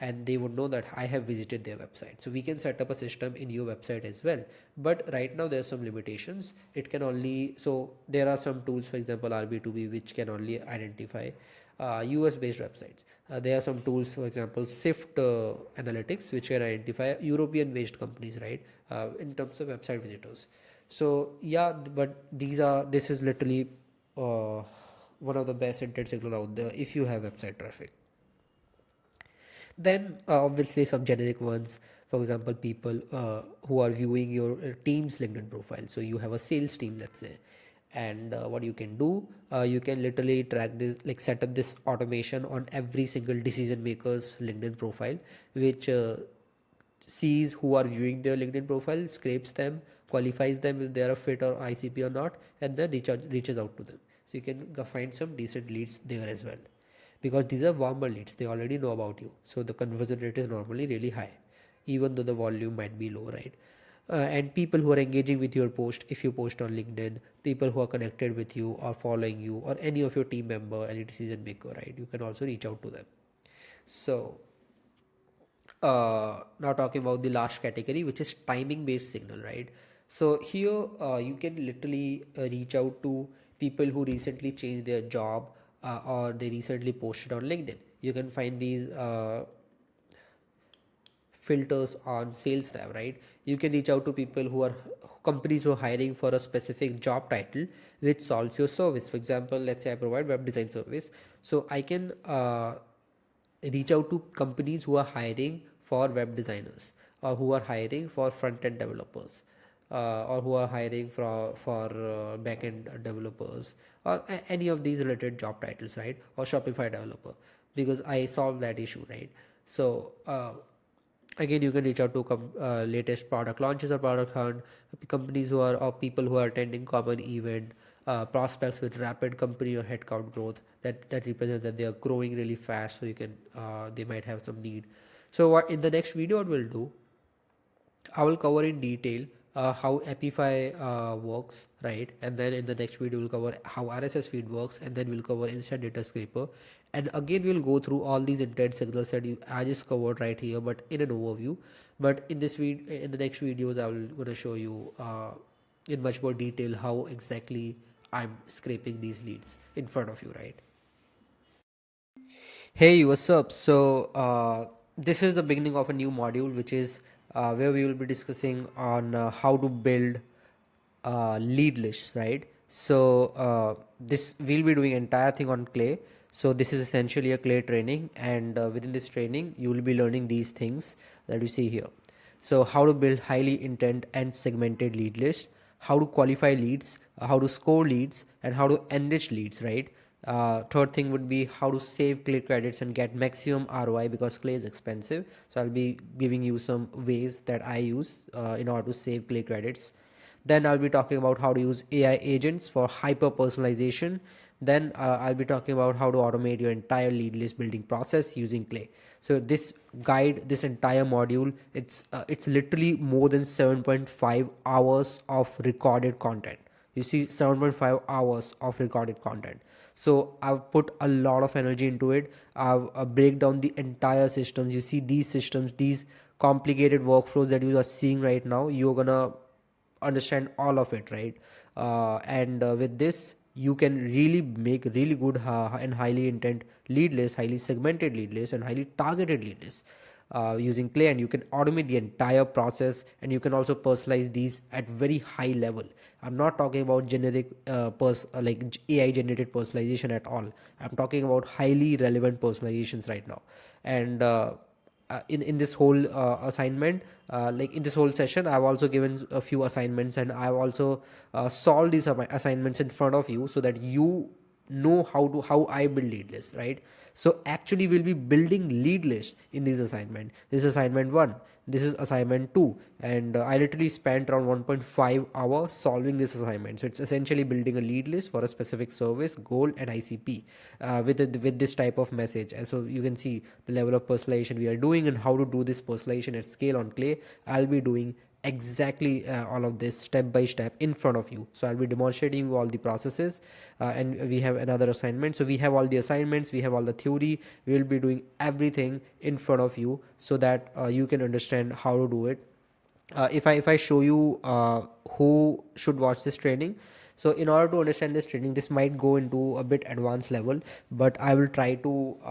And they would know that I have visited their website. So we can set up a system in your website as well. But right now there are some limitations. It can only, so there are some tools, for example, b2b, which can only identify US based websites. There are some tools, for example, Sift Analytics, which can identify European based companies, right? In terms of website visitors. So yeah, but this is literally one of the best intent signal out there if you have website traffic. Then obviously some generic ones, for example, people who are viewing your team's LinkedIn profile. So you have a sales team, let's say, and what you can do, you can literally track this, like set up this automation on every single decision maker's LinkedIn profile, which sees who are viewing their LinkedIn profile, scrapes them, qualifies them if they are a fit or ICP or not, and then reaches out to them. So you can find some decent leads there as well, because these are warmer leads. They already know about you, so the conversion rate is normally really high, even though the volume might be low, right? And people who are engaging with your post, if you post on LinkedIn, people who are connected with you or following you, or any of your team member, any decision maker, right? You can also reach out to them. So now talking about the last category, which is timing based signal, right? So here you can literally reach out to people who recently changed their job, or they recently posted on LinkedIn. You can find these filters on sales tab, right? You can reach out to people who are companies who are hiring for a specific job title which solves your service. For example, let's say I provide web design service, so I can reach out to companies who are hiring for web designers, or who are hiring for front end developers, or who are hiring for back end developers, or any of these related job titles, right? Or Shopify developer, because I solve that issue, right? So again, you can reach out to latest product launches or product hunt, companies who are, or people who are attending common event, prospects with rapid company or headcount growth, that represents that they are growing really fast, so you can they might have some need. So what in the next video what we'll do, I will cover in detail how Epify works, right? And then in the next video, we'll cover how RSS feed works, and then we'll cover Instant Data Scraper. And again, we'll go through all these intent signals that I just covered right here, but in an overview. But in this in the next videos, I will gonna show you in much more detail how exactly I'm scraping these leads in front of you, right? Hey, what's up? So, this is the beginning of a new module, which is where we will be discussing on how to build lead lists, right? So, this we'll be doing entire thing on Clay. So, this is essentially a Clay training, and within this training, you will be learning these things that you see here. So, how to build highly intent and segmented lead lists, how to qualify leads, how to score leads, and how to enrich leads, right? Third thing would be how to save Clay credits and get maximum ROI, because Clay is expensive. So I'll be giving you some ways that I use in order to save Clay credits. Then I'll be talking about how to use AI agents for hyper personalization. Then I'll be talking about how to automate your entire lead list building process using Clay. So this guide, this entire module, it's literally more than 7.5 hours of recorded content. You see, 7.5 hours of recorded content. So I've put a lot of energy into it. I've break down the entire systems. You see these systems, these complicated workflows that you are seeing right now, you're gonna understand all of it, right? And with this, you can really make really good and highly intent lead lists, highly segmented lead lists, and highly targeted lead lists using Clay. And you can automate the entire process, and you can also personalize these at very high level. I'm not talking about generic like AI generated personalization at all. I'm talking about highly relevant personalizations right now. And in this whole assignment, like in this whole session, I've also given a few assignments, and I've also solved these assignments in front of you, so that you know how I build lead lists, right? So actually we'll be building lead lists in this assignment. This is assignment 1, this is assignment 2, and I literally spent around 1.5 hours solving this assignment. So it's essentially building a lead list for a specific service, goal, and ICP with this type of message. And so you can see the level of personalization we are doing and how to do this personalization at scale on Clay. I'll be doing exactly all of this step by step in front of you. So I'll be demonstrating you all the processes, and we have another assignment. So we have all the assignments, we have all the theory, we will be doing everything in front of you, so that you can understand how to do it. If I show you who should watch this training, so in order to understand this training, this might go into a bit advanced level, but I will try to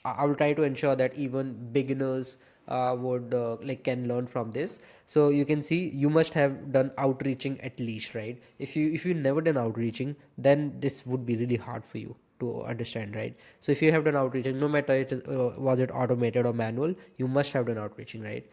ensure that even beginners would like can learn from this. So you can see you must have done outreaching at least, right? If you never done outreaching, then this would be really hard for you to understand, right? So if you have done outreaching, no matter it is was it automated or manual, you must have done outreaching, right?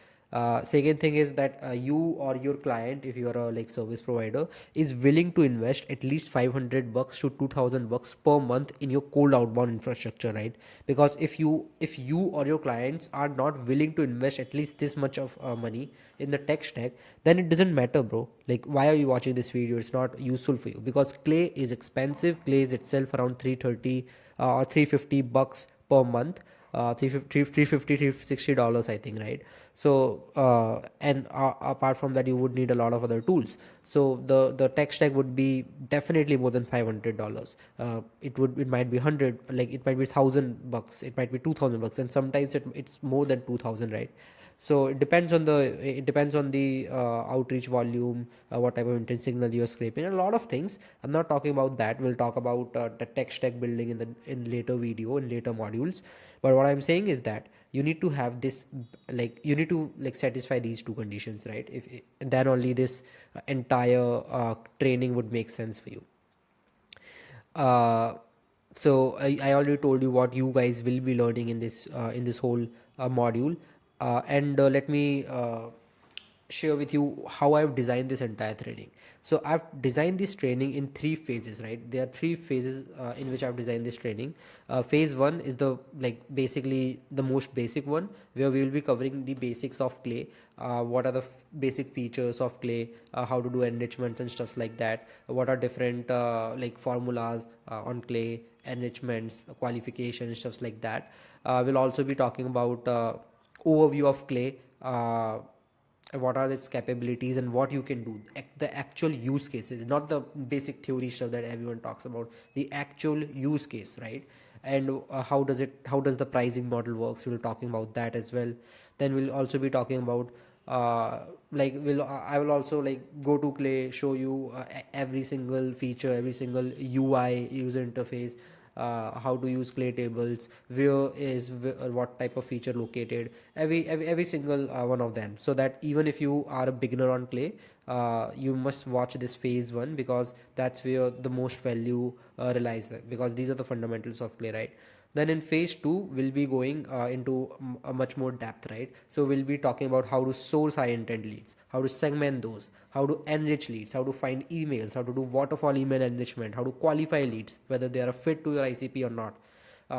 Second thing is that you or your client, if you are a like service provider, is willing to invest at least 500 bucks to 2000 bucks per month in your cold outbound infrastructure, right? Because if you or your clients are not willing to invest at least this much of money in the tech stack, then it doesn't matter, bro. Like, why are you watching this video? It's not useful for you, because Clay is expensive. Clay is itself around 330 or 350 bucks per month, 350 $360, I think, right? So and apart from that, you would need a lot of other tools. So the tech stack would be definitely more than $500. It might be 100, like it might be 1000 bucks, it might be 2000 bucks, and sometimes it's more than 2000, right? So it depends on the outreach volume, what type of intent signal you're scraping, and a lot of things. I'm not talking about that. We'll talk about the tech stack building in later video, in later modules. But what I'm saying is that you need to have this, like you need to like satisfy these two conditions, right? If then only this entire training would make sense for you. uh, so I already told you what you guys will be learning in this whole module, and let me share with you how I've designed this entire training. So I've designed this training in 3 phases, right? There are 3 phases in which I've designed this training. Phase 1 is the like basically the most basic one, where we will be covering the basics of Clay. What are the basic features of Clay, how to do enrichments and stuff like that, what are different like formulas on Clay, enrichments, qualifications, stuff like that. We'll also be talking about overview of Clay, what are its capabilities and what you can do, the actual use cases, not the basic theory stuff that everyone talks about, the actual use case, right? And how does the pricing model works, we'll talking about that as well. Then we'll also be talking about I will also like go to Clay, show you every single feature, every single UI, user interface, how to use Clay tables, what type of feature located, every single one of them, so that even if you are a beginner on Clay, you must watch this phase 1, because that's where the most value relies, because these are the fundamentals of Clay, right? Then in phase 2, we'll be going into a much more depth, right? So we'll be talking about how to source high intent leads, how to segment those, how to enrich leads, how to find emails, how to do waterfall email enrichment, how to qualify leads, whether they are a fit to your ICP or not,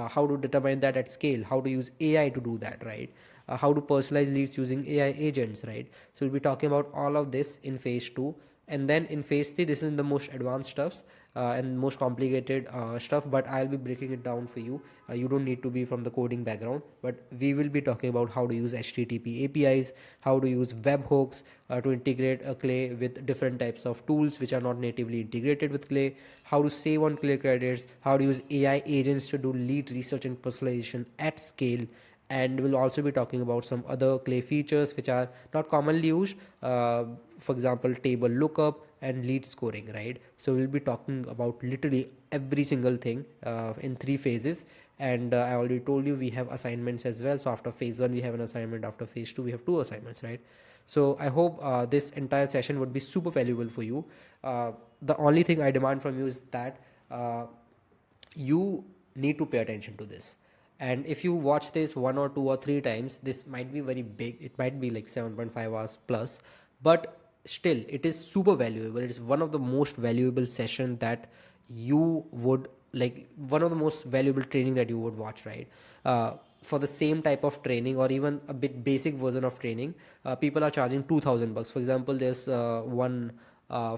how to determine that at scale, how to use AI to do that, right? How to personalize leads using AI agents, right? So we'll be talking about all of this in phase 2. And then in phase 3, this is the most advanced stuffs and most complicated stuff, but I'll be breaking it down for you. You don't need to be from the coding background, but we will be talking about how to use HTTP APIs, how to use webhooks to integrate a Clay with different types of tools which are not natively integrated with Clay, how to save on Clay credits, how to use AI agents to do lead research and personalization at scale. And we'll also be talking about some other Clay features which are not commonly used, for example table lookup and lead scoring, right? So we'll be talking about literally every single thing in 3 phases. And I already told you we have assignments as well. So after phase 1 we have an assignment, after phase 2 we have 2 assignments, right? So I hope this entire session would be super valuable for you. The only thing I demand from you is that you need to pay attention to this, And if you watch this 1 or 2 or 3 times, this might be very big, it might be like 7.5 hours plus, but still it is super valuable. It is one of the most valuable session that you would like, one of the most valuable training that you would watch, right? For the same type of training or even a bit basic version of training, people are charging $2,000. For example, there's one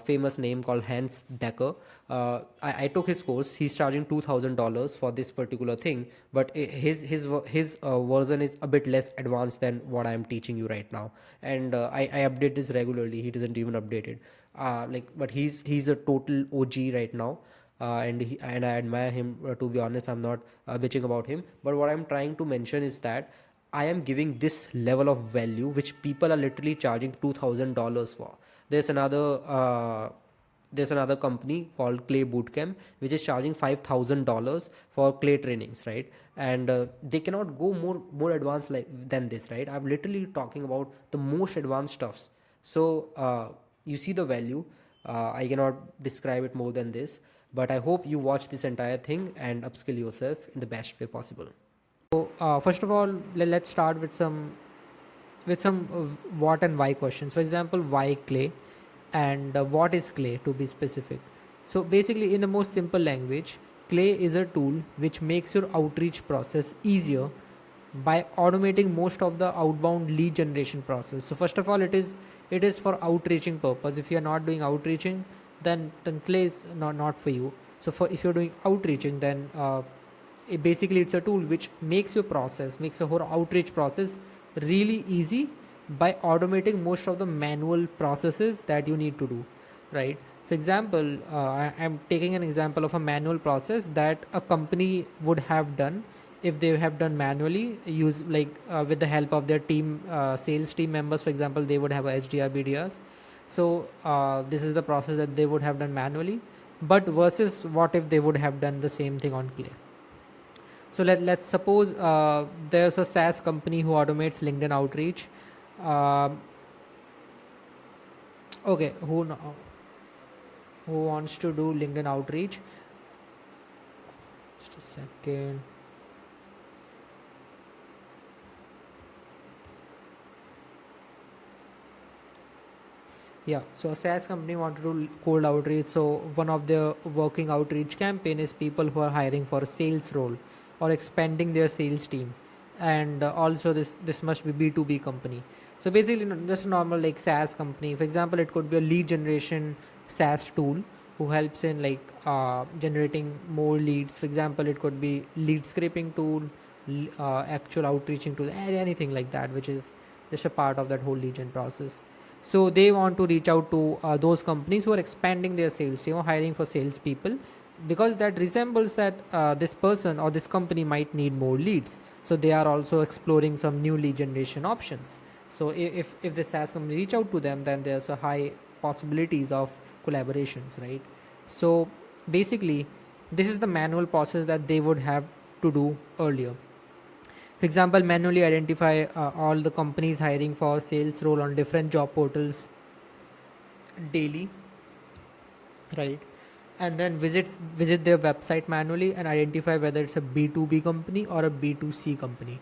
famous name called Hans Decker. I took his course. He's charging $2,000 for this particular thing, but his version is a bit less advanced than what I'm teaching you right now. And I update this regularly. He doesn't even update it. But he's a total OG right now. And I admire him. To be honest, I'm not bitching about him. But what I'm trying to mention is that I am giving this level of value which people are literally charging $2,000 for. There's another there's another company called Clay Bootcamp which is charging $5,000 for clay trainings, right? And they cannot go more advanced like than this, right? I'm literally talking about the most advanced stuffs. So you see the value. I cannot describe it more than this, but I hope you watch this entire thing and upskill yourself in the best way possible. So first of all, let's start with some what and why questions. For example, why clay, and what is clay to be specific. So basically, in the most simple language, clay is a tool which makes your outreach process easier by automating most of the outbound lead generation process. So first of all, it is for outreaching purpose. If you are not doing outreaching, then clay is not for you. So for if you're doing outreaching, then basically it's a tool which makes your whole outreach process really easy by automating most of the manual processes that you need to do, right? For example, I'm taking an example of a manual process that a company would have done if they have done manually, use like with the help of their team, sales team members. For example, they would have a HDR BDRs. So this is the process that they would have done manually, but versus what if they would have done the same thing on clay. So let's suppose there's a SaaS company who automates LinkedIn outreach. Um okay, who wants to do LinkedIn outreach? Just a second. Yeah, so a SaaS company wanted to do cold outreach. So one of their working outreach campaign is people who are hiring for a sales role or expanding their sales team, and also this must be B2B company. So basically, just a normal like SaaS company. For example, it could be a lead generation SaaS tool who helps in like generating more leads. For example, it could be lead scraping tool, actual outreaching tool, anything like that, which is just a part of that whole lead gen process. So they want to reach out to those companies who are expanding their sales, hiring for salespeople, because that resembles that this person or this company might need more leads. So they are also exploring some new lead generation options. So if the SaaS company reach out to them, then there's a high possibilities of collaborations, right? So basically, this is the manual process that they would have to do earlier. For example, manually identify all the companies hiring for sales role on different job portals daily, right? And then visit their website manually and identify whether it's a B2B company or a B2C company.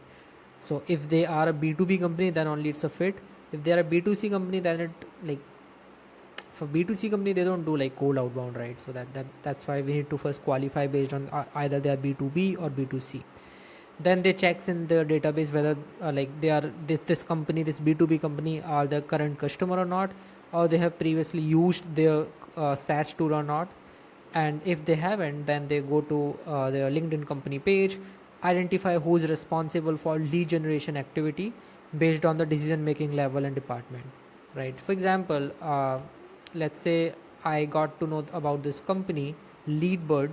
So if they are a B2B company, then only it's a fit. If they are a B2C company, then it like for B2C company they don't do like cold outbound, right? So that's why we need to first qualify based on either they are B2B or B2C. Then they checks in their database whether like they are this company, this B2B company, are the current customer or not, or they have previously used their SaaS tool or not. And if they haven't, then they go to their LinkedIn company page, identify who is responsible for lead generation activity based on the decision making level and department, right? For example, let's say I got to know about this company Leadbird.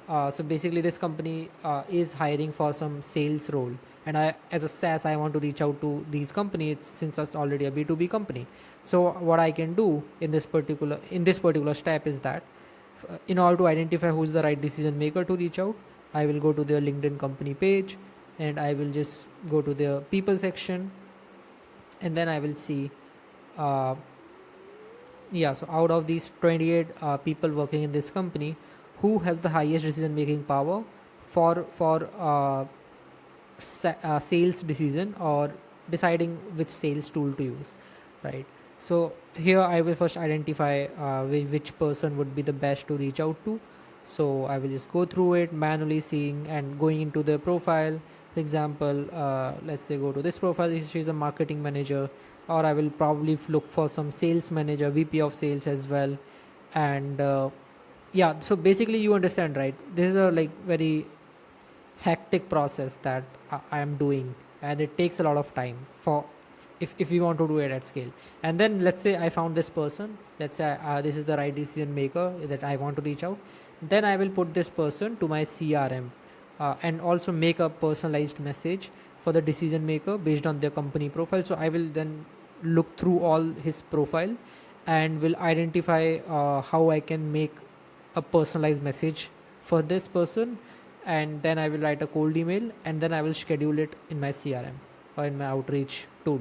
So basically this company is hiring for some sales role, and I, as a SaaS, I want to reach out to these companies since it's already a B2B company. So what I can do in this particular step is that in order to identify who's the right decision maker to reach out, I will go to their LinkedIn company page, and I will just go to their people section, and then I will see uh, yeah, so out of these 28 people working in this company, who has the highest decision making power for sales decision or deciding which sales tool to use, right? So here I will first identify which person would be the best to reach out to. So I will just go through it manually, seeing and going into the profile. For example, let's say go to this profile, she's a marketing manager, or I will probably look for some sales manager, VP of sales as well. And yeah, so basically you understand, right? This is a like very hectic process that I am doing, and it takes a lot of time for if we want to do it at scale. And then let's say I found this person, let's say this is the right decision maker that I want to reach out, then I will put this person to my CRM, and also make a personalized message for the decision maker based on their company profile. So I will then look through all his profile and will identify how I can make a personalized message for this person, and then I will write a cold email, and then I will schedule it in my CRM or in my outreach tool.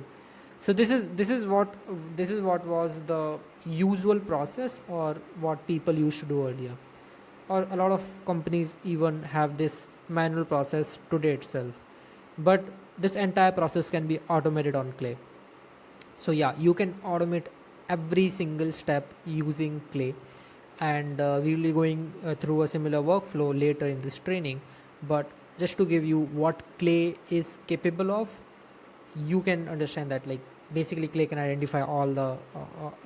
So this is what was the usual process, or what people used to do earlier, or a lot of companies even have this manual process today itself. But this entire process can be automated on Clay. So yeah, you can automate every single step using Clay, and we will be going through a similar workflow later in this training. But just to give you what Clay is capable of, you can understand that like basically Clay can identify all the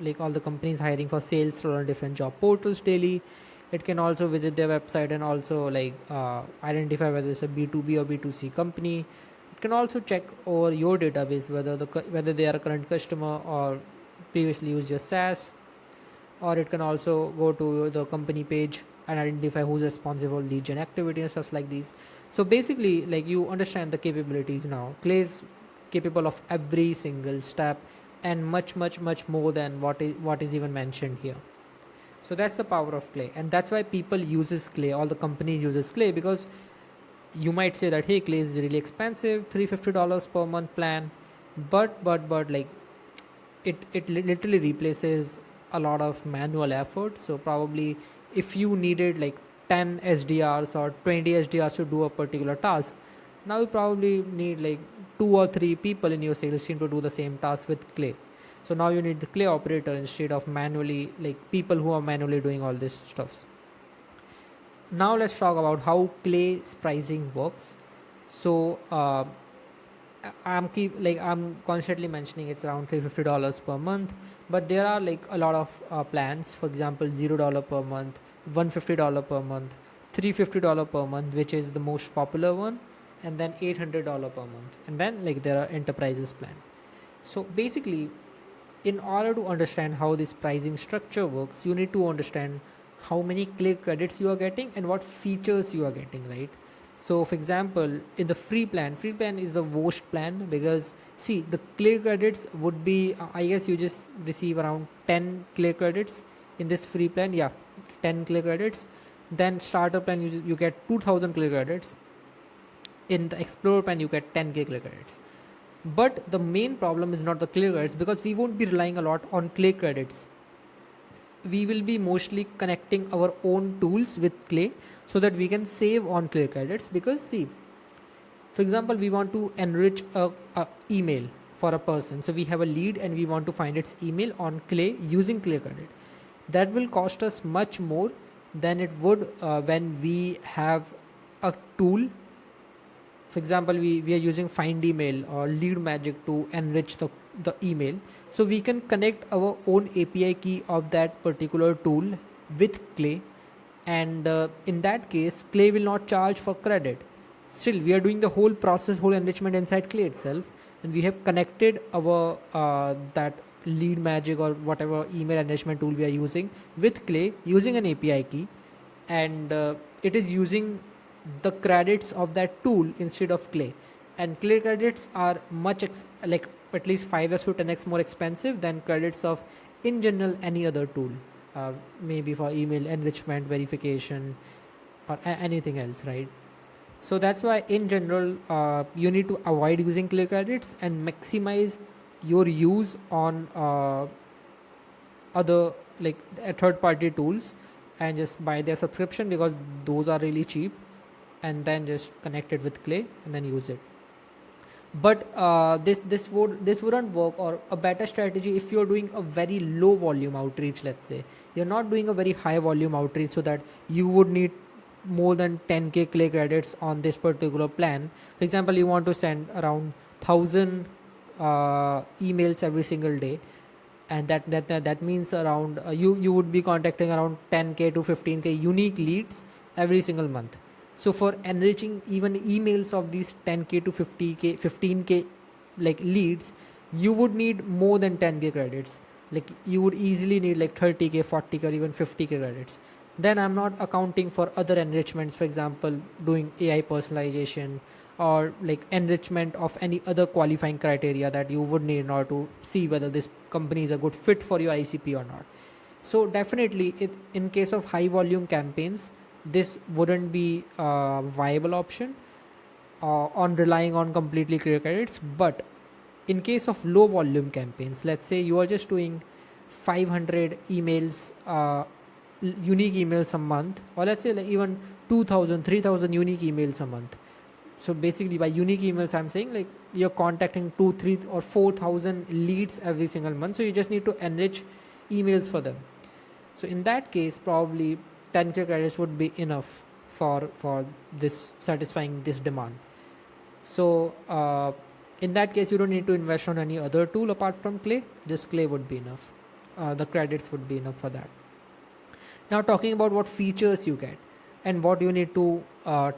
like all the companies hiring for sales on different job portals daily. It can also visit their website and also like identify whether it's a b2b or b2c company. It can also check over your database whether they are a current customer or previously used your SaaS. Or it can also go to the company page and identify who's responsible lead gen activity and stuff like these. So basically like you understand the capabilities now. Clay is capable of every single step, and much more than what is even mentioned here. So that's the power of Clay, and that's why people uses Clay, all the companies uses Clay, because you might say that hey, Clay is really expensive, $350 per month plan, but like it literally replaces a lot of manual effort. So probably if you needed like 10 SDRs or 20 SDRs to do a particular task, now you probably need like 2 or 3 people in your sales team to do the same task with Clay. So now you need the Clay operator instead of manually, like people who are manually doing all this stuffs. Now let's talk about how Clay's pricing works. So I'm constantly mentioning it's around $350 per month, but there are like a lot of plans. For example, $0 per month, $150 per month, $350 per month, which is the most popular one, and then $800 per month, and then like there are enterprises plan. So basically, in order to understand how this pricing structure works, you need to understand how many Clay credits you are getting and what features you are getting, right? So for example, in the free plan is the worst plan, because see, the Clay credits would be I guess you just receive around 10 Clay credits in this free plan. Yeah, 10 Clay credits. Then starter plan you get 2000 Clay credits. In the explorer plan you get 10k Clay credits. But the main problem is not the Clay credits, because we won't be relying a lot on Clay credits. We will be mostly connecting our own tools with Clay, so that we can save on Clay credits. Because see, for example, we want to enrich a email for a person, so we have a lead and we want to find its email on Clay using Clay credit. That will cost us much more than it would when we have a tool. For example, we are using find email or lead magic to enrich the email, so we can connect our own API key of that particular tool with Clay, and in that case Clay will not charge for credit. Still, we are doing the whole process, whole enrichment inside Clay itself, and we have connected our that lead magic or whatever email enrichment tool we are using with Clay using an API key, and it is using the credits of that tool instead of Clay. And Clay credits are much like at least 5x to 10x more expensive than credits of in general any other tool, maybe for email enrichment, verification, or anything else, right? So that's why in general you need to avoid using Clay credits and maximize your use on other like third party tools, and just buy their subscription, because those are really cheap, and then just connect it with Clay and then use it. But this wouldn't work, or a better strategy if you're doing a very low volume outreach. Let's say you're not doing a very high volume outreach, so that you would need more than 10k clay credits on this particular plan. For example, you want to send around 1000 emails every single day, and that means around you would be contacting around 10k to 15k unique leads every single month. So for enriching even emails of these 10k to 50k 15k like leads, you would need more than 10k credits. Like you would easily need like 30k 40k or even 50k credits. Then I'm not accounting for other enrichments, for example doing AI personalization, or like enrichment of any other qualifying criteria that you would need in order to see whether this company is a good fit for your ICP or not. So definitely in case of high volume campaigns, this wouldn't be a viable option on relying on completely clear credits. But in case of low volume campaigns, let's say you are just doing 500 emails, unique emails a month, or let's say like even 2000 3000 unique emails a month. So basically by unique emails I'm saying like you're contacting 2 3 or 4000 leads every single month, so you just need to enrich emails for them. So in that case probably 10k credits would be enough for this satisfying this demand. So in that case you don't need to invest on any other tool apart from clay. Just clay would be enough. The credits would be enough for that. Now talking about what features you get and what you need to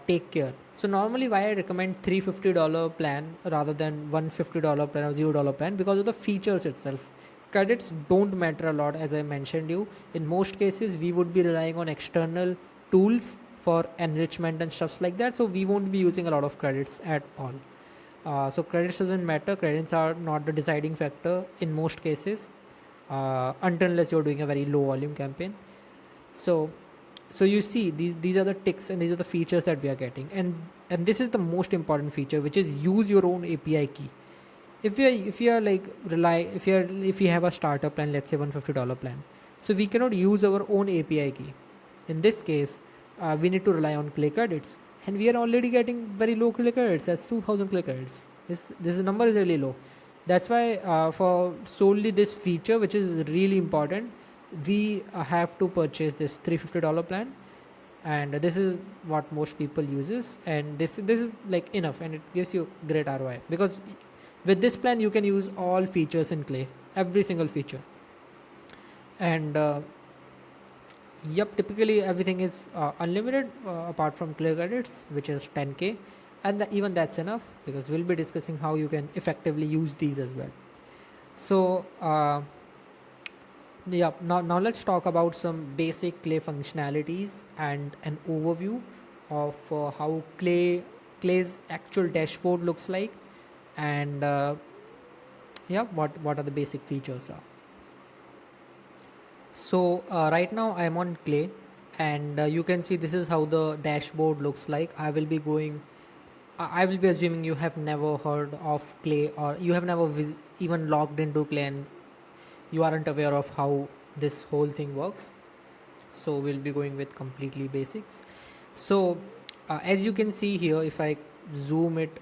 take care. So normally why I recommend $350 plan rather than $150 plan or $0 plan, because of the features itself. Credits don't matter a lot, as I mentioned you. In most cases we would be relying on external tools for enrichment and stuffs like that, so we won't be using a lot of credits at all. So credits doesn't matter. Credits are not the deciding factor in most cases, until unless you're doing a very low volume campaign. So you see these are the ticks and these are the features that we are getting, and this is the most important feature, which is use your own API key. If you are like if you have a starter plan, let's say $150 plan, so we cannot use our own API key. In this case we need to rely on clay credits, and we are already getting very low clay credits. That's 2000 clay credits. This number is really low. That's why for solely this feature, which is really important, we have to purchase this $350 plan, and this is what most people uses, and this is like enough, and it gives you great ROI, because with this plan you can use all features in clay, every single feature. And yep, typically everything is unlimited apart from clear credits, which is 10k, and even that's enough, because we'll be discussing how you can effectively use these as well. So yeah, now let's talk about some basic clay functionalities and an overview of how clay's actual dashboard looks like, and yeah, what are the basic features are. So right now I'm on clay, and you can see this is how the dashboard looks like. I will be assuming you have never heard of clay, or you have never even logged into clay, and you aren't aware of how this whole thing works. So we'll be going with completely basics. So as you can see here, if I zoom it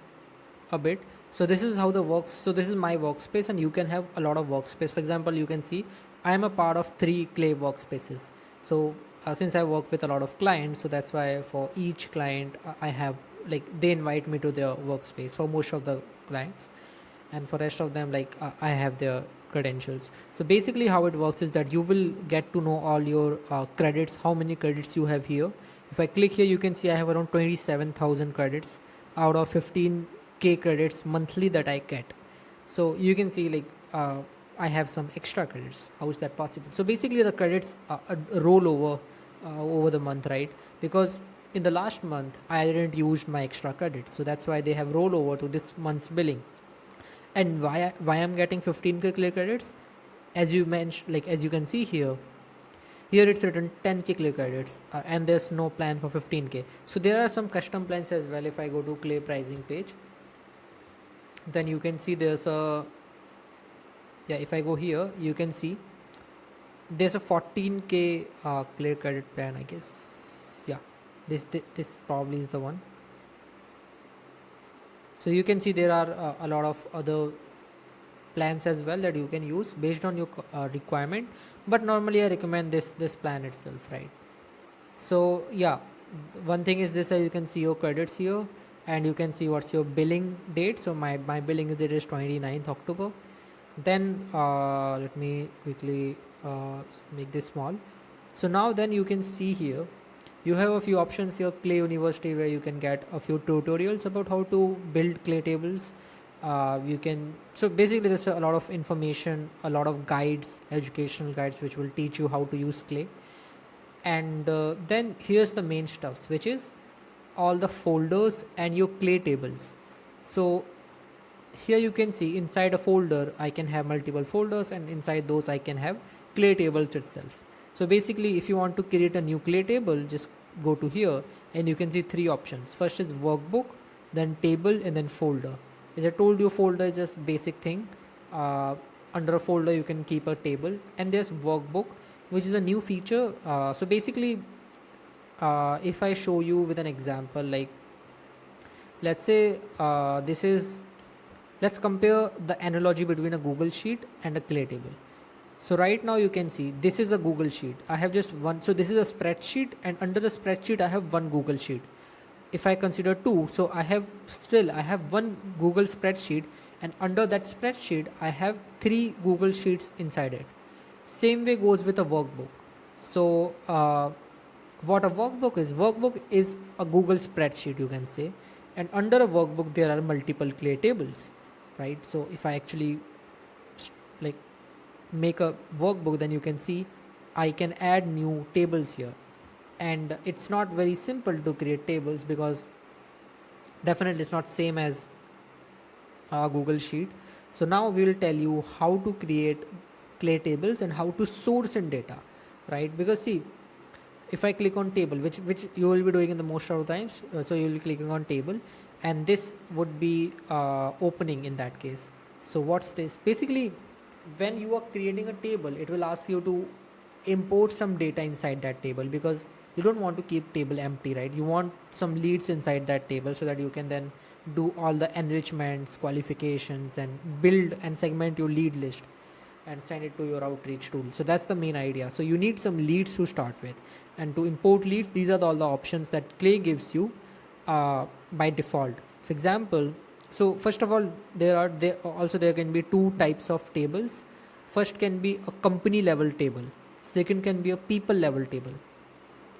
a bit, so this is how the works. So this is my workspace, and you can have a lot of workspace. For example, you can see I am a part of 3 clay workspaces. So since I work with a lot of clients, so that's why for each client I have, like, they invite me to their workspace for most of the clients, and for rest of them, like, I have their credentials. So basically how it works is that you will get to know all your credits, how many credits you have here. If I click here, you can see I have around 27,000 credits out of 15k credits monthly that I get. So you can see, like, I have some extra credits. How is that possible? So basically the credits roll over the month, right? Because in the last month I didn't use my extra credits, so that's why they have rolled over to this month's billing. And why I'm getting 15k clear credits, as you mentioned, like, as you can see here, it's written 10k clear credits, and there's no plan for 15k. So there are some custom plans as well. If I go to clay pricing page, then you can see there's a, yeah, if I go here, you can see there's a 14k clear credit plan, I guess. Yeah, this probably is the one. So you can see there are a lot of other plans as well that you can use based on your requirement, but normally I recommend this plan itself, right? So yeah, one thing is this, you can see your credits here, and you can see what's your billing date. So my billing date is 29th October. Then let me quickly make this small. So now then you can see here you have a few options here. Clay University, where you can get a few tutorials about how to build clay tables. You can, so basically there's a lot of information, a lot of guides, educational guides, which will teach you how to use clay. And then here's the main stuff, which is all the folders and your clay tables. So here you can see inside a folder I can have multiple folders, and inside those I can have clay tables itself. So basically if you want to create a new clay table, just go to here and you can see three options. First is workbook, then table, and then folder. As I told you, folder is just basic thing. Under a folder you can keep a table, and there's workbook, which is a new feature. So basically if I show you with an example, like let's say this is, let's compare the analogy between a Google sheet and a clay table. So right now you can see this is a Google sheet. I have just one. So this is a spreadsheet, and under the spreadsheet I have one Google sheet. If I consider two, so I have one Google spreadsheet, and under that spreadsheet I have three Google sheets inside it. Same way goes with a workbook. So what a workbook is a Google spreadsheet, you can say, and under a workbook there are multiple clay tables, right? So if I actually like make a workbook, then you can see I can add new tables here. And it's not very simple to create tables, because definitely it's not same as a Google sheet. So now we will tell you how to create clay tables and how to source in data, right? Because see, if I click on table, which you will be doing in the most of the times, so you will be clicking on table, and this would be opening in that case. So what's this? Basically, when you are creating a table, it will ask you to import some data inside that table, because you don't want to keep table empty, right? You want some leads inside that table, so that you can then do all the enrichments, qualifications, and build and segment your lead list and send it to your outreach tool. So that's the main idea. So you need some leads to start with, and to import leads, these are all the options that Clay gives you by default. For example, so first of all, there can be two types of tables. First can be a company level table. Second can be a people level table.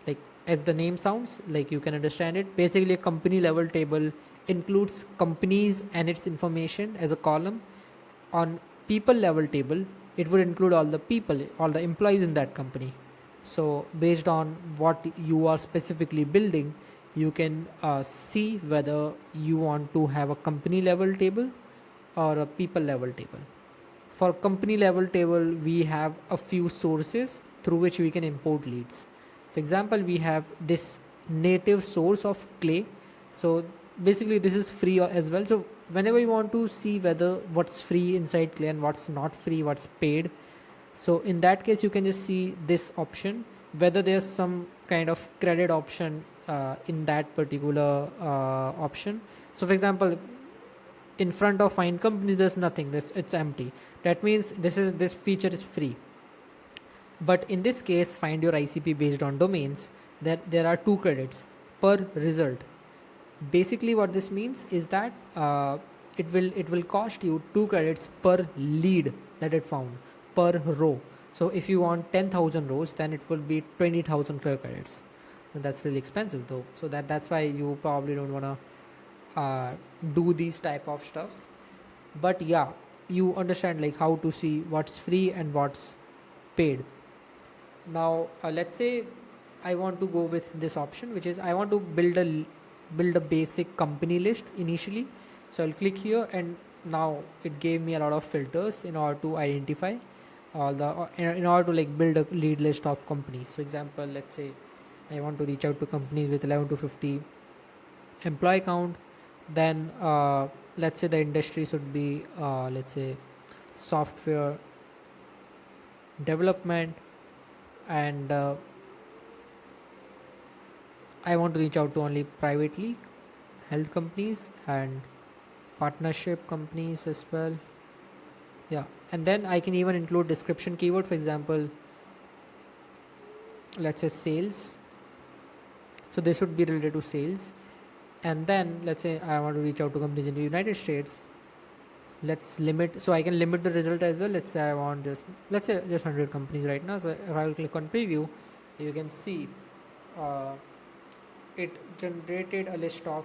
Like as the name sounds, like you can understand it. Basically, a company level table includes companies and its information as a column. On people level table, it would include all the people, all the employees in that company. So based on what you are specifically building, you can see whether you want to have a company level table or a people level table. For company level table, we have a few sources through which we can import leads. For example, we have this native source of Clay. So basically this is free as well. So whenever you want to see whether what's free inside Clay and what's not free, what's paid, so in that case you can just see this option, whether there's some kind of credit option in that particular option. So for example, in front of find company there's nothing, it's empty. That means this feature is free. But in this case, find your ICP based on domains, that there are 2 credits per result. Basically what this means is that it will cost you 2 credits per lead that it found per row. So if you want 10,000 rows, then it will be 20,000 credits, and that's really expensive though. So that's why you probably don't want to do these type of stuffs. But yeah, you understand like how to see what's free and what's paid. Now let's say I want to go with this option, which is I want to build a basic company list initially. So I'll click here, and now it gave me a lot of filters in order to identify all the in order to like build a lead list of companies. For example, let's say I want to reach out to companies with 11 to 50 employee count. Then let's say the industry should be let's say software development, and I want to reach out to only privately held companies, and partnership companies as well. Yeah, and then I can even include description keyword. For example, let's say sales. So this would be related to sales. And then let's say I want to reach out to companies in the United States. Let's limit, so I can limit the result as well. Let's say I want just, let's say just 100 companies right now. So if I will click on preview, you can see uh, it generated a list of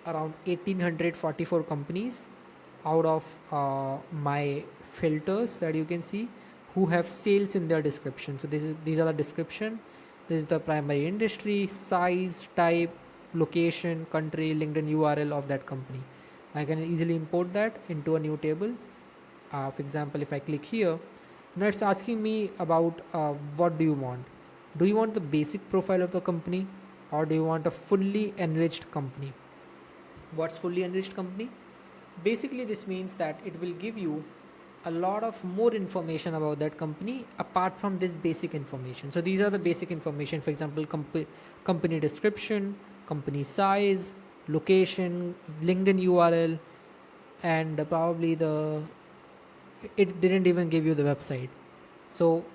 around 1844 companies out of my filters that you can see who have sales in their description. So these are the description. This is the primary industry, size, type, location, country, LinkedIn URL of that company. I can easily import that into a new table. For example, if I click here, now it's asking me about what do you want. Do you want the basic profile of the company, or do you want a fully enriched company? What's fully enriched company? Basically, this means that it will give you a lot of more information about that company apart from this basic information. So these are the basic information. For example, company description, company size, location, LinkedIn URL, and probably it didn't even give you the website. So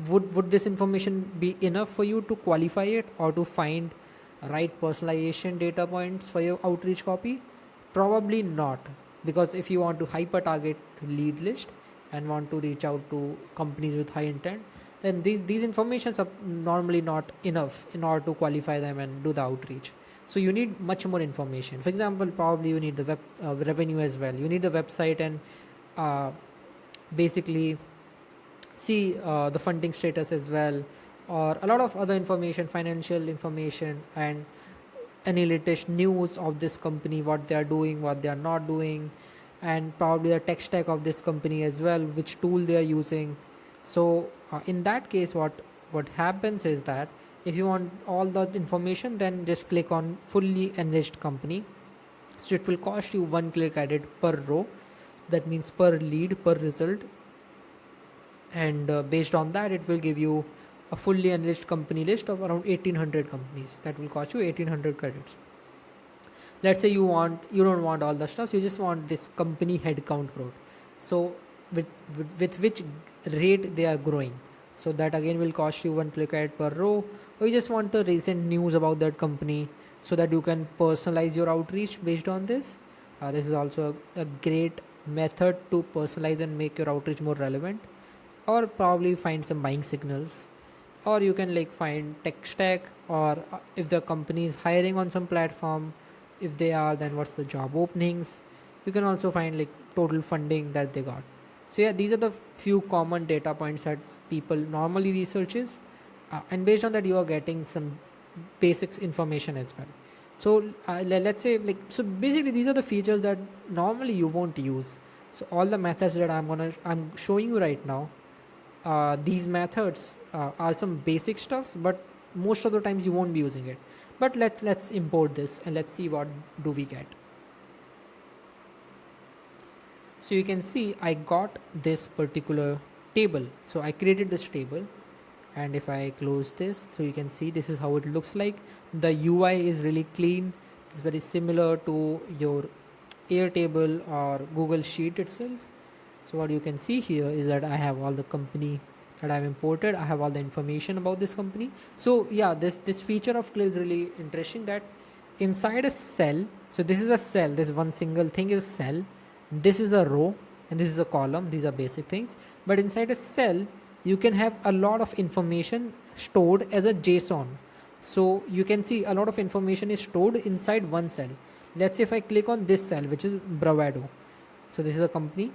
would this information be enough for you to qualify it or to find right personalization data points for your outreach copy? Probably not, because if you want to hyper target lead list and want to reach out to companies with high intent, then these informations are normally not enough in order to qualify them and do the outreach. So you need much more information. For example, probably you need the revenue as well. You need the website and basically see the funding status as well, or a lot of other information, financial information, and any latest news of this company, what they are doing, what they are not doing, and probably the tech stack of this company as well, which tool they are using. So in that case, what happens is that if you want all that information, then just click on fully enriched company. So it will cost you 1 click added per row, that means per lead, per result, and based on that it will give you a fully enriched company list of around 1800 companies. That will cost you 1800 credits. Let's say you don't want all the stuff, you just want this company headcount growth, so with which rate they are growing. So that again will cost you 1 click added per row. Or you just want the recent news about that company so that you can personalize your outreach based on this. This is also a great method to personalize and make your outreach more relevant, or probably find some buying signals, or you can like find tech stack, or if the company is hiring on some platform. If they are, then what's the job openings. You can also find like total funding that they got. So yeah, these are the few common data points that people normally researches, and based on that you are getting some basics information as well. So let's say like, so basically these are the features that normally you won't use. So all the methods that I'm showing you right now, these methods are some basic stuffs, but most of the times you won't be using it. But let's import this and let's see what do we get. So you can see I got this particular table. So I created this table, and if I close this, so you can see this is how it looks like. The UI is really clean. It's very similar to your Airtable or Google Sheet itself. So what you can see here is that I have all the company that I've imported. I have all the information about this company. So yeah, this feature of Clay is really interesting, that inside a cell, so this is a cell, this one single thing is cell, this is a row, and this is a column. These are basic things. But inside a cell, you can have a lot of information stored as a JSON. So you can see a lot of information is stored inside one cell. Let's say if I click on this cell, which is Bravado. So this is a company,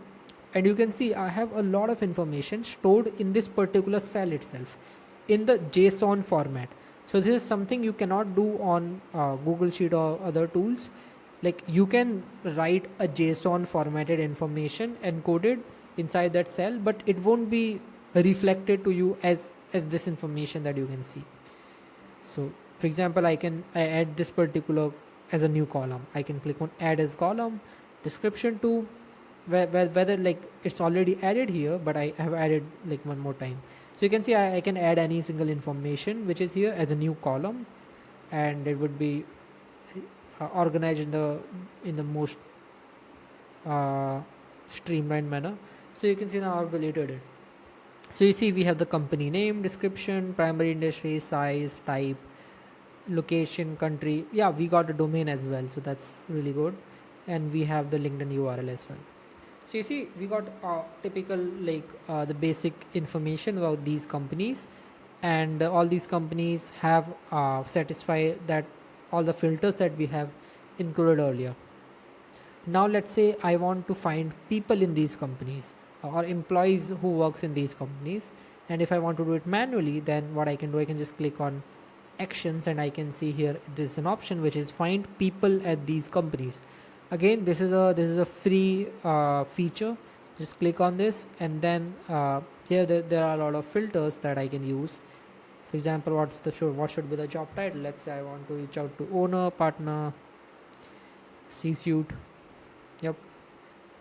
and you can see I have a lot of information stored in this particular cell itself in the JSON format. So this is something you cannot do on Google Sheet or other tools. Like you can write a JSON formatted information encoded inside that cell, but it won't be reflected to you as this information that you can see. So for example, I add this particular as a new column. I can click on add as column, description to, whether like it's already added here, but I have added like one more time. So you can see I can add any single information which is here as a new column, and it would be organized in the most uh, streamlined manner. So you can see now I've deleted it. So you see we have the company name, description, primary industry, size, type, location, country. Yeah, we got a domain as well, so that's really good. And we have the LinkedIn URL as well. So you see we got typical like the basic information about these companies, and all these companies have satisfy that all the filters that we have included earlier. Now let's say I want to find people in these companies or employees who works in these companies, and if I want to do it manually, then what I can do, I can just click on actions, and I can see here there's an option which is find people at these companies. Again, this is a free feature. Just click on this, and then here there are a lot of filters that I can use. For example, what should be the job title? Let's say I want to reach out to owner, partner, C-suite. Yep,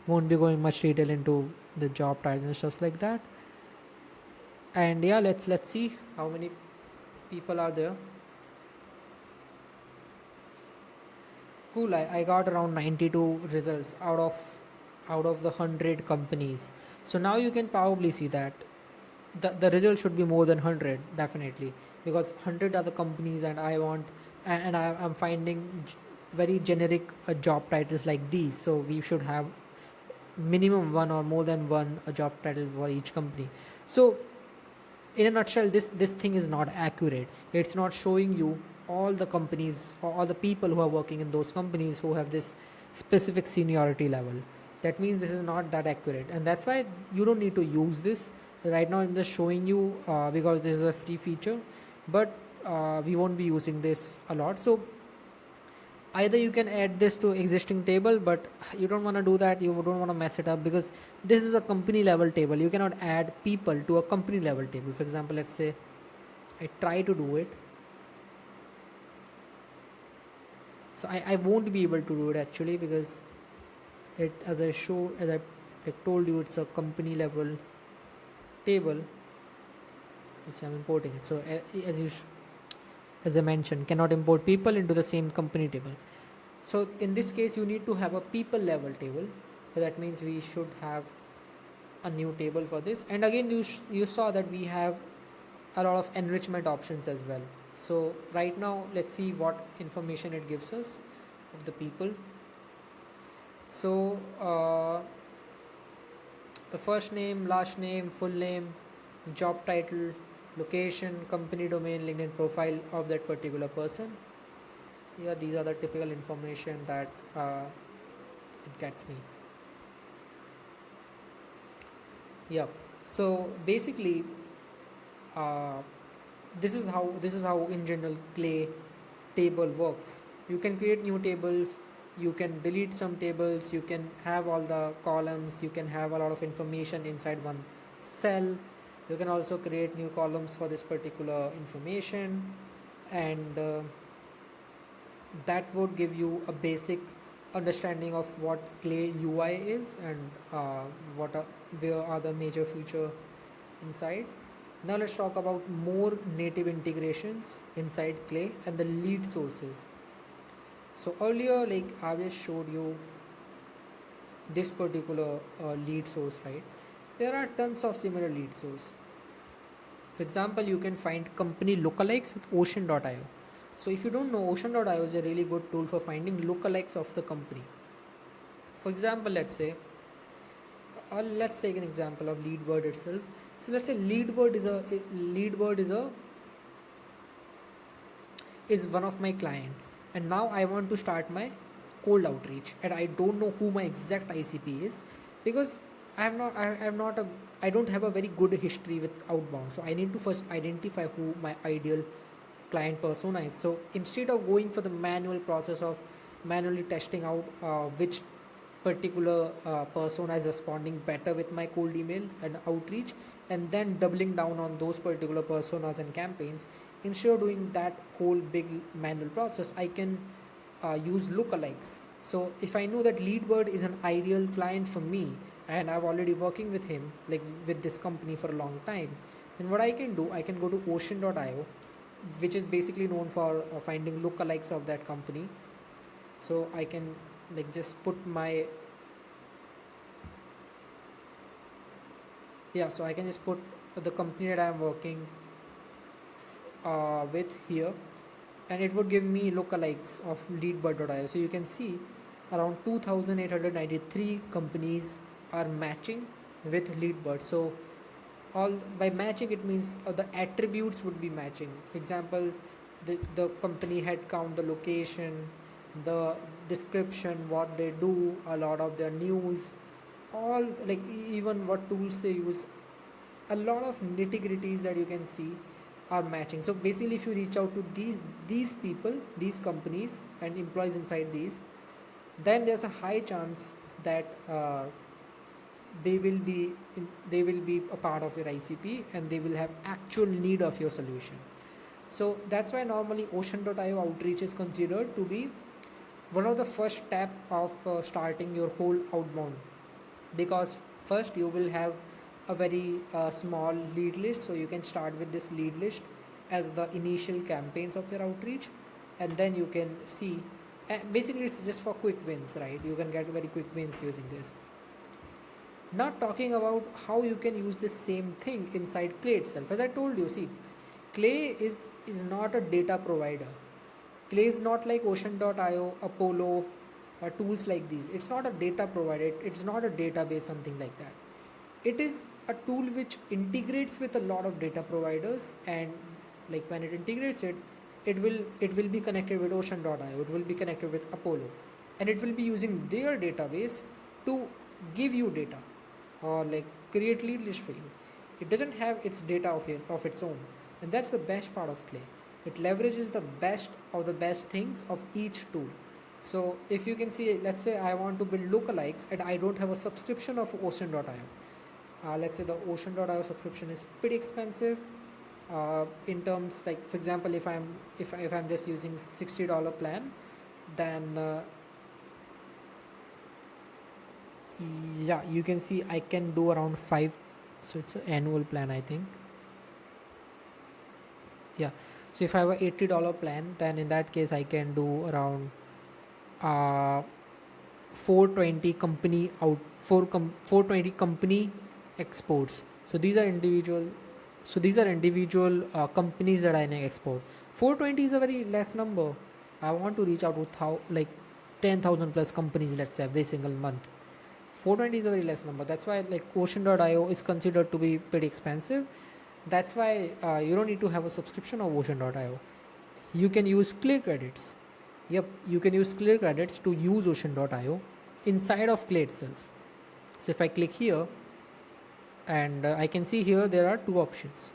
won't be going much detail into the job title and stuff like that. And yeah, let's see how many people are there. Cool, I got around 92 results out of the 100 companies. So now you can probably see that the result should be more than 100 definitely, because 100 are the companies, and I want and I'm finding very generic job titles like these. So we should have minimum one or more than one a job title for each company. So in a nutshell, this thing is not accurate. It's not showing you all the companies or all the people who are working in those companies who have this specific seniority level. That means this is not that accurate, and that's why you don't need to use this. Right now I'm just showing you because this is a free feature, but we won't be using this a lot. So either you can add this to existing table, but you don't want to do that. You don't want to mess it up, because this is a company level table. You cannot add people to a company level table. For example, let's say I try to do it. So I won't be able to do it actually, because it, as I told you, it's a company level table which I'm importing it. So as I mentioned, cannot import people into the same company table. So in this case, you need to have a people level table. So that means we should have a new table for this. And again, you saw that we have a lot of enrichment options as well. So right now, let's see what information it gives us of the people. So the first name, last name, full name, job title, location, company domain, LinkedIn profile of that particular person. Yeah, these are the typical information that it gets me. Yeah, so basically uh, this is how in general clay table works. You can create new tables, you can delete some tables, you can have all the columns, you can have a lot of information inside one cell. You can also create new columns for this particular information, and that would give you a basic understanding of what clay UI is, and where are the major feature inside. Now let's talk about more native integrations inside clay and the lead sources. So earlier, like I just showed you this particular lead source, right? There are tons of similar lead source. For example, you can find company lookalikes with ocean.io. So if you don't know, ocean.io is a really good tool for finding lookalikes of the company. For example, let's take an example of Leadbird itself. So let's say Leadbird is one of my client, and now I want to start my cold outreach, and I don't know who my exact ICP is, because I don't have a very good history with outbound. So I need to first identify who my ideal client persona is. So instead of going for the manual process of manually testing out which particular persona is responding better with my cold email and outreach, and then doubling down on those particular personas and campaigns, instead of doing that whole big manual process, I can use lookalikes. So if I know that Leadbird is an ideal client for me, and I'm already working with him, like with this company for a long time, then what I can do, I can go to ocean.io, which is basically known for finding lookalikes of that company. So I can like just put my Yeah, so I can just put the company that I'm working with here, and it would give me lookalikes of leadbird.io. So you can see around 2893 companies are matching with leadbird. So all by matching it means the attributes would be matching. For example, the company headcount, the location, the description, what they do, a lot of their news, all like even what tools they use, a lot of nitty gritties that you can see are matching. So basically, if you reach out to these people, these companies and employees inside these, then there's a high chance that they will be a part of your ICP, and they will have actual need of your solution. So that's why normally Ocean.io outreach is considered to be one of the first step of starting your whole outbound, because first you will have a very small lead list. So you can start with this lead list as the initial campaigns of your outreach, and then you can see, and basically it's just for quick wins, right? You can get very quick wins using this. Not talking about how you can use the same thing inside Clay itself. As I told you, see, Clay is not a data provider. Clay is not like Ocean.io, Apollo, or tools like these. It's not a data provider. It's not a database, something like that. It is a tool which integrates with a lot of data providers, and like when it integrates it, it will be connected with Ocean.io. It will be connected with Apollo, and it will be using their database to give you data, or like create lead list for you. It doesn't have its data of its own, and that's the best part of Clay. It leverages the best of the best things of each tool. So if you can see, let's say I want to build lookalikes and I don't have a subscription of Ocean.io. Let's say the Ocean.io subscription is pretty expensive. In terms, like for example, if I'm just using $60 plan, then yeah, you can see I can do around 5. So it's an annual plan, I think. Yeah, so if I have a $80 plan, then in that case I can do around 420 company out 420 company exports. So these are individual, companies that I can export. 420 is a very less number. I want to reach out to like 10,000 plus companies, let's say, every single month. 420 is a very less number. That's why like Ocean.io is considered to be pretty expensive. That's why you don't need to have a subscription of Ocean.io. You can use Clear credits. Yep, you can use Clear credits to use Ocean.io inside of Clay itself. So if I click here, and I can see here there are two options.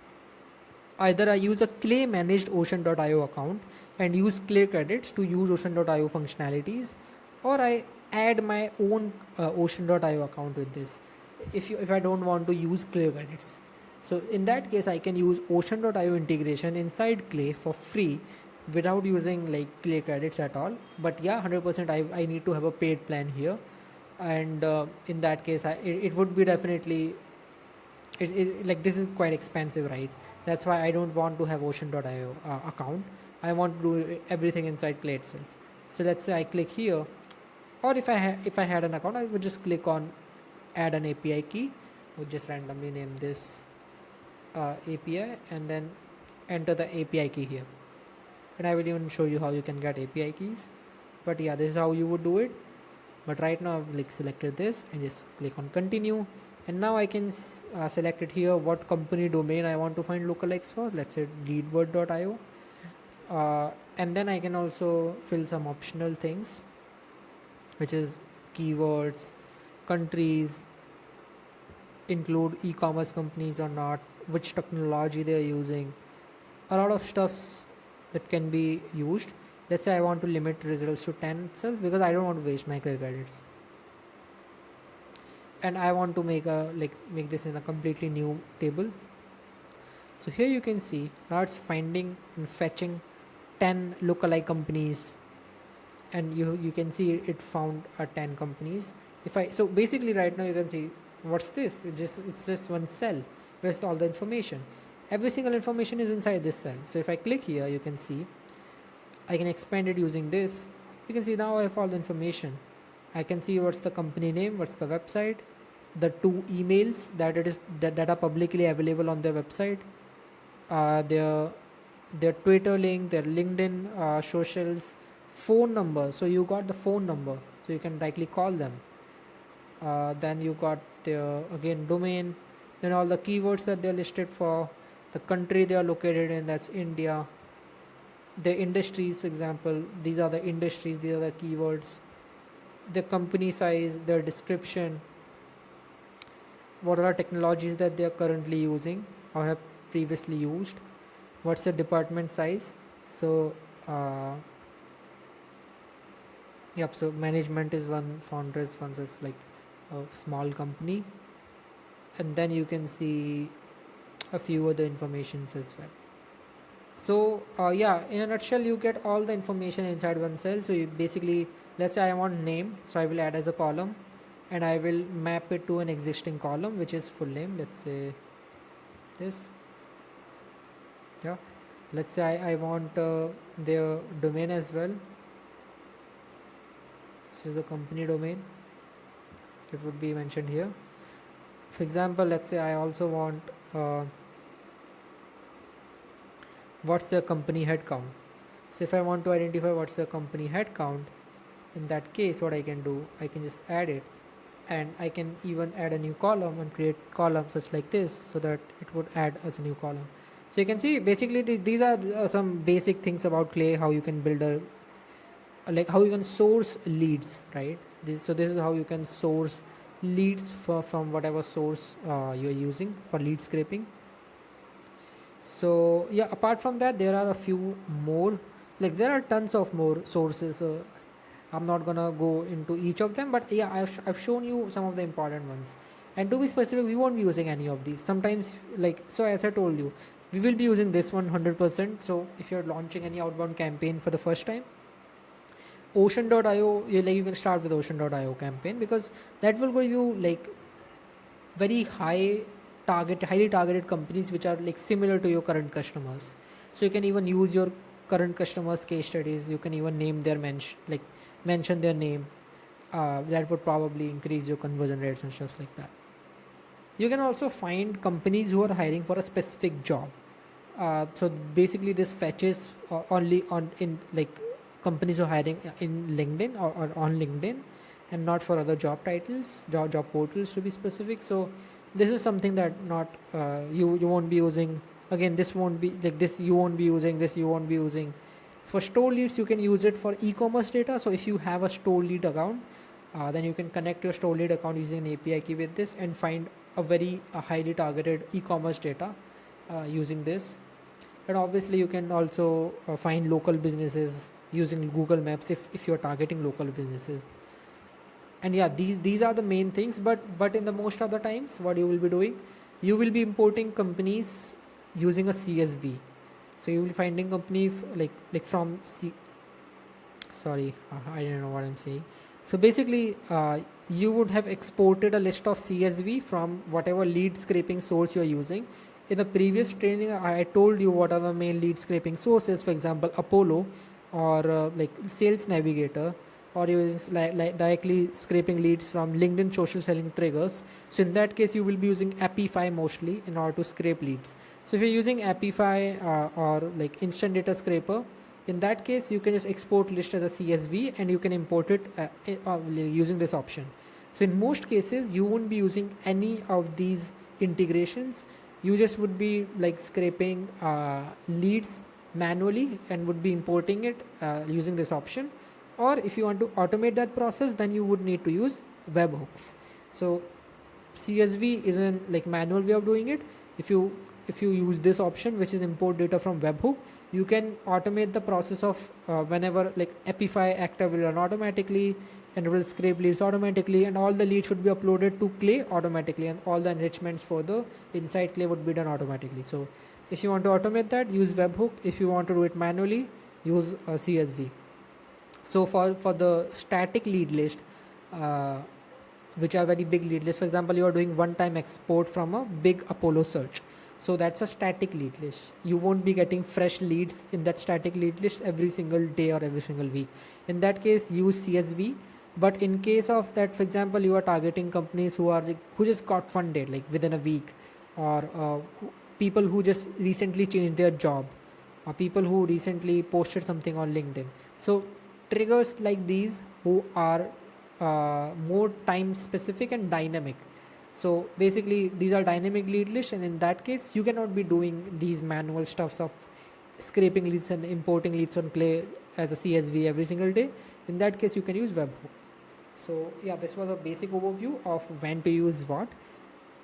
Either I use a Clay managed Ocean.io account and use Clay credits to use Ocean.io functionalities, or I add my own Ocean.io account with this if I don't want to use Clay credits. So in that case, I can use Ocean.io integration inside Clay for free without using like Clay credits at all. But yeah, 100% I need to have a paid plan here, and in that case, it would be definitely like this is quite expensive, right? That's why I don't want to have Ocean.io account. I want to do everything inside Clay itself. So let's say I click here, or if I had an account, I would just click on add an API key. Would just randomly name this API, and then enter the API key here. And I will even show you how you can get API keys. But yeah, this is how you would do it. But right now I've like selected this and just click on continue, and now I can select it here what company domain I want to find lookalikes for. Let's say leadbird.io, and then I can also fill some optional things, which is keywords, countries, include e-commerce companies or not, which technology they're using, a lot of stuffs that can be used. Let's say I want to limit results to 10 itself because I don't want to waste my credits, and I want to make this in a completely new table. So here you can see now it's finding and fetching 10 lookalike companies, and you can see it found 10 companies. If I so basically right now you can see what's this, it's just one cell. Where's all the information? Every single information is inside this cell. So if I click here, you can see I can expand it using this. You can see now I have all the information. I can see what's the company name, what's the website, the 2 emails that are publicly available on their website, their Twitter link, their LinkedIn socials, phone number. So you got the phone number, so you can directly call them. Then you got their again domain, then all the keywords that they're listed for, the country they are located in, that's India, the industries, for example, these are the industries, these are the keywords, the company size, their description, what are the technologies that they are currently using or have previously used, what's the department size. So yep, so management is one, founder is one, so it's like a small company, and then you can see a few other informations as well. So yeah, in a nutshell, you get all the information inside one cell. So you basically, let's say I want name, so I will add as a column, and I will map it to an existing column which is full name. Let's say this. Yeah, let's say I want their domain as well. This is the company domain, it would be mentioned here. For example, let's say I also want what's their company headcount. So if I want to identify what's their company headcount, in that case what I can do, I can just add it, and I can even add a new column and create columns such like this, so that it would add as a new column. So you can see basically these are some basic things about Clay, how you can build a, like how you can source leads, right? So this is how you can source leads from whatever source you're using for lead scraping. So yeah, apart from that, there are a few more, like there are tons of more sources. I'm not gonna go into each of them, but yeah, I've shown you some of the important ones. And to be specific, we won't be using any of these. Sometimes, like, so as I told you, we will be using this one 100%. So if you're launching any outbound campaign for the first time, Ocean.io, you can start with Ocean.io campaign, because that will give you like very highly targeted companies which are like similar to your current customers. So you can even use your current customers case studies, you can even name their mention their name. That would probably increase your conversion rates and stuff like that. You can also find companies who are hiring for a specific job. So basically this fetches only on in like companies who are hiring in LinkedIn or on LinkedIn, and not for other job titles, job portals to be specific. So this is something that not you won't be using. Again, this won't be like this, you won't be using this, you won't be using. For store leads, you can use it for e-commerce data. So if you have a store lead account, then you can connect your store lead account using an API key with this and find a highly targeted e-commerce data using this. And obviously you can also find local businesses using Google Maps if you're targeting local businesses. And yeah, these are the main things, but in the most of the times what you will be doing, you will be importing companies using a CSV. So you will be finding company like from sorry, I don't know what I'm saying. So basically you would have exported a list of CSV from whatever lead scraping source you're using. In the previous training, I told you what are the main lead scraping sources. For example, Apollo, or like Sales Navigator, or you like directly scraping leads from LinkedIn social selling triggers. So in that case, you will be using Apify mostly in order to scrape leads. So if you're using Apify or like Instant Data Scraper, in that case, you can just export list as a CSV and you can import it using this option. So in most cases, you won't be using any of these integrations. You just would be like scraping leads manually and would be importing it using this option. Or if you want to automate that process, then you would need to use webhooks. So CSV is a like manual way of doing it. If you use this option, which is import data from webhook, you can automate the process of whenever like Epify actor will run automatically and it will scrape leads automatically, and all the leads should be uploaded to Clay automatically, and all the enrichments for the inside Clay would be done automatically. So if you want to automate that, use webhook. If you want to do it manually, use CSV. So for the static lead list, which are very big lead lists, for example, you are doing one-time export from a big Apollo search. So that's a static lead list. You won't be getting fresh leads in that static lead list every single day or every single week. In that case, use CSV. But in case of that, for example, you are targeting companies who are who just got funded like within a week, or people who just recently changed their job, or people who recently posted something on LinkedIn. So triggers like these who are more time specific and dynamic. So basically these are dynamic lead lists, and in that case you cannot be doing these manual stuffs of scraping leads and importing leads on Clay as a CSV every single day. In that case you can use webhook. So yeah, this was a basic overview of when to use what.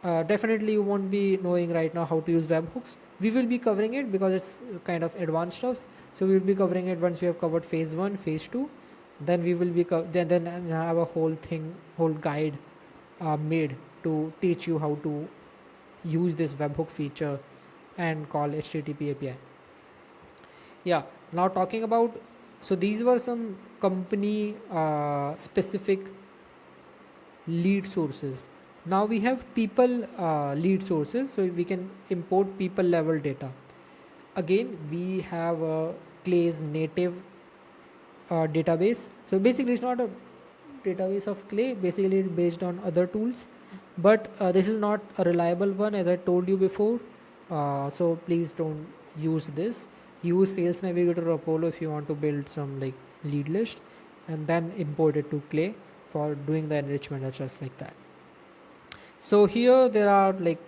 Definitely you won't be knowing right now how to use webhooks. We will be covering it because it's kind of advanced stuff. So we will be covering it once we have covered phase 1, phase 2. Then we will be then have a whole guide made to teach you how to use this webhook feature and call HTTP API. Yeah, now talking about, so these were some company specific lead sources. Now we have people lead sources, so we can import people level data. Again, we have Clay's native database. So basically it's not a database of Clay, basically it's based on other tools, but this is not a reliable one, as I told you before. So please don't use this. Use Sales Navigator or Apollo if you want to build some like lead list, and then import it to Clay for doing the enrichment and just like that. So here there are like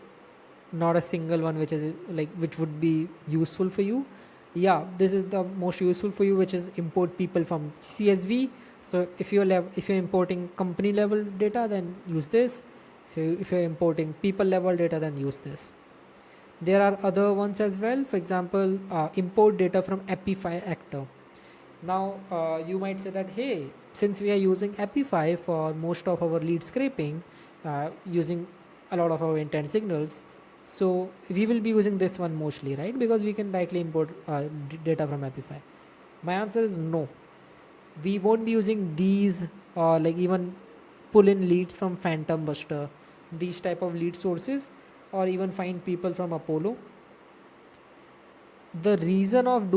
not a single one which is like which would be useful for you. Yeah, this is the most useful for you, which is import people from CSV. So if you're importing company level data, then use this. If you're importing people level data, then use this. There are other ones as well. For example, import data from Epify actor. Now you might say that, hey, since we are using Epify for most of our lead scraping, using a lot of our intent signals, so we will be using this one mostly, right? Because we can directly import data from Epify. My answer is no. We won't be using these, or like even pull in leads from Phantom Buster, these type of lead sources, or even find people from Apollo. The reason of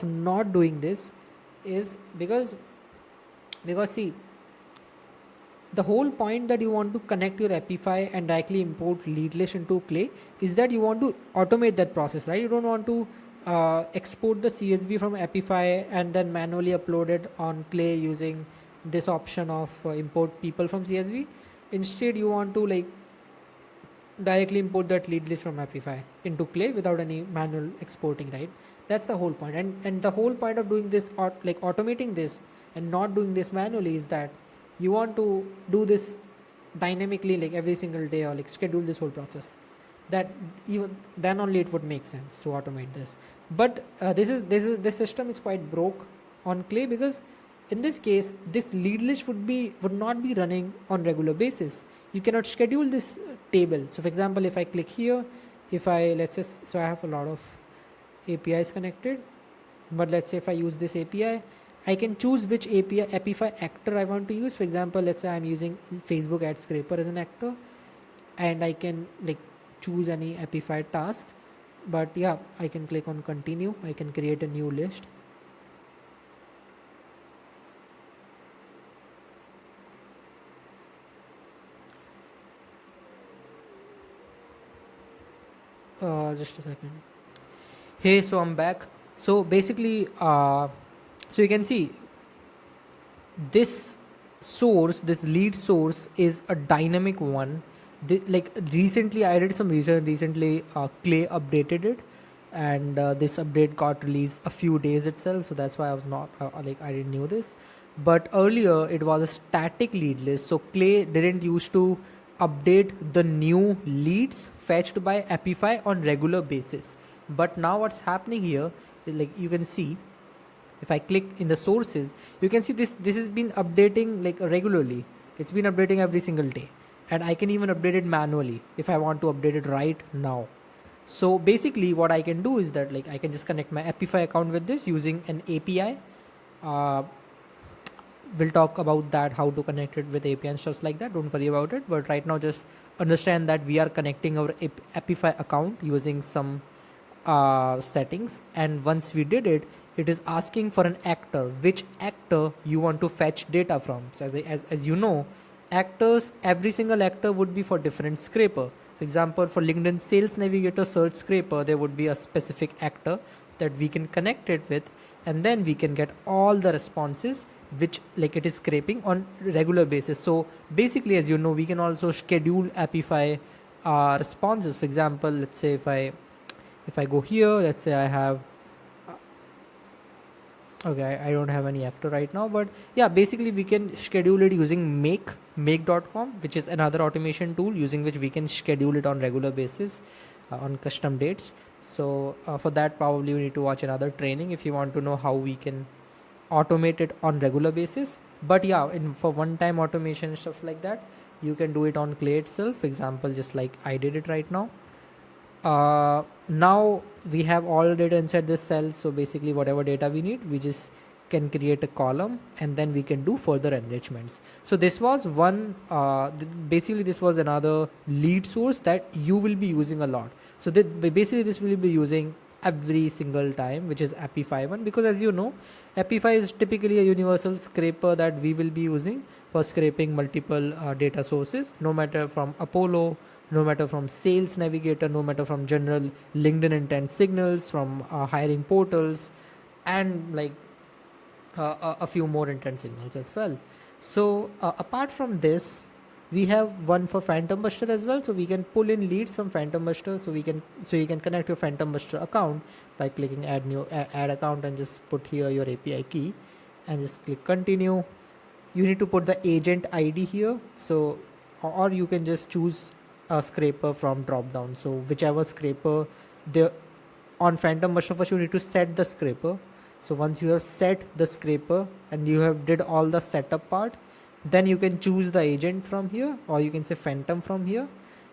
not doing this is because see, the whole point that you want to connect your Epify and directly import lead list into Clay is that you want to automate that process, right? You don't want to export the CSV from Epify and then manually upload it on Clay using this option of import people from CSV. Instead, you want to like directly import that lead list from Epify into Clay without any manual exporting, right? That's the whole point. And the whole point of doing this, or like automating this and not doing this manually, is that you want to do this dynamically, like every single day, or like schedule this whole process. That even then only it would make sense to automate this. But this system is quite broke on Clay, because in this case this lead list would not be running on regular basis. You cannot schedule this table. So for example, if I click here, if I let's just, so I have a lot of APIs connected, but let's say if I use this API, I can choose which API Epify actor I want to use. For example, let's say I'm using Facebook ad scraper as an actor, and I can like choose any Epify task. But yeah, I can click on continue. I can create a new list. Just a second. Hey, so I'm back. So basically, so you can see this source, this lead source is a dynamic one. Like recently, I did some research. Recently, Clay updated it, and this update got released a few days itself. So that's why I was not like I didn't know this. But earlier, it was a static lead list. So Clay didn't used to update the new leads fetched by Epify on regular basis. But now what's happening here is, like you can see, if I click in the sources, you can see this has been updating like regularly. It's been updating every single day, and I can even update it manually if I want to update it right now. So basically what I can do is that like I can just connect my Epify account with this using an API. We'll talk about that, how to connect it with API and stuff like that. Don't worry about it. But right now, just understand that we are connecting our Epify account using some settings, and once we did it, it is asking for an actor, which actor you want to fetch data from. So as you know, actors, every single actor would be for different scraper. For example, for LinkedIn Sales Navigator search scraper, there would be a specific actor that we can connect it with, and then we can get all the responses which like it is scraping on regular basis. So basically, as you know, we can also schedule Apify responses. For example, let's say if I go here, let's say I have okay, I don't have any actor right now, but yeah, basically we can schedule it using make.com, which is another automation tool using which we can schedule it on regular basis on custom dates. So for that, probably you need to watch another training if you want to know how we can automate it on regular basis. But yeah, for one time automation stuff like that, you can do it on Clay itself. For example, just like I did it right now. Now we have all data inside this cell, so basically whatever data we need, we just can create a column and then we can do further enrichments. So this was one basically this was another lead source that you will be using a lot. So basically this will be using every single time, which is Apify one, because as you know, Apify is typically a universal scraper that we will be using for scraping multiple data sources, no matter from Apollo, no matter from Sales Navigator, no matter from general LinkedIn intent signals, from hiring portals, and like a few more intent signals as well. So apart from this, we have one for Phantom Buster as well. So we can pull in leads from Phantom Buster. So you can connect your Phantom Buster account by clicking add account and just put here your API key and just click continue. You need to put the agent ID here. So or you can just choose a scraper from drop down. So whichever scraper the on Phantom Buster, first you need to set the scraper. So once you have set the scraper and you have did all the setup part, then you can choose the agent from here, or you can say Phantom from here,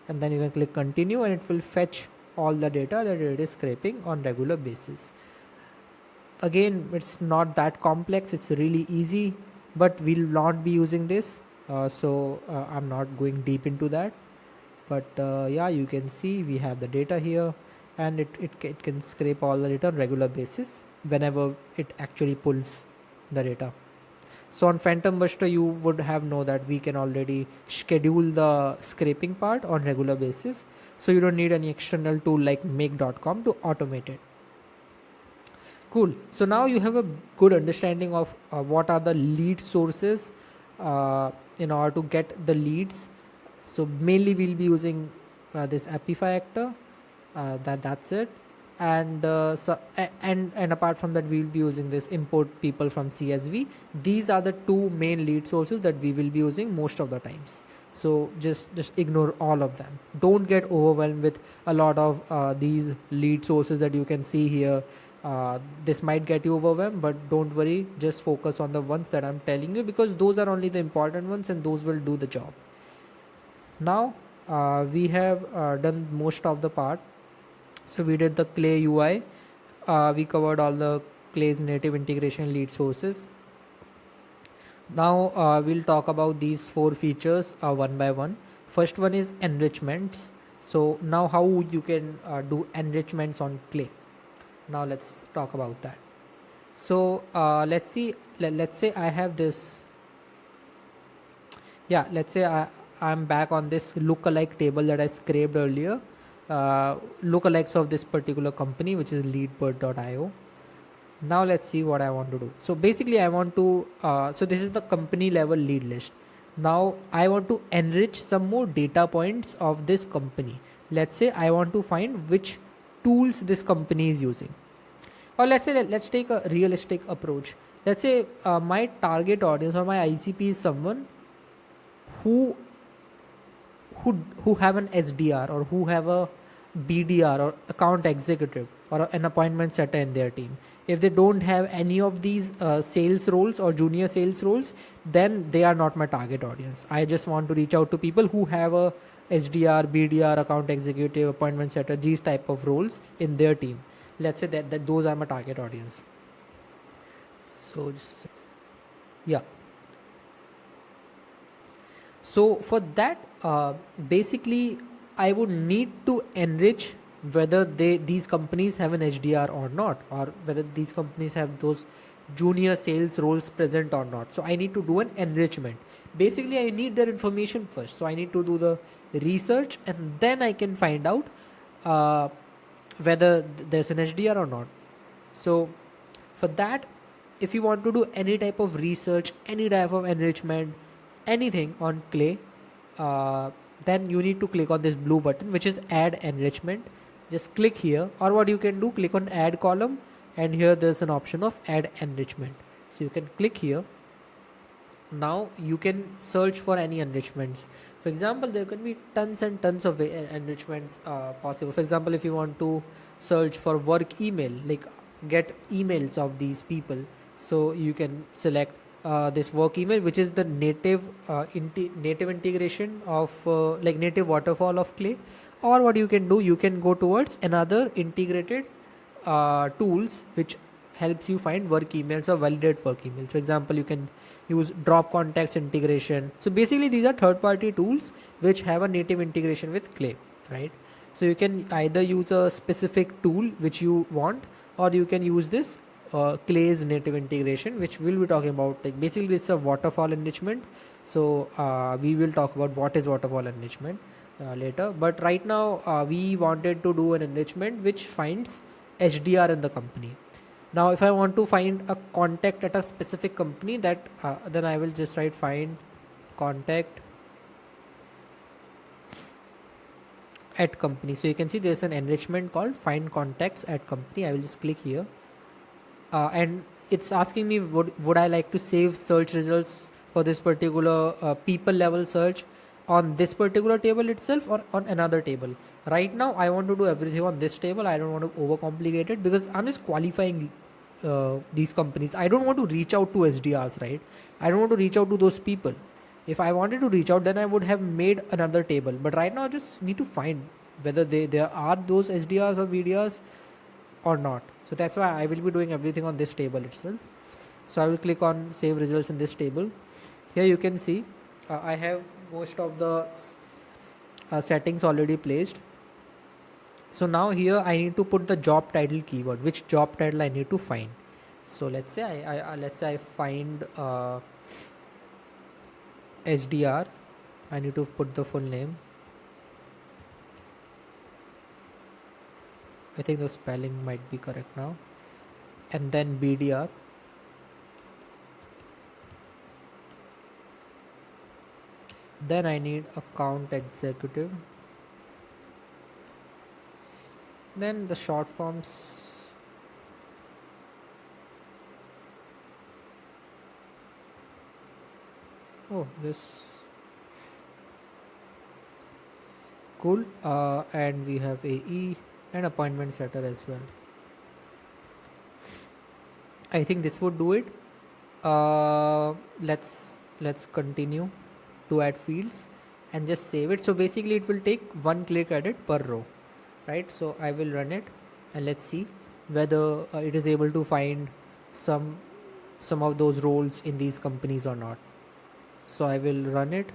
and then you can click continue and it will fetch all the data that it is scraping on regular basis. Again, it's not that complex, it's really easy, but we'll not be using this, so I'm not going deep into that. But yeah, you can see we have the data here, and it can scrape all the data on regular basis whenever it actually pulls the data. So on Phantom Buster, you would have know that we can already schedule the scraping part on regular basis. So you don't need any external tool like make.com to automate it. Cool. So now you have a good understanding of what are the lead sources in order to get the leads. So mainly we'll be using this Apify actor. That's it. And and apart from that, we'll be using this import people from CSV. These are the two main lead sources that we will be using most of the times. So just ignore all of them. Don't get overwhelmed with a lot of these lead sources that you can see here. This might get you overwhelmed, but don't worry, just focus on the ones that I'm telling you, because those are only the important ones and those will do the job. Now we have done most of the part. So we did the Clay UI, we covered all the Clay's native integration lead sources. Now we'll talk about these four features one by one. First one is enrichments. So now how you can do enrichments on Clay. Now let's talk about that. So let's say I have this. Yeah, let's say I'm back on this lookalike table that I scraped earlier. Lookalikes of this particular company, which is leadbird.io. Now let's see what I want to do. So basically I want to so this is the company level lead list. Now I want to enrich some more data points of this company. Let's say I want to find which tools this company is using, or let's take a realistic approach. Let's say my target audience or my ICP is someone who have an SDR, or who have a BDR or account executive or an appointment setter in their team. If they don't have any of these sales roles or junior sales roles, then they are not my target audience. I just want to reach out to people who have a SDR, BDR, account executive, appointment setter, these type of roles in their team. Let's say that those are my target audience. So yeah. So for that, basically I would need to enrich whether these companies have an HDR or not, or whether these companies have those junior sales roles present or not. So I need to do an enrichment. Basically, I need their information first. So I need to do the research, and then I can find out uh, whether there's an HDR or not. So for that, if you want to do any type of research, any type of enrichment, anything on clay, then you need to click on this blue button, which is add enrichment. Just click here, or what you can do, click on add column, and here there's an option of add enrichment. So you can click here. Now you can search for any enrichments. For example, there can be tons and tons of enrichments possible. For example, if you want to search for work email, like get emails of these people, so you can select this work email, which is the native native integration of like native waterfall of clay. Or what you can do, you can go towards another integrated tools which helps you find work emails or validate work emails. For example, you can use drop contacts integration. So basically these are third party tools which have a native integration with clay, right? So you can either use a specific tool which you want, or you can use this clay's native integration, which we'll be talking about. Like basically it's a waterfall enrichment. So we will talk about what is waterfall enrichment later, but right now we wanted to do an enrichment which finds HDR in the company. Now if I want to find a contact at a specific company, that then I will just write find contact at company. So you can see there's an enrichment called find contacts at company. I will just click here, and it's asking me would I like to save search results for this particular people level search on this particular table itself or on another table. Right now I want to do everything on this table. I don't want to overcomplicate it because I'm just qualifying these companies. I don't want to reach out to SDRs, right? I don't want to reach out to those people. If I wanted to reach out, then I would have made another table, but right now I just need to find whether there are those SDRs or VDRs or not. So that's why I will be doing everything on this table itself. So I will click on save results in this table. Here you can see I have most of the settings already placed. So now here I need to put the job title keyword, which job title I need to find. So let's say I find SDR. I need to put the full name. I think the spelling might be correct now. And then BDR. Then I need account executive. Then the short forms. Oh, this cool. And we have AE and appointment setter as well. I think this would do it. Let's continue to add fields and just save it. So basically it will take one click edit per row, right? So I will run it and let's see whether it is able to find some of those roles in these companies or not. So I will run it.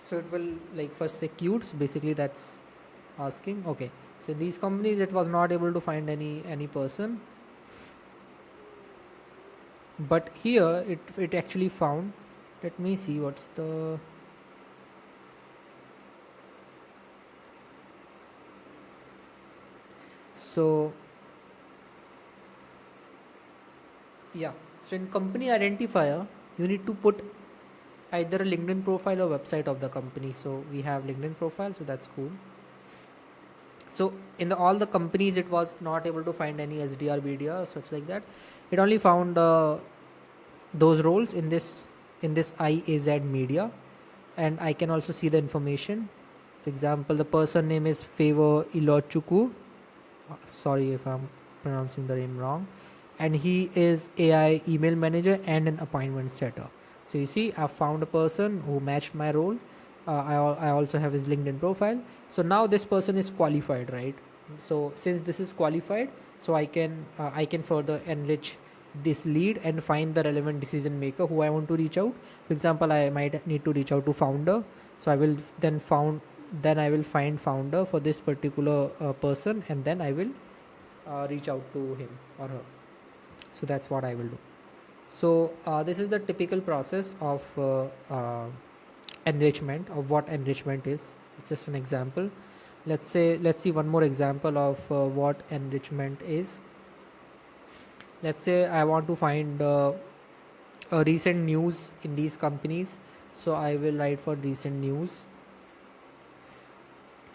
So it will like first say queued. Basically that's asking. Okay, so in these companies it was not able to find any person, but here it actually found. Let me see what's the so yeah. So in company identifier you need to put either a LinkedIn profile or website of the company. So we have LinkedIn profile, so that's cool. So in all the companies it was not able to find any SDR, BDR, stuff like that. It only found those roles in this IAZ media, and I can also see the information. For example, the person name is Favor Ilochuku. Sorry if I'm pronouncing the name wrong. And he is AI email manager and an appointment setter. So you see, I found a person who matched my role. I also have his LinkedIn profile. So now this person is qualified, right? So since this is qualified, so I can further enrich this lead and find the relevant decision maker who I want to reach out. For example, I might need to reach out to founder. So I will then then I will find founder for this particular person, and then I will reach out to him or her. So that's what I will do. So this is the typical process of enrichment, of what enrichment is. It's just an example. Let's see one more example of what enrichment is. Let's say I want to find a recent news in these companies, so I will write for recent news.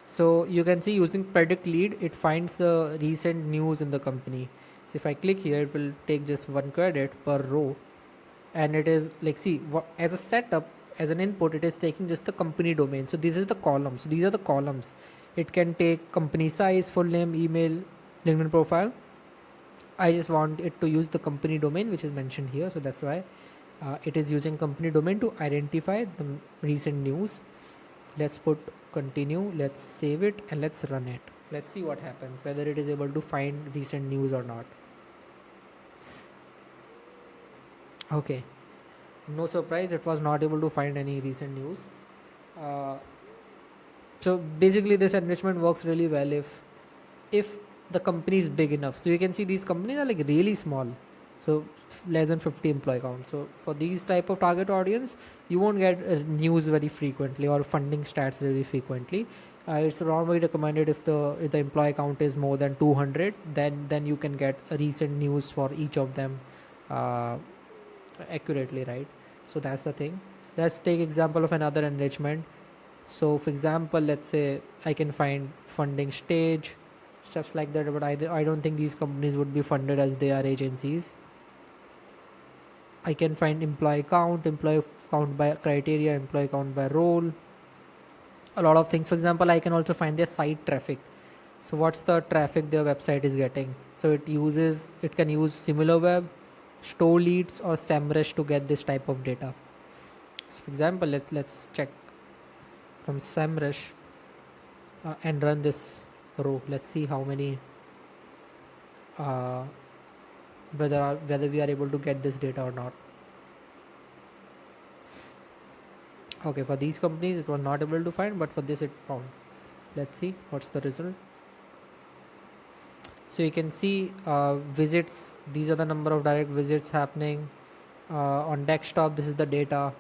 So you can see using predict lead, it finds the recent news in the company. So if I click here, it will take just one credit per row, and it is like, see, as a setup, as an input, it is taking just the company domain. So this is the columns. So these are the columns. It can take company size, full name, email, LinkedIn profile. I just want it to use the company domain, which is mentioned here. So that's why it is using company domain to identify the recent news. Let's put continue, let's save it, and let's run it. Let's see what happens, whether it is able to find recent news or not. Okay, no surprise, it was not able to find any recent news. So basically this enrichment works really well if the company is big enough. So you can see these companies are like really small, so less than 50 employee count. So for these type of target audience, you won't get news very frequently or funding stats very frequently. It's normally recommended if the employee count is more than 200, then you can get a recent news for each of them accurately, right? So that's the thing. Let's take example of another enrichment. So for example, let's say I can find funding stage, stuff like that, but I don't think these companies would be funded as they are agencies. I can find employee count by criteria, employee count by role, a lot of things. For example, I can also find their site traffic. So what's the traffic their website is getting? So it can use SimilarWeb, Store Leads, or SEMrush to get this type of data. So for example, let's check from SEMrush and run this row. Let's see how many whether we are able to get this data or not. Okay, for these companies it was not able to find, but for this it found. Let's see what's the result. So you can see visits, these are the number of direct visits happening on desktop. This is the data,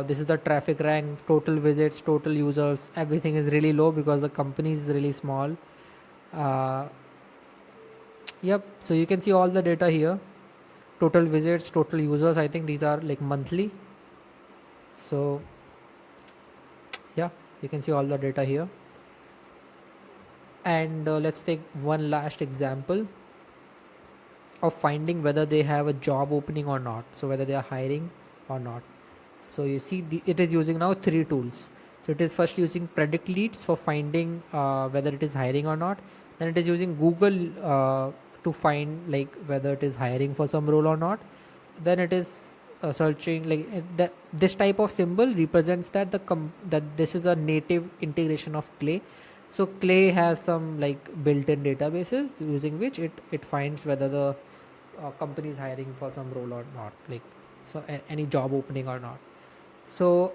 this is the traffic rank, total visits, total users. Everything is really low because the company is really small. Yep, so you can see all the data here, total visits, total users. I think these are like monthly. So yeah, you can see all the data here. And let's take one last example of finding whether they have a job opening or not, so whether they are hiring or not. So you see it is using now 3 tools. So it is first using predict leads for finding whether it is hiring or not. Then it is using Google to find like whether it is hiring for some role or not. Then it is searching like that. This type of symbol represents that that this is a native integration of Clay. So Clay has some like built-in databases using which it finds whether the company is hiring for some role or not, like so any job opening or not. So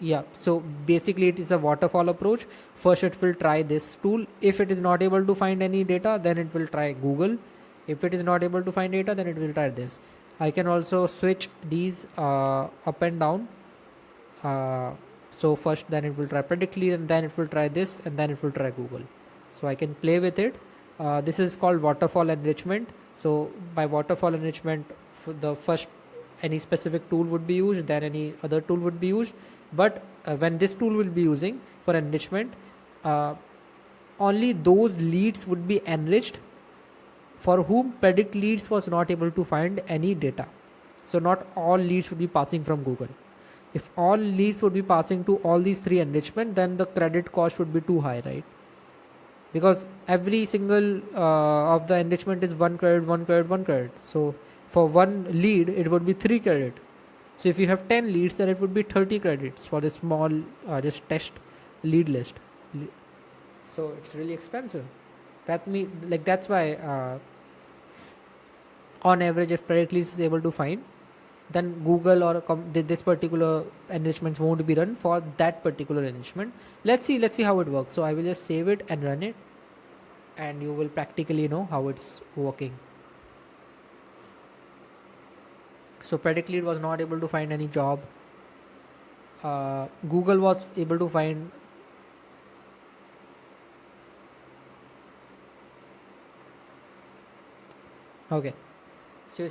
yeah, so basically it is a waterfall approach. First it will try this tool. If it is not able to find any data, then it will try Google. If it is not able to find data, then it will try this. I can also switch these up and down. So first then it will try predict lead, and then it will try this, and then it will try Google. So I can play with it. This is called waterfall enrichment. So by waterfall enrichment, for the first any specific tool would be used, then any other tool would be used. But when this tool will be using for enrichment, only those leads would be enriched for whom predict leads was not able to find any data. So not all leads would be passing from Google. If all leads would be passing to all these 3 enrichment, then the credit cost would be too high, right? Because every single of the enrichment is 1 credit, 1 credit, 1 credit. So for one lead, it would be 3 credit. So if you have 10 leads, then it would be 30 credits for the small just test lead list. So it's really expensive. That's why on average, if predict leads is able to find, then Google or this particular enrichments won't be run for that particular enrichment. Let's see how it works. So I will just save it and run it, and you will practically know how it's working. So practically it was not able to find any job. Google was able to find. Okay, so you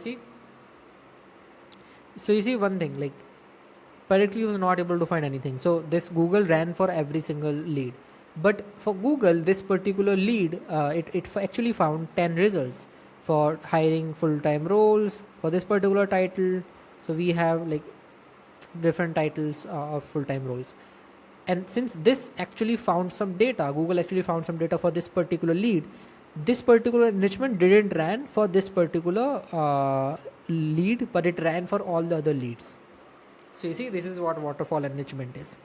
see one thing, like Pericles was not able to find anything. So this Google ran for every single lead. But for Google, this particular lead, it actually found 10 results for hiring full-time roles for this particular title. So we have like different titles of full-time roles. And since this actually found some data, Google actually found some data for this particular lead, this particular enrichment didn't ran for this particular lead, but it ran for all the other leads. So you see, this is what waterfall enrichment is.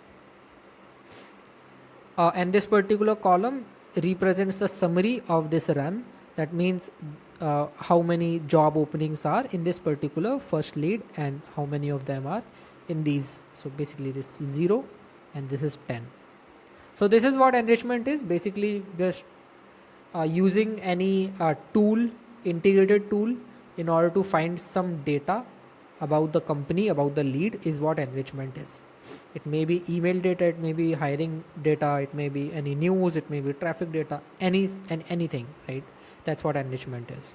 And this particular column represents the summary of this run. That means how many job openings are in this particular first lead and how many of them are in these. So basically this is 0 and this is 10. So this is what enrichment is. Basically just using any tool, integrated tool, in order to find some data about the company, about the lead, is what enrichment is. It may be email data, it may be hiring data, it may be any news, it may be traffic data, anything, right? That's what enrichment is.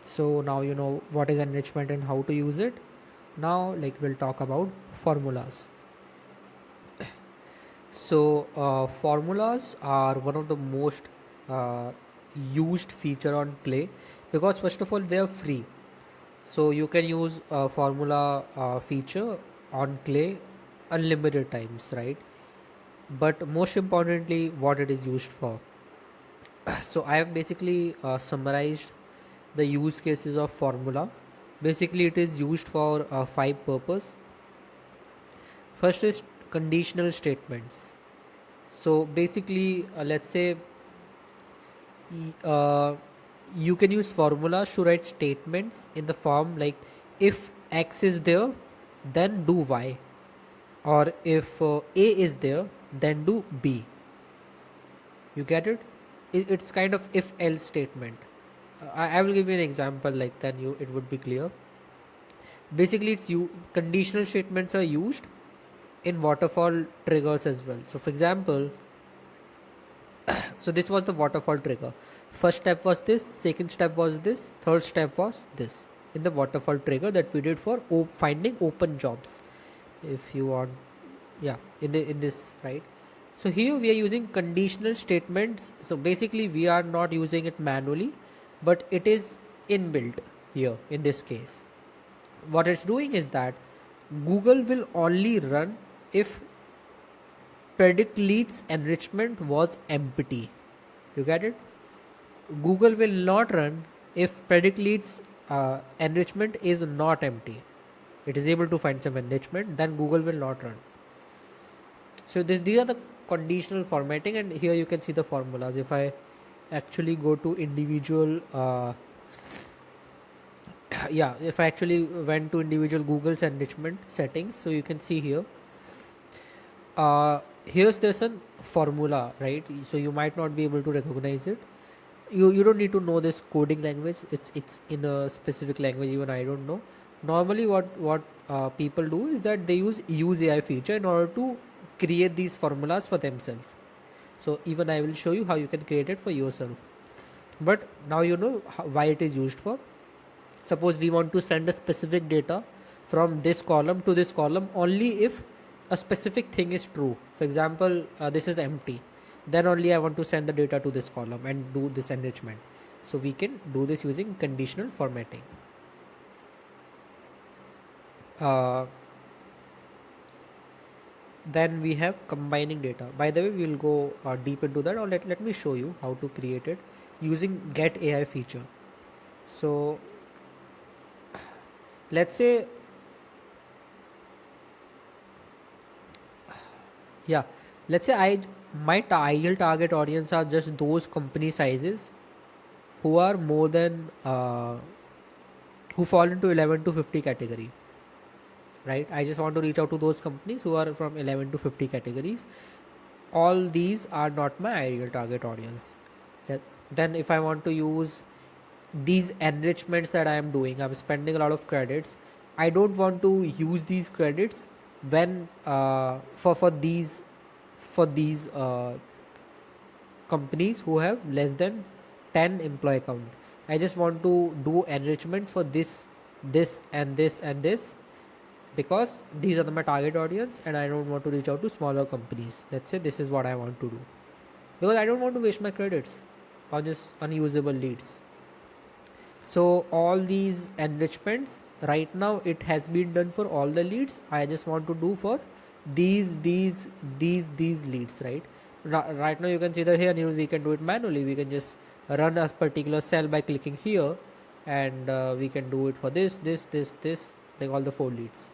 So now you know what is enrichment and how to use it. Now like we'll talk about formulas. So formulas are one of the most used feature on Clay, because first of all they are free. So you can use a formula feature on Clay unlimited times, right? But most importantly, what it is used for. So I have basically summarized the use cases of formula. Basically it is used for 5 purpose. First is conditional statements. So basically let's say you can use formulas to write statements in the form like, if X is there then do Y, or if A is there then do B. You get it? It's kind of if else statement. I will give you an example, like then it would be clear. Basically it's conditional statements are used in waterfall triggers as well. So for example, so this was the waterfall trigger. First step was this, second step was this, third step was this in the waterfall trigger that we did for finding open jobs. If you want, yeah, in this, right? So here we are using conditional statements. So basically we are not using it manually, but it is inbuilt here in this case. What it's doing is that Google will only run if predict leads enrichment was empty. You get it? Google will not run if predict leads enrichment is not empty. It is able to find some enrichment, then Google will not run. So these are the conditional formatting, and here you can see the formulas. If I actually go to individual yeah, if I actually went to individual Google's enrichment settings, so you can see here here's there's a formula, right? So you might not be able to recognize it. You don't need to know this coding language. It's in a specific language, even I don't know. Normally what people do is that they use AI feature in order to create these formulas for themselves. So even I will show you how you can create it for yourself. But now you know why it is used for. Suppose we want to send a specific data from this column to this column only if a specific thing is true. For example, this is empty, then only I want to send the data to this column and do this enrichment. So we can do this using conditional formatting. Then we have combining data. By the way, we will go deep into that, or let me show you how to create it using get AI feature. So let's say, yeah, let's say my ideal target audience are just those company sizes who are more than who fall into 11 to 50 category, right? I just want to reach out to those companies who are from 11 to 50 categories. All these are not my ideal target audience. That, then if I want to use these enrichments that I am doing, I'm spending a lot of credits. I don't want to use these credits when for these companies who have less than 10 employee count. I just want to do enrichments for this and this and this, because these are my target audience and I don't want to reach out to smaller companies. Let's say this is what I want to do, because I don't want to waste my credits on just unusable leads. So all these enrichments right now, it has been done for all the leads. I just want to do for these leads, right? Right now you can see that here we can do it manually. We can just run a particular cell by clicking here, and we can do it for this, like all the 4 leads.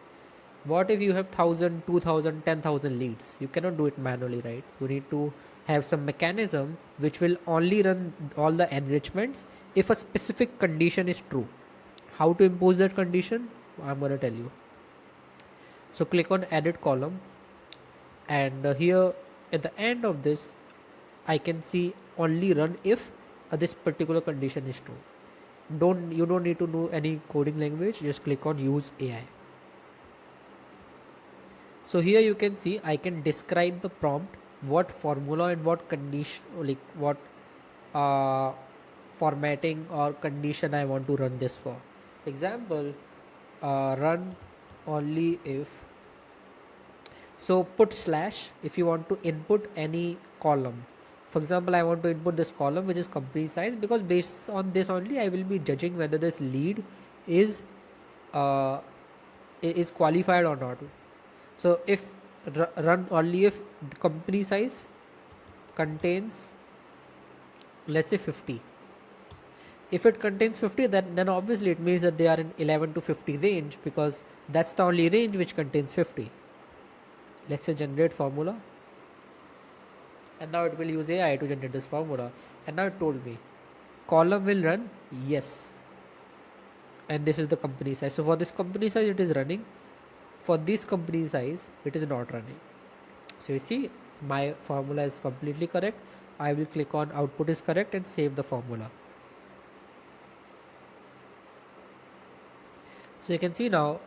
What if you have 1000, 2000, 10,000 leads? You cannot do it manually, right? You need to have some mechanism which will only run all the enrichments if a specific condition is true. How to impose that condition? I'm going to tell you. So click on edit column, and here at the end of this I can see only run if this particular condition is true. You don't need to know any coding language, just click on use AI. So here you can see I can describe the prompt, what formula and what condition, like what formatting or condition I want to run this for. Example, run only if. So put slash if you want to input any column. For example, I want to input this column which is company size, because based on this only I will be judging whether this lead is qualified or not. So if run only if the company size contains, let's say 50. If it contains 50, then obviously it means that they are in 11 to 50 range, because that's the only range which contains 50. Let's say generate formula, and now it will use AI to generate this formula, and now it told me column will run yes, and this is the company size. So for this company size it is running, for this company size it is not running. So you see my formula is completely correct. I will click on output is correct and save the formula. So you can see now,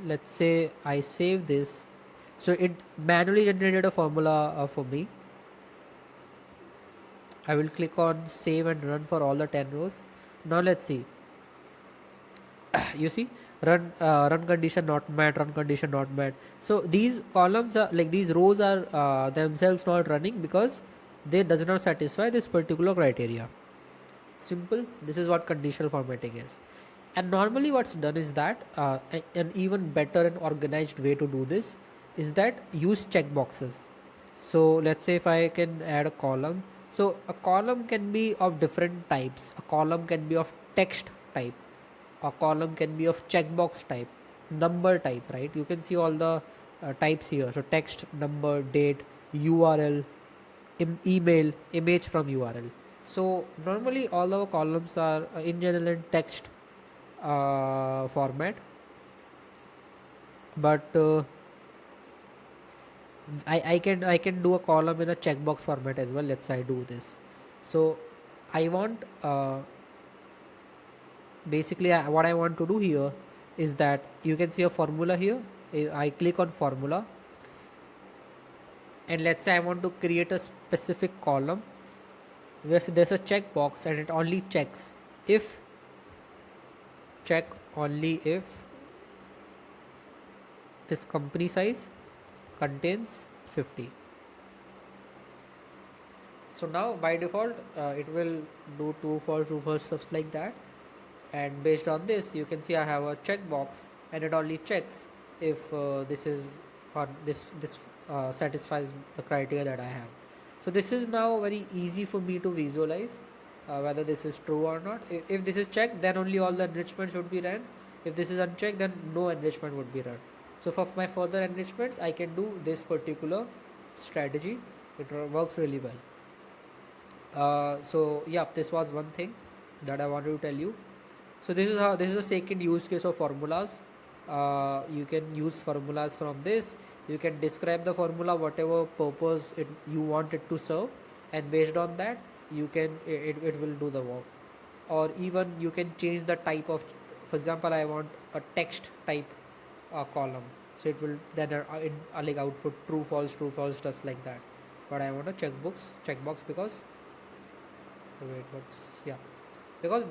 let's say I save this, so it manually generated a formula for me. I will click on save and run for all the 10 rows. Now let's see. You see, run condition not met, run condition not met. So these columns are like, these rows are themselves not running because they does not satisfy this particular criteria. Simple. This is what conditional formatting is. And normally what's done is that an even better and organized way to do this is that use checkboxes. So let's say if I can add a column. So a column can be of different types. A column can be of text type. A column can be of checkbox type, number type, right? You can see all the types here. So text, number, date, URL, email, image from URL. So normally all our columns are in general in text format, but I can do a column in a checkbox format as well. Let's say I do this. So I want basically what I want to do here is that you can see a formula here. I click on formula, and let's say I want to create a specific column where there's a checkbox and it only checks if this company size contains 50. So now by default it will do true false stuff like that, and based on this you can see I have a checkbox and it only checks if this is or this satisfies the criteria that I have. So this is now very easy for me to visualize whether this is true or not. If this is checked, then only all the enrichments would be run. If this is unchecked, then no enrichment would be run. So for my further enrichments I can do this particular strategy. It works really well. So yeah, this was one thing that I wanted to tell you. So this is the second use case of formulas. You can use formulas from this. You can describe the formula whatever purpose you want it to serve, and based on that it will do the work. Or even you can change the type of, for example, I want a text type column, so it will then like output true false stuff like that. But I want a checkbox because wait what's yeah, because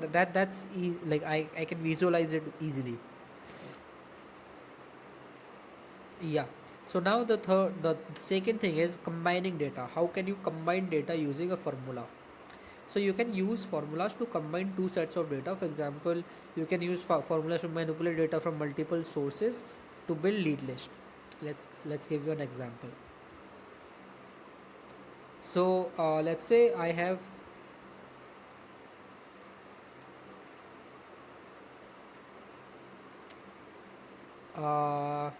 like I can visualize it easily. Yeah. So now the second thing is combining data. How can you combine data using a formula? So you can use formulas to combine two sets of data. For example, you can use formulas to manipulate data from multiple sources to build lead list. Let's give you an example. So let's say I have uh,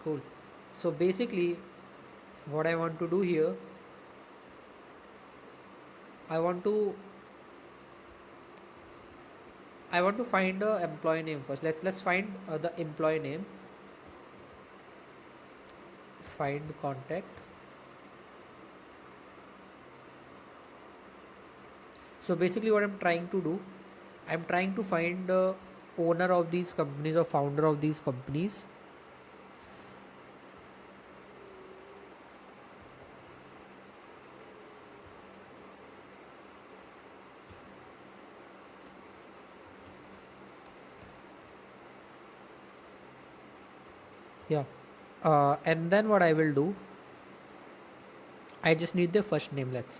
cool. So basically, what I want to do here, I want to find a employee name first. Let's find the employee name. Find contact. So basically, what I'm trying to do, I'm trying to find the owner of these companies or founder of these companies. Yeah. And then what I will do, I just need their first name. Let's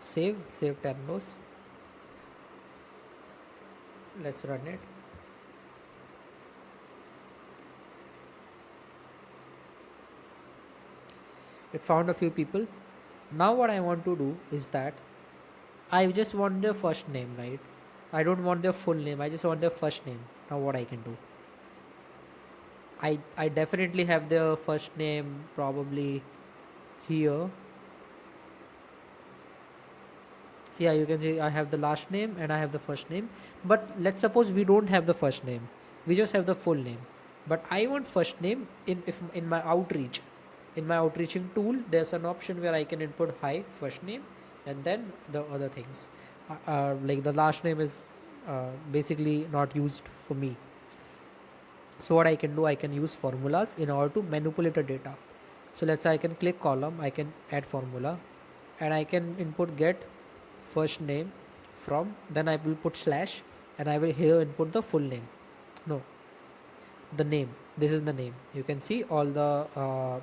say save terminals. Let's run it. It found a few people. Now what I want to do is that I just want their first name, right? I don't want their full name, I just want their first name. Now what I can do, I definitely have their first name probably here. Yeah, you can see I have the last name and I have the first name. But let's suppose we don't have the first name, we just have the full name. But I want first name in my outreach. In my outreaching tool, there's an option where I can input hi first name and then the other things. Like the last name is basically not used for me. So what I can do, I can use formulas in order to manipulate a data. So let's say I can click column, I can add formula, and I can input get first name from, then I will put slash, and I will here input the full name. No, the name. This is the name. You can see all the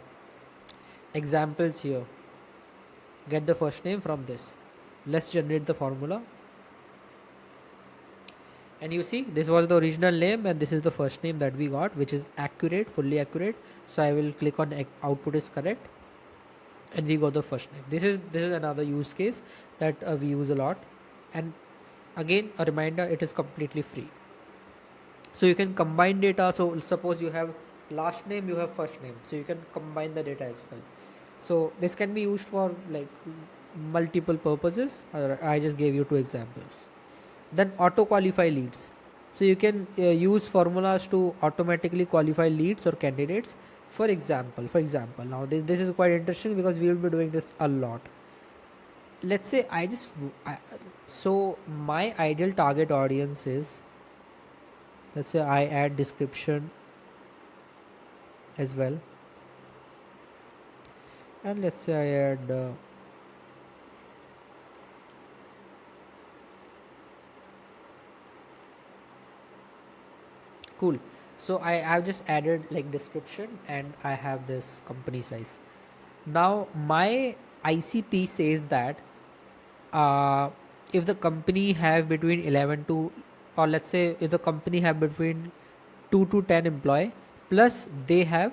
examples here. Get the first name from this. Let's generate the formula. And you see this was the original name and this is the first name that we got, which is accurate, fully accurate. So I will click on output is correct and we got the first name. This is another use case that we use a lot. And again, a reminder, it is completely free. So you can combine data. So suppose you have last name, you have first name, so you can combine the data as well. So this can be used for like multiple purposes. I just gave you two examples. Then auto qualify leads. So you can use formulas to automatically qualify leads or candidates. For example, now this is quite interesting because we will be doing this a lot. Let's say so my ideal target audience is, let's say I add description as well, and let's say I add cool. So I have just added like description and I have this company size. Now my ICP says that if the company have between 11 to, or let's say if the company have between 2 to 10 employee, plus they have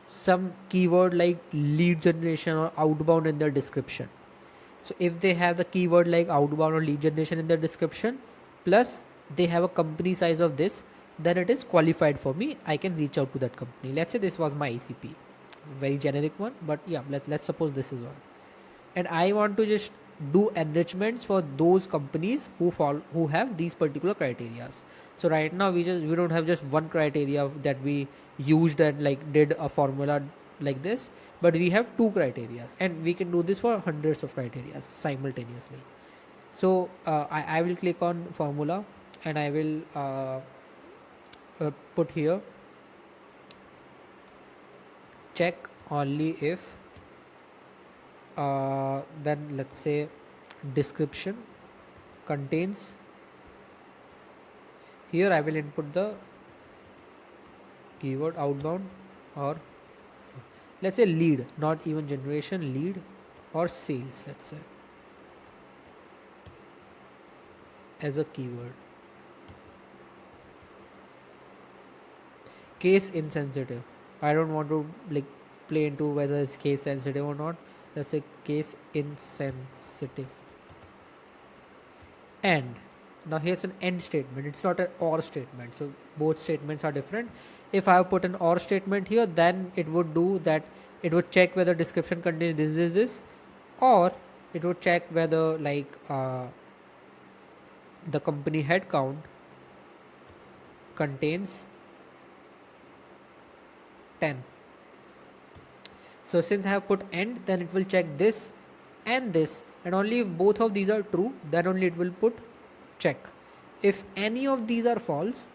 some keyword like lead generation or outbound in their description. So if they have the keyword like outbound or lead generation in their description, plus they have a company size of this, then it is qualified for me. I can reach out to that company. Let's say this was my ICP, very generic one, but yeah, let's suppose this is one, and I want to just do enrichments for those companies who have these particular criterias. So right now we don't have just one criteria that we used and like did a formula like this, but we have two criterias, and we can do this for hundreds of criterias simultaneously. So I will click on formula, and I will put here check only if then let's say description contains, here I will input the keyword outbound, or let's say lead, not even generation, lead or sales, let's say, as a keyword. Case insensitive, I don't want to like play into whether it's case sensitive or not. Let's say case insensitive. And now here's an end statement, it's not an or statement, so both statements are different. If I have put an or statement here, then it would do that, it would check whether description contains this, or it would check whether like the company headcount contains 10. So since I have put end, then it will check this and this, and only if both of these are true, then only it will put check. If any of these are false,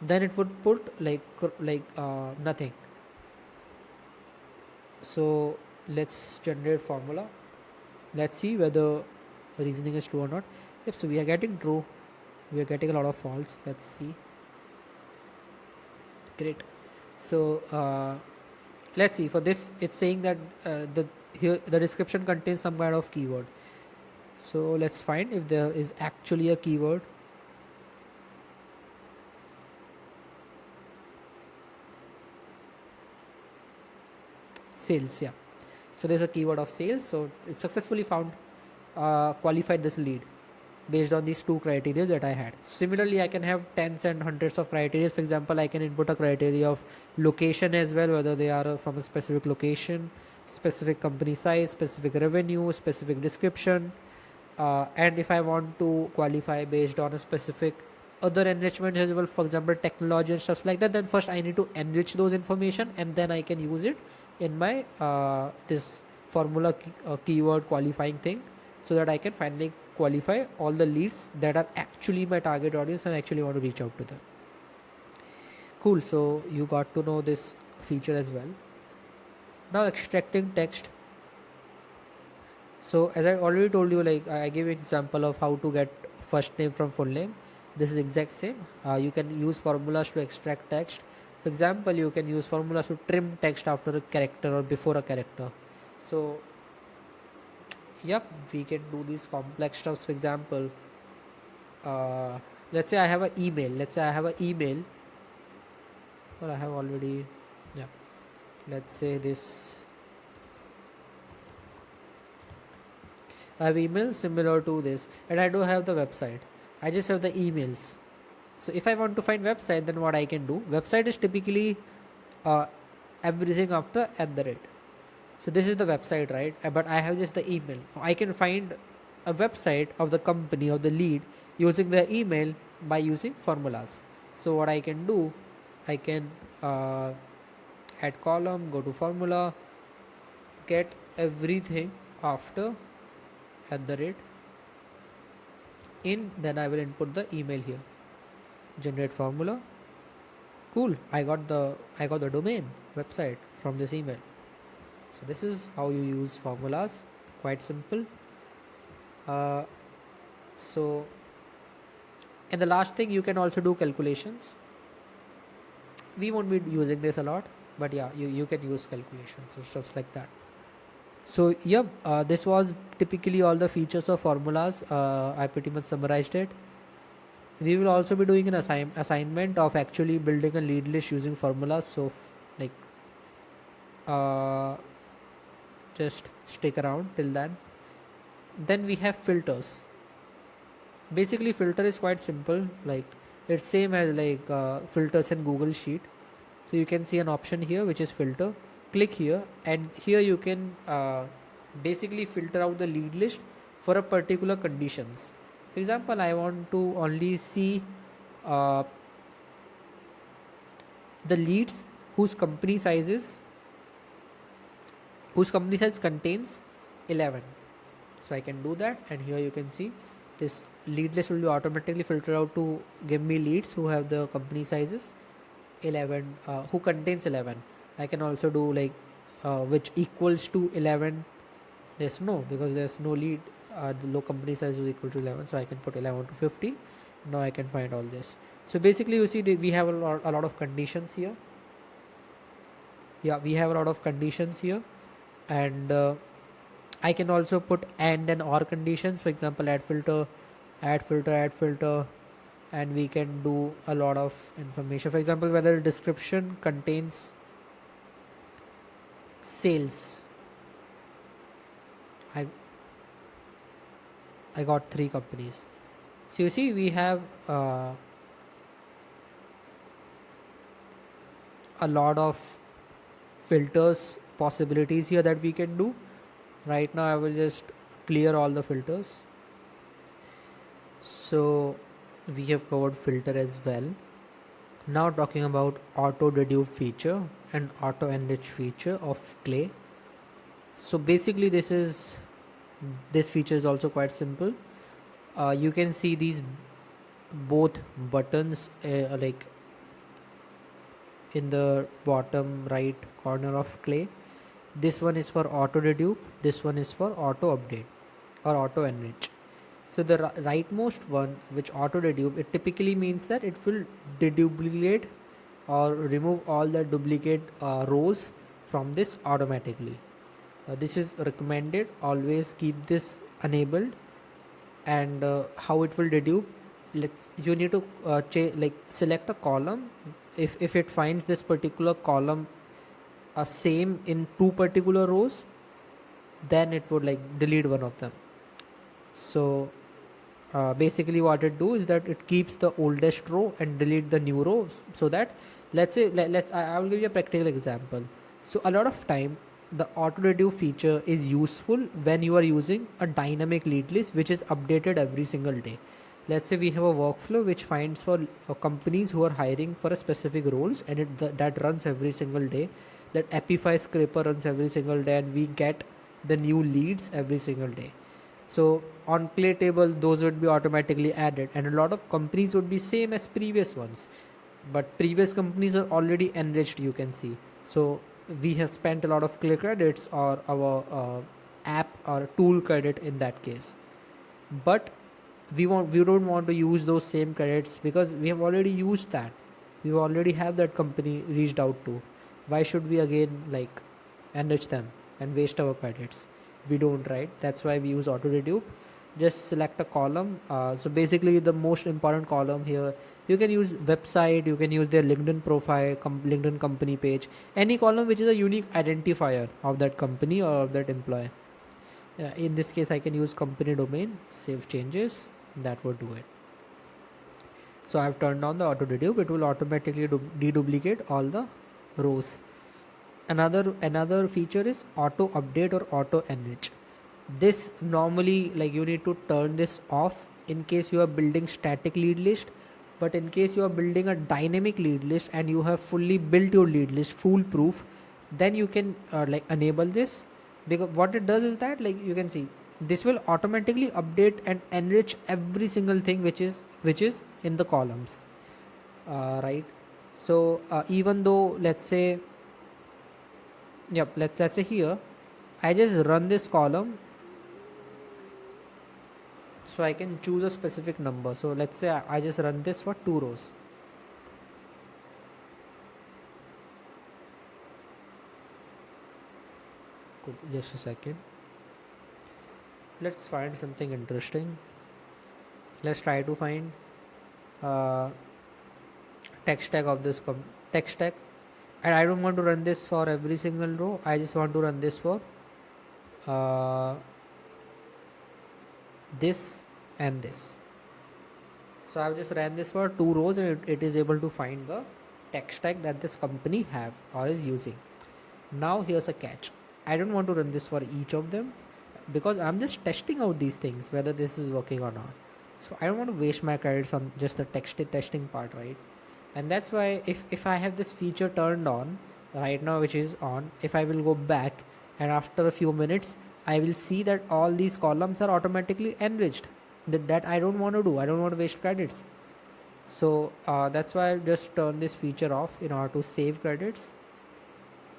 then it would put like nothing. So let's generate formula. Let's see whether reasoning is true or not. Yep, so we are getting true, we are getting a lot of false. Let's see. Great. So let's see, for this it's saying that here the description contains some kind of keyword. So let's find if there is actually a keyword. Sales, yeah. So there's a keyword of sales, so it successfully found qualified this lead based on these two criteria that I had. Similarly, I can have tens and hundreds of criteria. For example, I can input a criteria of location as well, whether they are from a specific location, specific company size, specific revenue, specific description, and if I want to qualify based on a specific other enrichments as well, for example technology and stuff like that, then first I need to enrich those information, and then I can use it in my this formula keyword qualifying thing, so that I can finally qualify all the leads that are actually my target audience and actually want to reach out to them. Cool, so you got to know this feature as well. Now extracting text. So as I already told you, like I gave an example of how to get first name from full name. This is exact same. You can use formulas to extract text. For example, you can use formulas to trim text after a character or before a character. So yep, we can do these complex stuffs. For example, let's say I have an email. Or I have already, yeah. Let's say this. I have email similar to this, and I don't have the website. I just have the emails. So if I want to find website, then what I can do? Website is typically everything after @ So this is the website, right? But I have just the email. I can find a website of the company or the lead using the email by using formulas. So what I can do, I can add column, go to formula, get everything after @ in, then I will input the email here, generate formula. Cool, I got the domain website from this email. So this is how you use formulas, quite simple. So and the last thing, you can also do calculations. We won't be using this a lot, but yeah, you can use calculations or stuff like that. So yep, this was typically all the features of formulas. I pretty much summarized it. We will also be doing an assignment of actually building a lead list using formulas. So just stick around till then. Then we have filters. Basically filter is quite simple, like it's same as like filters in Google Sheet. So you can see an option here which is filter. Click here, and here you can basically filter out the lead list for a particular conditions. For example, I want to only see uh, the leads whose company size is whose company size contains 11. So I can do that, and here you can see this lead list will be automatically filtered out to give me leads who have the company sizes 11, who contains 11. I can also do like which equals to 11. There's no, because there's no lead, the low company size is equal to 11, so I can put 11 to 50. Now I can find all this. So basically you see that we have a lot of conditions here. Yeah, we have a lot of conditions here, and I can also put and or conditions. For example, add filter, add filter, add filter, and we can do a lot of information. For example, whether description contains sales. I I got 3 companies. So you see we have a lot of filters possibilities here that we can do. Right now I will just clear all the filters. So we have covered filter as well. Now talking about auto dedupe feature and auto enrich feature of clay. So basically this feature is also quite simple. You can see these both buttons like in the bottom right corner of clay. This one is for auto dedupe, this one is for auto update or auto enrich. So the rightmost one, which auto dedupe, it typically means that it will deduplicate or remove all the duplicate rows from this automatically. This is recommended, always keep this enabled. And how it will dedupe, you need to select a column. If it finds this particular column same in 2 particular rows, then it would like delete one of them. So basically what it do is that it keeps the oldest row and delete the new row, so that let's say I will give you a practical example. So a lot of time the auto reduce feature is useful when you are using a dynamic lead list which is updated every single day. Let's say we have a workflow which finds for companies who are hiring for a specific roles, and that runs every single day. That Epify scraper runs every single day, and we get the new leads every single day. So on clay table those would be automatically added, and a lot of companies would be same as previous ones, but previous companies are already enriched, you can see. So we have spent a lot of clay credits or our app or tool credit in that case, but we don't want to use those same credits because we have already used that. We already have that company reached out to. Why should we again like enrich them and waste our credits? We don't, right? That's why we use auto redupe. Just select a column. So basically the most important column here, you can use website, you can use their LinkedIn profile, LinkedIn company page, any column which is a unique identifier of that company or of that employee. In this case I can use company domain, save changes, that would do it. So I've turned on the auto dedupe. It will automatically deduplicate all the rows. Another feature is auto update or auto enrich. This normally like you need to turn this off in case you are building static lead list, but in case you are building a dynamic lead list and you have fully built your lead list foolproof, then you can like enable this, because what it does is that like you can see this will automatically update and enrich every single thing which is in the columns, right? So even though let's say let's say here I just run this column, so I can choose a specific number. So let's say I just run this for 2 rows. Just a second, let's find something interesting. Let's try to find uh, tech stack of this tech stack, and I don't want to run this for every single row. I just want to run this for this and this. So I've just ran this for 2 rows, and it is able to find the tech stack that this company have or is using. Now here's a catch. I don't want to run this for each of them. because I'm just testing out these things whether this is working or not. So I don't want to waste my credits on just the testing part, right? And that's why if I have this feature turned on right now, which is on, if I will go back and after a few minutes I will see that all these columns are automatically enriched. That I don't want to do. I don't want to waste credits. So that's why I just turn this feature off in order to save credits.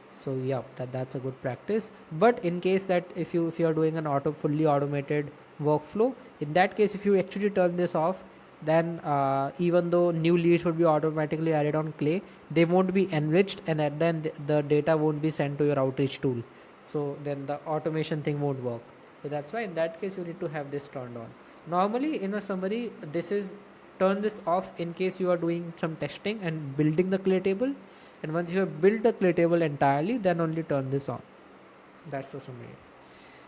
So yeah, that's a good practice. But in case that if you are doing an fully automated workflow, in that case if you actually turn this off, then even though new leads would be automatically added on Clay, they won't be enriched, and then the data won't be sent to your outreach tool. So then the automation thing won't work. So that's why in that case you need to have this turned on. Normally in a summary, this is turn this off in case you are doing some testing and building the Clay table, and once you have built the Clay table entirely, then only turn this on. That's the summary.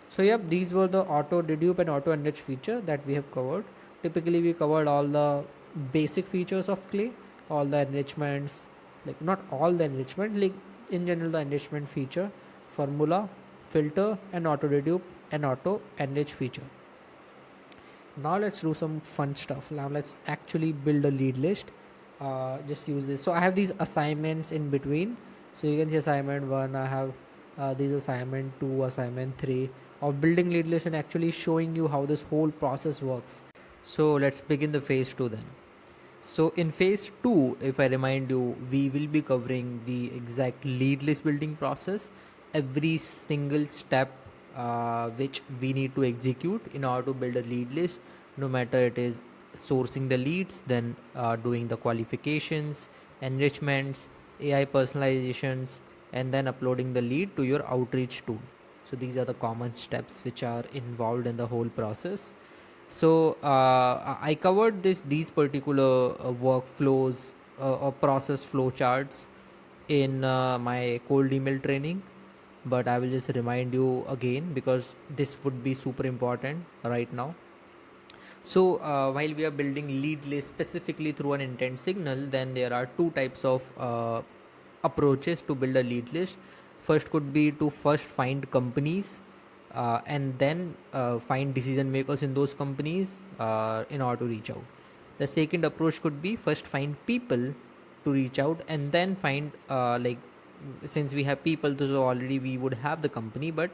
So yep, these were the auto dedupe and auto enrich feature that we have covered. Typically we covered all the basic features of Clay, all the enrichments, like not all the enrichment, like in general the enrichment feature, formula, filter, and auto dedupe and auto enrich feature. Now let's do some fun stuff. Now let's actually build a lead list. Just use this. So I have these assignments in between. So you can see assignment 1, I have these assignment 2, assignment 3 of building lead list and actually showing you how this whole process works. So let's begin the phase 2 then. So in phase 2, if I remind you, we will be covering the exact lead list building process, every single step which we need to execute in order to build a lead list, no matter it is sourcing the leads, then doing the qualifications, enrichments, AI personalizations, and then uploading the lead to your outreach tool. So these are the common steps which are involved in the whole process. So I covered these particular workflows or process flow charts in my cold email training, but I will just remind you again because this would be super important right now. So while we are building lead list specifically through an intent signal, then there are two types of approaches to build a lead list. First could be to first find companies and then find decision makers in those companies in order to reach out. The second approach could be first find people to reach out and then find since we have people, so already we would have the company, but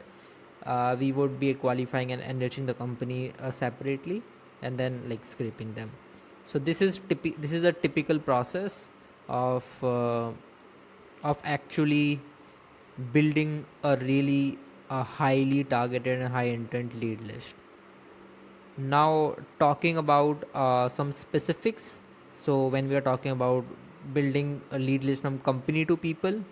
we would be qualifying and enriching the company separately and then like scraping them. So this is a typical process of actually building a really highly targeted and high intent lead list. Now talking about some specifics. So when we are talking about building a lead list from company to people,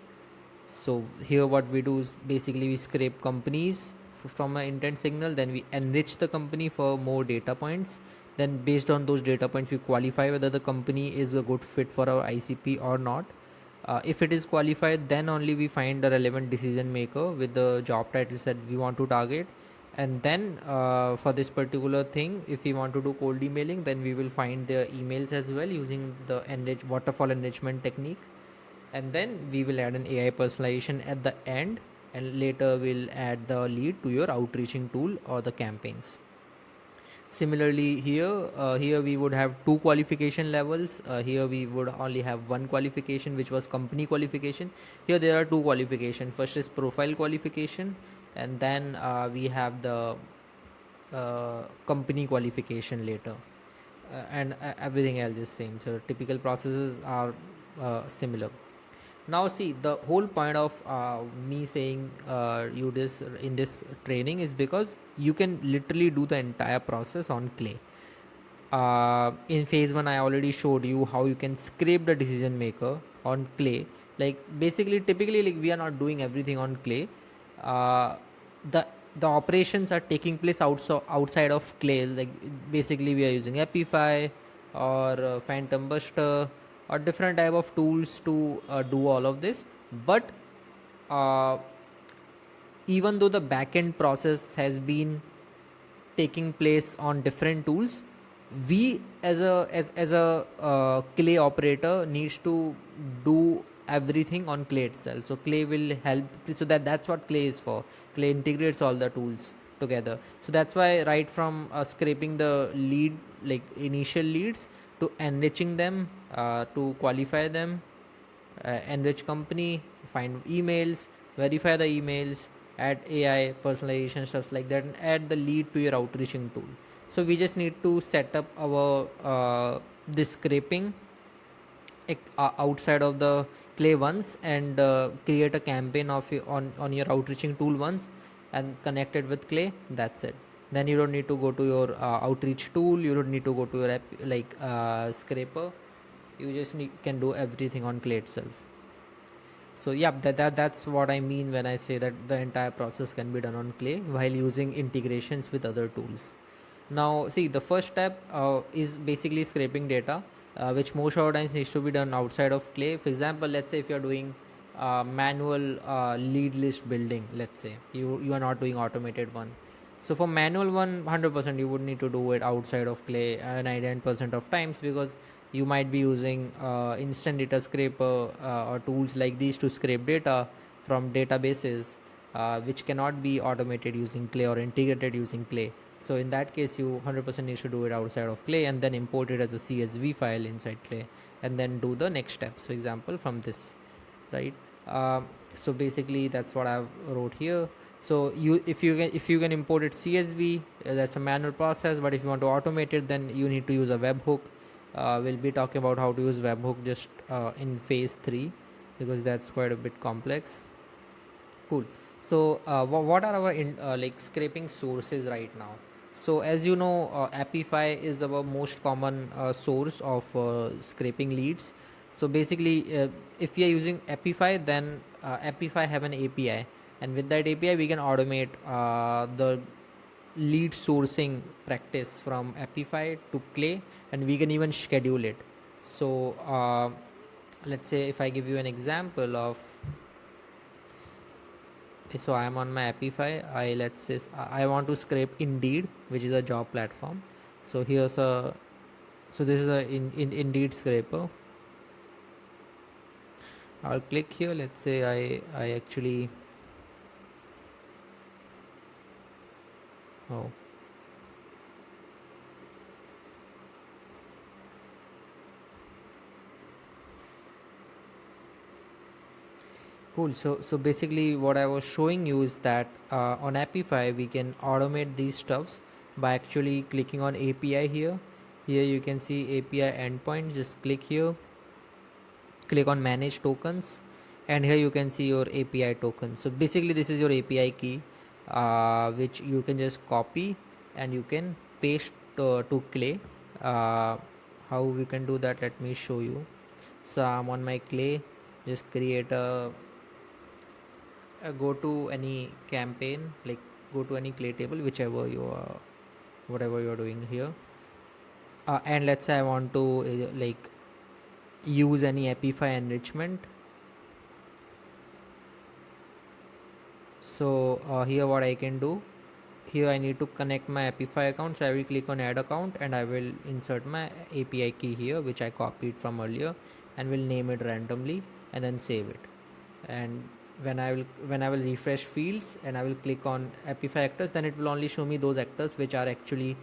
so here what we do is basically we scrape companies from an intent signal, then we enrich the company for more data points, then based on those data points we qualify whether the company is a good fit for our ICP or not. If it is qualified, then only we find a relevant decision maker with the job titles that we want to target. And then for this particular thing, if we want to do cold emailing, then we will find their emails as well using the waterfall enrichment technique. And then we will add an AI personalization at the end, and later we'll add the lead to your outreaching tool or the campaigns. Similarly here we would have two qualification levels. Here we would only have one qualification, which was company qualification. Here there are two qualification. First is profile qualification, and then we have the company qualification later, and everything else is same. So typical processes are similar. Now see, the whole point of me saying you this in this training is because you can literally do the entire process on Clay. In phase 1 I already showed you how you can scrape the decision maker on Clay. Like basically typically like we are not doing everything on Clay. uh, the the operations are taking place outside of Clay. Like basically we are using Epify or Phantom Buster or different type of tools to do all of this. But uh, even though the backend process has been taking place on different tools, we as a Clay operator needs to do everything on Clay itself. So Clay will help. So that's what Clay is for. Clay integrates all the tools together. So that's why right from scraping the lead, like initial leads, to enriching them, to qualify them, enrich company, find emails, verify the emails, add AI personalization, stuff like that, and add the lead to your outreaching tool. So we just need to set up our this scraping outside of the clay once, and create a campaign of on your outreaching tool once, and connect it with clay. That's it. Then you don't need to go to your outreach tool, you don't need to go to your scraper. You just can do everything on clay itself. So yeah, that's what I mean when I say that the entire process can be done on clay while using integrations with other tools. Now see, the first step is basically scraping data, which most of the times needs to be done outside of clay. For example, let's say if you're doing manual lead list building, let's say you are not doing automated one. So for manual one, 100% you would need to do it outside of clay 99% of times, because you might be using instant data scraper or tools like these to scrape data from databases, which cannot be automated using clay or integrated using clay. So in that case, you 100% need to do it outside of clay and then import it as a CSV file inside clay, and then do the next steps, for example from this, right? So basically that's what I wrote here. So if you can import it CSV, that's a manual process, but if you want to automate it, then you need to use a webhook. We'll be talking about how to use webhook just in phase 3, because that's quite a bit complex. Cool. So what are our like scraping sources right now? So as you know, Apify is our most common source of scraping leads. So basically, if we are using Apify, then Apify have an API, and with that API we can automate the lead sourcing practice from Apify to Clay, and we can even schedule it. So let's say if I give you an example of, so I am on my Apify. Let's say I want to scrape Indeed, which is a job platform. So here's a, so this is a Indeed scraper. I'll click here. Let's say I actually, oh, cool. So basically what I was showing you is that on Apify we can automate these stuffs by actually clicking on API here. Here you can see API endpoint. Just click here, click on manage tokens, and here you can see your API token. So basically this is your API key, which you can just copy and you can paste to Clay. How we can do that, let me show you. So I'm on my Clay. Just create go to any campaign, like go to any Clay table, whichever you are, whatever you're doing here, and let's say I want to like use any Apify enrichment. So here what I can do, here I need to connect my Apify account, so I will click on add account and I will insert my API key here, which I copied from earlier, and will name it randomly and then save it. And when I will refresh fields and I will click on Apify actors, then it will only show me those actors which are actually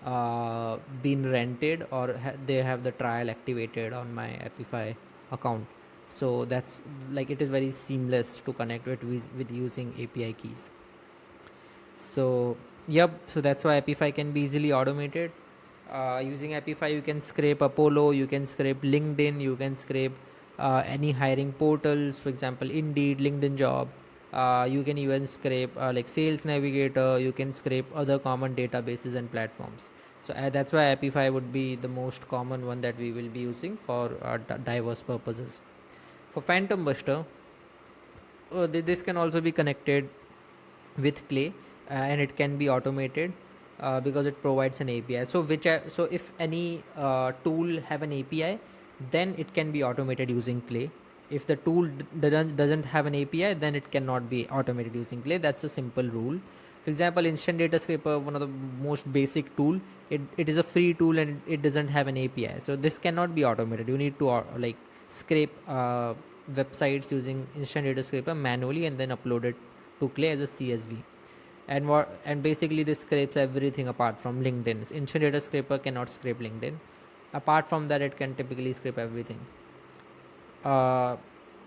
been rented, or they have the trial activated on my Apify account. So that's like, it is very seamless to connect it with using API keys. So yep, so that's why Apify can be easily automated. Using Apify you can scrape Apollo, you can scrape LinkedIn, you can scrape any hiring portals, for example Indeed, LinkedIn Job. You can even scrape like Sales Navigator, you can scrape other common databases and platforms. So that's why Apify would be the most common one that we will be using for diverse purposes. For Phantom Buster, this can also be connected with Clay, and it can be automated because it provides an API. So so if any tool have an API, then it can be automated using Clay. If the tool doesn't have an API, then it cannot be automated using Clay. That's a simple rule. For example, Instant Data Scraper, one of the most basic tool, it is a free tool and it doesn't have an API. So this cannot be automated. You need to like scrape websites using Instant Data Scraper manually and then upload it to Clay as a CSV. and basically this scrapes everything apart from LinkedIn. Instant data scraper cannot scrape LinkedIn. Apart from that, it can typically scrape everything. uh,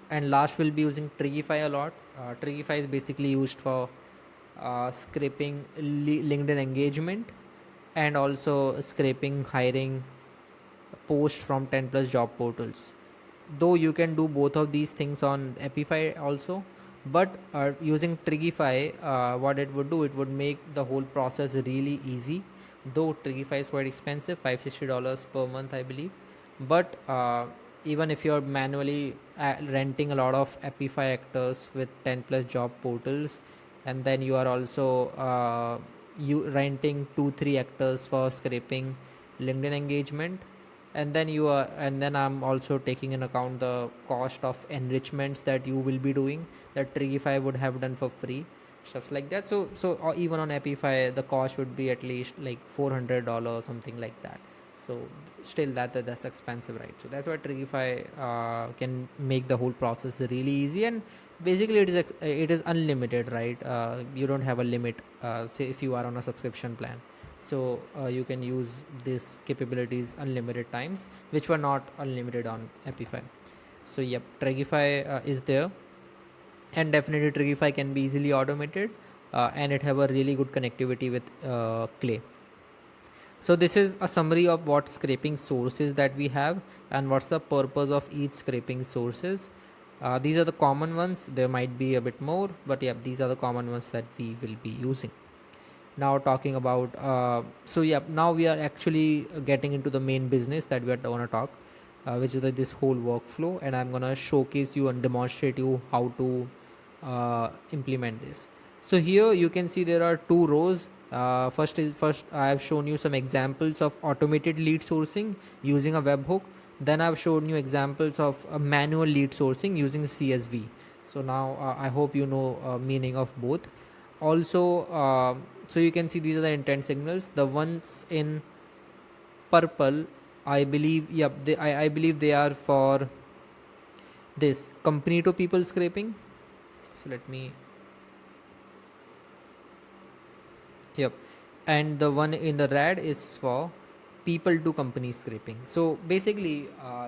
and last we'll be using Trigify a lot. Trigify is basically used for scraping LinkedIn engagement and also scraping hiring post from 10 plus job portals. Though you can do both of these things on Epify also, but using Trigify, what it would do, it would make the whole process really easy. Though Trigify is quite expensive, $560 per month, I believe. But even if you're manually renting a lot of Epify actors with 10 plus job portals, and then you are also you renting 2 3 actors for scraping LinkedIn engagement, and then I'm also taking in account the cost of enrichments that you will be doing, that Trigify would have done for free, stuff like that. So even on Epify the cost would be at least like $400 or something like that. So still that's expensive, right? So that's why Trigify can make the whole process really easy, and basically it is unlimited, right? You don't have a limit, say if you are on a subscription plan. So you can use these capabilities unlimited times, which were not unlimited on Epify. So yep, Trigify is there, and definitely Trigify can be easily automated, and it have a really good connectivity with Clay. So this is a summary of what scraping sources that we have and what's the purpose of each scraping sources. These are the common ones. There might be a bit more, but yeah, these are the common ones that we will be using. Now talking about so yeah, now we are actually getting into the main business that we are going to talk, which is this whole workflow, and I'm going to showcase you and demonstrate you how to implement this. So here you can see there are two rows. First I have shown you some examples of automated lead sourcing using a webhook. Then I've shown you examples of manual lead sourcing using CSV. So now I hope you know meaning of both. Also so you can see these are the intent signals. The ones in purple, I believe, yep, I believe they are for this company to people scraping. So let me, yep, and the one in the red is for people to company scraping. So basically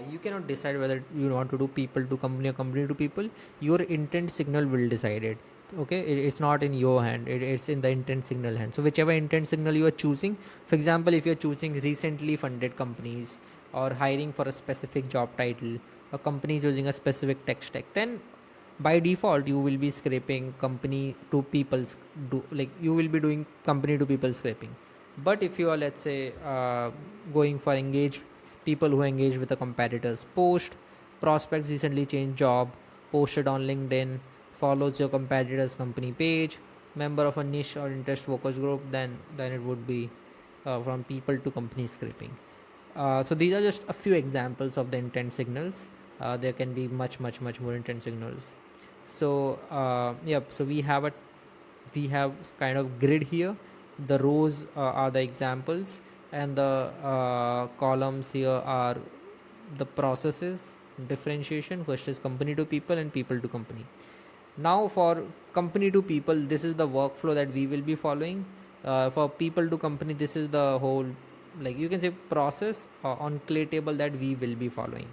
you cannot decide whether you want to do people to company or company to people. Your intent signal will decide it. Okay, it's not in your hand, it's in the intent signal hand. So whichever intent signal you are choosing, for example, if you're choosing recently funded companies or hiring for a specific job title, or companies using a specific tech stack, then by default you will be scraping company to people's like you will be doing company to people scraping. But if you are, let's say, going for engage people who engage with a competitor's post, prospects recently changed job, posted on LinkedIn, follows your competitor's company page, member of a niche or interest focus group, then it would be from people to company scraping. So these are just a few examples of the intent signals. There can be much more intent signals. So yep, so we have kind of grid here. The rows are the examples, and the columns here are the processes differentiation. First is company to people and people to company. Now for company to people, this is the workflow that we will be following. For people to company, this is the whole, like you can say, process on Clay table that we will be following.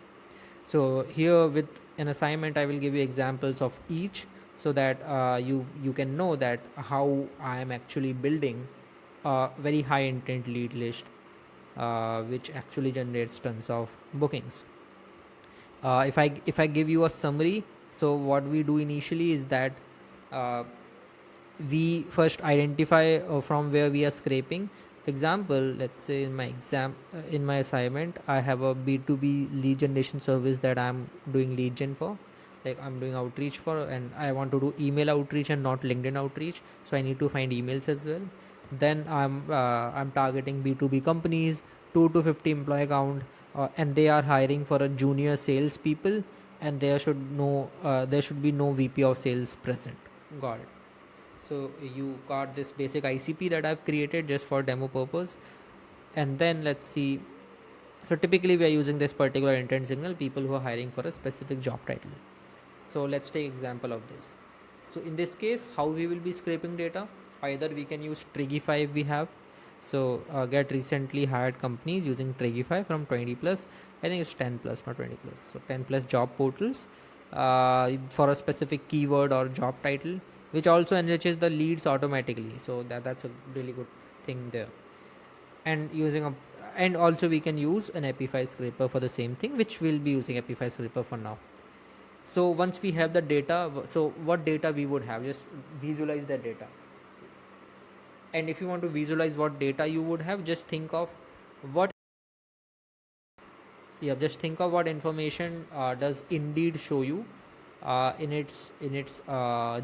So here with an assignment I will give you examples of each, so that you can know that how I am actually building a very high intent lead list, which actually generates tons of bookings. If I give you a summary, so what we do initially is that uh, we first identify from where we are scraping. For example, let's say in my assignment I have a b2b lead generation service that I'm doing lead gen for, like I'm doing outreach for, and I want to do email outreach and not LinkedIn outreach, so I need to find emails as well. Then I'm targeting b2b companies, 2 to 50 employee count, and they are hiring for a junior sales people, and there should be no VP of sales present. Got it. So you got this basic ICP that I've created just for demo purpose. And then let's see. So typically we are using this particular intent signal, people who are hiring for a specific job title. So let's take example of this. So in this case, how we will be scraping data? Either we can use Trigify if we have. So get recently hired companies using Trigify from 20 plus. I think it's 10 plus, not 20 plus. So 10 plus job portals for a specific keyword or job title, which also enriches the leads automatically. So that's a really good thing there. And using a and also we can use an Epify scraper for the same thing, which we'll be using Epify scraper for now. So once we have the data, so what data we would have, just visualize the data. And if you want to visualize what data you would have, just think of what just think of what information does Indeed show you in its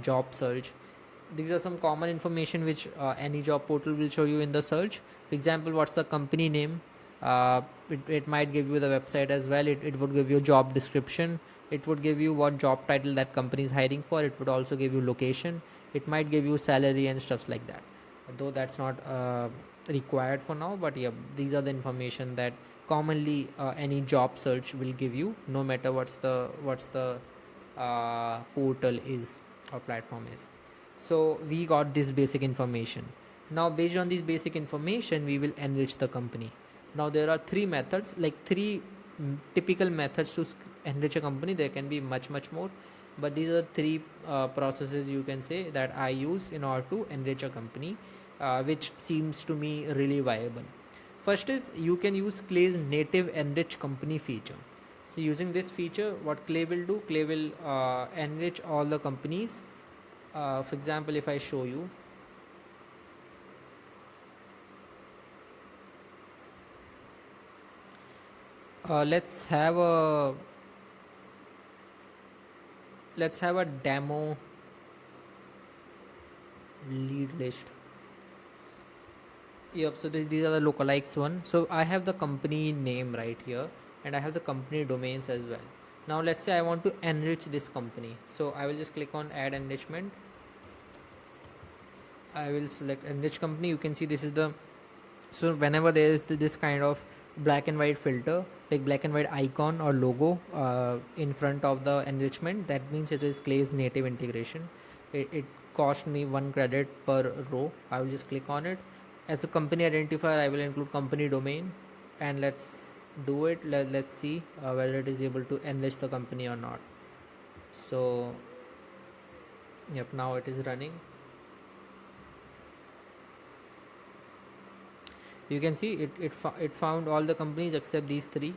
job search. These are some common information which any job portal will show you in the search. For example, what's the company name? It might give you the website as well. It would give you job description. It would give you what job title that company is hiring for. It would also give you location. It might give you salary and stuffs like that, though that's not required for now. But yeah, these are the information that commonly any job search will give you, no matter what's the portal is or platform is. So we got this basic information. Now based on this basic information, we will enrich the company. Now there are three methods, like three typical methods to enrich a company. There can be much more, but these are three processes you can say that I use in order to enrich a company, which seems to me really viable. First is you can use Clay's native enrich company feature. So using this feature, what Clay will do, Clay will enrich all the companies. For example, if I show you, let's have a demo lead list. Yep, so these are the lookalikes one. So I have the company name right here, and I have the company domains as well. Now let's say I want to enrich this company. So I will just click on add enrichment. I will select enrich company. You can see this is the, so whenever there is this kind of black and white filter, like black and white icon or logo in front of the enrichment, that means it is Clay's native integration. It cost me 1 credit per row. I will just click on it. As a company identifier, I will include company domain, and let's do it. Let's see whether it is able to enrich the company or not. So yep, now it is running. You can see it found all the companies except these three.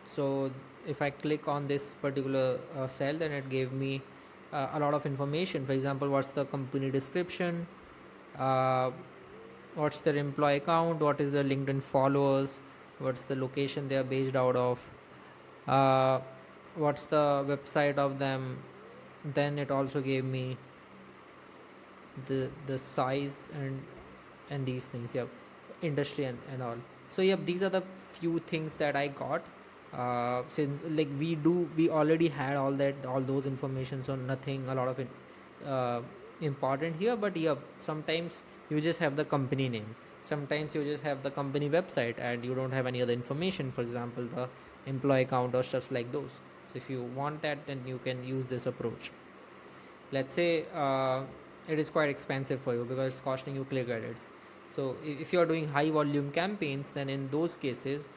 So if I click on this particular cell, then it gave me a lot of information. For example, what's the company description, uh, what's their employee count, what is the LinkedIn followers, what's the location they are based out of, uh, what's the website of them. Then it also gave me the size and these things. Yep, industry and all. So yep, these are the few things that I got. Since like we already had all those information, so nothing a lot of it important here. But yep, sometimes you just have the company name, sometimes you just have the company website, and you don't have any other information, for example the employee count or stuff like those. So if you want that, then you can use this approach. Let's say it is quite expensive for you because it's costing you Clay credits. So if you are doing high volume campaigns, then in those cases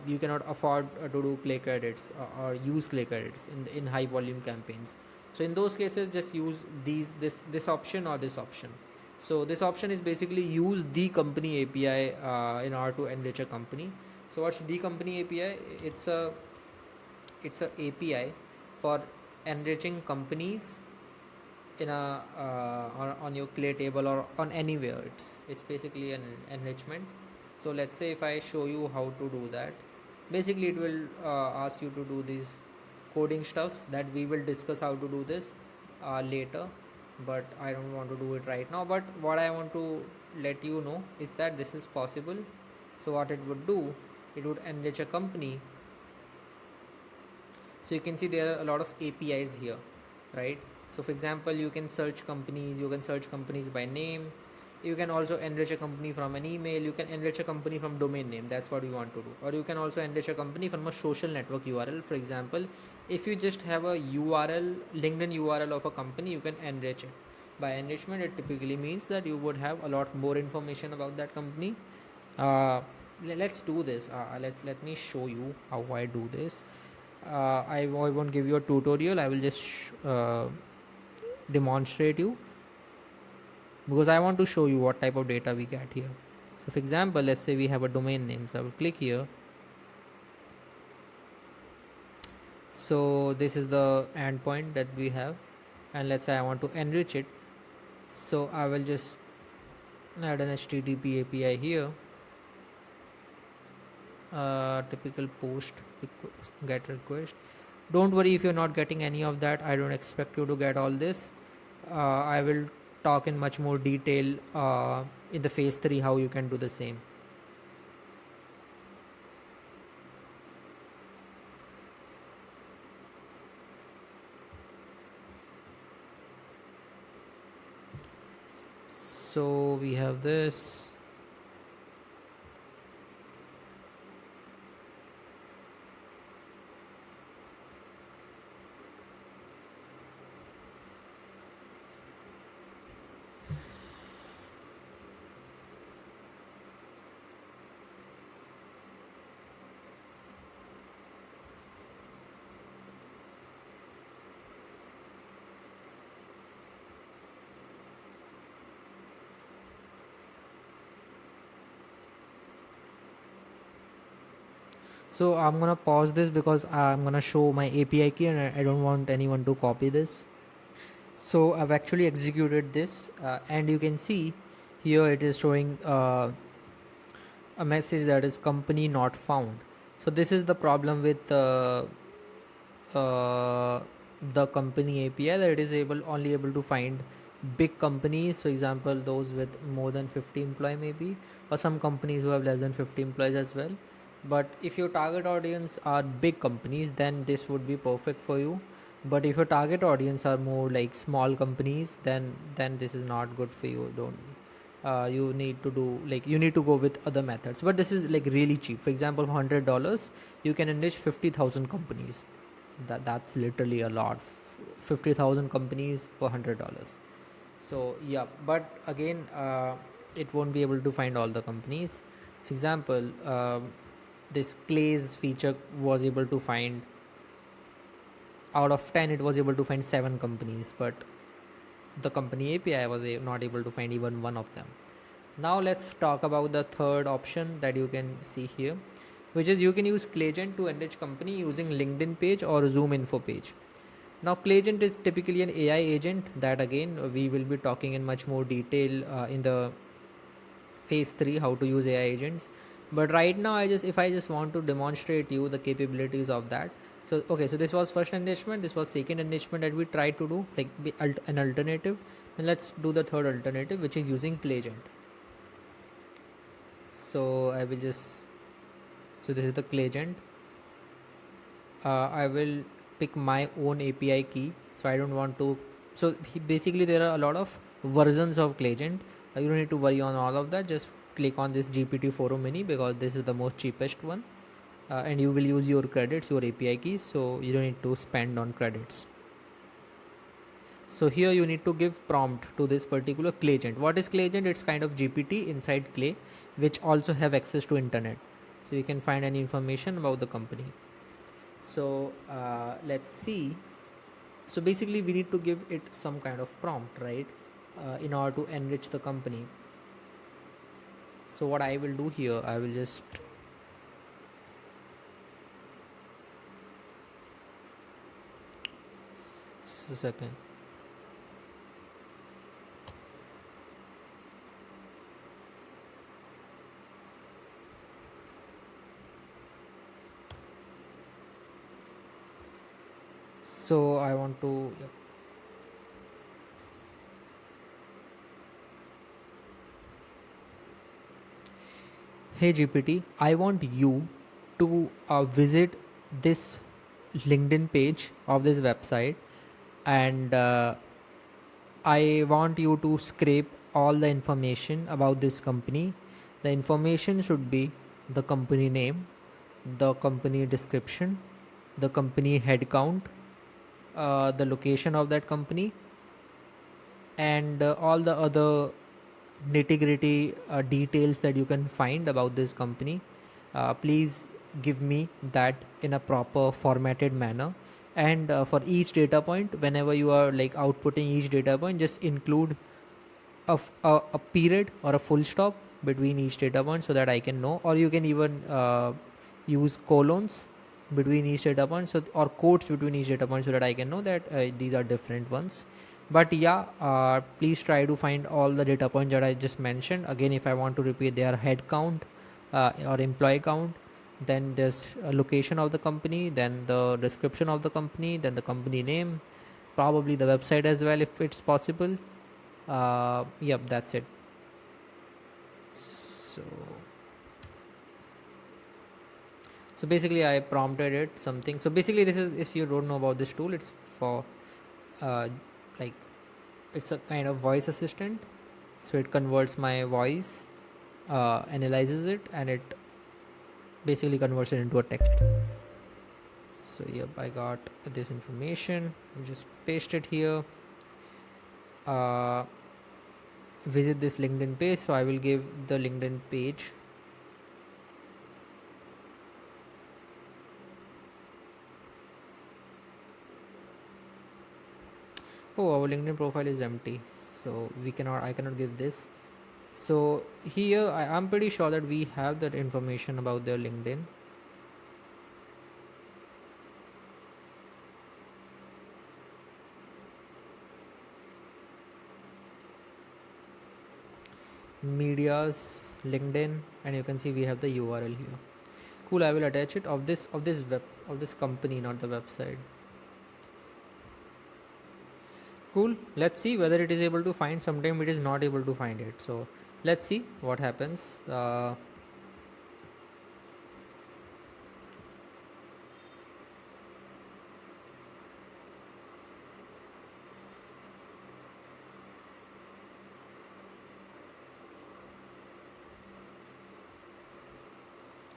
you cannot afford to do Clay credits or use Clay credits in high volume campaigns. So in those cases, just use this option or this option. So this option is basically use the company API in order to enrich a company. So what's the company API? It's a API for enriching companies in a on your Clay table or on anywhere. It's basically an enrichment. So let's say if I show you how to do that, basically it will ask you to do these coding stuffs that we will discuss how to do this later, but I don't want to do it right now. But what I want to let you know is that this is possible. So what it would do, it would enrich a company. So you can see there are a lot of APIs here, right? So for example, you can search companies by name. You can also enrich a company from an email. You can enrich a company from domain name. That's what we want to do. Or you can also enrich a company from a social network URL. For example, if you just have a URL, LinkedIn URL of a company, you can enrich it. By enrichment, it typically means that you would have a lot more information about that company. Let's do this. Let me show you how I do this. I won't give you a tutorial. I will just demonstrate you, because I want to show you what type of data we get here. So for example, let's say we have a domain name. So I will click here. So this is the endpoint that we have, and let's say I want to enrich it. So I will just add an HTTP API here. Typical post get request. Don't worry if you're not getting any of that. I don't expect you to get all this. I will talk in much more detail in the phase 3 how you can do the same. So we have this. So I'm gonna pause this because I'm gonna show my API key, and I don't want anyone to copy this. So I've actually executed this, and you can see here it is showing a message that is company not found. So this is the problem with uh, the company API, that it is only able to find big companies, for example those with more than 50 employee maybe, or some companies who have less than 50 employees as well. But if your target audience are big companies, then this would be perfect for you. But if your target audience are more like small companies, then this is not good for you. Don't you need to do, like, you need to go with other methods. But this is like really cheap. For example, for $100 you can enrich 50,000 companies. That's literally a lot. 50,000 companies for $100. So yeah, but again, it won't be able to find all the companies. For example, this Clay's feature was able to find, out of 10 it was able to find 7 companies, but the company API was not able to find even one of them. Now let's talk about the third option that you can see here, which is you can use Clayagent to enrich company using LinkedIn page or Zoom info page. Now Clayagent is typically an AI agent that again we will be talking in much more detail in the phase 3 how to use AI agents. But right now if I just want to demonstrate you the capabilities of that. So okay, so this was first enrichment, this was second enrichment that we tried to do, like an alternative. Then let's do the third alternative, which is using Clayagent. So I will just, so this is the Clayagent. I will pick my own API key, so I don't want to. So basically there are a lot of versions of Clayagent. You don't need to worry on all of that. Just click on this GPT Forum Mini because this is the most cheapest one, and you will use your credits, your API keys, so you don't need to spend on credits. So here you need to give prompt to this particular Clayagent. What is Clayagent? It's kind of GPT inside Clay, which also have access to internet, so you can find any information about the company. So let's see. So basically we need to give it some kind of prompt, right, in order to enrich the company. So what I will do here, I will just a second. So I want to, yep. Hey GPT, I want you to visit this LinkedIn page of this website, and I want you to scrape all the information about this company. The information should be the company name, the company description, the company headcount, the location of that company, and all the other nitty gritty details that you can find about this company. Please give me that in a proper formatted manner. And for each data point, whenever you are like outputting each data point, just include a period or a full stop between each data point so that I can know, or you can even use colons between each data point, so or quotes between each data point so that I can know that these are different ones. But yeah, please try to find all the data points that I just mentioned. Again, if I want to repeat, their head count or employee count, then there's a location of the company, then the description of the company, then the company name, probably the website as well if it's possible. Yep, that's it. So basically I prompted it something. So basically this is, if you don't know about this tool, it's for uh, like it's a kind of voice assistant. So it converts my voice, analyzes it, and it basically converts it into a text. So yep, I got this information. Just paste it here. uh, Visit this LinkedIn page. So I will give the LinkedIn page. Oh, our LinkedIn profile is empty, so I cannot give this. So here I'm pretty sure that we have that information about their LinkedIn. Media's LinkedIn, and you can see we have the URL here. Cool, I will attach it of this company, not the website. Cool, let's see whether it is able to find. Sometime it is not able to find it, so let's see what happens. So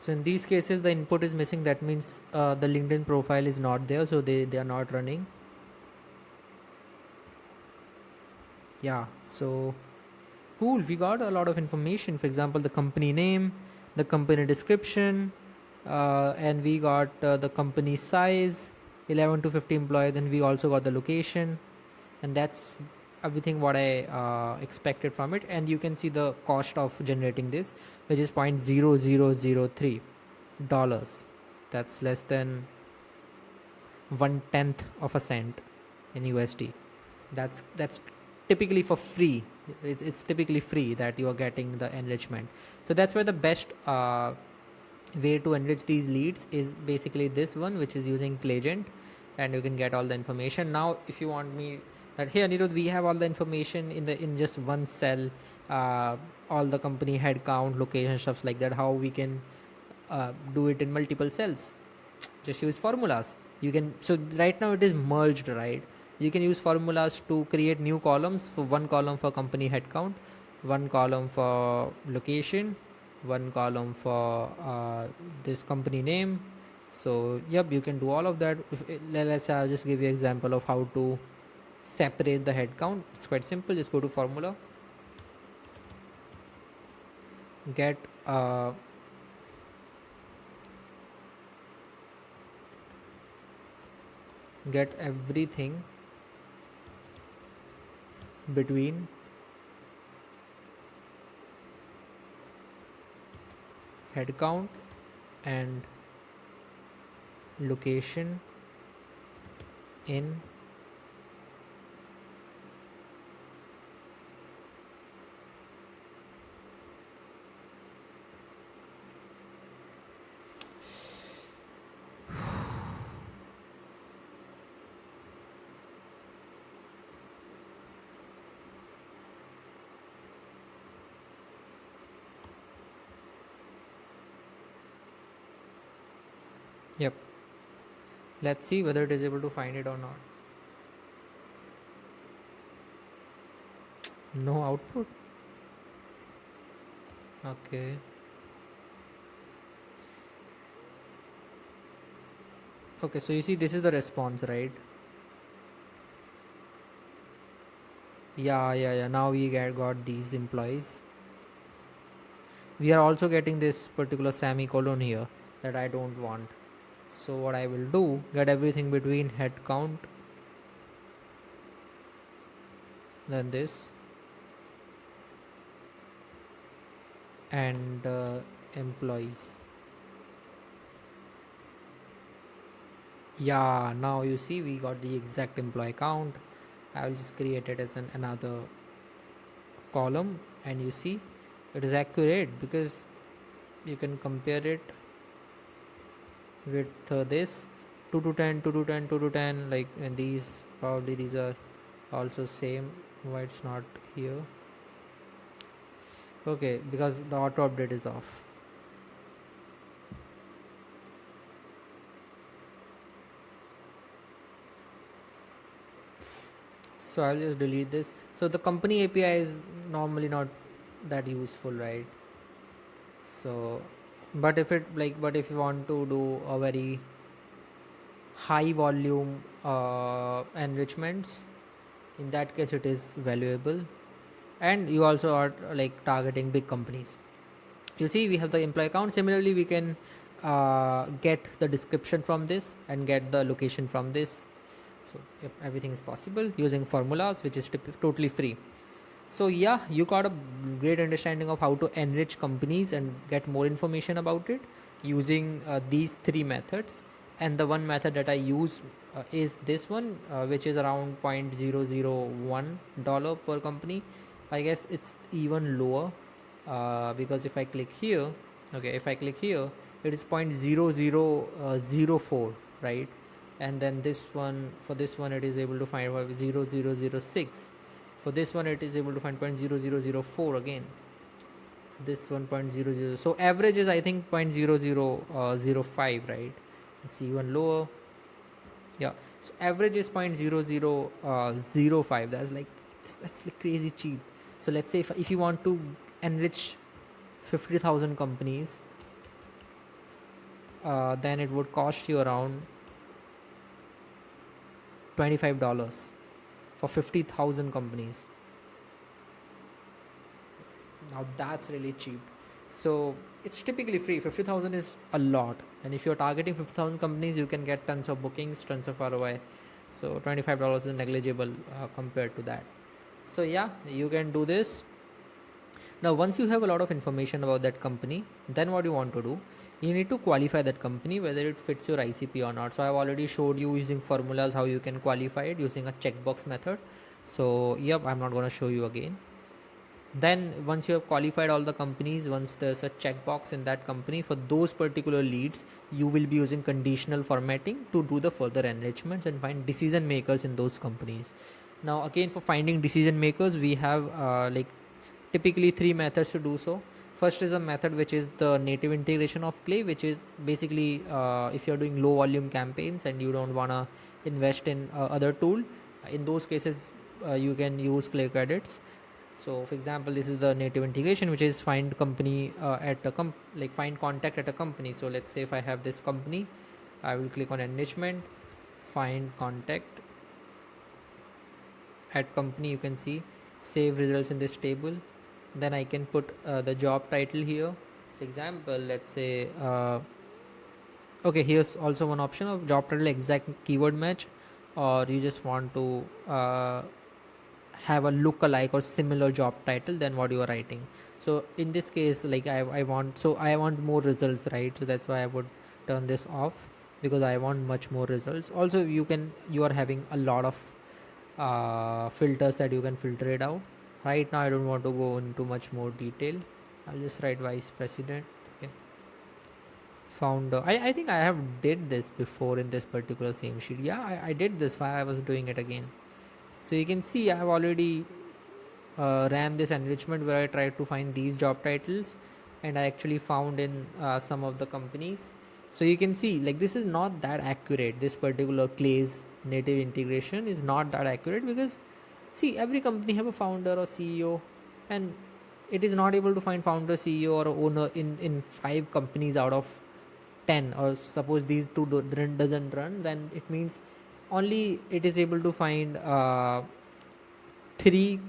in these cases the input is missing. That means the LinkedIn profile is not there, so they are not running. Yeah, so cool, we got a lot of information. For example, the company name, the company description, and we got the company size, 11 to 50 employee. Then we also got the location, and that's everything what I expected from it. And you can see the cost of generating this, which is $0.0003. That's less than 1/10 of a cent in USD. That's typically for free. It's typically free that you are getting the enrichment. So that's where the best way to enrich these leads is basically this one, which is using Clegent, and you can get all the information. Now if you want me that, hey Anirudh, we have all the information in just one cell, all the company head count, location, stuff like that, how we can do it in multiple cells. Just use formulas. You can, so right now it is merged, right? You can use formulas to create new columns. For one column for company headcount, one column for location, one column for this company name. So yep, you can do all of that. Let's say I'll just give you an example of how to separate the headcount. It's quite simple. Just go to formula, get get everything between headcount and location in yep. Let's see whether it is able to find it or not. No output. Okay. Okay, so you see this is the response, right? Yeah. Now we got these employees. We are also getting this particular semicolon here that I don't want. So what I will do, get everything between head count, then this, and employees. Yeah, now you see we got the exact employee count. I will just create it as another column, and you see it is accurate because you can compare it with this 2 to 10, 2 to 10, 2 to 10, like, and these probably these are also same. Why it's not here? Okay, because the auto update is off. So I'll just delete this. So the company API is normally not that useful, right? So but if it like but if you want to do a very high volume enrichments, in that case it is valuable. And you also are like targeting big companies. You see we have the employee count. Similarly we can get the description from this and get the location from this. So yep, everything is possible using formulas, which is totally free. So yeah, you got a great understanding of how to enrich companies and get more information about it using these three methods. And the one method that I use is this one, which is around $0.001 per company. I guess it's even lower because if I click here, okay, if I click here, it is 0.0004, right? And then this one, for this one it is able to find 0.0006. For this one it is able to find 0.0004 again. This 1.00, so average is I think 0.0005, right? Let's see, even lower. Yeah, so average is 0.0005. That's like crazy cheap. So let's say if you want to enrich 50,000 companies, then it would cost you around $25 for 50,000 companies. Now that's really cheap. So it's typically free. 50,000 is a lot, and if you're targeting 50,000 companies, you can get tons of bookings, tons of ROI. So $25 is negligible compared to that. So yeah, you can do this. Now once you have a lot of information about that company, then what you want to do, you need to qualify that company whether it fits your ICP or not. So I've already showed you using formulas how you can qualify it using a checkbox method. So yep, I'm not going to show you again. Then once you have qualified all the companies, once there's a checkbox in that company for those particular leads, you will be using conditional formatting to do the further enrichments and find decision makers in those companies. Now again, for finding decision makers, we have like typically three methods to do so. First is a method which is the native integration of Clay, which is basically if you're doing low volume campaigns and you don't want to invest in other tool, in those cases you can use Clay credits. So for example, this is the native integration, which is find company at a like find contact at a company. So let's say if I have this company, I will click on enrichment, find contact at company. You can see save results in this table. Then I can put the job title here. For example, let's say okay, here's also one option of job title exact keyword match, or you just want to have a look-alike or similar job title than what you are writing. So in this case, like I want more results, right? So that's why I would turn this off, because I want much more results. Also you are having a lot of filters that you can filter it out. Right now I don't want to go into much more detail. I'll just write vice president. Okay, founder. I think I have did this before in this particular same sheet. Yeah, I did this. Why I was doing it again. So you can see I have already ran this enrichment where I tried to find these job titles, and I actually found in some of the companies. So you can see like this is not that accurate. This particular Clay's native integration is not that accurate because see, every company have a founder or CEO, and it is not able to find founder, CEO, or owner in 5 companies out of 10. Or suppose these two doesn't run, then it means only it is able to find 3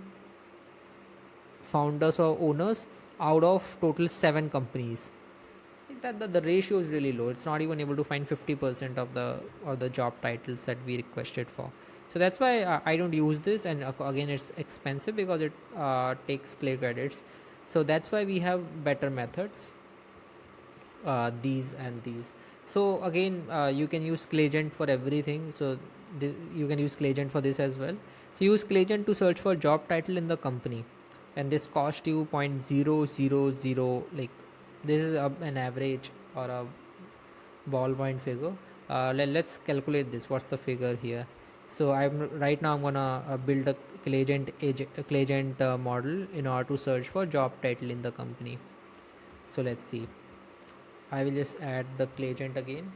founders or owners out of total 7 companies. The ratio is really low. It's not even able to find 50% of the job titles that we requested for. So that's why I don't use this, and again it's expensive because it takes play credits. So that's why we have better methods, these and these. So again, you can use Claygent for everything. So you can use Claygent for this as well. So use Claygent to search for job title in the company, and this cost you 0.000, like this is an average or a ballpoint figure. Let's calculate this. What's the figure here? So I'm right now I'm gonna build a Claygent model in order to search for job title in the company. So let's see. I will just add the Claygent again.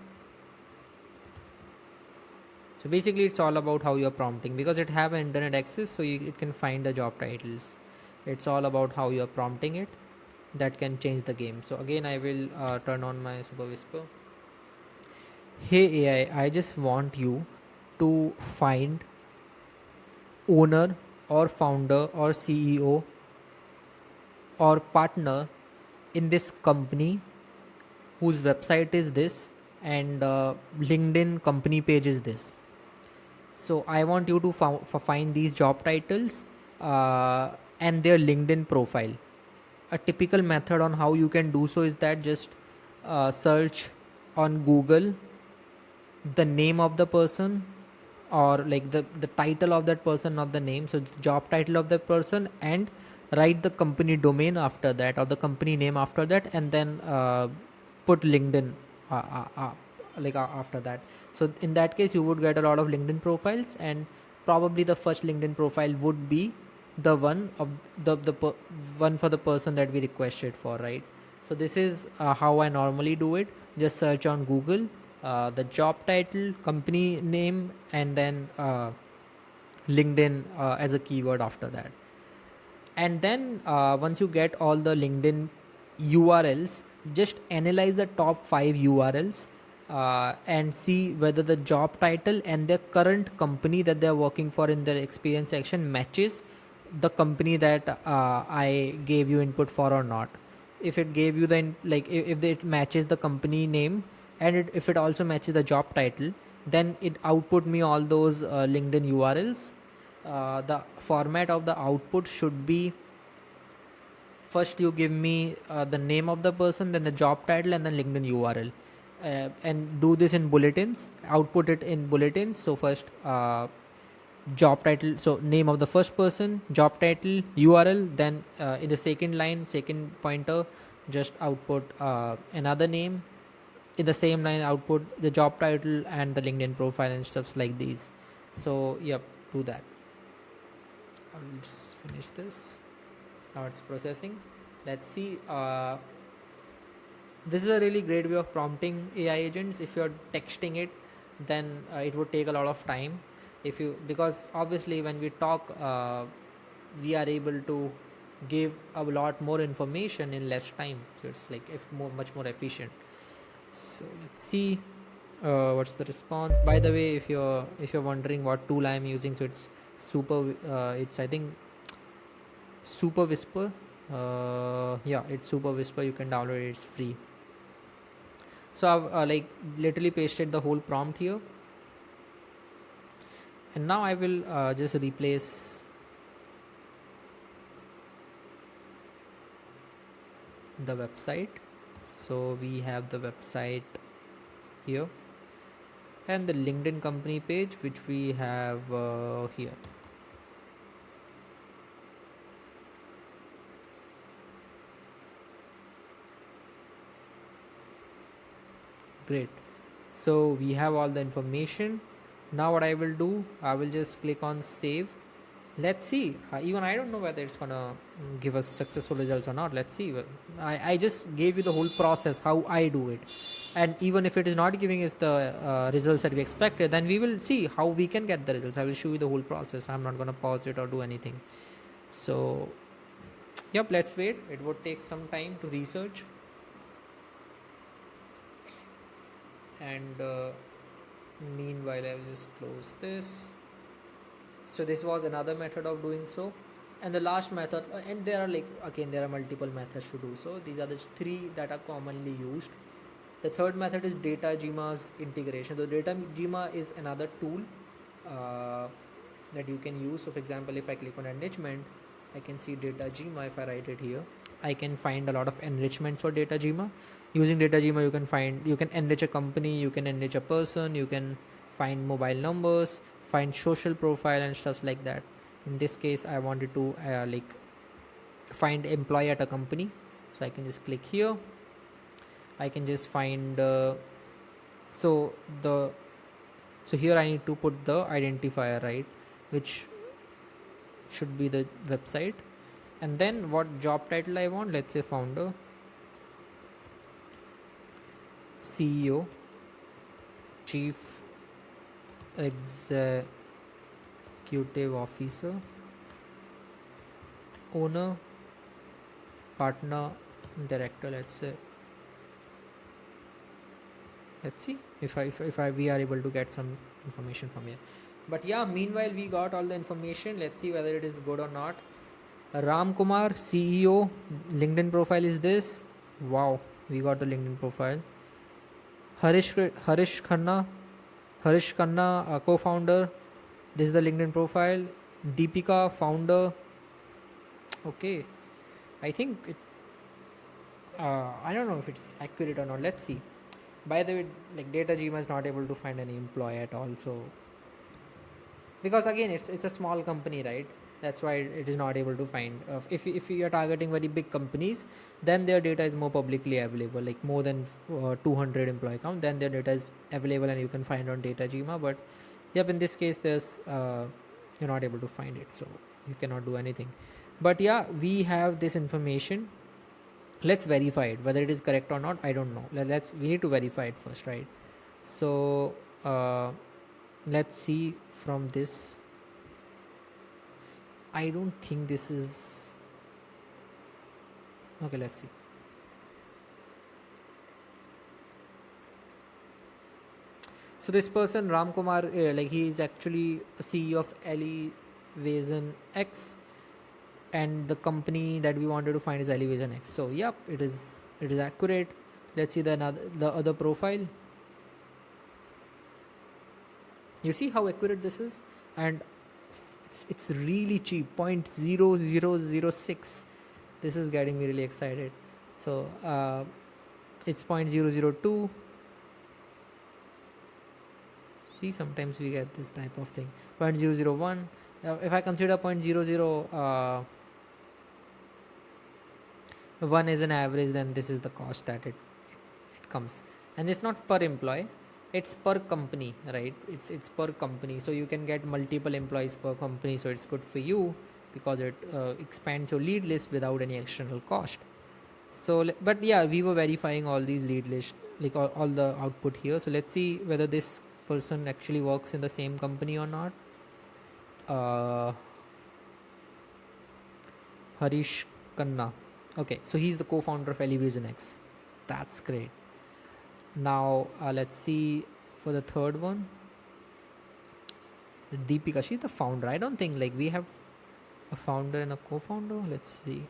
So basically it's all about how you're prompting, because it have internet access, so it can find the job titles. It's all about how you're prompting it that can change the game. So again I will turn on my Super Whisper. Hey AI, I just want you to find owner or founder or CEO or partner in this company whose website is this, and LinkedIn company page is this. So I want you to find these job titles and their LinkedIn profile. A typical method on how you can do so is that just search on Google the name of the person, or like the title of that person, not the name. So job title of that person, and write the company domain after that, or the company name after that, and then put LinkedIn uh, uh, uh, after that. So in that case you would get a lot of LinkedIn profiles, and probably the first LinkedIn profile would be the one of one for the person that we requested for, right? So this is how I normally do it. Just search on Google the job title, company name, and then LinkedIn as a keyword after that. And then once you get all the LinkedIn URLs, just analyze the top 5 URLs and see whether the job title and their current company that they're working for in their experience section matches the company that I gave you input for or not. If it gave you the if it matches the company name, and if it also matches the job title, then it output me all those LinkedIn URLs. The format of the output should be: first you give me the name of the person, then the job title, and then LinkedIn URL, and do this in bulletins. Output it in bulletins. So first job title, so name of the first person, job title, URL. Then in the second line, second pointer, just output another name. In the same line, output the job title and the LinkedIn profile and stuffs like these. So yep, do that. I will just finish this. Now it's processing. Let's see. This is a really great way of prompting AI agents. If you're texting it, then it would take a lot of time. If you, because obviously when we talk, we are able to give a lot more information in less time. So it's like much more efficient. So let's see what's the response. By the way, if you're wondering what tool I'm using, so it's it's, I think, Super Whisper. Yeah, it's Super Whisper. You can download it. It's free. So I've literally pasted the whole prompt here, and now I will just replace the website. So we have the website here, and the LinkedIn company page, which we have here. Great. So we have all the information. Now what I will do, I will just click on save. Let's see. Even I don't know whether it's gonna give us successful results or not. Let's see. I just gave you the whole process, how I do it. And even if it is not giving us the results that we expected, then we will see how we can get the results. I will show you the whole process. I'm not gonna pause it or do anything. So yep, let's wait. It would take some time to research. And meanwhile I will just close this. So this was another method of doing so. And the last method, and there are like, again, there are multiple methods to do so. These are the three that are commonly used. The third method is DataGima's integration. So DataGima is another tool uh, that you can use. So for example, if I click on enrichment, I can see DataGima. If I write it here, I can find a lot of enrichments for DataGima. Using DataGima, you can enrich a company, you can enrich a person, you can find mobile numbers, find social profile and stuff like that. In this case, I wanted to like find employee at a company, so I can just click here. I can just find so the so here I need to put the identifier, right, which should be the website, and then what job title I want. Let's say founder, CEO, chief executive officer, owner, partner, director. Let's see if I we are able to get some information from here. But yeah, meanwhile we got all the information. Let's see whether it is good or not. Ram Kumar, CEO, LinkedIn profile is this. Wow, we got the LinkedIn profile. Harish Khanna, co-founder. This is the LinkedIn profile. Deepika, founder. Okay, I think it. I don't know if it's accurate or not. Let's see. By the way, like DataGima is not able to find any employee at all. So because again, it's a small company, right? That's why it is not able to find. If you are targeting very big companies, then their data is more publicly available, like more than 200 employee count. Then their data is available and you can find on DataGima. But yep, in this case, there's you're not able to find it, so you cannot do anything. But yeah, we have this information. Let's verify it whether it is correct or not. I don't know. We need to verify it first, right? So let's see from this. I don't think this is okay. Let's see. So this person Ram Kumar, like he is actually a CEO of Elevation X, and the company that we wanted to find is Elevation X. So yep, it is accurate. Let's see the other profile. You see how accurate this is, and it's really cheap, 0.0006. This is getting me really excited. So it's 0.002. See, sometimes we get this type of thing. 0.001. If I consider 0.001 is an average, then this is the cost that it comes. And it's not per employee, it's per company, right? It's per company, so you can get multiple employees per company, so it's good for you because it expands your lead list without any external cost. So but yeah, we were verifying all these lead list, like all the output here. So let's see whether this person actually works in the same company or not. Harish Khanna. Okay, so he's the co-founder of Elevation X. That's great. Now let's see for the third one. Deepika, she's the founder. I don't think like we have a founder and a co-founder. Let's see.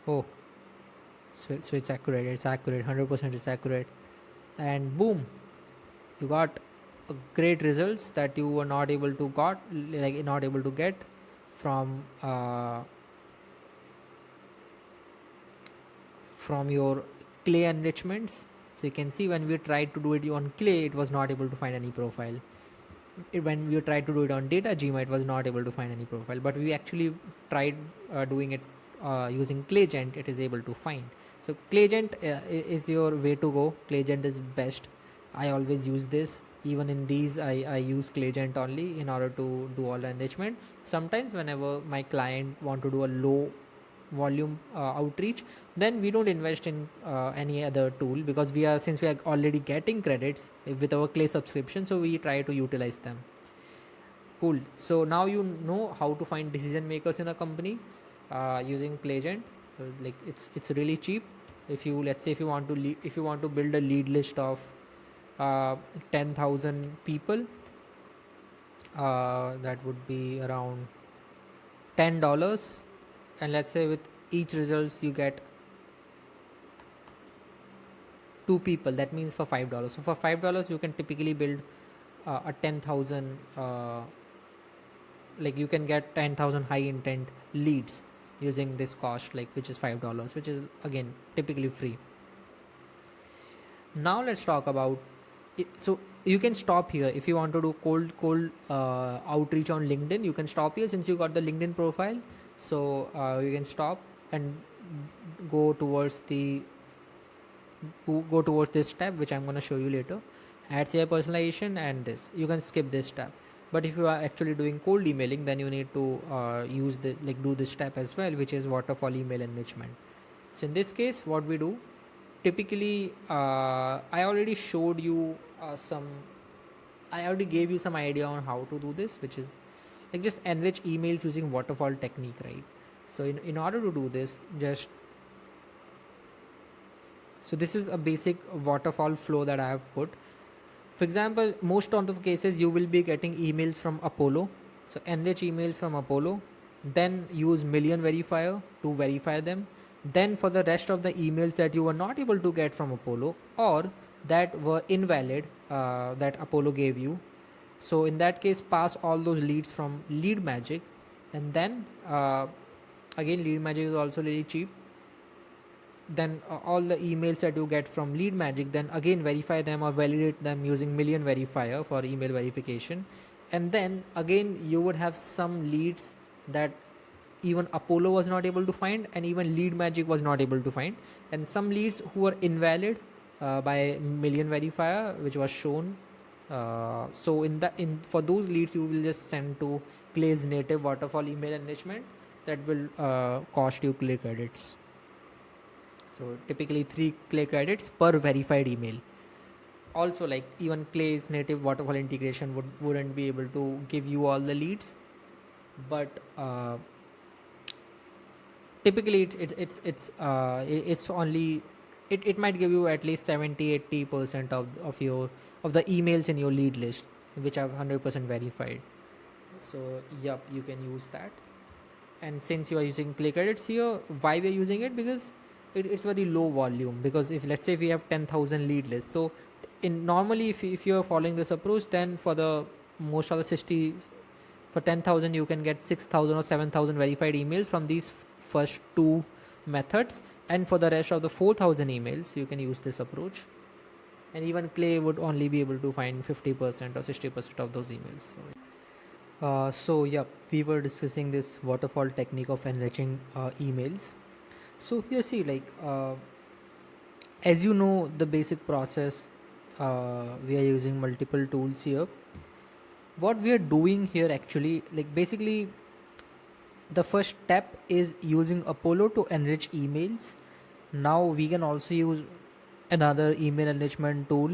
Oh, so it's accurate. It's accurate. 100% it's accurate. And boom, you got a great results that you were not able to get from your clay enrichments. So you can see when we tried to do it on clay, it was not able to find any profile. When we tried to do it on DataGima, it was not able to find any profile. But we actually tried doing it using ClayGent. It is able to find. So ClayGent is your way to go. ClayGent is best. I always use this. Even in these, I use ClayGent only in order to do all the enrichment. Sometimes whenever my client want to do a low volume outreach, then we don't invest in any other tool, because since we are already getting credits with our clay subscription, so we try to utilize them. Cool. So now you know how to find decision makers in a company using ClayGent. Like it's really cheap. If you, let's say, if you want to build a lead list of uh, 10,000 people, that would be around $10. And let's say with each results you get 2 people, that means for $5. So for $5 you can typically build a 10,000, like you can get 10,000 high intent leads using this cost, like which is $5, which is again typically free. Now let's talk about it. So you can stop here if you want to do cold outreach on LinkedIn. You can stop here since you got the LinkedIn profile. So you can stop and go towards this step, which I'm going to show you later. Add CI personalization, and this you can skip this step. But if you are actually doing cold emailing, then you need to do this step as well, which is waterfall email enrichment. So in this case, what we do typically, I already showed you I already gave you some idea on how to do this, which is like just enrich emails using waterfall technique, right? So in order to do this, so this is a basic waterfall flow that I have put. For example, most of the cases you will be getting emails from Apollo. So enrich emails from Apollo, then use million verifier to verify them. Then for the rest of the emails that you were not able to get from Apollo or that were invalid, that Apollo gave you, so in that case pass all those leads from lead magic. And then again, lead magic is also really cheap. Then all the emails that you get from lead magic, then again verify them or validate them using million verifier for email verification. And then again you would have some leads that even Apollo was not able to find and even lead magic was not able to find, and some leads who were invalid by million verifier, which was shown. So in for those leads you will just send to Clay's native waterfall email enrichment that will cost you Clay credits. So typically 3 Clay credits per verified email. Also, like even Clay's native waterfall integration wouldn't be able to give you all the leads, but typically it's only it might give you at least 70-80% of the emails in your lead list which are 100% verified. So yep, you can use that. And since you are using Clay credits here, why we are using it? Because it's very low volume. Because if let's say we have 10,000 lead lists, so in normally if you are following this approach, then for the most of the 60, for 10,000 you can get 6,000 or 7,000 verified emails from these first two methods, and for the rest of the 4,000 emails you can use this approach. And even Clay would only be able to find 50% or 60% of those emails. So yeah, we were discussing this waterfall technique of enriching emails. So here see, like as you know the basic process, we are using multiple tools here. What we are doing here actually, like basically the first step is using Apollo to enrich emails. Now we can also use another email enrichment tool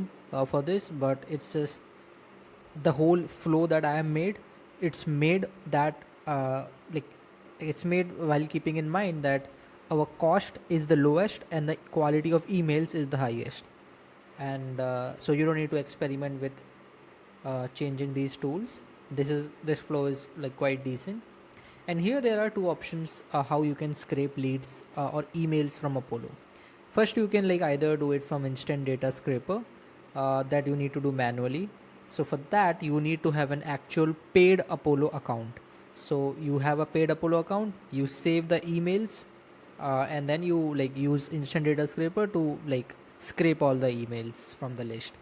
for this, but it's just the whole flow that I have made. It's made that like it's made while keeping in mind that our cost is the lowest and the quality of emails is the highest. And so you don't need to experiment with changing these tools. This flow is like quite decent. And here there are two options how you can scrape leads or emails from Apollo. First, you can like either do it from instant data scraper that you need to do manually. So for that you need to have an actual paid Apollo account. So you have a paid Apollo account, you save the emails, and then you like use instant data scraper to like scrape all the emails from the list.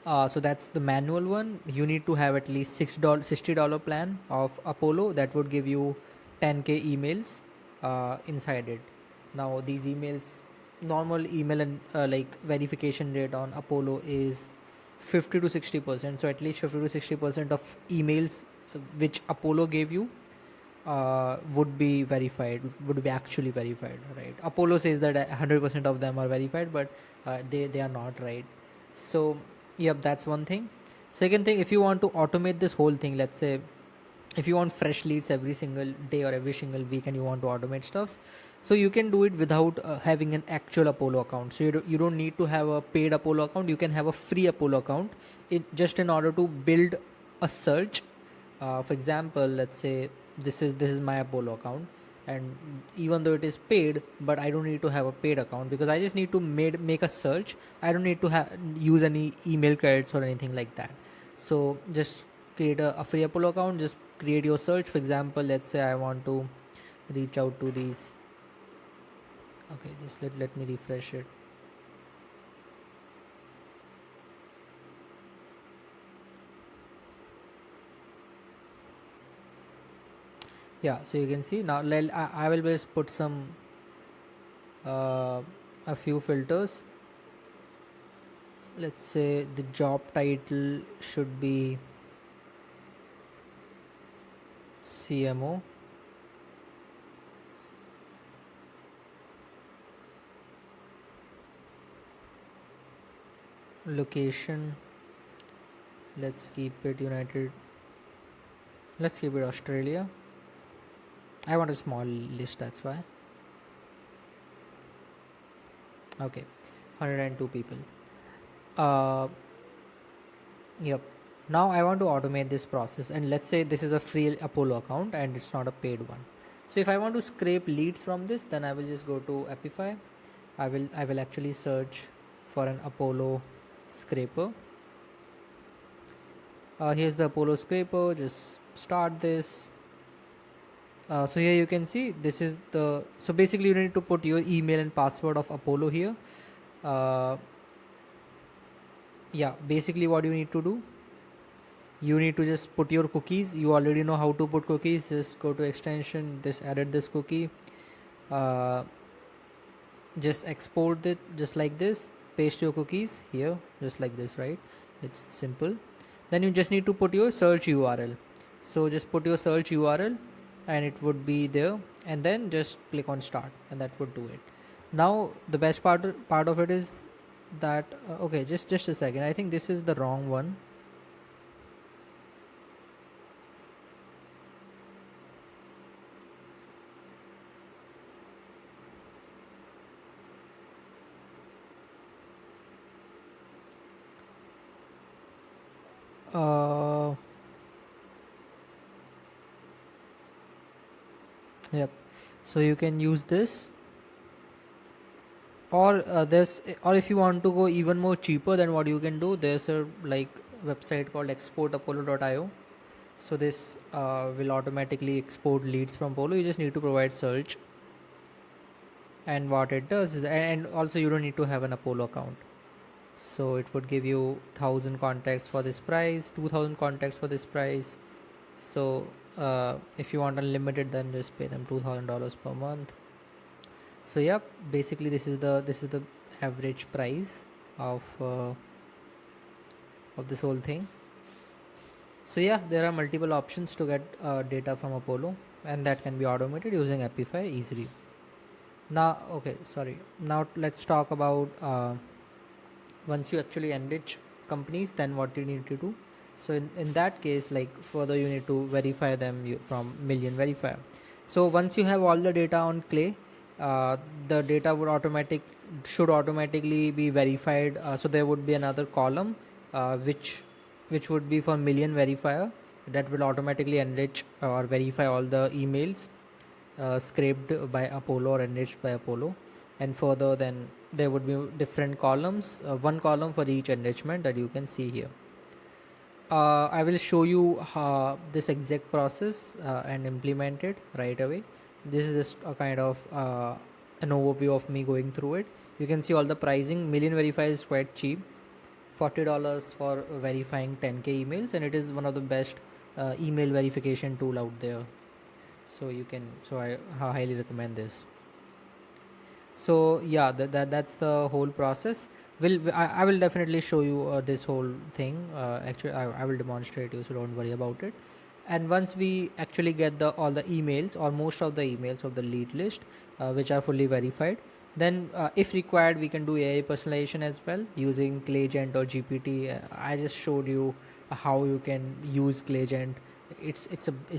So that's the manual one. You need to have at least $60 plan of Apollo that would give you 10k emails inside it. Now these emails, normal email and like verification rate on Apollo is 50 to 60%. So at least 50 to 60% of emails which Apollo gave you would be verified, would be actually verified, right? Apollo says that 100% of them are verified, but they are not, right? So yep, that's one thing. Second thing, if you want to automate this whole thing, let's say if you want fresh leads every single day or every single week and you want to automate stuffs, so you can do it without having an actual Apollo account. So you don't need to have a paid Apollo account. You can have a free Apollo account just in order to build a search. For example, let's say this is my Apollo account, and even though it is paid, but I don't need to have a paid account because I just need to make a search. I don't need to use any email credits or anything like that. So just create a free Apollo account, just create your search. For example, let's say I want to reach out to these. Okay, just let me refresh it. Yeah, so you can see now I will just put some a few filters. Let's say the job title should be CMO. Location, let's keep it United, let's keep it Australia. I want a small list, that's why. Okay, 102 people. uh yep. Now I want to automate this process, and let's say this is a free Apollo account and it's not a paid one. So if I want to scrape leads from this, then I will just go to Epify. I will actually search for an Apollo scraper. Here's the Apollo scraper. Just start this. So here you can see this is the, so basically you need to put your email and password of Apollo here. Yeah, basically what you need to do, you need to just put your cookies. You already know how to put cookies. Just go to extension, this added this cookie, uh, just export it just like this, paste your cookies here just like this, right? It's simple. Then you just need to put your search URL. So just put your search URL and it would be there, and then just click on start and that would do it. Now the best part of it is that okay, just a second, I think this is the wrong one. uh yep, so you can use this, or there's, or if you want to go even more cheaper, then what you can do, there's a like website called exportapollo.io. So this will automatically export leads from Apollo. You just need to provide search, and what it does is, and also you don't need to have an Apollo account. So it would give you 1,000 contacts for this price, 2,000 contacts for this price. So if you want unlimited, then just pay them $2,000 per month. So yeah, basically this is the average price of this whole thing. So yeah, there are multiple options to get data from Apollo, and that can be automated using Epify easily. Now okay, sorry, now let's talk about once you actually enrich companies, then what you need to do. So in that case, like further you need to verify them from million verifier. So once you have all the data on Clay, the data should automatically be verified. So there would be another column which would be for million verifier, that will automatically enrich or verify all the emails scraped by Apollo or enriched by Apollo. And further, then there would be different columns, one column for each enrichment that you can see here. I will show you this exact process and implement it right away. This is just a kind of an overview of me going through it. You can see all the pricing. Million Verify is quite cheap, $40 for verifying 10k emails, and it is one of the best email verification tool out there. So you can, so I highly recommend this. So yeah, that's the whole process. I will definitely show you this whole thing. Actually I will demonstrate you, so don't worry about it. And once we actually get the all the emails or most of the emails of the lead list which are fully verified, then if required we can do AI personalization as well using Clayagent or GPT. I just showed you how you can use Clayagent it's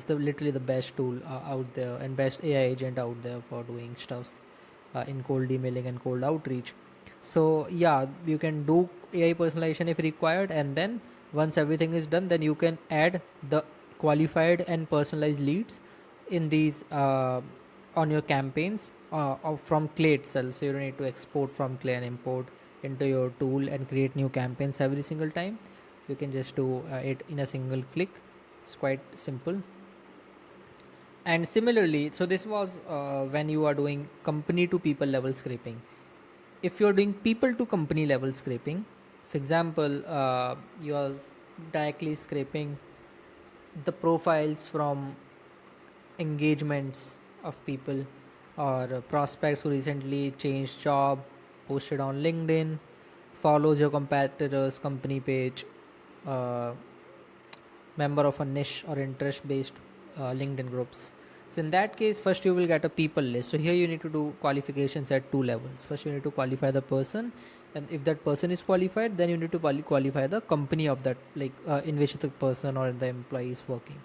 the literally the best tool out there, and best AI agent out there for doing stuffs in cold emailing and cold outreach. So yeah, you can do AI personalization if required, and then once everything is done, then you can add the qualified and personalized leads in these on your campaigns from Clay itself. So you don't need to export from Clay and import into your tool and create new campaigns every single time. You can just do it in a single click. It's quite simple. And similarly, so this was when you are doing company to people level scraping. If you're doing people to company level scraping, for example, you are directly scraping the profiles from engagements of people or prospects who recently changed job, posted on LinkedIn, follows your competitor's company page, uh, member of a niche or interest based LinkedIn groups. So in that case, first you will get a people list. So here you need to do qualifications at two levels. First you need to qualify the person, and if that person is qualified, then you need to qualify the company of that, like in which the person or the employee is working.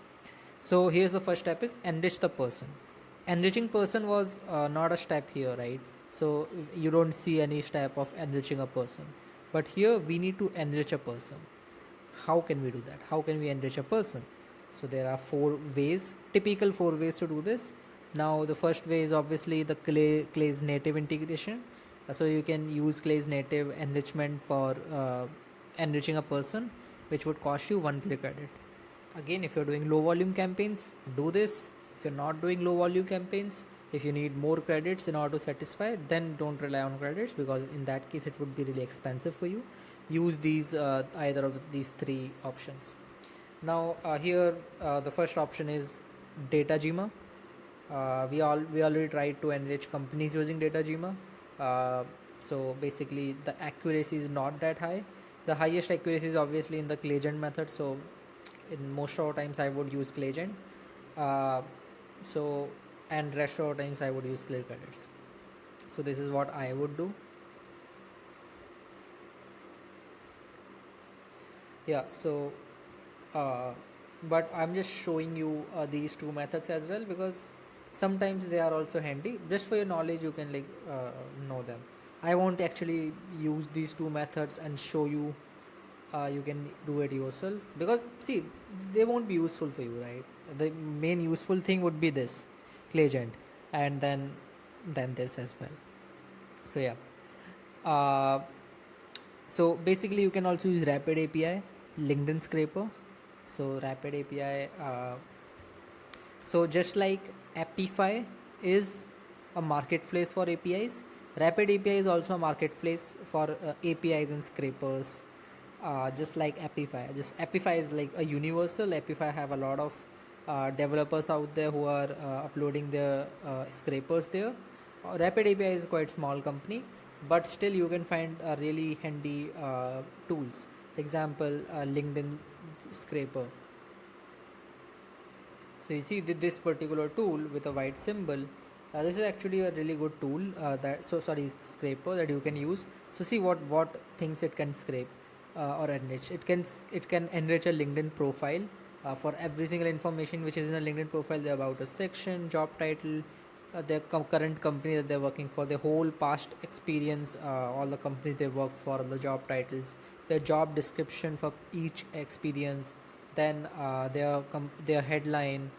So here's the first step is enrich the person. Enriching person was not a step here, right? So you don't see any step of enriching a person, but here we need to enrich a person. How can we do that? How can we enrich a person? So there are four ways, typical four ways to do this. Now the first way is obviously the Clay's native integration. So you can use Clay's native enrichment for enriching a person, which would cost you one click credit. Again, if you're doing low volume campaigns, do this. If you're not doing low volume campaigns, if you need more credits in order to satisfy, then don't rely on credits, because in that case it would be really expensive for you. Use these either of these three options. Now here the first option is DataGema. We already tried to enrich companies using DataGema. So basically the accuracy is not that high. The highest accuracy is obviously in the Claygen method. So in most of the times I would use Claygen. Uh, so and rest of the times I would use Clay credits. So this is what I would do. Yeah. So uh, but I'm just showing you these two methods as well, because sometimes they are also handy. Just for your knowledge, you can like know them. I won't actually use these two methods and show you. You can do it yourself, because see, they won't be useful for you, right? The main useful thing would be this Claygent, and then this as well. So yeah. uh, so basically you can also use Rapid API, LinkedIn scraper. So Rapid API, so just like Appify is a marketplace for APIs, Rapid API is also a marketplace for APIs and scrapers. Just like Appify. Just Appify is like a universal. Appify have a lot of developers out there who are uploading their scrapers there. Rapid API is quite small company, but still you can find really handy tools. For example, LinkedIn scraper. So you see this particular tool with a white symbol. This is actually a really good tool scraper that you can use. So see what things it can scrape or enrich. It can enrich a LinkedIn profile for every single information which is in a LinkedIn profile. They're about a section, job title, their current company that they're working for, their whole past experience, all the companies they worked for, the job titles, their job description for each experience, then their headline.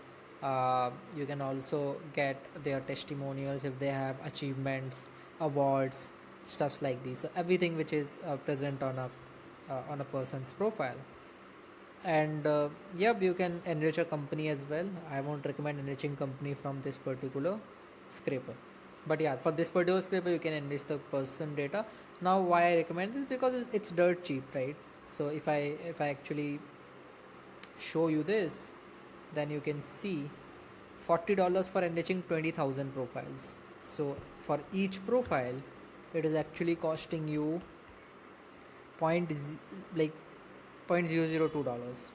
You can also get their testimonials if they have achievements, awards, stuffs like these. So everything which is present on a person's profile. And yep, you can enrich a company as well. I won't recommend enriching company from this particular scraper, but yeah, for this particular scraper you can enrich the person data. Now why I recommend this, because it's dirt cheap, right? So if I actually show you this, then you can see $40 for enriching 20,000 profiles. So for each profile it is actually costing you point like $0.002,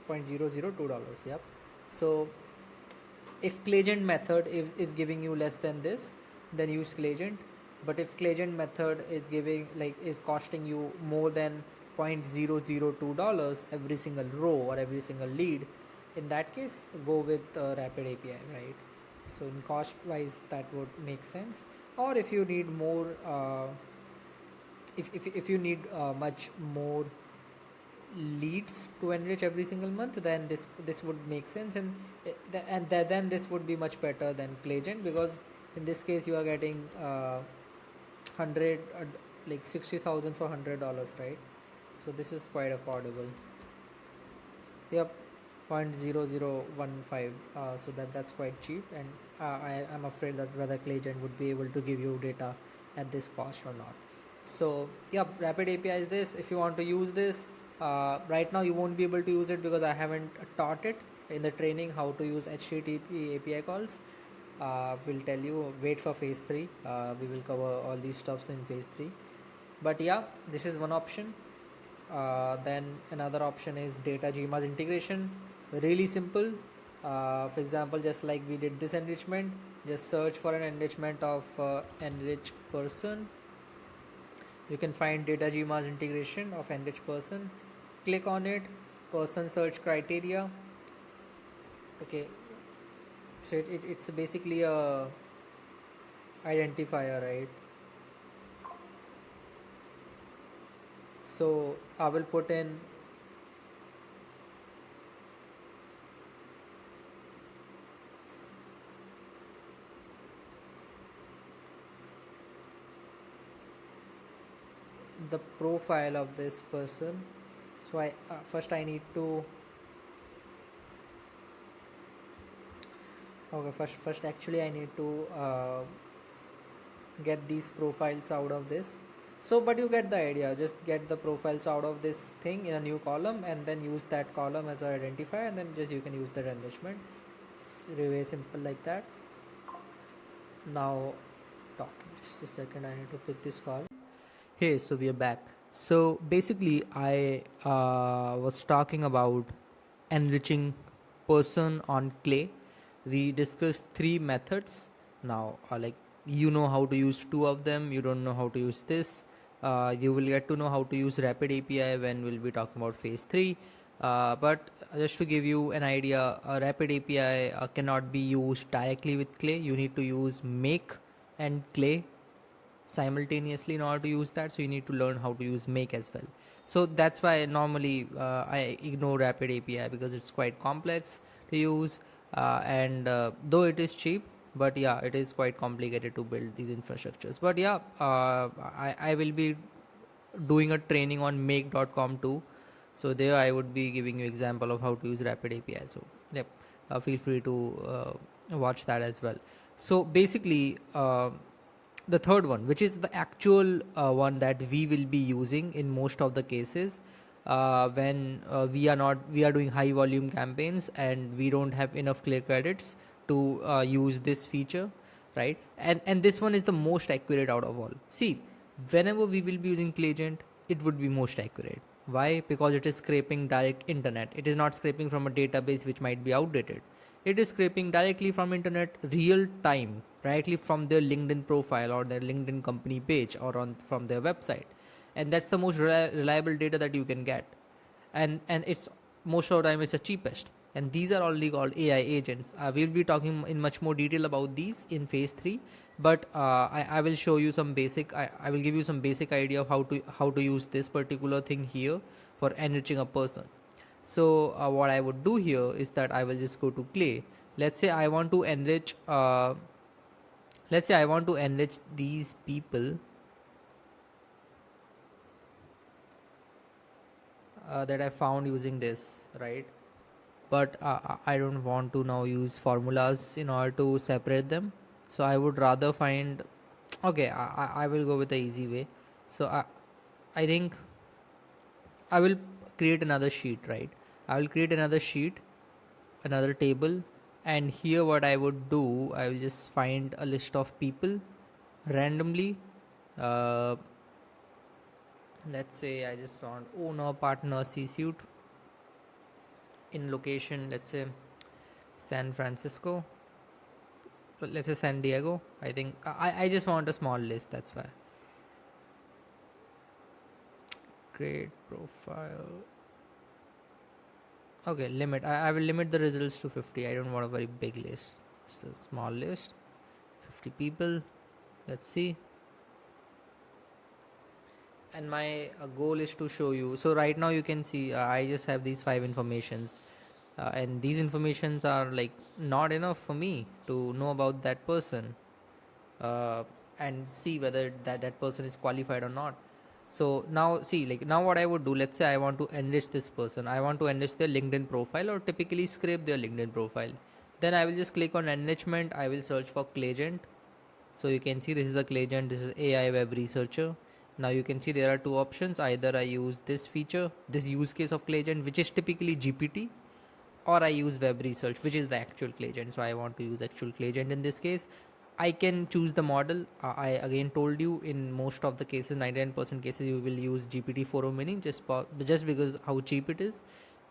$0.002. Yep. So if Claygent method is giving you less than this, then use Claygent. But if Claygent method is giving like is costing you more than $0.002 every single row or every single lead, In that case, go with Rapid API, right? So in cost wise, that would make sense. Or if you need more, if you need much more leads to enrich every single month, then this would make sense, and then this would be much better than Claygen, because in this case you are getting 100 like 60,000 for $100, right? So this is quite affordable. Yep, 0.0015. So that's quite cheap, and I'm afraid that whether Claygen would be able to give you data at this cost or not. So yeah, Rapid API is this. If you want to use this, right now you won't be able to use it because I haven't taught it in the training how to use HTTP API calls. We'll tell you, wait for phase 3. We will cover all these stuffs in phase 3. But yeah, this is one option. Then another option is data gmas integration. Really simple. For example, just like we did this enrichment, just search for an enrichment of enriched person. You can find data gmas integration of enriched person, click on it, person search criteria. Okay, so it's basically a identifier, right? So I will put in the profile of this person. So I first I need to, okay, first actually I need to get these profiles out of this. So but you get the idea, just get the profiles out of this thing in a new column, and then use that column as an identifier, and then just you can use that enrichment. It's really simple like that. Now talking, just a second, I need to pick this call. Hey, so we are back. So basically, I was talking about enriching person on Clay. We discussed 3 methods. Now, like, you know how to use 2 of them. You don't know how to use this. You will get to know how to use Rapid API when we'll be talking about phase 3. But just to give you an idea, Rapid API cannot be used directly with Clay. You need to use Make and Clay simultaneously in order to use that, so you need to learn how to use Make as well. So that's why normally I ignore Rapid API, because it's quite complex to use, and though it is cheap, but yeah, it is quite complicated to build these infrastructures. But yeah, I will be doing a training on make.com too, so there I would be giving you example of how to use Rapid API. So yep, feel free to watch that as well. So basically, the third one, which is the actual one that we will be using in most of the cases, when we are doing high volume campaigns and we don't have enough clear credits to use this feature, right? And this one is the most accurate out of all. See, whenever we will be using Claygent, it would be most accurate. Why? Because it is scraping direct internet. It is not scraping from a database which might be outdated. It is scraping directly from internet, real time, directly from their LinkedIn profile or their LinkedIn company page, or from their website. And that's the most reliable data that you can get. And it's most of the time it's the cheapest, and these are only called AI agents. We'll be talking in much more detail about these in phase 3, but I will show you some basic, I will give you some basic idea of how to use this particular thing here for enriching a person. So what I would do here is that I will just go to Clay. Let's say I want to enrich these people that I found using this, right? But I don't want to now use formulas in order to separate them. So I would rather find, okay, I will go with the easy way. So I think I will create another sheet, right? I will create another sheet, another table, and here what I would do, I will just find a list of people randomly. Uh, let's say I just want owner, partner, C suite in location, let's say San Francisco, let's say San Diego. I think I just want a small list, that's why. Create profile. Okay, limit. I will limit the results to 50. I don't want a very big list. It's a small list. 50 people. Let's see. And my goal is to show you. So right now you can see I just have these 5 informations. And these informations are like not enough for me to know about that person, uh, and see whether that person is qualified or not. So now see, like now what I would do, let's say I want to enrich this person, I want to enrich their LinkedIn profile or typically scrape their LinkedIn profile. Then I will just click on enrichment. I will search for Claygent. So you can see this is the Claygent, this is AI web researcher. Now you can see there are two options. Either I use this feature, this use case of Claygent, which is typically GPT, or I use web research, which is the actual Claygent. So I want to use actual Claygent in this case. I can choose the model. I again told you in most of the cases, 99% cases, you will use GPT 4o mini just because how cheap it is.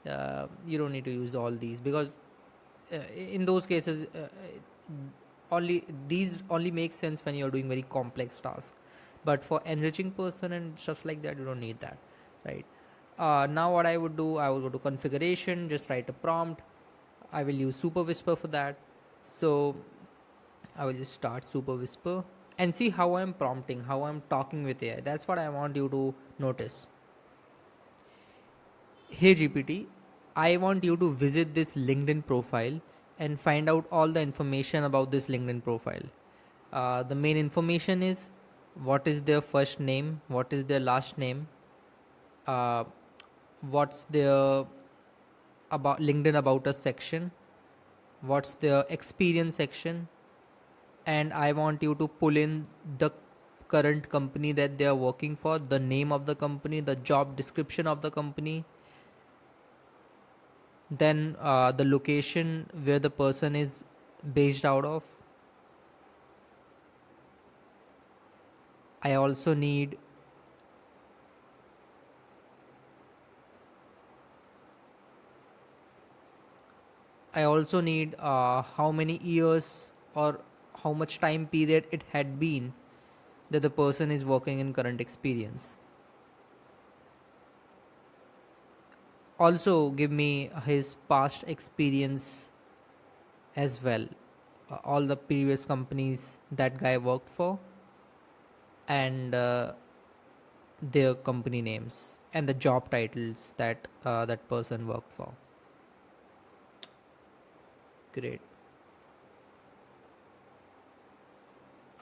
You don't need to use all these because in those cases, only these only make sense when you're doing very complex tasks. But for enriching person and stuff like that, you don't need that, right? Now what I would do, I would go to configuration, just write a prompt. I will use Super Whisper for that. So I will just start Super Whisper and see how I'm prompting, how I'm talking with AI. That's what I want you to notice. Hey GPT, I want you to visit this LinkedIn profile and find out all the information about this LinkedIn profile. The main information is what is their first name, what is their last name, uh, what's their about LinkedIn about us section, what's their experience section, and I want you to pull in the current company that they are working for, the name of the company, the job description of the company, then the location where the person is based out of. I also need how many years or how much time period it had been that the person is working in current experience. Also give me his past experience as well, all the previous companies that guy worked for, and their company names and the job titles that that person worked for. Great.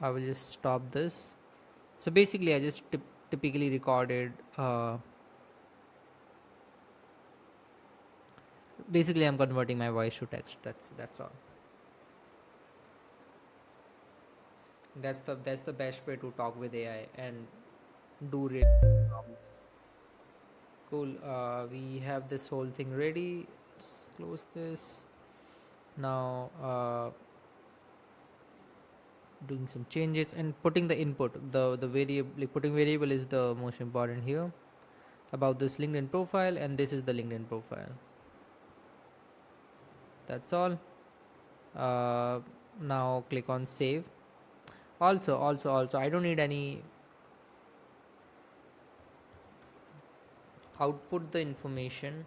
I will just stop this. So basically, I just typically recorded. Basically, I'm converting my voice to text. That's all. That's the best way to talk with AI and do real prompts. Cool. We have this whole thing ready. Let's close this. Now, doing some changes and putting the input. The variable, like putting variable is the most important here. About this LinkedIn profile, and this is the LinkedIn profile. That's all. Uh, Now click on save. Also, I don't need any output the information.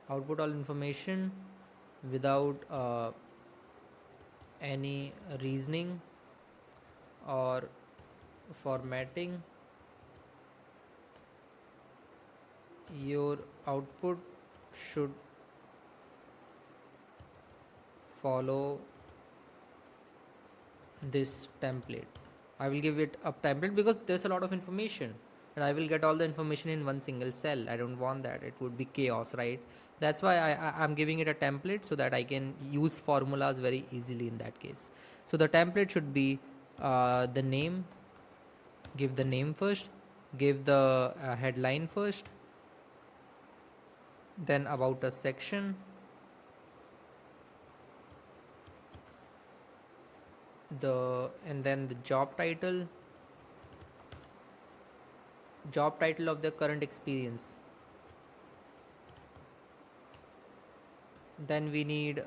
Output all information without any reasoning or formatting. Your output should follow this template. I will give it a template because there's a lot of information and I will get all the information in one single cell. I don't want that. It would be chaos, right? That's why I'm giving it a template so that I can use formulas very easily in that case. So the template should be the name, give the name first, give the headline first, then about a section, and then the job title of the current experience. Then we need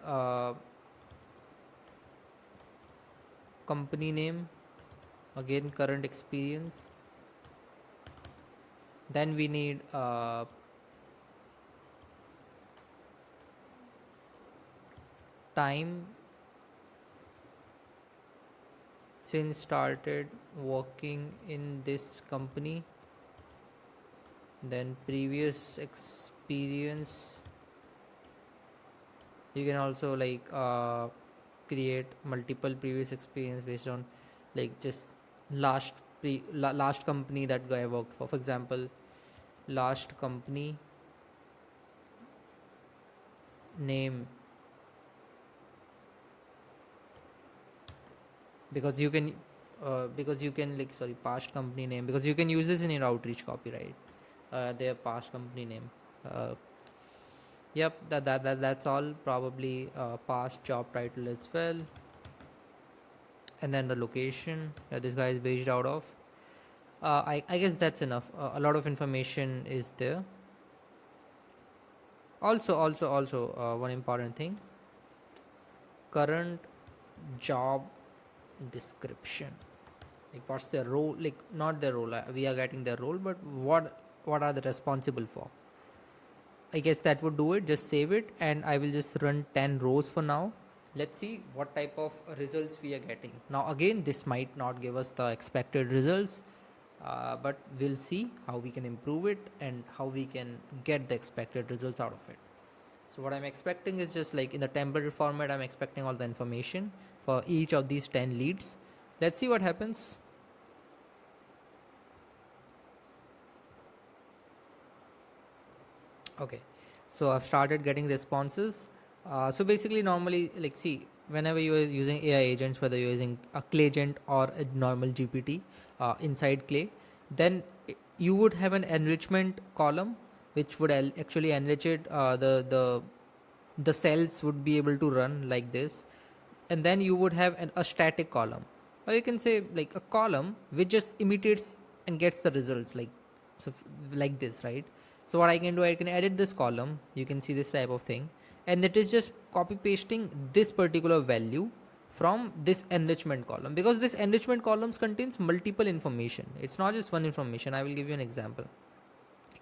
company name, again current experience, Then we need time since started working in this company, then previous experience. You can also like create multiple previous experience based on like just last company that guy worked for example, last company name, because you can like sorry, past company name, because you can use this in your outreach copyright, their past company name. uh, yep, that's all. Probably past job title as well, and then the location that this guy is based out of. I guess that's enough. A lot of information is there. Also, one important thing: current job description. Like, what's their role? Like, not their role. We are getting their role, but what are they responsible for? I guess that would do it. Just save it, and I will just run 10 rows for now. Let's see what type of results we are getting. Now, again, this might not give us the expected results, but we'll see how we can improve it and how we can get the expected results out of it. So, what I'm expecting is just like in the template format, I'm expecting all the information for each of these 10 leads. Let's see what happens. Okay, so I've started getting responses. So basically, normally, like, see, whenever you are using AI agents, whether you're using a clay agent or a normal GPT inside clay, then you would have an enrichment column which would actually enrich it. The cells would be able to run like this, and then you would have a static column, or you can say like a column which just imitates and gets the results like so, like this, right? So what I can do, I can edit this column. You can see this type of thing, and it is just copy pasting this particular value from this enrichment column, because this enrichment columns contains multiple information. It's not just one information. I will give you an example.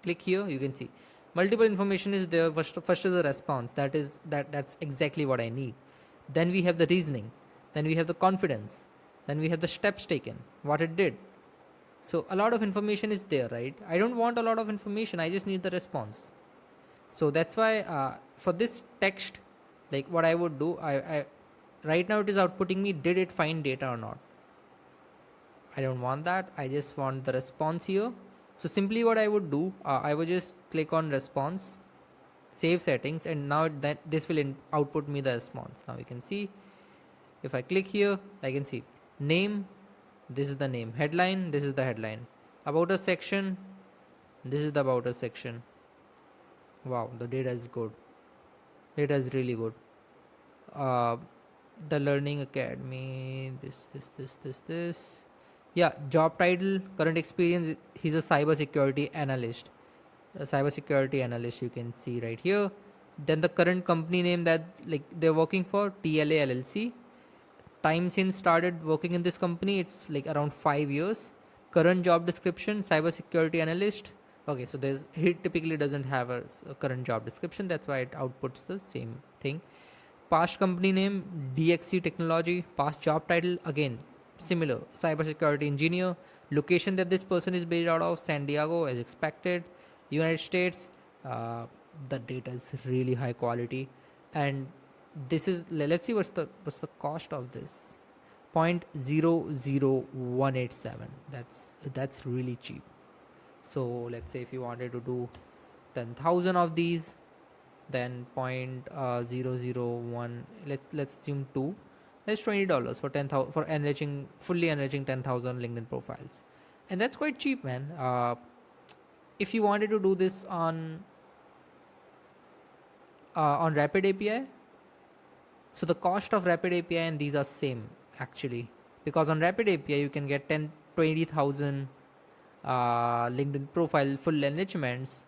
Click here, you can see multiple information is there. First is the response. That's exactly what I need. Then we have the reasoning, then we have the confidence, then we have the steps taken, what it did. So a lot of information is there, right? I don't want a lot of information, I just need the response. So that's why for this text, like what I would do, I right now it is outputting me did it find data or not. I don't want that. I just want the response here. So simply what I would do, I would just click on response, save settings, and now that this will output me the response. Now you can see if I click here, I can see name, this is the name, headline, this is the headline, about a section, this is the about a section. Wow, the data is good. Data is really good. Uh, the learning academy, this. Yeah, job title, current experience. He's a cybersecurity analyst. A cybersecurity analyst, you can see right here. Then the current company name that like they're working for, TLA LLC. Time since started working in this company, it's like around 5 years. Current job description, cybersecurity analyst. Okay, so there's he typically doesn't have a current job description. That's why it outputs the same thing. Past company name, DXC Technology. Past job title, again similar, cybersecurity engineer. Location that this person is based out of, San Diego, as expected. United States. The data is really high quality, and this is, let's see what's the cost of this. 0.00187. That's really cheap. So let's say if you wanted to do 10,000 of these, then 0.001, let's assume 2, that's $20 for 10,000 for enriching, fully enriching 10,000 LinkedIn profiles. And that's quite cheap, man. If you wanted to do this on Rapid API, so the cost of Rapid API and these are same actually, because on Rapid API you can get 20,000 LinkedIn profile full enrichments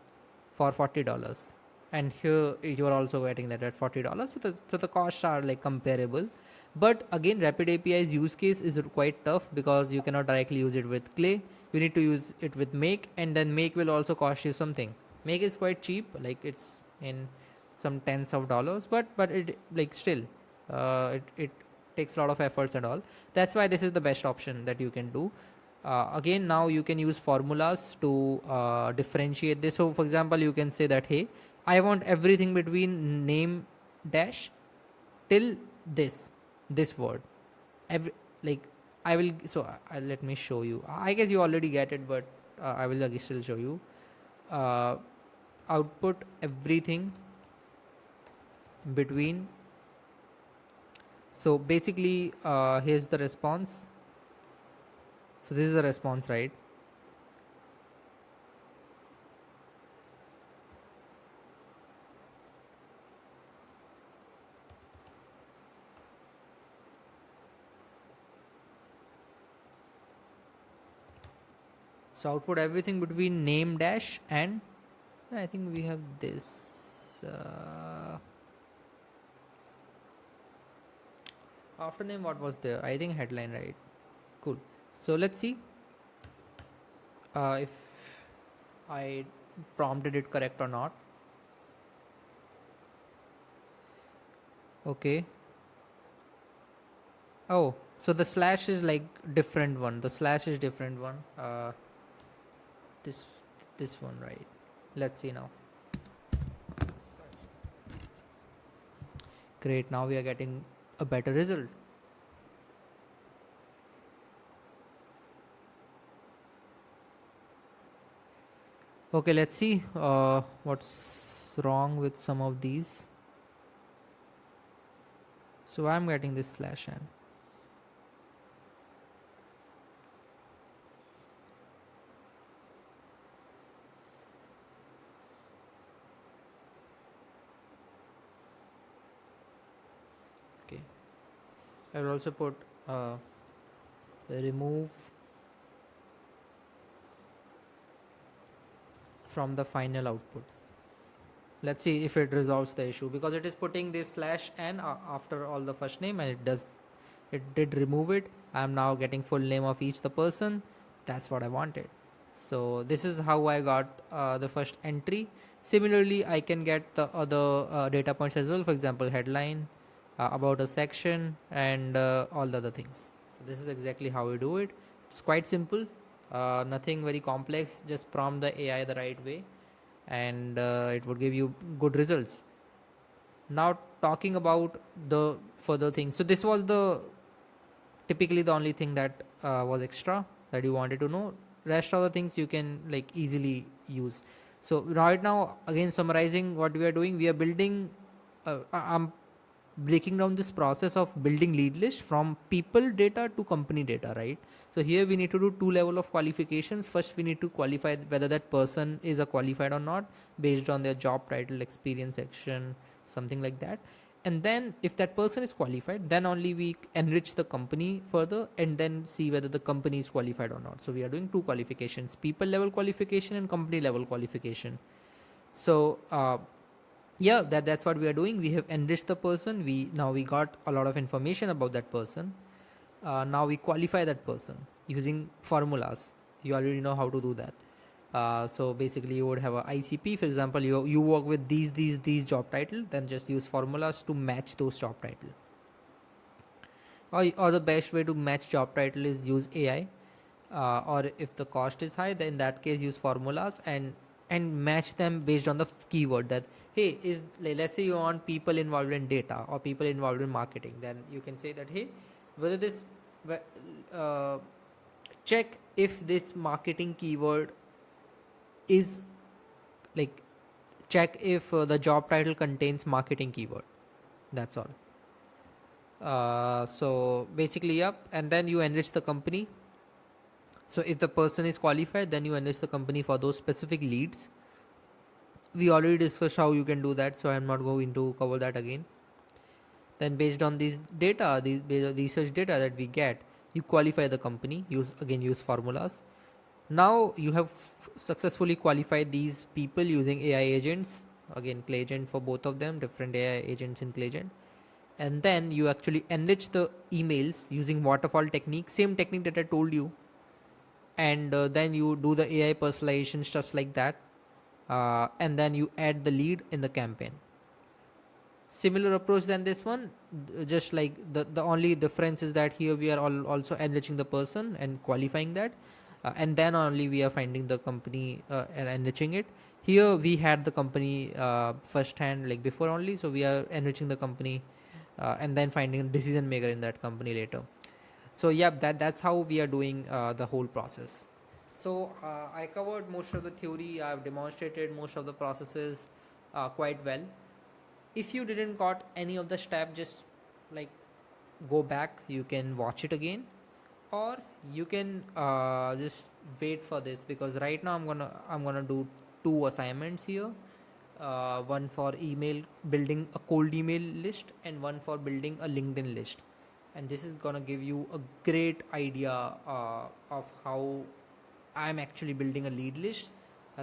for $40, and here you are also getting that at $40. So the costs are like comparable, But again, Rapid API's use case is quite tough because you cannot directly use it with Clay. You need to use it with Make, and then Make will also cost you something. Make is quite cheap, like it's in some tens of dollars, but it like still, it takes a lot of efforts and all. That's why this is the best option that you can do. Again, now you can use formulas to differentiate this. So for example, you can say that, hey, I want everything between name dash till this word. Every, like, I will, so let me show you. I guess you already get it, but I will again still show you. uh, Output everything between, so basically here's the response. So this is the response, right? So output everything between name dash and I think we have this after name. What was there? I think headline, right? Cool. So let's see if I prompted it correct or not. Okay. Oh, so the slash is like different one. The slash is different one. This this one, right? Let's see now. Great. Now we are getting a better result. Okay, let's see what's wrong with some of these. So I'm getting this slash n. Okay, I will also put remove from the final output. Let's see if it resolves the issue, because it is putting this slash n after all the first name, and it did remove it. I'm now getting full name of each the person. That's what I wanted. So this is how I got the first entry. Similarly, I can get the other data points as well. For example, headline, about a section, and all the other things. So this is exactly how we do it. It's quite simple, nothing very complex. Just prompt the AI the right way, and it would give you good results. Now talking about the further things. So this was the typically the only thing that was extra that you wanted to know. Rest of the things you can like easily use. So right now, again summarizing what we are doing, we are building I'm breaking down this process of building lead list from people data to company data, right? So here we need to do two level of qualifications. First, we need to qualify whether that person is a qualified or not based on their job title, experience, section, something like that. And then if that person is qualified, then only we enrich the company further and then see whether the company is qualified or not. So we are doing two qualifications: people level qualification and company level qualification. So yeah, that's what we are doing. We have enriched the person. We got a lot of information about that person. Now we qualify that person using formulas. You already know how to do that. So basically you would have a ICP. For example, you work with these job title, then just use formulas to match those job title. Or the best way to match job title is use AI. Or if the cost is high, then in that case use formulas and match them based on the keyword. That, hey, is, let's say you want people involved in data or people involved in marketing, then you can say that, hey, whether this uh, check if this marketing keyword is like, check if the job title contains marketing keyword. That's all. So basically, yep. And then you enrich the company. So if the person is qualified, then you enrich the company for those specific leads. We already discussed how you can do that, so I'm not going to cover that again. Then based on these data, these research data that we get, you qualify the company. Use formulas. Now you have successfully qualified these people using AI agents. Again, Clay agent for both of them, different AI agents in Clay agent. and then you actually enrich the emails using waterfall technique, same technique that I told you, and then you do the AI personalization stuff like that, and then you add the lead in the campaign. Similar approach than this one, just like the only difference is that here we are also enriching the person and qualifying that, and then only we are finding the company and enriching it. Here we had the company first hand, like before only, so we are enriching the company and then finding a decision maker in that company later. So yeah, that's how we are doing the whole process. So I covered most of the theory, I've demonstrated most of the processes quite well. If you didn't got any of the step, just like go back, you can watch it again, or you can just wait for this, because right now I'm gonna do two assignments here, one for email, building a cold email list, and one for building a LinkedIn list. And this is gonna give you a great idea of how I'm actually building a lead list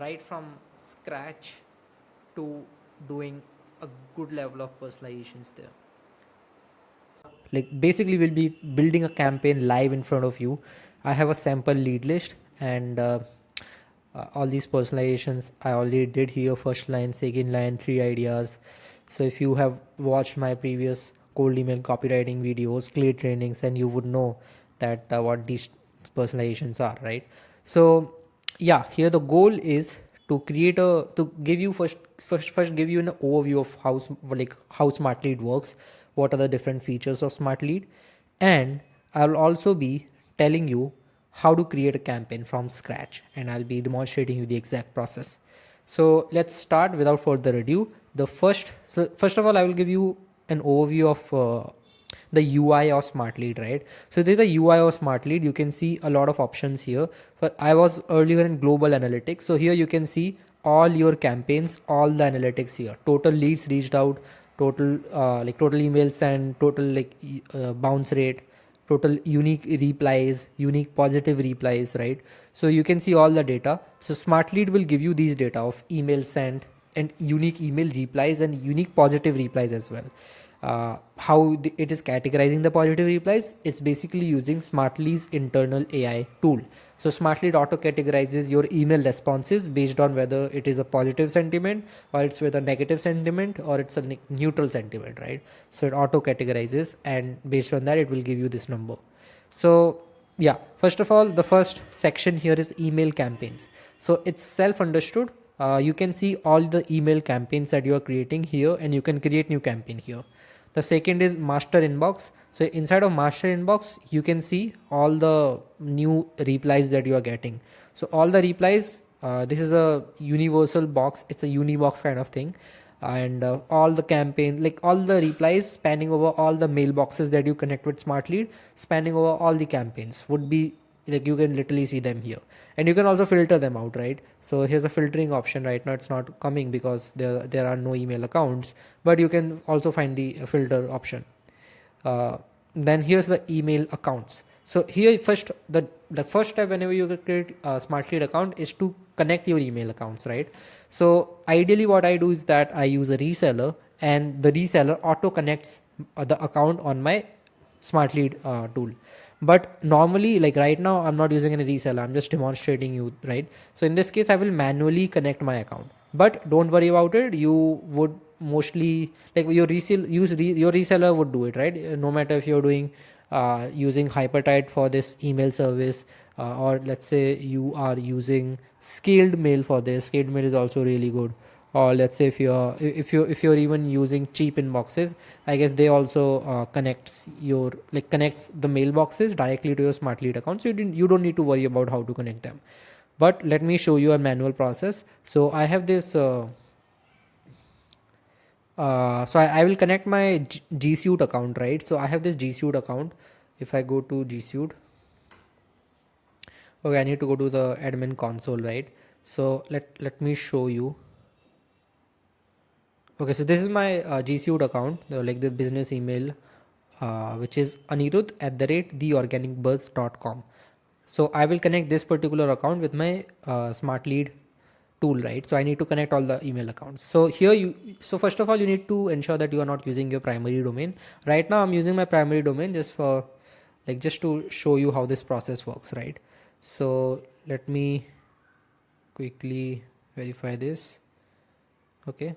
right from scratch to doing a good level of personalizations there. Like basically we'll be building a campaign live in front of you. I have a sample lead list, and all these personalizations I already did here: first line, second line, three ideas. So if you have watched my previous cold email copywriting videos, clear trainings, then you would know that what these personalizations are, right? So yeah, here the goal is to create a to give you first give you an overview of how smart lead works, what are the different features of smart lead, and I'll also be telling you how to create a campaign from scratch, and I'll be demonstrating you the exact process. So let's start without further ado. First of all, I will give you an overview of the UI of Smart Lead, right? So this is the UI of Smart Lead. You can see a lot of options here. But I was earlier in global analytics. So here you can see all your campaigns, all the analytics here. Total leads reached out, total total emails and total bounce rate, total unique replies, unique positive replies, right? So you can see all the data. So Smart Lead will give you these data of email sent and unique email replies and unique positive replies as well. It is categorizing the positive replies, it's basically using Smartly's internal AI tool. So Smartly auto categorizes your email responses based on whether it is a positive sentiment, or it's with a negative sentiment, or it's a neutral sentiment, right? So it auto categorizes, and based on that it will give you this number. So yeah, first of all, the first section here is email campaigns. So it's self understood. You can see all the email campaigns that you are creating here, and you can create new campaign here. The second is master inbox. So inside of master inbox, you can see all the new replies that you are getting. So all the replies, this is a universal box. It's a unibox kind of thing. And all the campaign, like all the replies spanning over all the mailboxes that you connect with Smart Lead, spanning over all the campaigns would be like, you can literally see them here, and you can also filter them out, right? So here's a filtering option. Right now it's not coming because there are no email accounts, but you can also find the filter option. Then here's the email accounts. So here first, the first step whenever you create a Smart Lead account is to connect your email accounts, right? So ideally what I do is that I use a reseller, and the reseller auto connects the account on my Smart Lead tool. But normally, like right now, I'm not using any reseller, I'm just demonstrating you, right? So in this case, I will manually connect my account, but don't worry about it. You would mostly, like, your your reseller would do it, right? No matter if you're doing using Hypertide for this email service, or let's say you are using Scaled Mail for this. Scaled Mail is also really good. Or let's say if you're even using cheap inboxes, I guess they also connects the mailboxes directly to your Smart Lead account, so you don't need to worry about how to connect them. But let me show you a manual process. So I have this so I will connect my G Suite account, right? So I have this G Suite account. If I go to G Suite, okay, I need to go to the admin console, right? So let me show you. Okay, so this is my G Suite account, like the business email, which is anirudh@theorganicbuzz.com. So I will connect this particular account with my Smart Lead tool, right? So I need to connect all the email accounts. So here so first of all, you need to ensure that you are not using your primary domain. Right now I'm using my primary domain just for just to show you how this process works, right? So let me quickly verify this. Okay,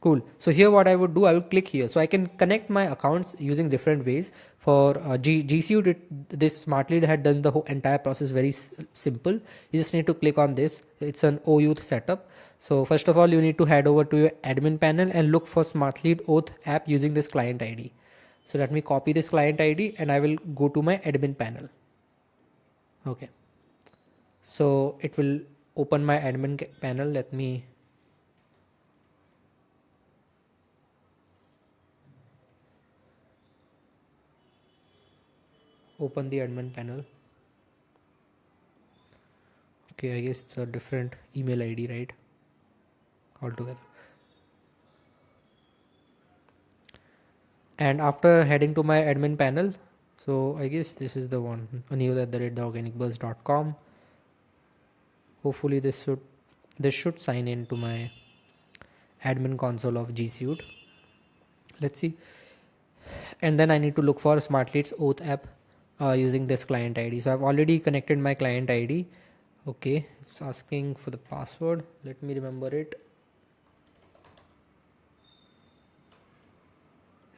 cool. So here what I would do, I would click here. So I can connect my accounts using different ways. For G Suite, this Smart Lead had done the whole entire process very simple. You just need to click on this. It's an OAuth setup. So first of all, you need to head over to your admin panel and look for Smart Lead Oath app using this client ID. So let me copy this client ID and I will go to my admin panel. Okay. So it will open my admin panel. Let me open the admin panel. Okay, I guess it's a different email ID, right? Altogether. And after heading to my admin panel, so I guess this is the one, anil@theorganicbuzz.com. Hopefully this should sign in to my admin console of G Suite. Let's see. And then I need to look for Smart Leads Oath app using this client ID. So I've already connected my client ID. Okay, it's asking for the password. Let me remember it.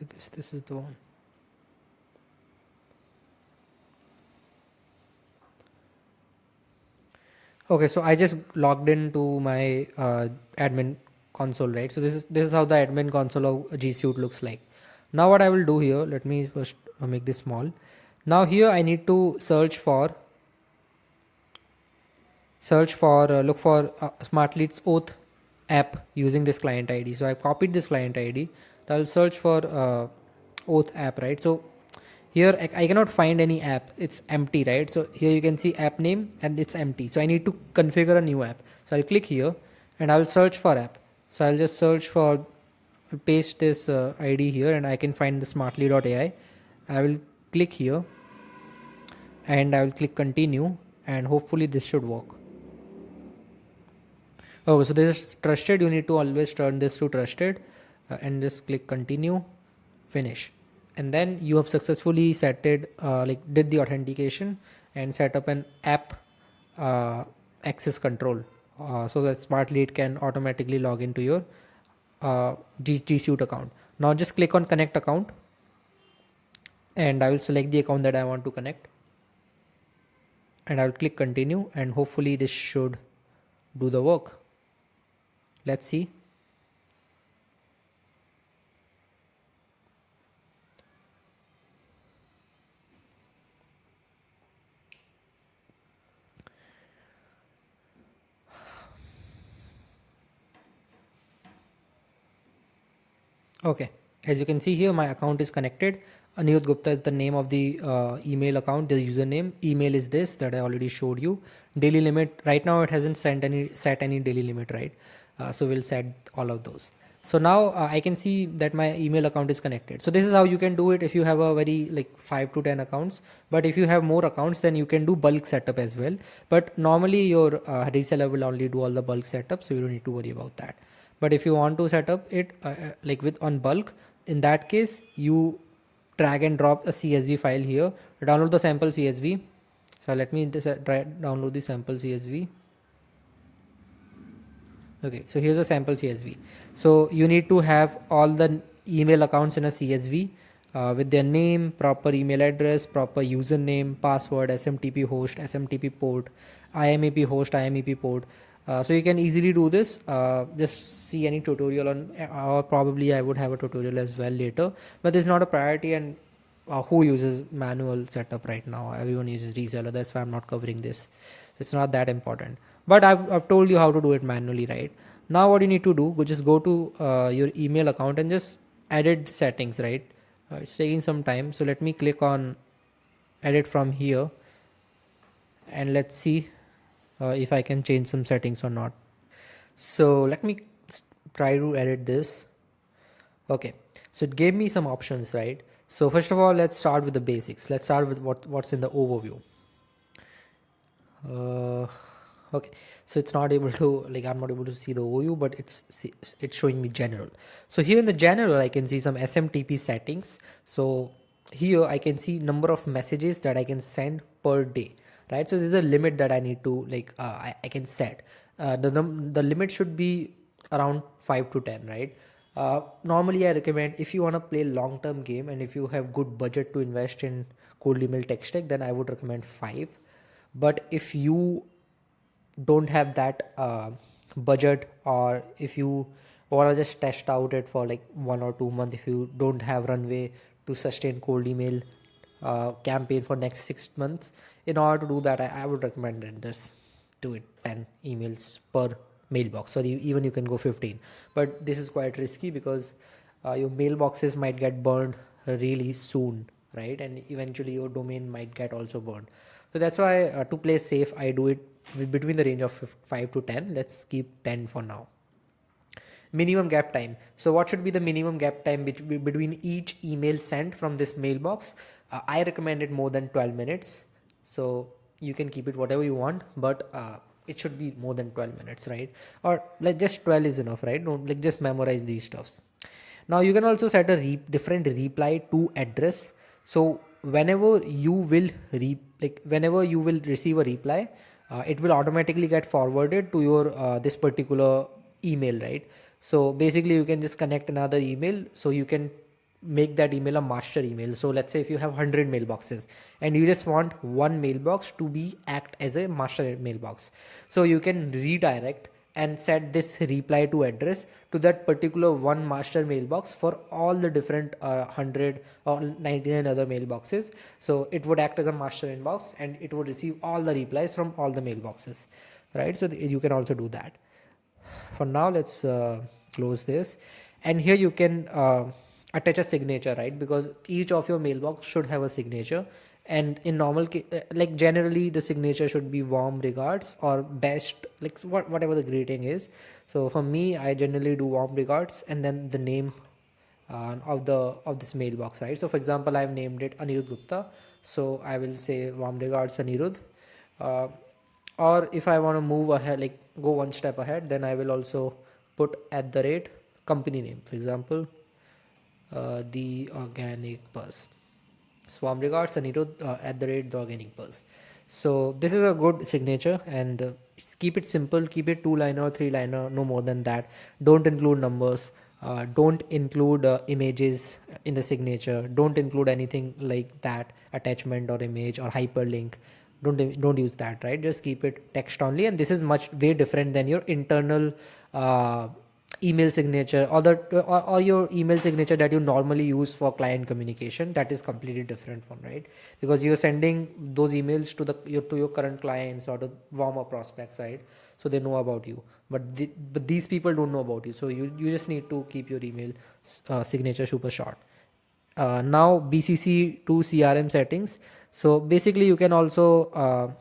I guess this is the one. Okay, so I just logged into my admin console, right? So this is how the admin console of G Suite looks like. Now what I will do here, let me first make this small. Now here I need to look for Smart Leads Oath app using this client ID. So I copied this client ID. I'll search for Oath app, right? So here I cannot find any app. It's empty, right? So here you can see app name and it's empty. So I need to configure a new app. So I'll click here and I'll search for app. So I'll just search for, paste this ID here and I can find the smartly.ai. I will click here and I will click continue and hopefully this should work. Okay, so this is trusted. You need to always turn this to trusted and just click continue, finish. And then you have successfully did the authentication and set up an app access control so that Smart Lead can automatically log into your G Suite account. Now just click on connect account and I will select the account that I want to connect and I will click continue and hopefully this should do the work. Let's see. Okay, as you can see here, my account is connected. Anil Gupta is the name of the email account, the username. Email is this that I already showed you. Daily limit, right now it hasn't set any daily limit, right? So we'll set all of those. So now I can see that my email account is connected. So this is how you can do it if you have a very 5 to 10 accounts. But if you have more accounts, then you can do bulk setup as well. But normally your reseller will only do all the bulk setup, so you don't need to worry about that. But if you want to set up it with on bulk, in that case you drag and drop a CSV file here, download the sample CSV. So let me download the sample CSV. Okay, so here's a sample CSV. So you need to have all the email accounts in a CSV with their name, proper email address, proper username, password, SMTP host, SMTP port, IMAP host, IMAP port. So you can easily do this. Just see any tutorial on, or probably I would have a tutorial as well later, but this is not a priority. And who uses manual setup right now? Everyone uses reseller. That's why I'm not covering this. It's not that important. But I've told you how to do it manually, right? Now what you need to do, just go to your email account and just edit the settings, right? It's taking some time. So let me click on edit from here and let's see if I can change some settings or not. So let me try to edit this. Okay, so it gave me some options, right? So first of all, let's start with the basics. Let's start with what's in the overview. Okay, so it's not able to, like, I'm not able to see the OU, but it's showing me general. So here in the general I can see some SMTP settings. So here I can see number of messages that I can send per day, right? So there's a limit that I need to, like, I can set. The limit should be around 5 to 10, right? Normally I recommend, if you want to play long term game and if you have good budget to invest in cold email tech stack, then I would recommend 5. But if you don't have that budget, or if you want to just test out it for like 1 or 2 months, if you don't have runway to sustain cold email campaign for next 6 months, in order to do that, I would recommend that just do it 10 emails per mailbox, or even you can go 15. But this is quite risky because your mailboxes might get burned really soon, right? And eventually your domain might get also burned. So that's why, to play safe, I do it between the range of 5 to 10. Let's keep 10 for now. Minimum gap time. So what should be the minimum gap time between each email sent from this mailbox? I recommend it more than 12 minutes. So you can keep it whatever you want, but it should be more than 12 minutes, right? Or like just 12 is enough, right? Don't like just memorize these stuffs. Now you can also set a different reply to address. So whenever you will whenever you will receive a reply, it will automatically get forwarded to your this particular email, right? So basically you can just connect another email, so you can make that email a master email. So let's say if you have 100 mailboxes and you just want one mailbox to be act as a master mailbox, so you can redirect and set this reply to address to that particular one master mailbox for all the different 100 or 99 other mailboxes. So it would act as a master inbox and it would receive all the replies from all the mailboxes, right? So you can also do that. For now, let's close this, and here you can attach a signature, right? Because each of your mailbox should have a signature, and in normal like generally the signature should be warm regards or best, like whatever the greeting is. So for me, I generally do warm regards and then the name of this mailbox, right? So for example, I've named it Anirudh Gupta, so I will say warm regards Anirudh. uh, or if I want to move ahead, like go one step ahead, then I will also put at the rate company name, for example, the organic buzz. Swarm regards Anirudh at the rate the organic buzz. So this is a good signature, and keep it simple, keep it 2 liner or 3 liner, no more than that. Don't include numbers, don't include images in the signature, don't include anything like that, attachment or image or hyperlink. Don't use that, right? Just keep it text only, and this is much way different than your internal email signature, or your email signature that you normally use for client communication. That is completely different one, right? Because you're sending those emails to your current clients or to warmer prospects, right? So they know about you, but these people don't know about you, so you just need to keep your email signature super short. Now BCC to CRM settings. So basically you can also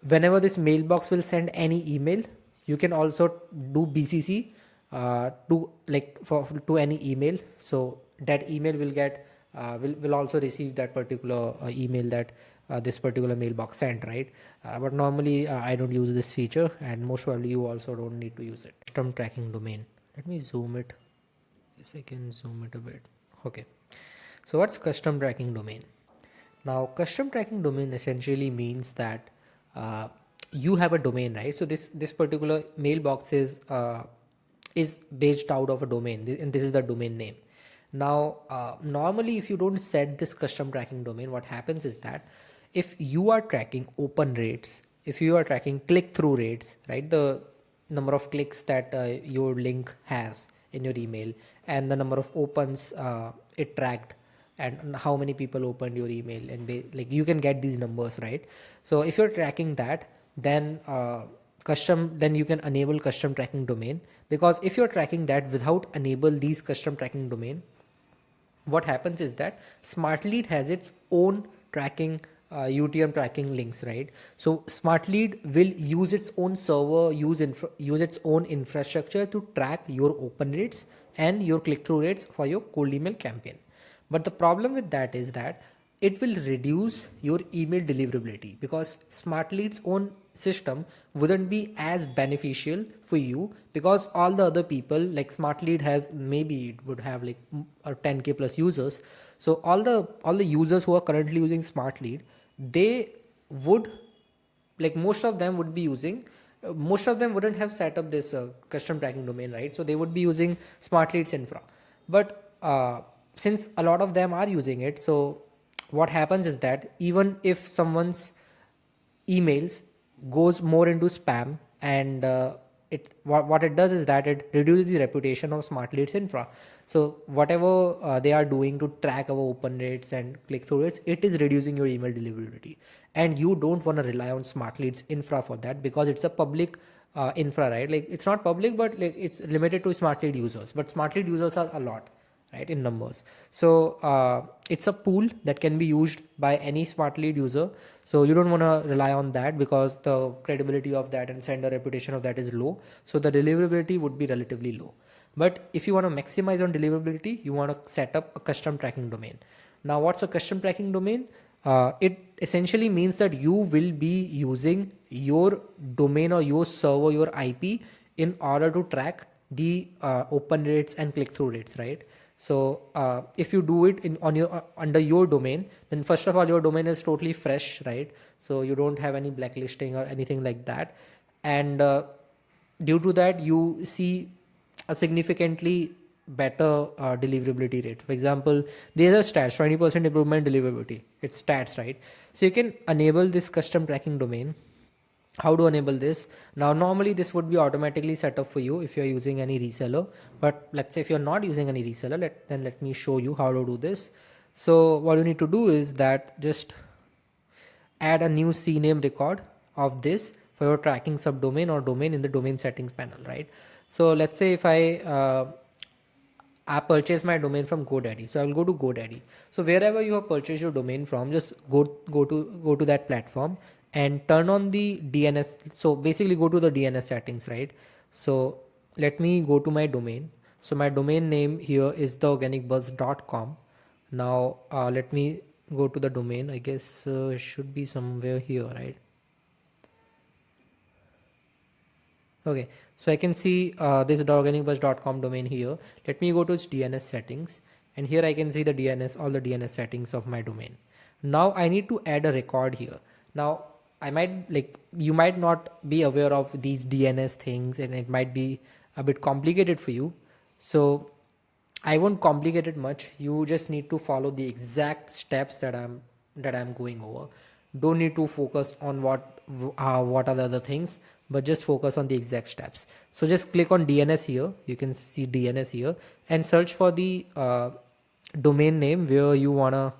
whenever this mailbox will send any email, you can also do BCC to like for to any email. So that email will get will also receive that particular email that this particular mailbox sent, right? But normally I don't use this feature, and most probably you also don't need to use it. Custom tracking domain. Let me zoom it. Yes, I can zoom it a bit. Okay. So what's custom tracking domain? Now, custom tracking domain essentially means that you have a domain, right? So this particular mailbox is based out of a domain, and this is the domain name. Now, normally, if you don't set this custom tracking domain, what happens is that if you are tracking open rates, if you are tracking click-through rates, right, the number of clicks that your link has in your email, and the number of opens it tracked, and how many people opened your email, and like you can get these numbers, right? So if you're tracking that, then then you can enable custom tracking domain, because if you're tracking that without enable these custom tracking domain, what happens is that Smartlead has its own tracking UTM tracking links, right? So Smartlead will use its own server, use its own infrastructure to track your open rates and your click-through rates for your cold email campaign. But the problem with that is that it will reduce your email deliverability, because Smartlead's own system wouldn't be as beneficial for you, because all the other people, like smart lead has, maybe it would have like 10k plus users. So all the users who are currently using smart lead, they would, like most of them would be using, most of them wouldn't have set up this custom tracking domain, right? So they would be using smart leads infra. But since a lot of them are using it, so what happens is that even if someone's emails goes more into spam, and what it does is that it reduces the reputation of smart leads infra. So whatever they are doing to track our open rates and click through rates, it is reducing your email deliverability, and you don't want to rely on smart leads infra for that, because it's a public infra, right? Like it's not public, but like it's limited to smart lead users, but smart lead users are a lot, right, in numbers. So it's a pool that can be used by any smart lead user. So you don't want to rely on that, because the credibility of that and sender reputation of that is low, so the deliverability would be relatively low. But if you want to maximize on deliverability, you want to set up a custom tracking domain. Now what's a custom tracking domain? It essentially means that you will be using your domain or your server, your IP, in order to track the open rates and click through rates, right? So if you do it in on your under your domain, then first of all your domain is totally fresh, right? So you don't have any blacklisting or anything like that, and due to that you see a significantly better deliverability rate. For example, these are stats: 20% improvement deliverability. It's stats, right? So you can enable this custom tracking domain. How to enable this? Now normally this would be automatically set up for you if you're using any reseller, but let's say if you're not using any reseller, then let me show you how to do this. So what you need to do is that just add a new CNAME record of this for your tracking subdomain or domain in the domain settings panel, right? So let's say if I purchase my domain from GoDaddy, so I will go to GoDaddy. So wherever you have purchased your domain from, just go to that platform and turn on the DNS. So basically go to the DNS settings, right? So let me go to my domain. So my domain name here is theorganicbuzz.com. Now let me go to the domain. I guess it should be somewhere here, right? Okay, so I can see this organicbus.com domain here. Let me go to its DNS settings, and here I can see the DNS, all the DNS settings of my domain. Now I need to add a record here. Now I might, like, you might not be aware of these DNS things, and it might be a bit complicated for you. So I won't complicate it much. You just need to follow the exact steps that I'm going over. Don't need to focus on what are the other things, but just focus on the exact steps. So just click on DNS here. You can see DNS here, and search for the domain name where you wanna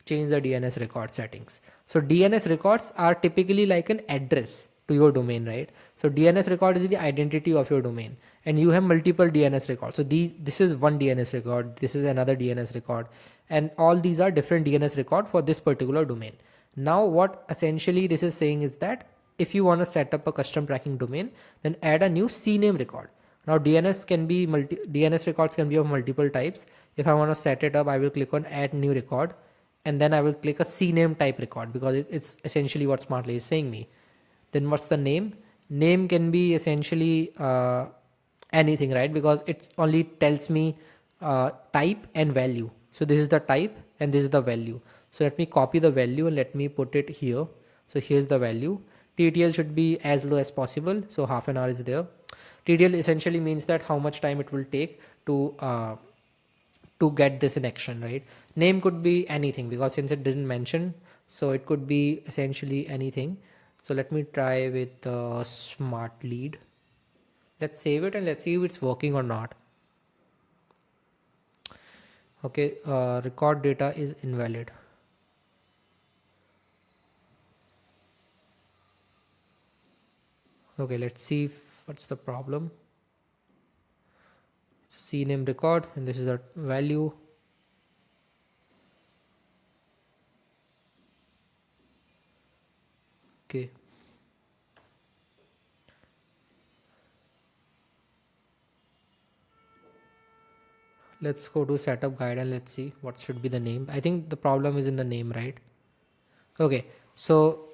change the DNS record settings. So DNS records are typically like an address to your domain, right? So DNS record is the identity of your domain, and you have multiple DNS records. So this is one DNS record, this is another DNS record, and all these are different DNS record for this particular domain. Now what essentially this is saying is that if you want to set up a custom tracking domain, then add a new CNAME record. Now DNS records can be of multiple types. If I want to set it up, I will click on add new record, and then I will click a CNAME type record, because it's essentially what Smartly is saying me. Then what's the name? Name can be essentially anything, right? Because it only tells me type and value. So this is the type and this is the value. So let me copy the value and let me put it here. So here's the value. TTL should be as low as possible. So half an hour is there. TTL essentially means that how much time it will take to get this in action, right? Name could be anything, because since it didn't mention, so it could be essentially anything. So let me try with smart lead. Let's save it and let's see if it's working or not. Okay, record data is invalid. Okay, let's see what's the problem. CNAME record, and this is a value. Okay. Let's go to setup guide and let's see what should be the name. I think the problem is in the name, right? Okay, so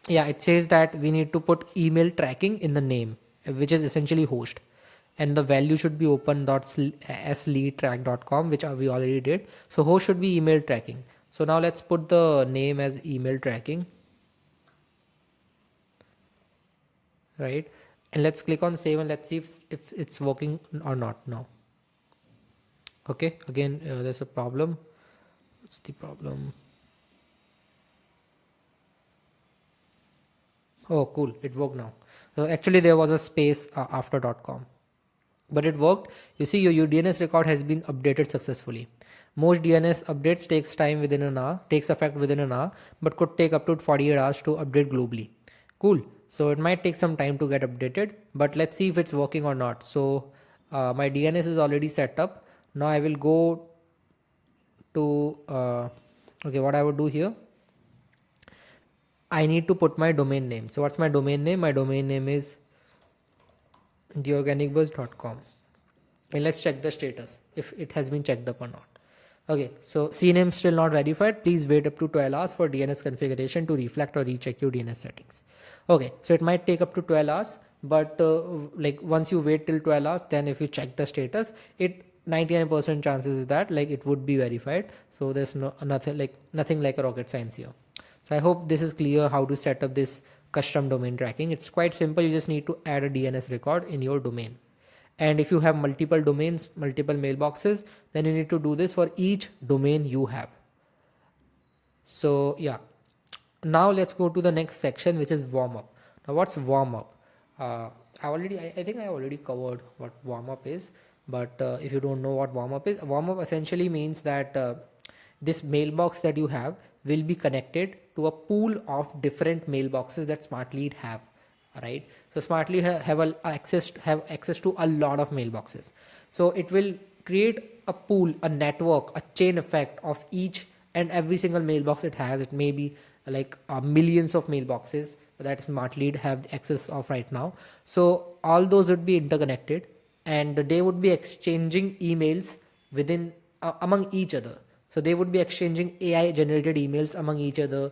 Yeah, it says that we need to put email tracking in the name, which is essentially host, and the value should be open.sleadtrack.com, which we already did. So host should be email tracking. So now let's put the name as email tracking, right? And let's click on save and let's see if it's working or not now. Okay, again, there's a problem. What's the problem? Oh, cool. It worked now. So actually there was a space after .com, but it worked. You see your DNS record has been updated successfully. Most DNS updates takes effect within an hour, but could take up to 48 hours to update globally. Cool. So it might take some time to get updated, but let's see if it's working or not. So my DNS is already set up. Now I will go to, okay, what I would do here, I need to put my domain name. So what's my domain name? My domain name is theorganicbuzz.com. And let's check the status if it has been checked up or not. Okay, so CNAME still not verified. Please wait up to 12 hours for DNS configuration to reflect or recheck your DNS settings. Okay, so it might take up to 12 hours, but like once you wait till 12 hours, then if you check the status, it 99% chances is that like it would be verified. So there's nothing like a rocket science here. So I hope this is clear how to set up this custom domain tracking. It's quite simple. You just need to add a DNS record in your domain. And if you have multiple domains, multiple mailboxes, then you need to do this for each domain you have. So yeah, now let's go to the next section, which is warm up. Now what's warm up? I think I already covered what warm up is, but if you don't know what warm up is, warm up essentially means that this mailbox that you have will be connected to a pool of different mailboxes that SmartLead have, right? So SmartLead have access to a lot of mailboxes. So it will create a pool, a network, a chain effect of each and every single mailbox it has. It may be like millions of mailboxes that SmartLead have access of right now. So all those would be interconnected, and they would be exchanging emails within among each other. So they would be exchanging AI generated emails among each other.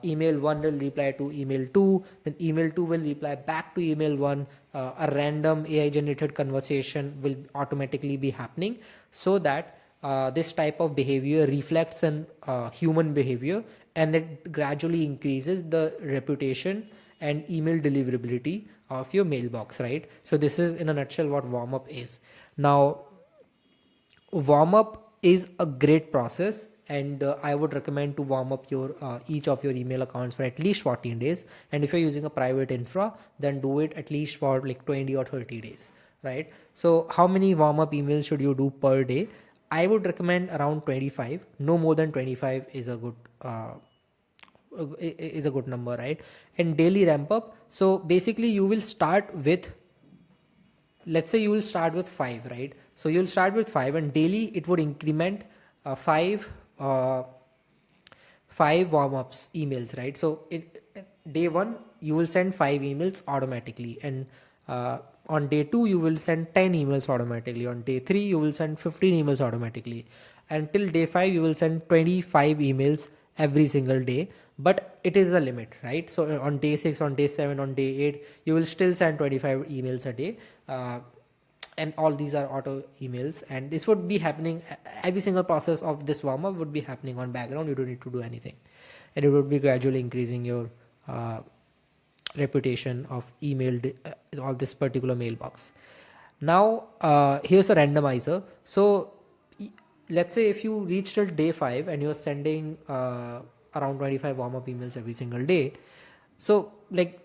Email 1 will reply to email 2, then email 2 will reply back to email 1. A random AI generated conversation will automatically be happening, so that this type of behavior reflects an human behavior, and it gradually increases the reputation and email deliverability of your mailbox, right? So this is in a nutshell what warm up is. Now warm up is a great process, and I would recommend to warm up your each of your email accounts for at least 14 days, and if you're using a private infra, then do it at least for like 20 or 30 days, right? So how many warm up emails should you do per day? I would recommend around 25. No more than 25 is a good number, right? And daily ramp up, so basically you will start with, let's say you will start with 5, right? So you'll start with 5, and daily it would increment 5 uh, 5 warm-ups emails, right? So day 1 you will send 5 emails automatically, and on day 2 you will send 10 emails automatically, on day 3 you will send 15 emails automatically, until day 5 you will send 25 emails every single day. But it is a limit, right? So on day 6, on day 7, on day 8, you will still send 25 emails a day, and all these are auto emails, and this would be happening, every single process of this warm up would be happening on background. You don't need to do anything, and it would be gradually increasing your reputation of of this particular mailbox. Now here's a randomizer. So let's say if you reach till day 5 and you're sending around 25 warm-up emails every single day, so like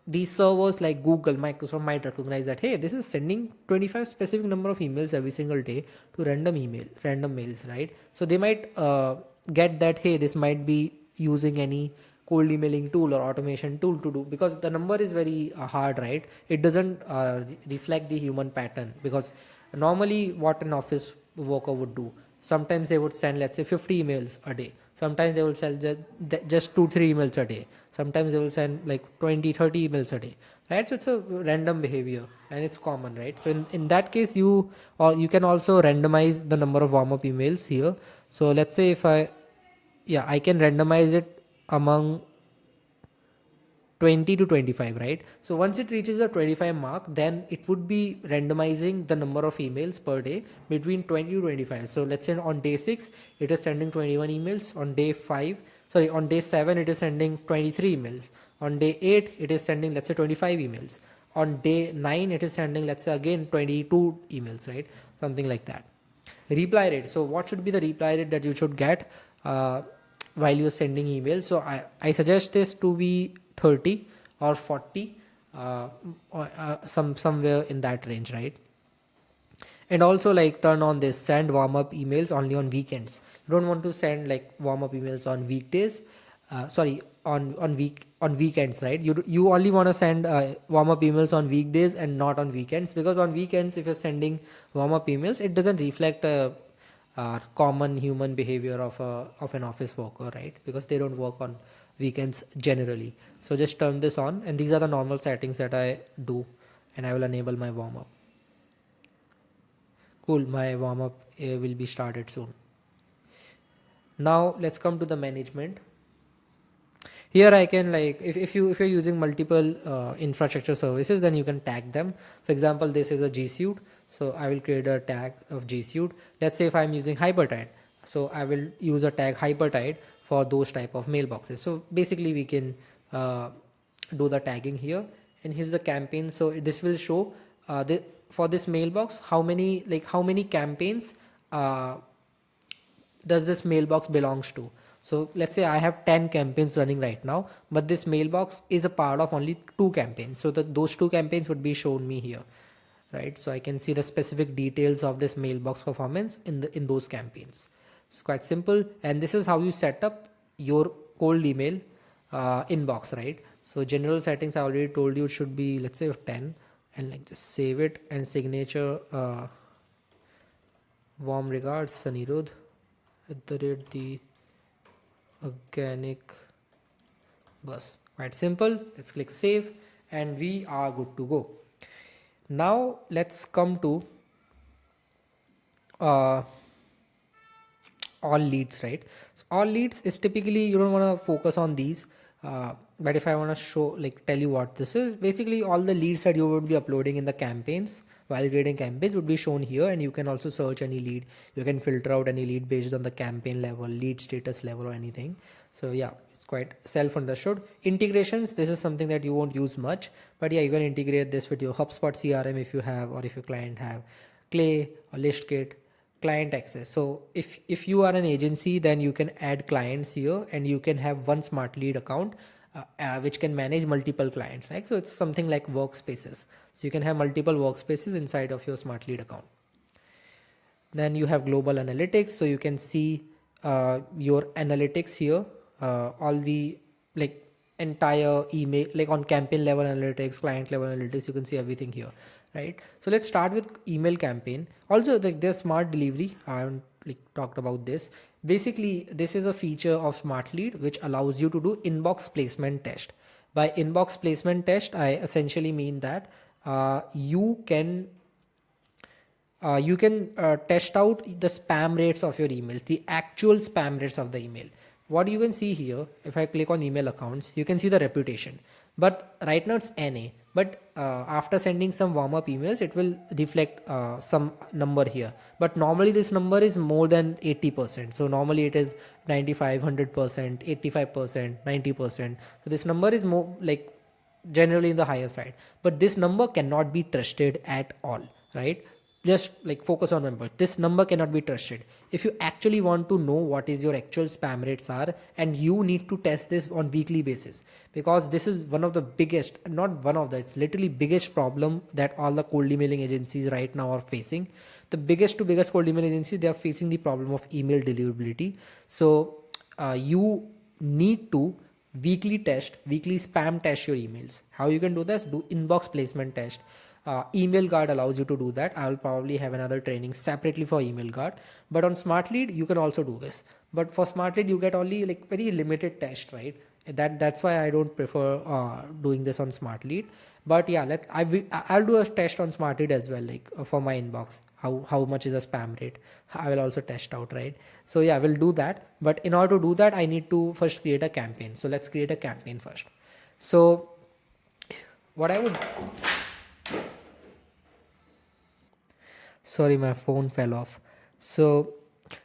these servers like Google, Microsoft might recognize that, hey, this is sending 25 specific number of emails every single day to random mails, right? So they might get that, hey, this might be using any cold emailing tool or automation tool to do, because the number is very hard, right? It doesn't reflect the human pattern, because normally what an office worker would do, sometimes they would send, let's say, 50 emails a day. Sometimes they will send just 2-3 emails a day. Sometimes they will send like 20-30 emails a day, right? So it's a random behavior, and it's common, right? So in that case, you can also randomize the number of warm-up emails here. So let's say if I can randomize it among 20 to 25, right? So once it reaches the 25 mark, then it would be randomizing the number of emails per day between 20 to 25. So let's say on day 6 it is sending 21 emails, on day 5, sorry, on day 7 it is sending 23 emails, on day 8 it is sending, let's say, 25 emails, on day 9 it is sending, let's say, again 22 emails, right? Something like that. Reply rate. So what should be the reply rate that you should get while you're sending emails? So I suggest this to be 30 or 40, somewhere in that range, right? And also, like, turn on this send warm-up emails only on weekends. You don't want to send like warm-up emails on weekdays, sorry, on weekends, right? You only want to send warm-up emails on weekdays and not on weekends, because on weekends, if you're sending warm-up emails, it doesn't reflect common human behavior of an office worker, right? Because they don't work on weekends generally. So just turn this on, and these are the normal settings that I do, and I will enable my warm-up. Cool, my warm-up will be started soon. Now let's come to the management. Here I can, like, if you're using multiple infrastructure services, then you can tag them. For example, this is a G Suite, so I will create a tag of G Suite. Let's say if I'm using Hypertide, so I will use a tag Hypertide for those type of mailboxes. So basically we can do the tagging here, and here's the campaign. So this will show for this mailbox how many campaigns does this mailbox belongs to. So let's say I have 10 campaigns running right now, but this mailbox is a part of only 2 campaigns. So those 2 campaigns would be shown me here, right? So I can see the specific details of this mailbox performance in those campaigns. It's quite simple, and this is how you set up your cold email inbox, right? So general settings, I already told you, it should be, let's say, 10, and like just save it, and signature warm regards Sanirudh @ the organic bus. Quite simple. Let's click save, and we are good to go. Now let's come to all leads, right? So all leads is typically, you don't want to focus on these, but if I want to show, like, tell you what this is, basically all the leads that you would be uploading in the campaigns while creating campaigns would be shown here, and you can also search any lead. You can filter out any lead based on the campaign level, lead status level, or anything. So yeah, it's quite self-understood. Integrations, this is something that you won't use much, but yeah, you can integrate this with your HubSpot CRM if you have, or if your client have Clay or ListKit. Client access. So if you are an agency, then you can add clients here, and you can have one smart lead account which can manage multiple clients, right? So it's something like workspaces. So you can have multiple workspaces inside of your smart lead account. Then you have global analytics, so you can see your analytics here, all the, like, entire email, like on campaign level analytics, client level analytics, you can see everything here, right? So let's start with email campaign. Also, like, there's smart delivery. I haven't, like, talked about this. Basically, this is a feature of smart lead which allows you to do inbox placement test. By inbox placement test, I essentially mean that you can test out the spam rates of your emails, the actual spam rates of the email. What you can see here, if I click on email accounts, you can see the reputation, but right now it's NA, but after sending some warm-up emails, it will reflect some number here, but normally this number is more than 80%. So normally it is 95, 100%, 85%, 90%. So this number is more, like, generally in the higher side, but this number cannot be trusted at all, right? Just, like, focus on numbers. This number cannot be trusted. If you actually want to know what is your actual spam rates are, and you need to test this on weekly basis, because this is one of the biggest, not one of the, it's literally biggest problem that all the cold emailing agencies right now are facing. The biggest to biggest cold email agency, they are facing the problem of email deliverability. So you need to weekly spam test your emails. How you can do this? Do inbox placement test. Email guard allows you to do that. I will probably have another training separately for email guard, but on smart lead you can also do this, but for smart lead you get only, like, very limited test, right? That's why I don't prefer doing this on smart lead. But yeah, I'll do a test on smart lead as well, like, for my inbox, how much is the spam rate. I will also test out, right? So yeah, we'll do that, but in order to do that, I need to first create a campaign. So let's create a campaign first. So what I would sorry, my phone fell off. So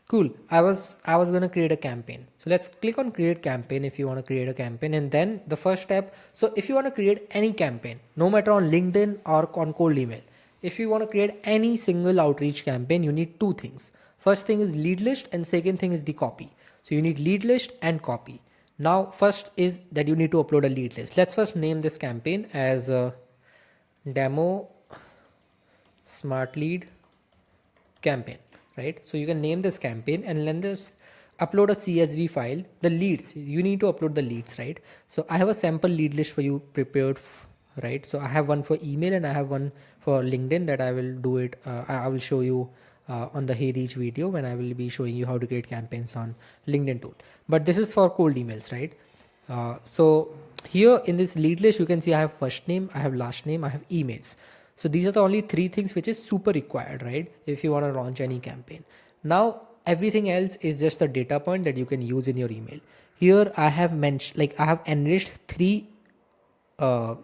cool. I was gonna create a campaign. So let's click on create campaign if you want to create a campaign. And then the first step, so if you want to create any campaign, no matter on LinkedIn or on cold email, if you want to create any single outreach campaign, you need two things. First thing is lead list, and second thing is the copy. So you need lead list and copy. Now first is that you need to upload a lead list. Let's first name this campaign as demo smart lead campaign, right? So you can name this campaign and then just upload a CSV file. The leads, you need to upload the leads, right? So I have a sample lead list for you prepared, right? So I have one for email and I have one for LinkedIn that I will do it. I will show you on the Hey Reach video when I will be showing you how to create campaigns on LinkedIn tool. But this is for cold emails, right? So here in this lead list, you can see I have first name, I have last name, I have emails. So these are the only three things which is super required, right? If you want to launch any campaign. Now everything else is just a data point that you can use in your email. Here I have mentioned, like I have enriched three uh,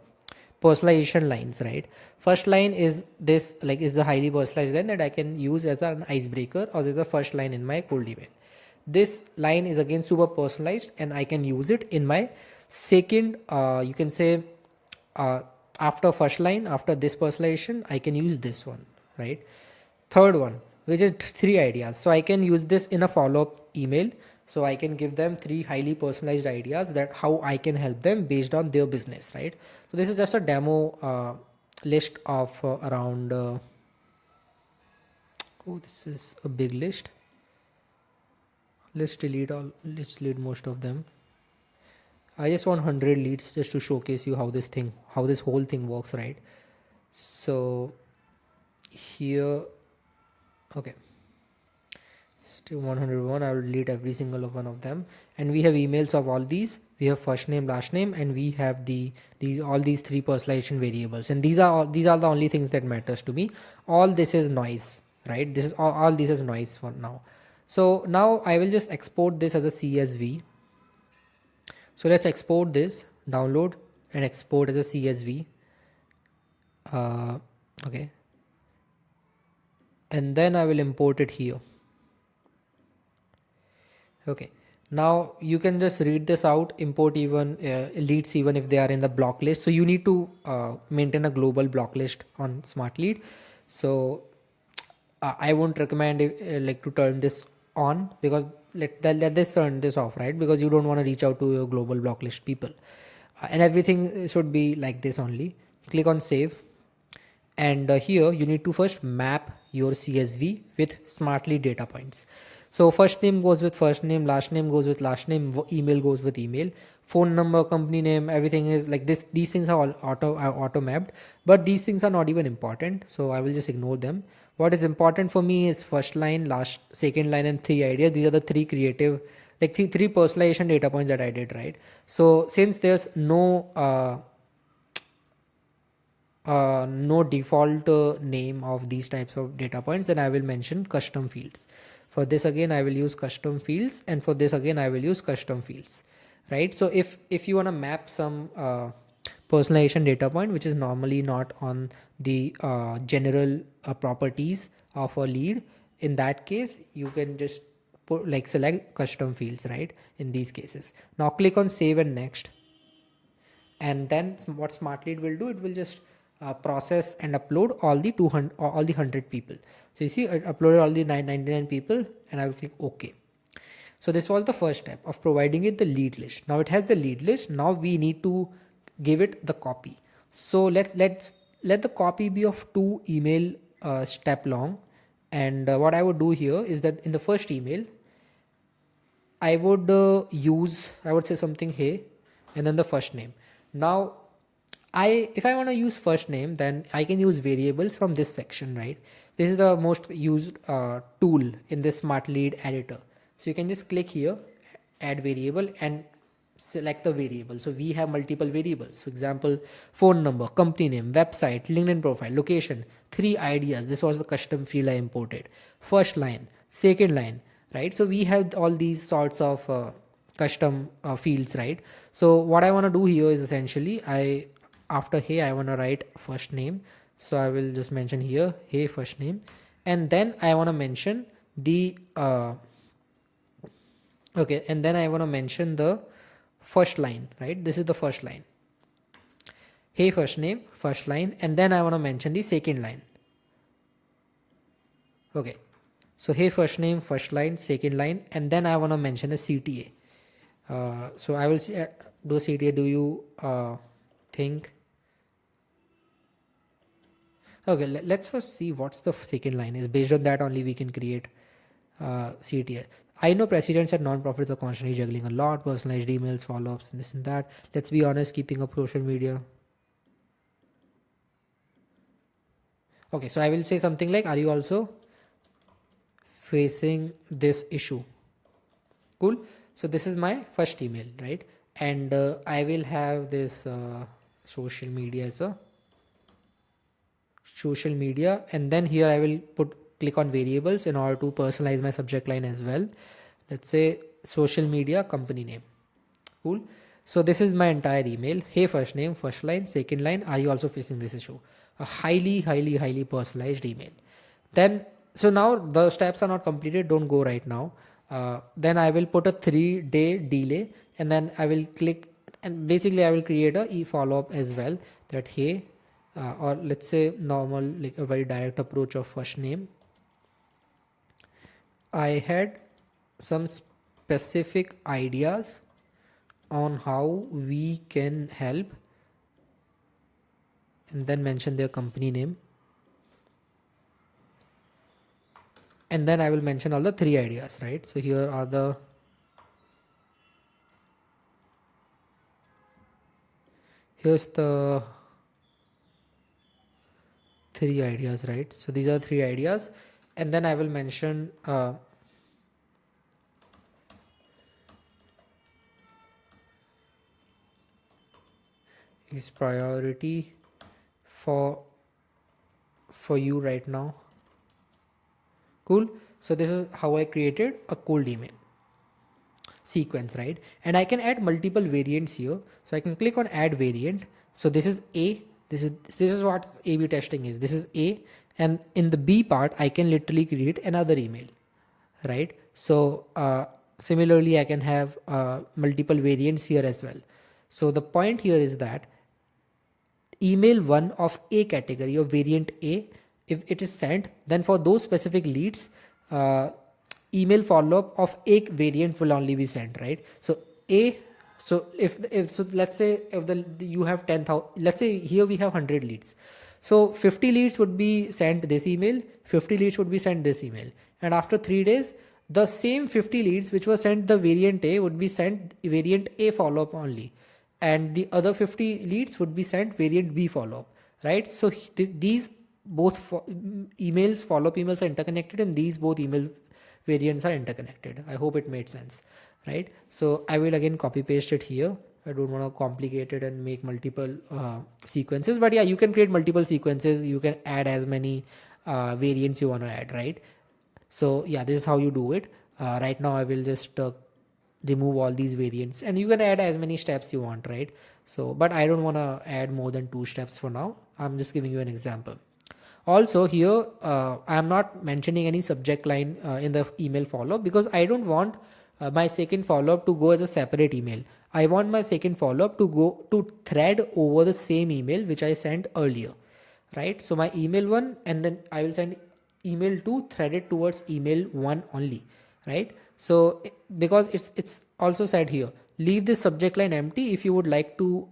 personalization lines, right? First line is this, like is the highly personalized line that I can use as an icebreaker or as a first line in my cold email. This line is again super personalized and I can use it in my second, you can say, uh, after first line, after this personalization, I can use this one, right? Third one, which is three ideas. So I can use this in a follow-up email. So I can give them three highly personalized ideas that how I can help them based on their business, right? So this is just a demo list of around, oh, this is a big list. Let's delete most of them. I just want 100 leads just to showcase you how this whole thing works, right? So here, okay, still 101. I will delete every single one of them. And we have emails of all these. We have first name, last name, and we have all these three personalization variables. And these are the only things that matters to me. All this is noise, right? This is all this is noise for now. So now I will just export this as a CSV. So let's export this, download and export as a CSV. Okay. And then I will import it here. Okay. Now you can just read this out, import even leads even if they are in the block list. So you need to maintain a global block list on Smart Lead. So I won't recommend like to turn this on, because let this turn this off, right? Because you don't want to reach out to your global block list people, and everything should be like this only. Click on save, and here you need to first map your CSV with smartly data points. So first name goes with first name, last name goes with last name, email goes with email, phone number, company name, everything is like this. These things are all auto mapped, but these things are not even important, so I will just ignore them. What is important for me is first line, second line, and three ideas. These are the three creative, like three personalization data points that I did, right? So since there's no default name of these types of data points, then I will mention custom fields. For this again I will use custom fields, and for this again I will use custom fields, right? So if you want to map some personalization data point which is normally not on the general properties of a lead, in that case you can just put like select custom fields, right? In these cases, now click on save and next. And then what Smart Lead will do, it will just process and upload all the 100 people. So you see I uploaded all the 999 people, and I will click OK. So this was the first step of providing it the lead list. Now it has the lead list. Now we need to give it the copy. So let the copy be of 2 email step long. And what I would do here is that in the first email, I would I would say something hey, and then the first name. Now if I want to use first name, then I can use variables from this section, right? This is the most used tool in this Smart Lead editor. So you can just click here, add variable, and select the variable. So we have multiple variables. For example, phone number, company name, website, LinkedIn profile, location, 3 ideas. This was the custom field I imported. First line, second line, right? So we have all these sorts of custom fields, right? So what I want to do here is essentially after hey I want to write first name. So I will just mention here hey first name, and then I want to mention the okay, and then I want to mention the first line, right? This is the first line, hey first name first line, and then I want to mention the second line. Okay, so hey first name first line second line, and then I want to mention a CTA. So I will do CTA. Do you think? Okay, let's first see what's the second line is. Based on that only we can create CTA. I know presidents at non-profits are constantly juggling a lot, personalized emails, follow-ups, and this and that. Let's be honest, keeping up social media. Okay, so I will say something like, are you also facing this issue? Cool. So this is my first email, right? And I will have this social media as a social media, and then here I will click on variables in order to personalize my subject line as well. Let's say social media company name. Cool. So this is my entire email. Hey first name first line second line, are you also facing this issue? A highly personalized email. Then so now the steps are not completed, don't go right now. Then I will put a 3-day delay, and then I will click, and basically I will create a follow-up as well, that hey or let's say normal, like a very direct approach of first name. I had some specific ideas on how we can help, and then mention their company name, and then I will mention all the 3 ideas, right? So here are the here's the 3 ideas, right? So these are 3 ideas, and then I will mention is priority for you right now. Cool. So this is how I created a cold email sequence, right? And I can add multiple variants here. So I can click on add variant. So this is A. This is what A/B testing is. This is A, and in the B part I can literally create another email, right? So similarly I can have multiple variants here as well. So the point here is that email one of A category of variant A, if it is sent, then for those specific leads, email follow-up of A variant will only be sent, right? So A, so if so let's say if you have 10,000, let's say here we have 100 leads. So 50 leads would be sent this email, 50 leads would be sent this email. And after 3 days, the same 50 leads which were sent the variant A would be sent variant A follow-up only, and the other 50 leads would be sent variant B follow-up, right? So these both emails, follow-up emails are interconnected, and these both email variants are interconnected. I hope it made sense, right? So I will again copy paste it here. I don't want to complicate it and make multiple sequences, but yeah, you can create multiple sequences. You can add as many variants you want to add, right? So yeah, this is how you do it. Right now I will just remove all these variants, and you can add as many steps you want, right? So but I don't want to add more than 2 steps for now. I'm just giving you an example. Also here I am not mentioning any subject line in the email follow-up, because I don't want my second follow-up to go as a separate email. I want my second follow-up to go to thread over the same email which I sent earlier, right? So my email 1, and then I will send email 2 threaded towards email 1 only, right? So because it's also said here, leave this subject line empty if you would like to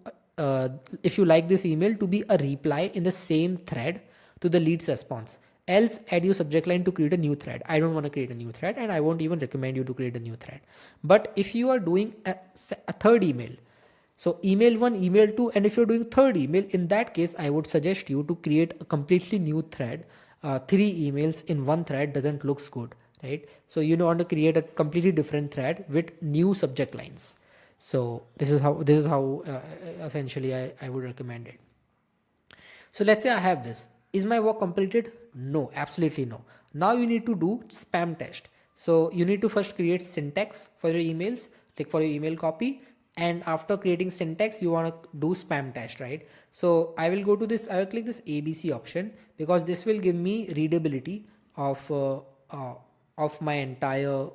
if you like this email to be a reply in the same thread to the lead's response, else add your subject line to create a new thread. I don't want to create a new thread, and I won't even recommend you to create a new thread. But if you are doing a third email, so email 1, email 2, and if you're doing third email, in that case I would suggest you to create a completely new thread. 3 emails in one thread doesn't looks good, right? So you want to create a completely different thread with new subject lines. So this is how essentially I would recommend it. So let's say I have this. Is my work completed? No, absolutely no. Now you need to do spam test. So you need to first create syntax for your emails, like for your email copy, And after creating syntax, you want to do spam test, right? So I will go to this, I will click this ABC option, because this will give me readability uh, of my entire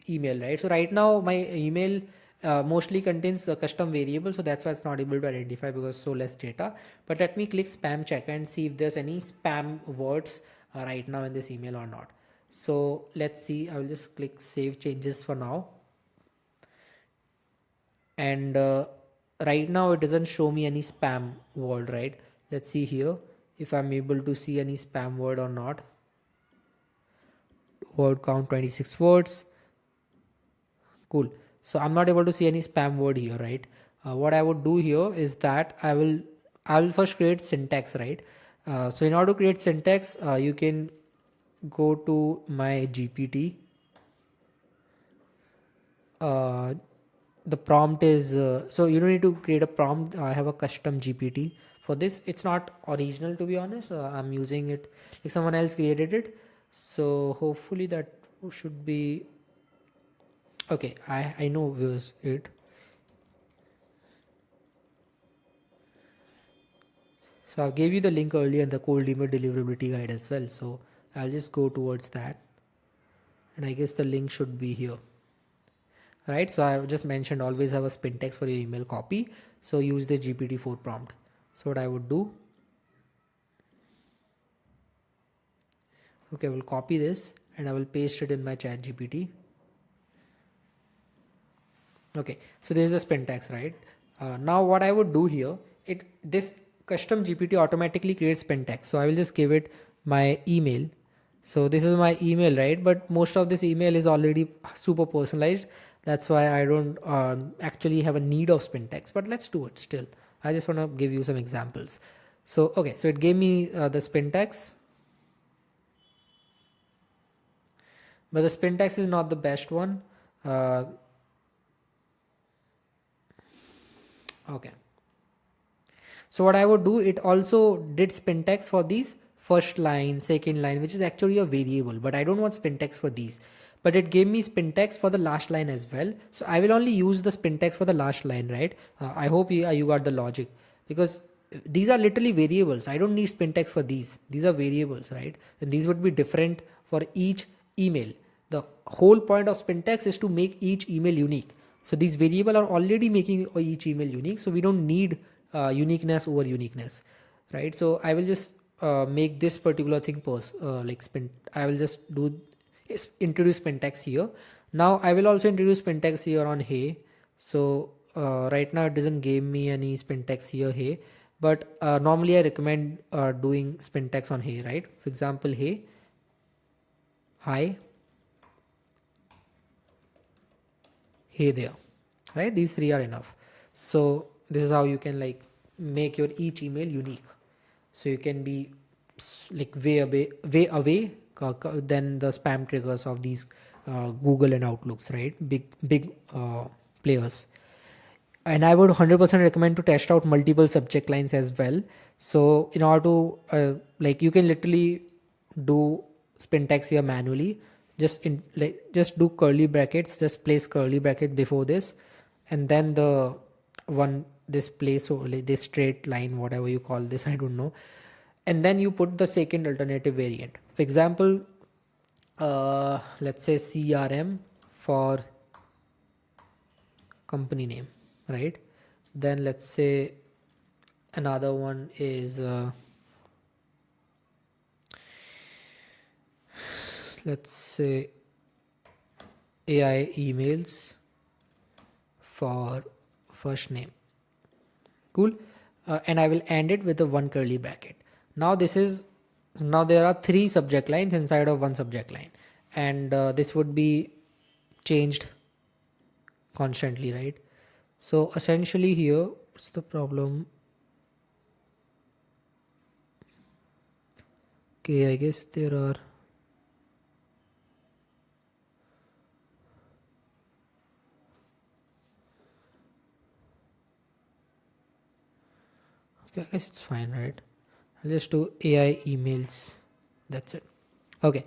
email, right? So right now my email mostly contains the custom variable, so that's why it's not able to identify, because so less data. But let me click spam checker and see if there's any spam words right now in this email or not. So let's see, I will just click save changes for now. And right now it doesn't show me any spam word, right? Let's see here if I'm able to see any spam word or not. Word count 26 words. Cool. So I'm not able to see any spam word here, right? What I would do here is that I will first create syntax, right? So in order to create syntax, you can go to my GPT. uh, the prompt is so you don't need to create a prompt. I have a custom GPT for this. It's not original, to be honest. I'm using it like someone else created it, so hopefully that should be okay. I know where's it. So I gave you the link earlier in the cold email deliverability guide as well, so I'll just go towards that, and I guess the link should be here, right? So I just mentioned always have a spin text for your email copy, so use the GPT-4 prompt. So what I would do, okay, I will copy this and I will paste it in my chat GPT. Okay, so this is the spin text, right? Now what I would do here, this custom GPT automatically creates spin text, so I will just give it my email. So this is my email, right? But most of this email is already super personalized. That's why I don't actually have a need of spin text, but let's do it still. I just want to give you some examples. So okay, so it gave me the spin text, but the spin text is not the best one. Okay, so what I would do, it also did spin text for these first line, second line, which is actually a variable, but I don't want spin text for these. But it gave me spin text for the last line as well. So I will only use the spin text for the last line, right? I hope you got the logic, because these are literally variables. I don't need spin text for these. These are variables, right? And these would be different for each email. The whole point of spin text is to make each email unique. So these variables are already making each email unique. So we don't need uniqueness over uniqueness, right? So I will just make this particular thing like spin. I will just introduce spin text here. Now I will also introduce spin text here on hey. So right now it doesn't give me any spin text here, hey, but normally I recommend doing spin text on hey, right? For example, hey, hi, hey there, right? These three are enough. So this is how you can like make your each email unique. So you can be like way away than the spam triggers of these Google and Outlooks, right? Big players. And I would 100% recommend to test out multiple subject lines as well. So in order to like you can literally do spin text here manually. Just do curly brackets, just place curly bracket before this, and then the one this place, or like this straight line, whatever you call this, I don't know, and then you put the second alternative variant. For example, let's say CRM for company name, right? Then let's say another one is let's say AI emails for first name. Cool. And I will end it with a one curly bracket. Now there are three subject lines inside of one subject line, and this would be changed constantly, right? So essentially here, what's the problem? Okay, I guess there are okay, I guess it's fine, right? I'll just do AI emails. That's it. Okay.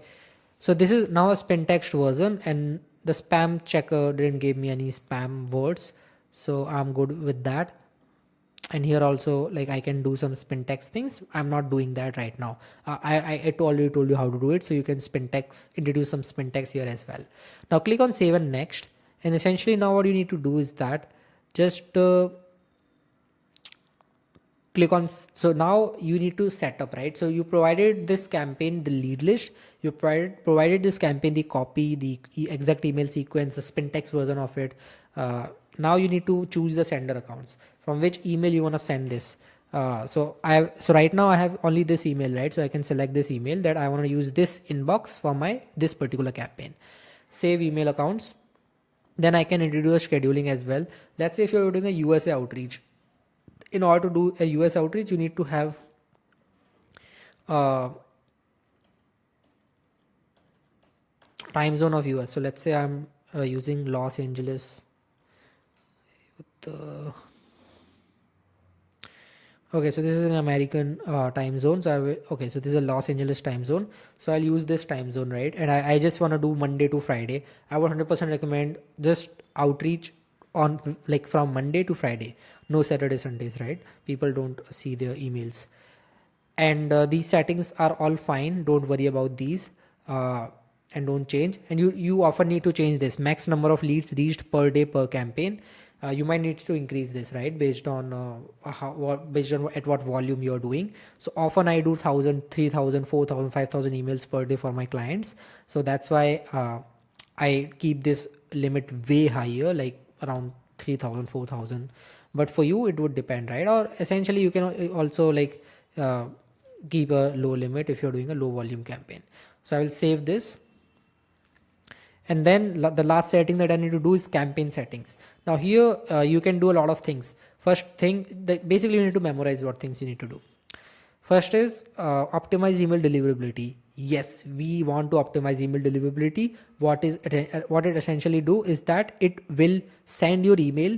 So this is now a spin text version, and the spam checker didn't give me any spam words. So I'm good with that. And here also, like, I can do some spin text things. I'm not doing that right now. I already told you how to do it, so you can spin text, introduce some spin text here as well. Now click on save and next, and essentially now what you need to do is that just click on. So now you need to set up, right? So you provided this campaign the lead list, you provided this campaign the copy, the exact email sequence, the spin text version of it. Now you need to choose the sender accounts from which email you want to send this. So right now I have only this email, right? So I can select this email that I want to use this inbox for my this particular campaign. Save email accounts. Then I can introduce scheduling as well. Let's say if you're doing a USA outreach, in order to do a US outreach, you need to have time zone of US. So let's say I'm using Los Angeles. Okay, so this is an American time zone. So okay, so this is a Los Angeles time zone. So I'll use this time zone, right? And I just want to do Monday to Friday. I would 100% recommend just outreach on like from Monday to Friday, no Saturday, Sundays, right? People don't see their emails. And these settings are all fine. Don't worry about these. And don't change. And you often need to change this max number of leads reached per day per campaign. You might need to increase this, right, based on based on at what volume you're doing. So often I do 1,000, 3,000, 4,000, 5,000 emails per day for my clients. So that's why I keep this limit way higher, like around 3,000, 4,000. But for you it would depend, right? Or essentially you can also like keep a low limit if you're doing a low volume campaign. So I will save this. And then the last setting that I need to do is campaign settings. Now here you can do a lot of things. First thing, basically you need to memorize what things you need to do. First is optimize email deliverability. Yes, we want to optimize email deliverability. What it essentially do is that it will send your email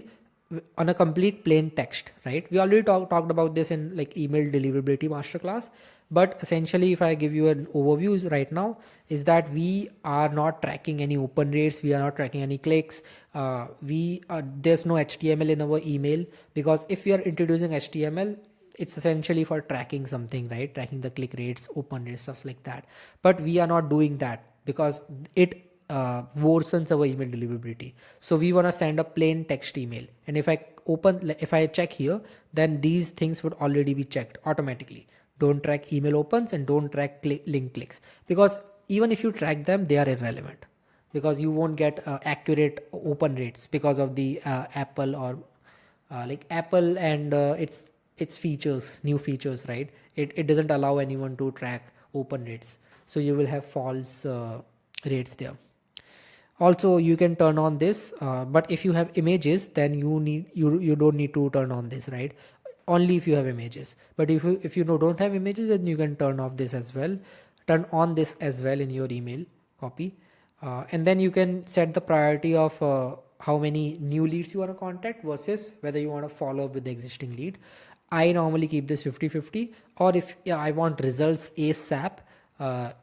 on a complete plain text, right? We already talked about this in like email deliverability masterclass. But essentially, if I give you an overview right now, is that we are not tracking any open rates, we are not tracking any clicks. There's no HTML in our email, because if we are introducing HTML, it's essentially for tracking something, right? Tracking the click rates, open rates, stuff like that. But we are not doing that because it worsens our email deliverability. So we want to send a plain text email. And if I check here, then these things would already be checked automatically. Don't track email opens and don't track link clicks, because even if you track them, they are irrelevant, because you won't get accurate open rates because of the Apple or like Apple and its features, new features, right? It doesn't allow anyone to track open rates, so you will have false rates there. Also you can turn on this, but if you have images, then you don't need to turn on this, right? Only if you have images. But if you don't have images, then you can turn off this as well, turn on this as well in your email copy. And then you can set the priority of how many new leads you want to contact versus whether you want to follow up with the existing lead. I normally keep this 50-50, or if I want results ASAP,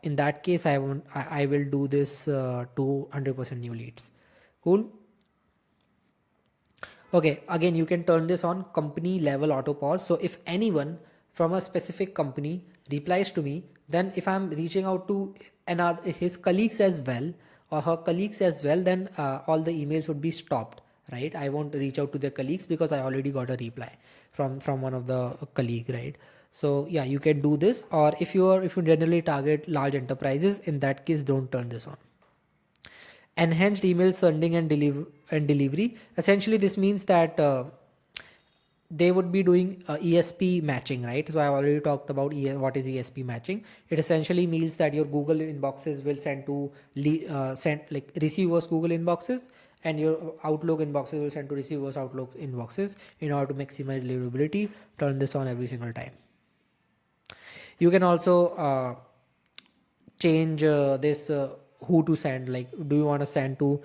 in that case I will do this to 100% new leads. Cool. Okay, again you can turn this on company level auto pause. So if anyone from a specific company replies to me, then if I'm reaching out to his colleagues as well or her colleagues as well, then all the emails would be stopped, right? I won't reach out to their colleagues because I already got a reply from one of the colleague, right? So yeah, you can do this. Or if you generally target large enterprises, in that case don't turn this on. Enhanced email sending and delivery. Essentially this means that they would be doing ESP matching, right? So I already talked about what is ESP matching. It essentially means that your Google inboxes will send to receivers Google inboxes, and your Outlook inboxes will send to receivers Outlook inboxes. In order to maximize deliverability, turn this on every single time. You can also change this who to send, like do you want to send to,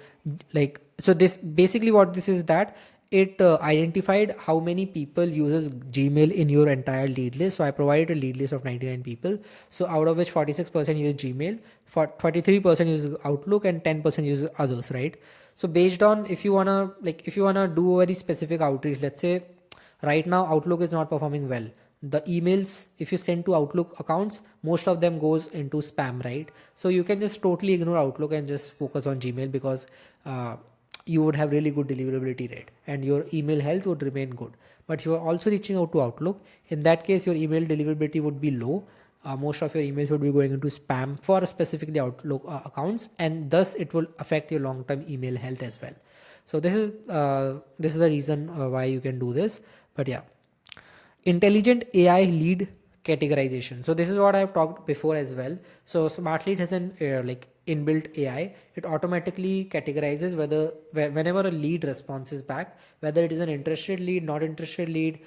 like, so this basically what this is, that it identified how many people uses Gmail in your entire lead list. So I provided a lead list of 99 people, so out of which 46% use Gmail, for 43% uses Outlook and 10% uses others, right? So based on, if you wanna do a very specific outreach, let's say right now Outlook is not performing well. The emails, if you send to Outlook accounts, most of them goes into spam, right? So you can just totally ignore Outlook and just focus on Gmail, because you would have really good deliverability rate and your email health would remain good. But you are also reaching out to Outlook, in that case your email deliverability would be low. Most of your emails would be going into spam for specifically Outlook accounts, and thus it will affect your long-term email health as well. So this is the reason why you can do this. But yeah, intelligent AI lead categorization. So this is what I've talked before as well. So Smart Lead has an inbuilt AI. It automatically categorizes whenever a lead response is back, whether it is an interested lead, not interested lead,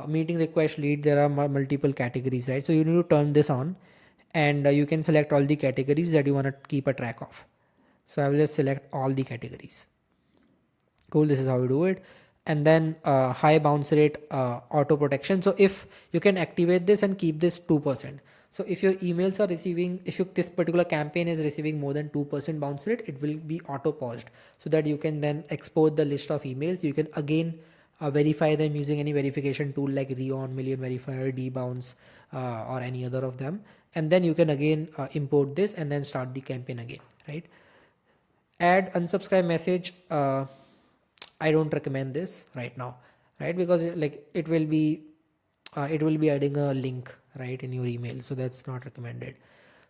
meeting request lead. There are multiple categories, right? So you need to turn this on, and you can select all the categories that you want to keep a track of. So I will just select all the categories. Cool, this is how you do it. And then high bounce rate auto protection. So if you can activate this and keep this 2%. So if your emails are receiving, this particular campaign is receiving more than 2% bounce rate, it will be auto paused, so that you can then export the list of emails. You can again verify them using any verification tool like Reon, Million Verifier, Dbounce, or any other of them. And then you can again import this and then start the campaign again, right? Add unsubscribe message. I don't recommend this right now, right? Because it will be adding a link, right, in your email, so that's not recommended.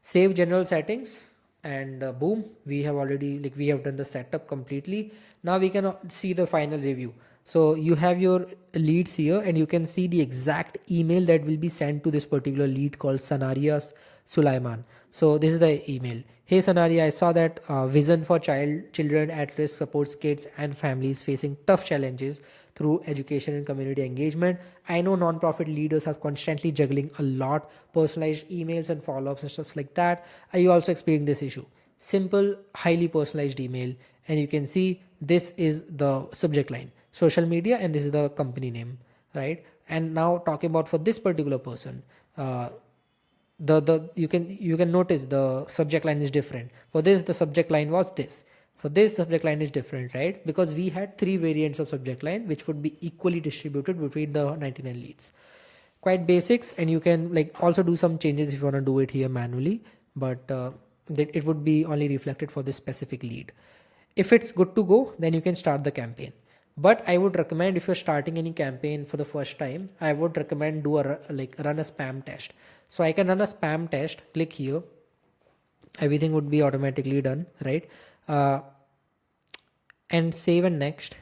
Save general settings, and boom, we have done the setup completely. Now we can see the final review. So you have your leads here, and you can see the exact email that will be sent to this particular lead called Sanaria Sulaiman. So this is the email. Hey Sanaria, I saw that Vision for Children at Risk supports kids and families facing tough challenges through education and community engagement. I know nonprofit leaders are constantly juggling a lot, personalized emails and follow-ups and stuff like that. Are you also experiencing this issue? Simple, highly personalized email, and you can see this is the subject line, social media, and this is the company name, right? And now talking about for this particular person, you can notice the subject line is different. For this, the subject line was this. For this, subject line is different, right? Because we had 3 variants of subject line which would be equally distributed between the 99 leads. Quite basics, and you can also do some changes if you want to do it here manually, but it would be only reflected for this specific lead. If it's good to go, then you can start the campaign. But I would recommend, if you're starting any campaign for the first time, I would recommend run a spam test. So I can run a spam test, click here, everything would be automatically done, right? And save and next.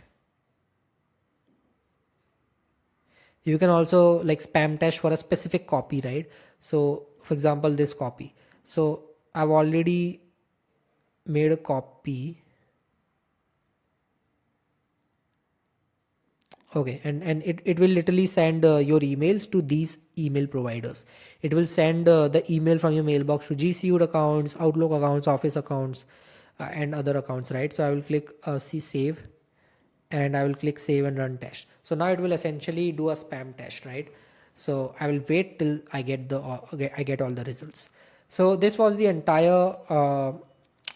You can also spam test for a specific copy, right? So for example, this copy. So I've already made a copy. Okay, and it will literally send your emails to these email providers. It will send the email from your mailbox to GCUD accounts, Outlook accounts, Office accounts, and other accounts, right? So I will click see save, and I will click save and run test. So now it will essentially do a spam test, right? So I will wait till I get all the results. So this was the entire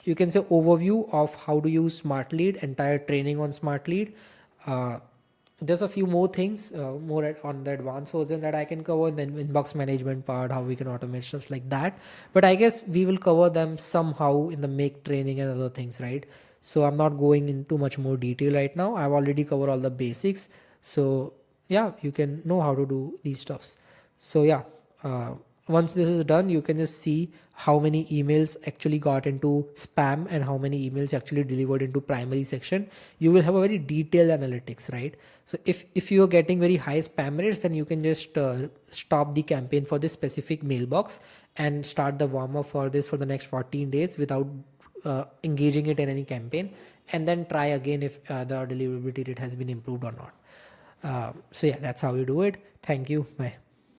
you can say overview of how to use Smart Lead, entire training on Smart Lead. There's a few more things more on the advanced version that I can cover, and then inbox management part, how we can automate stuff like that. But I guess we will cover them somehow in the make training and other things, right? So I'm not going into much more detail right now. I've already covered all the basics. So yeah, you can know how to do these stuffs. So yeah, once this is done, you can just see how many emails actually got into spam and how many emails actually delivered into primary section. You will have a very detailed analytics, right? So if you are getting very high spam rates, then you can just stop the campaign for this specific mailbox and start the warm up for this for the next 14 days without engaging it in any campaign, and then try again if the deliverability rate has been improved or not. So yeah, that's how you do it. Thank you. Bye.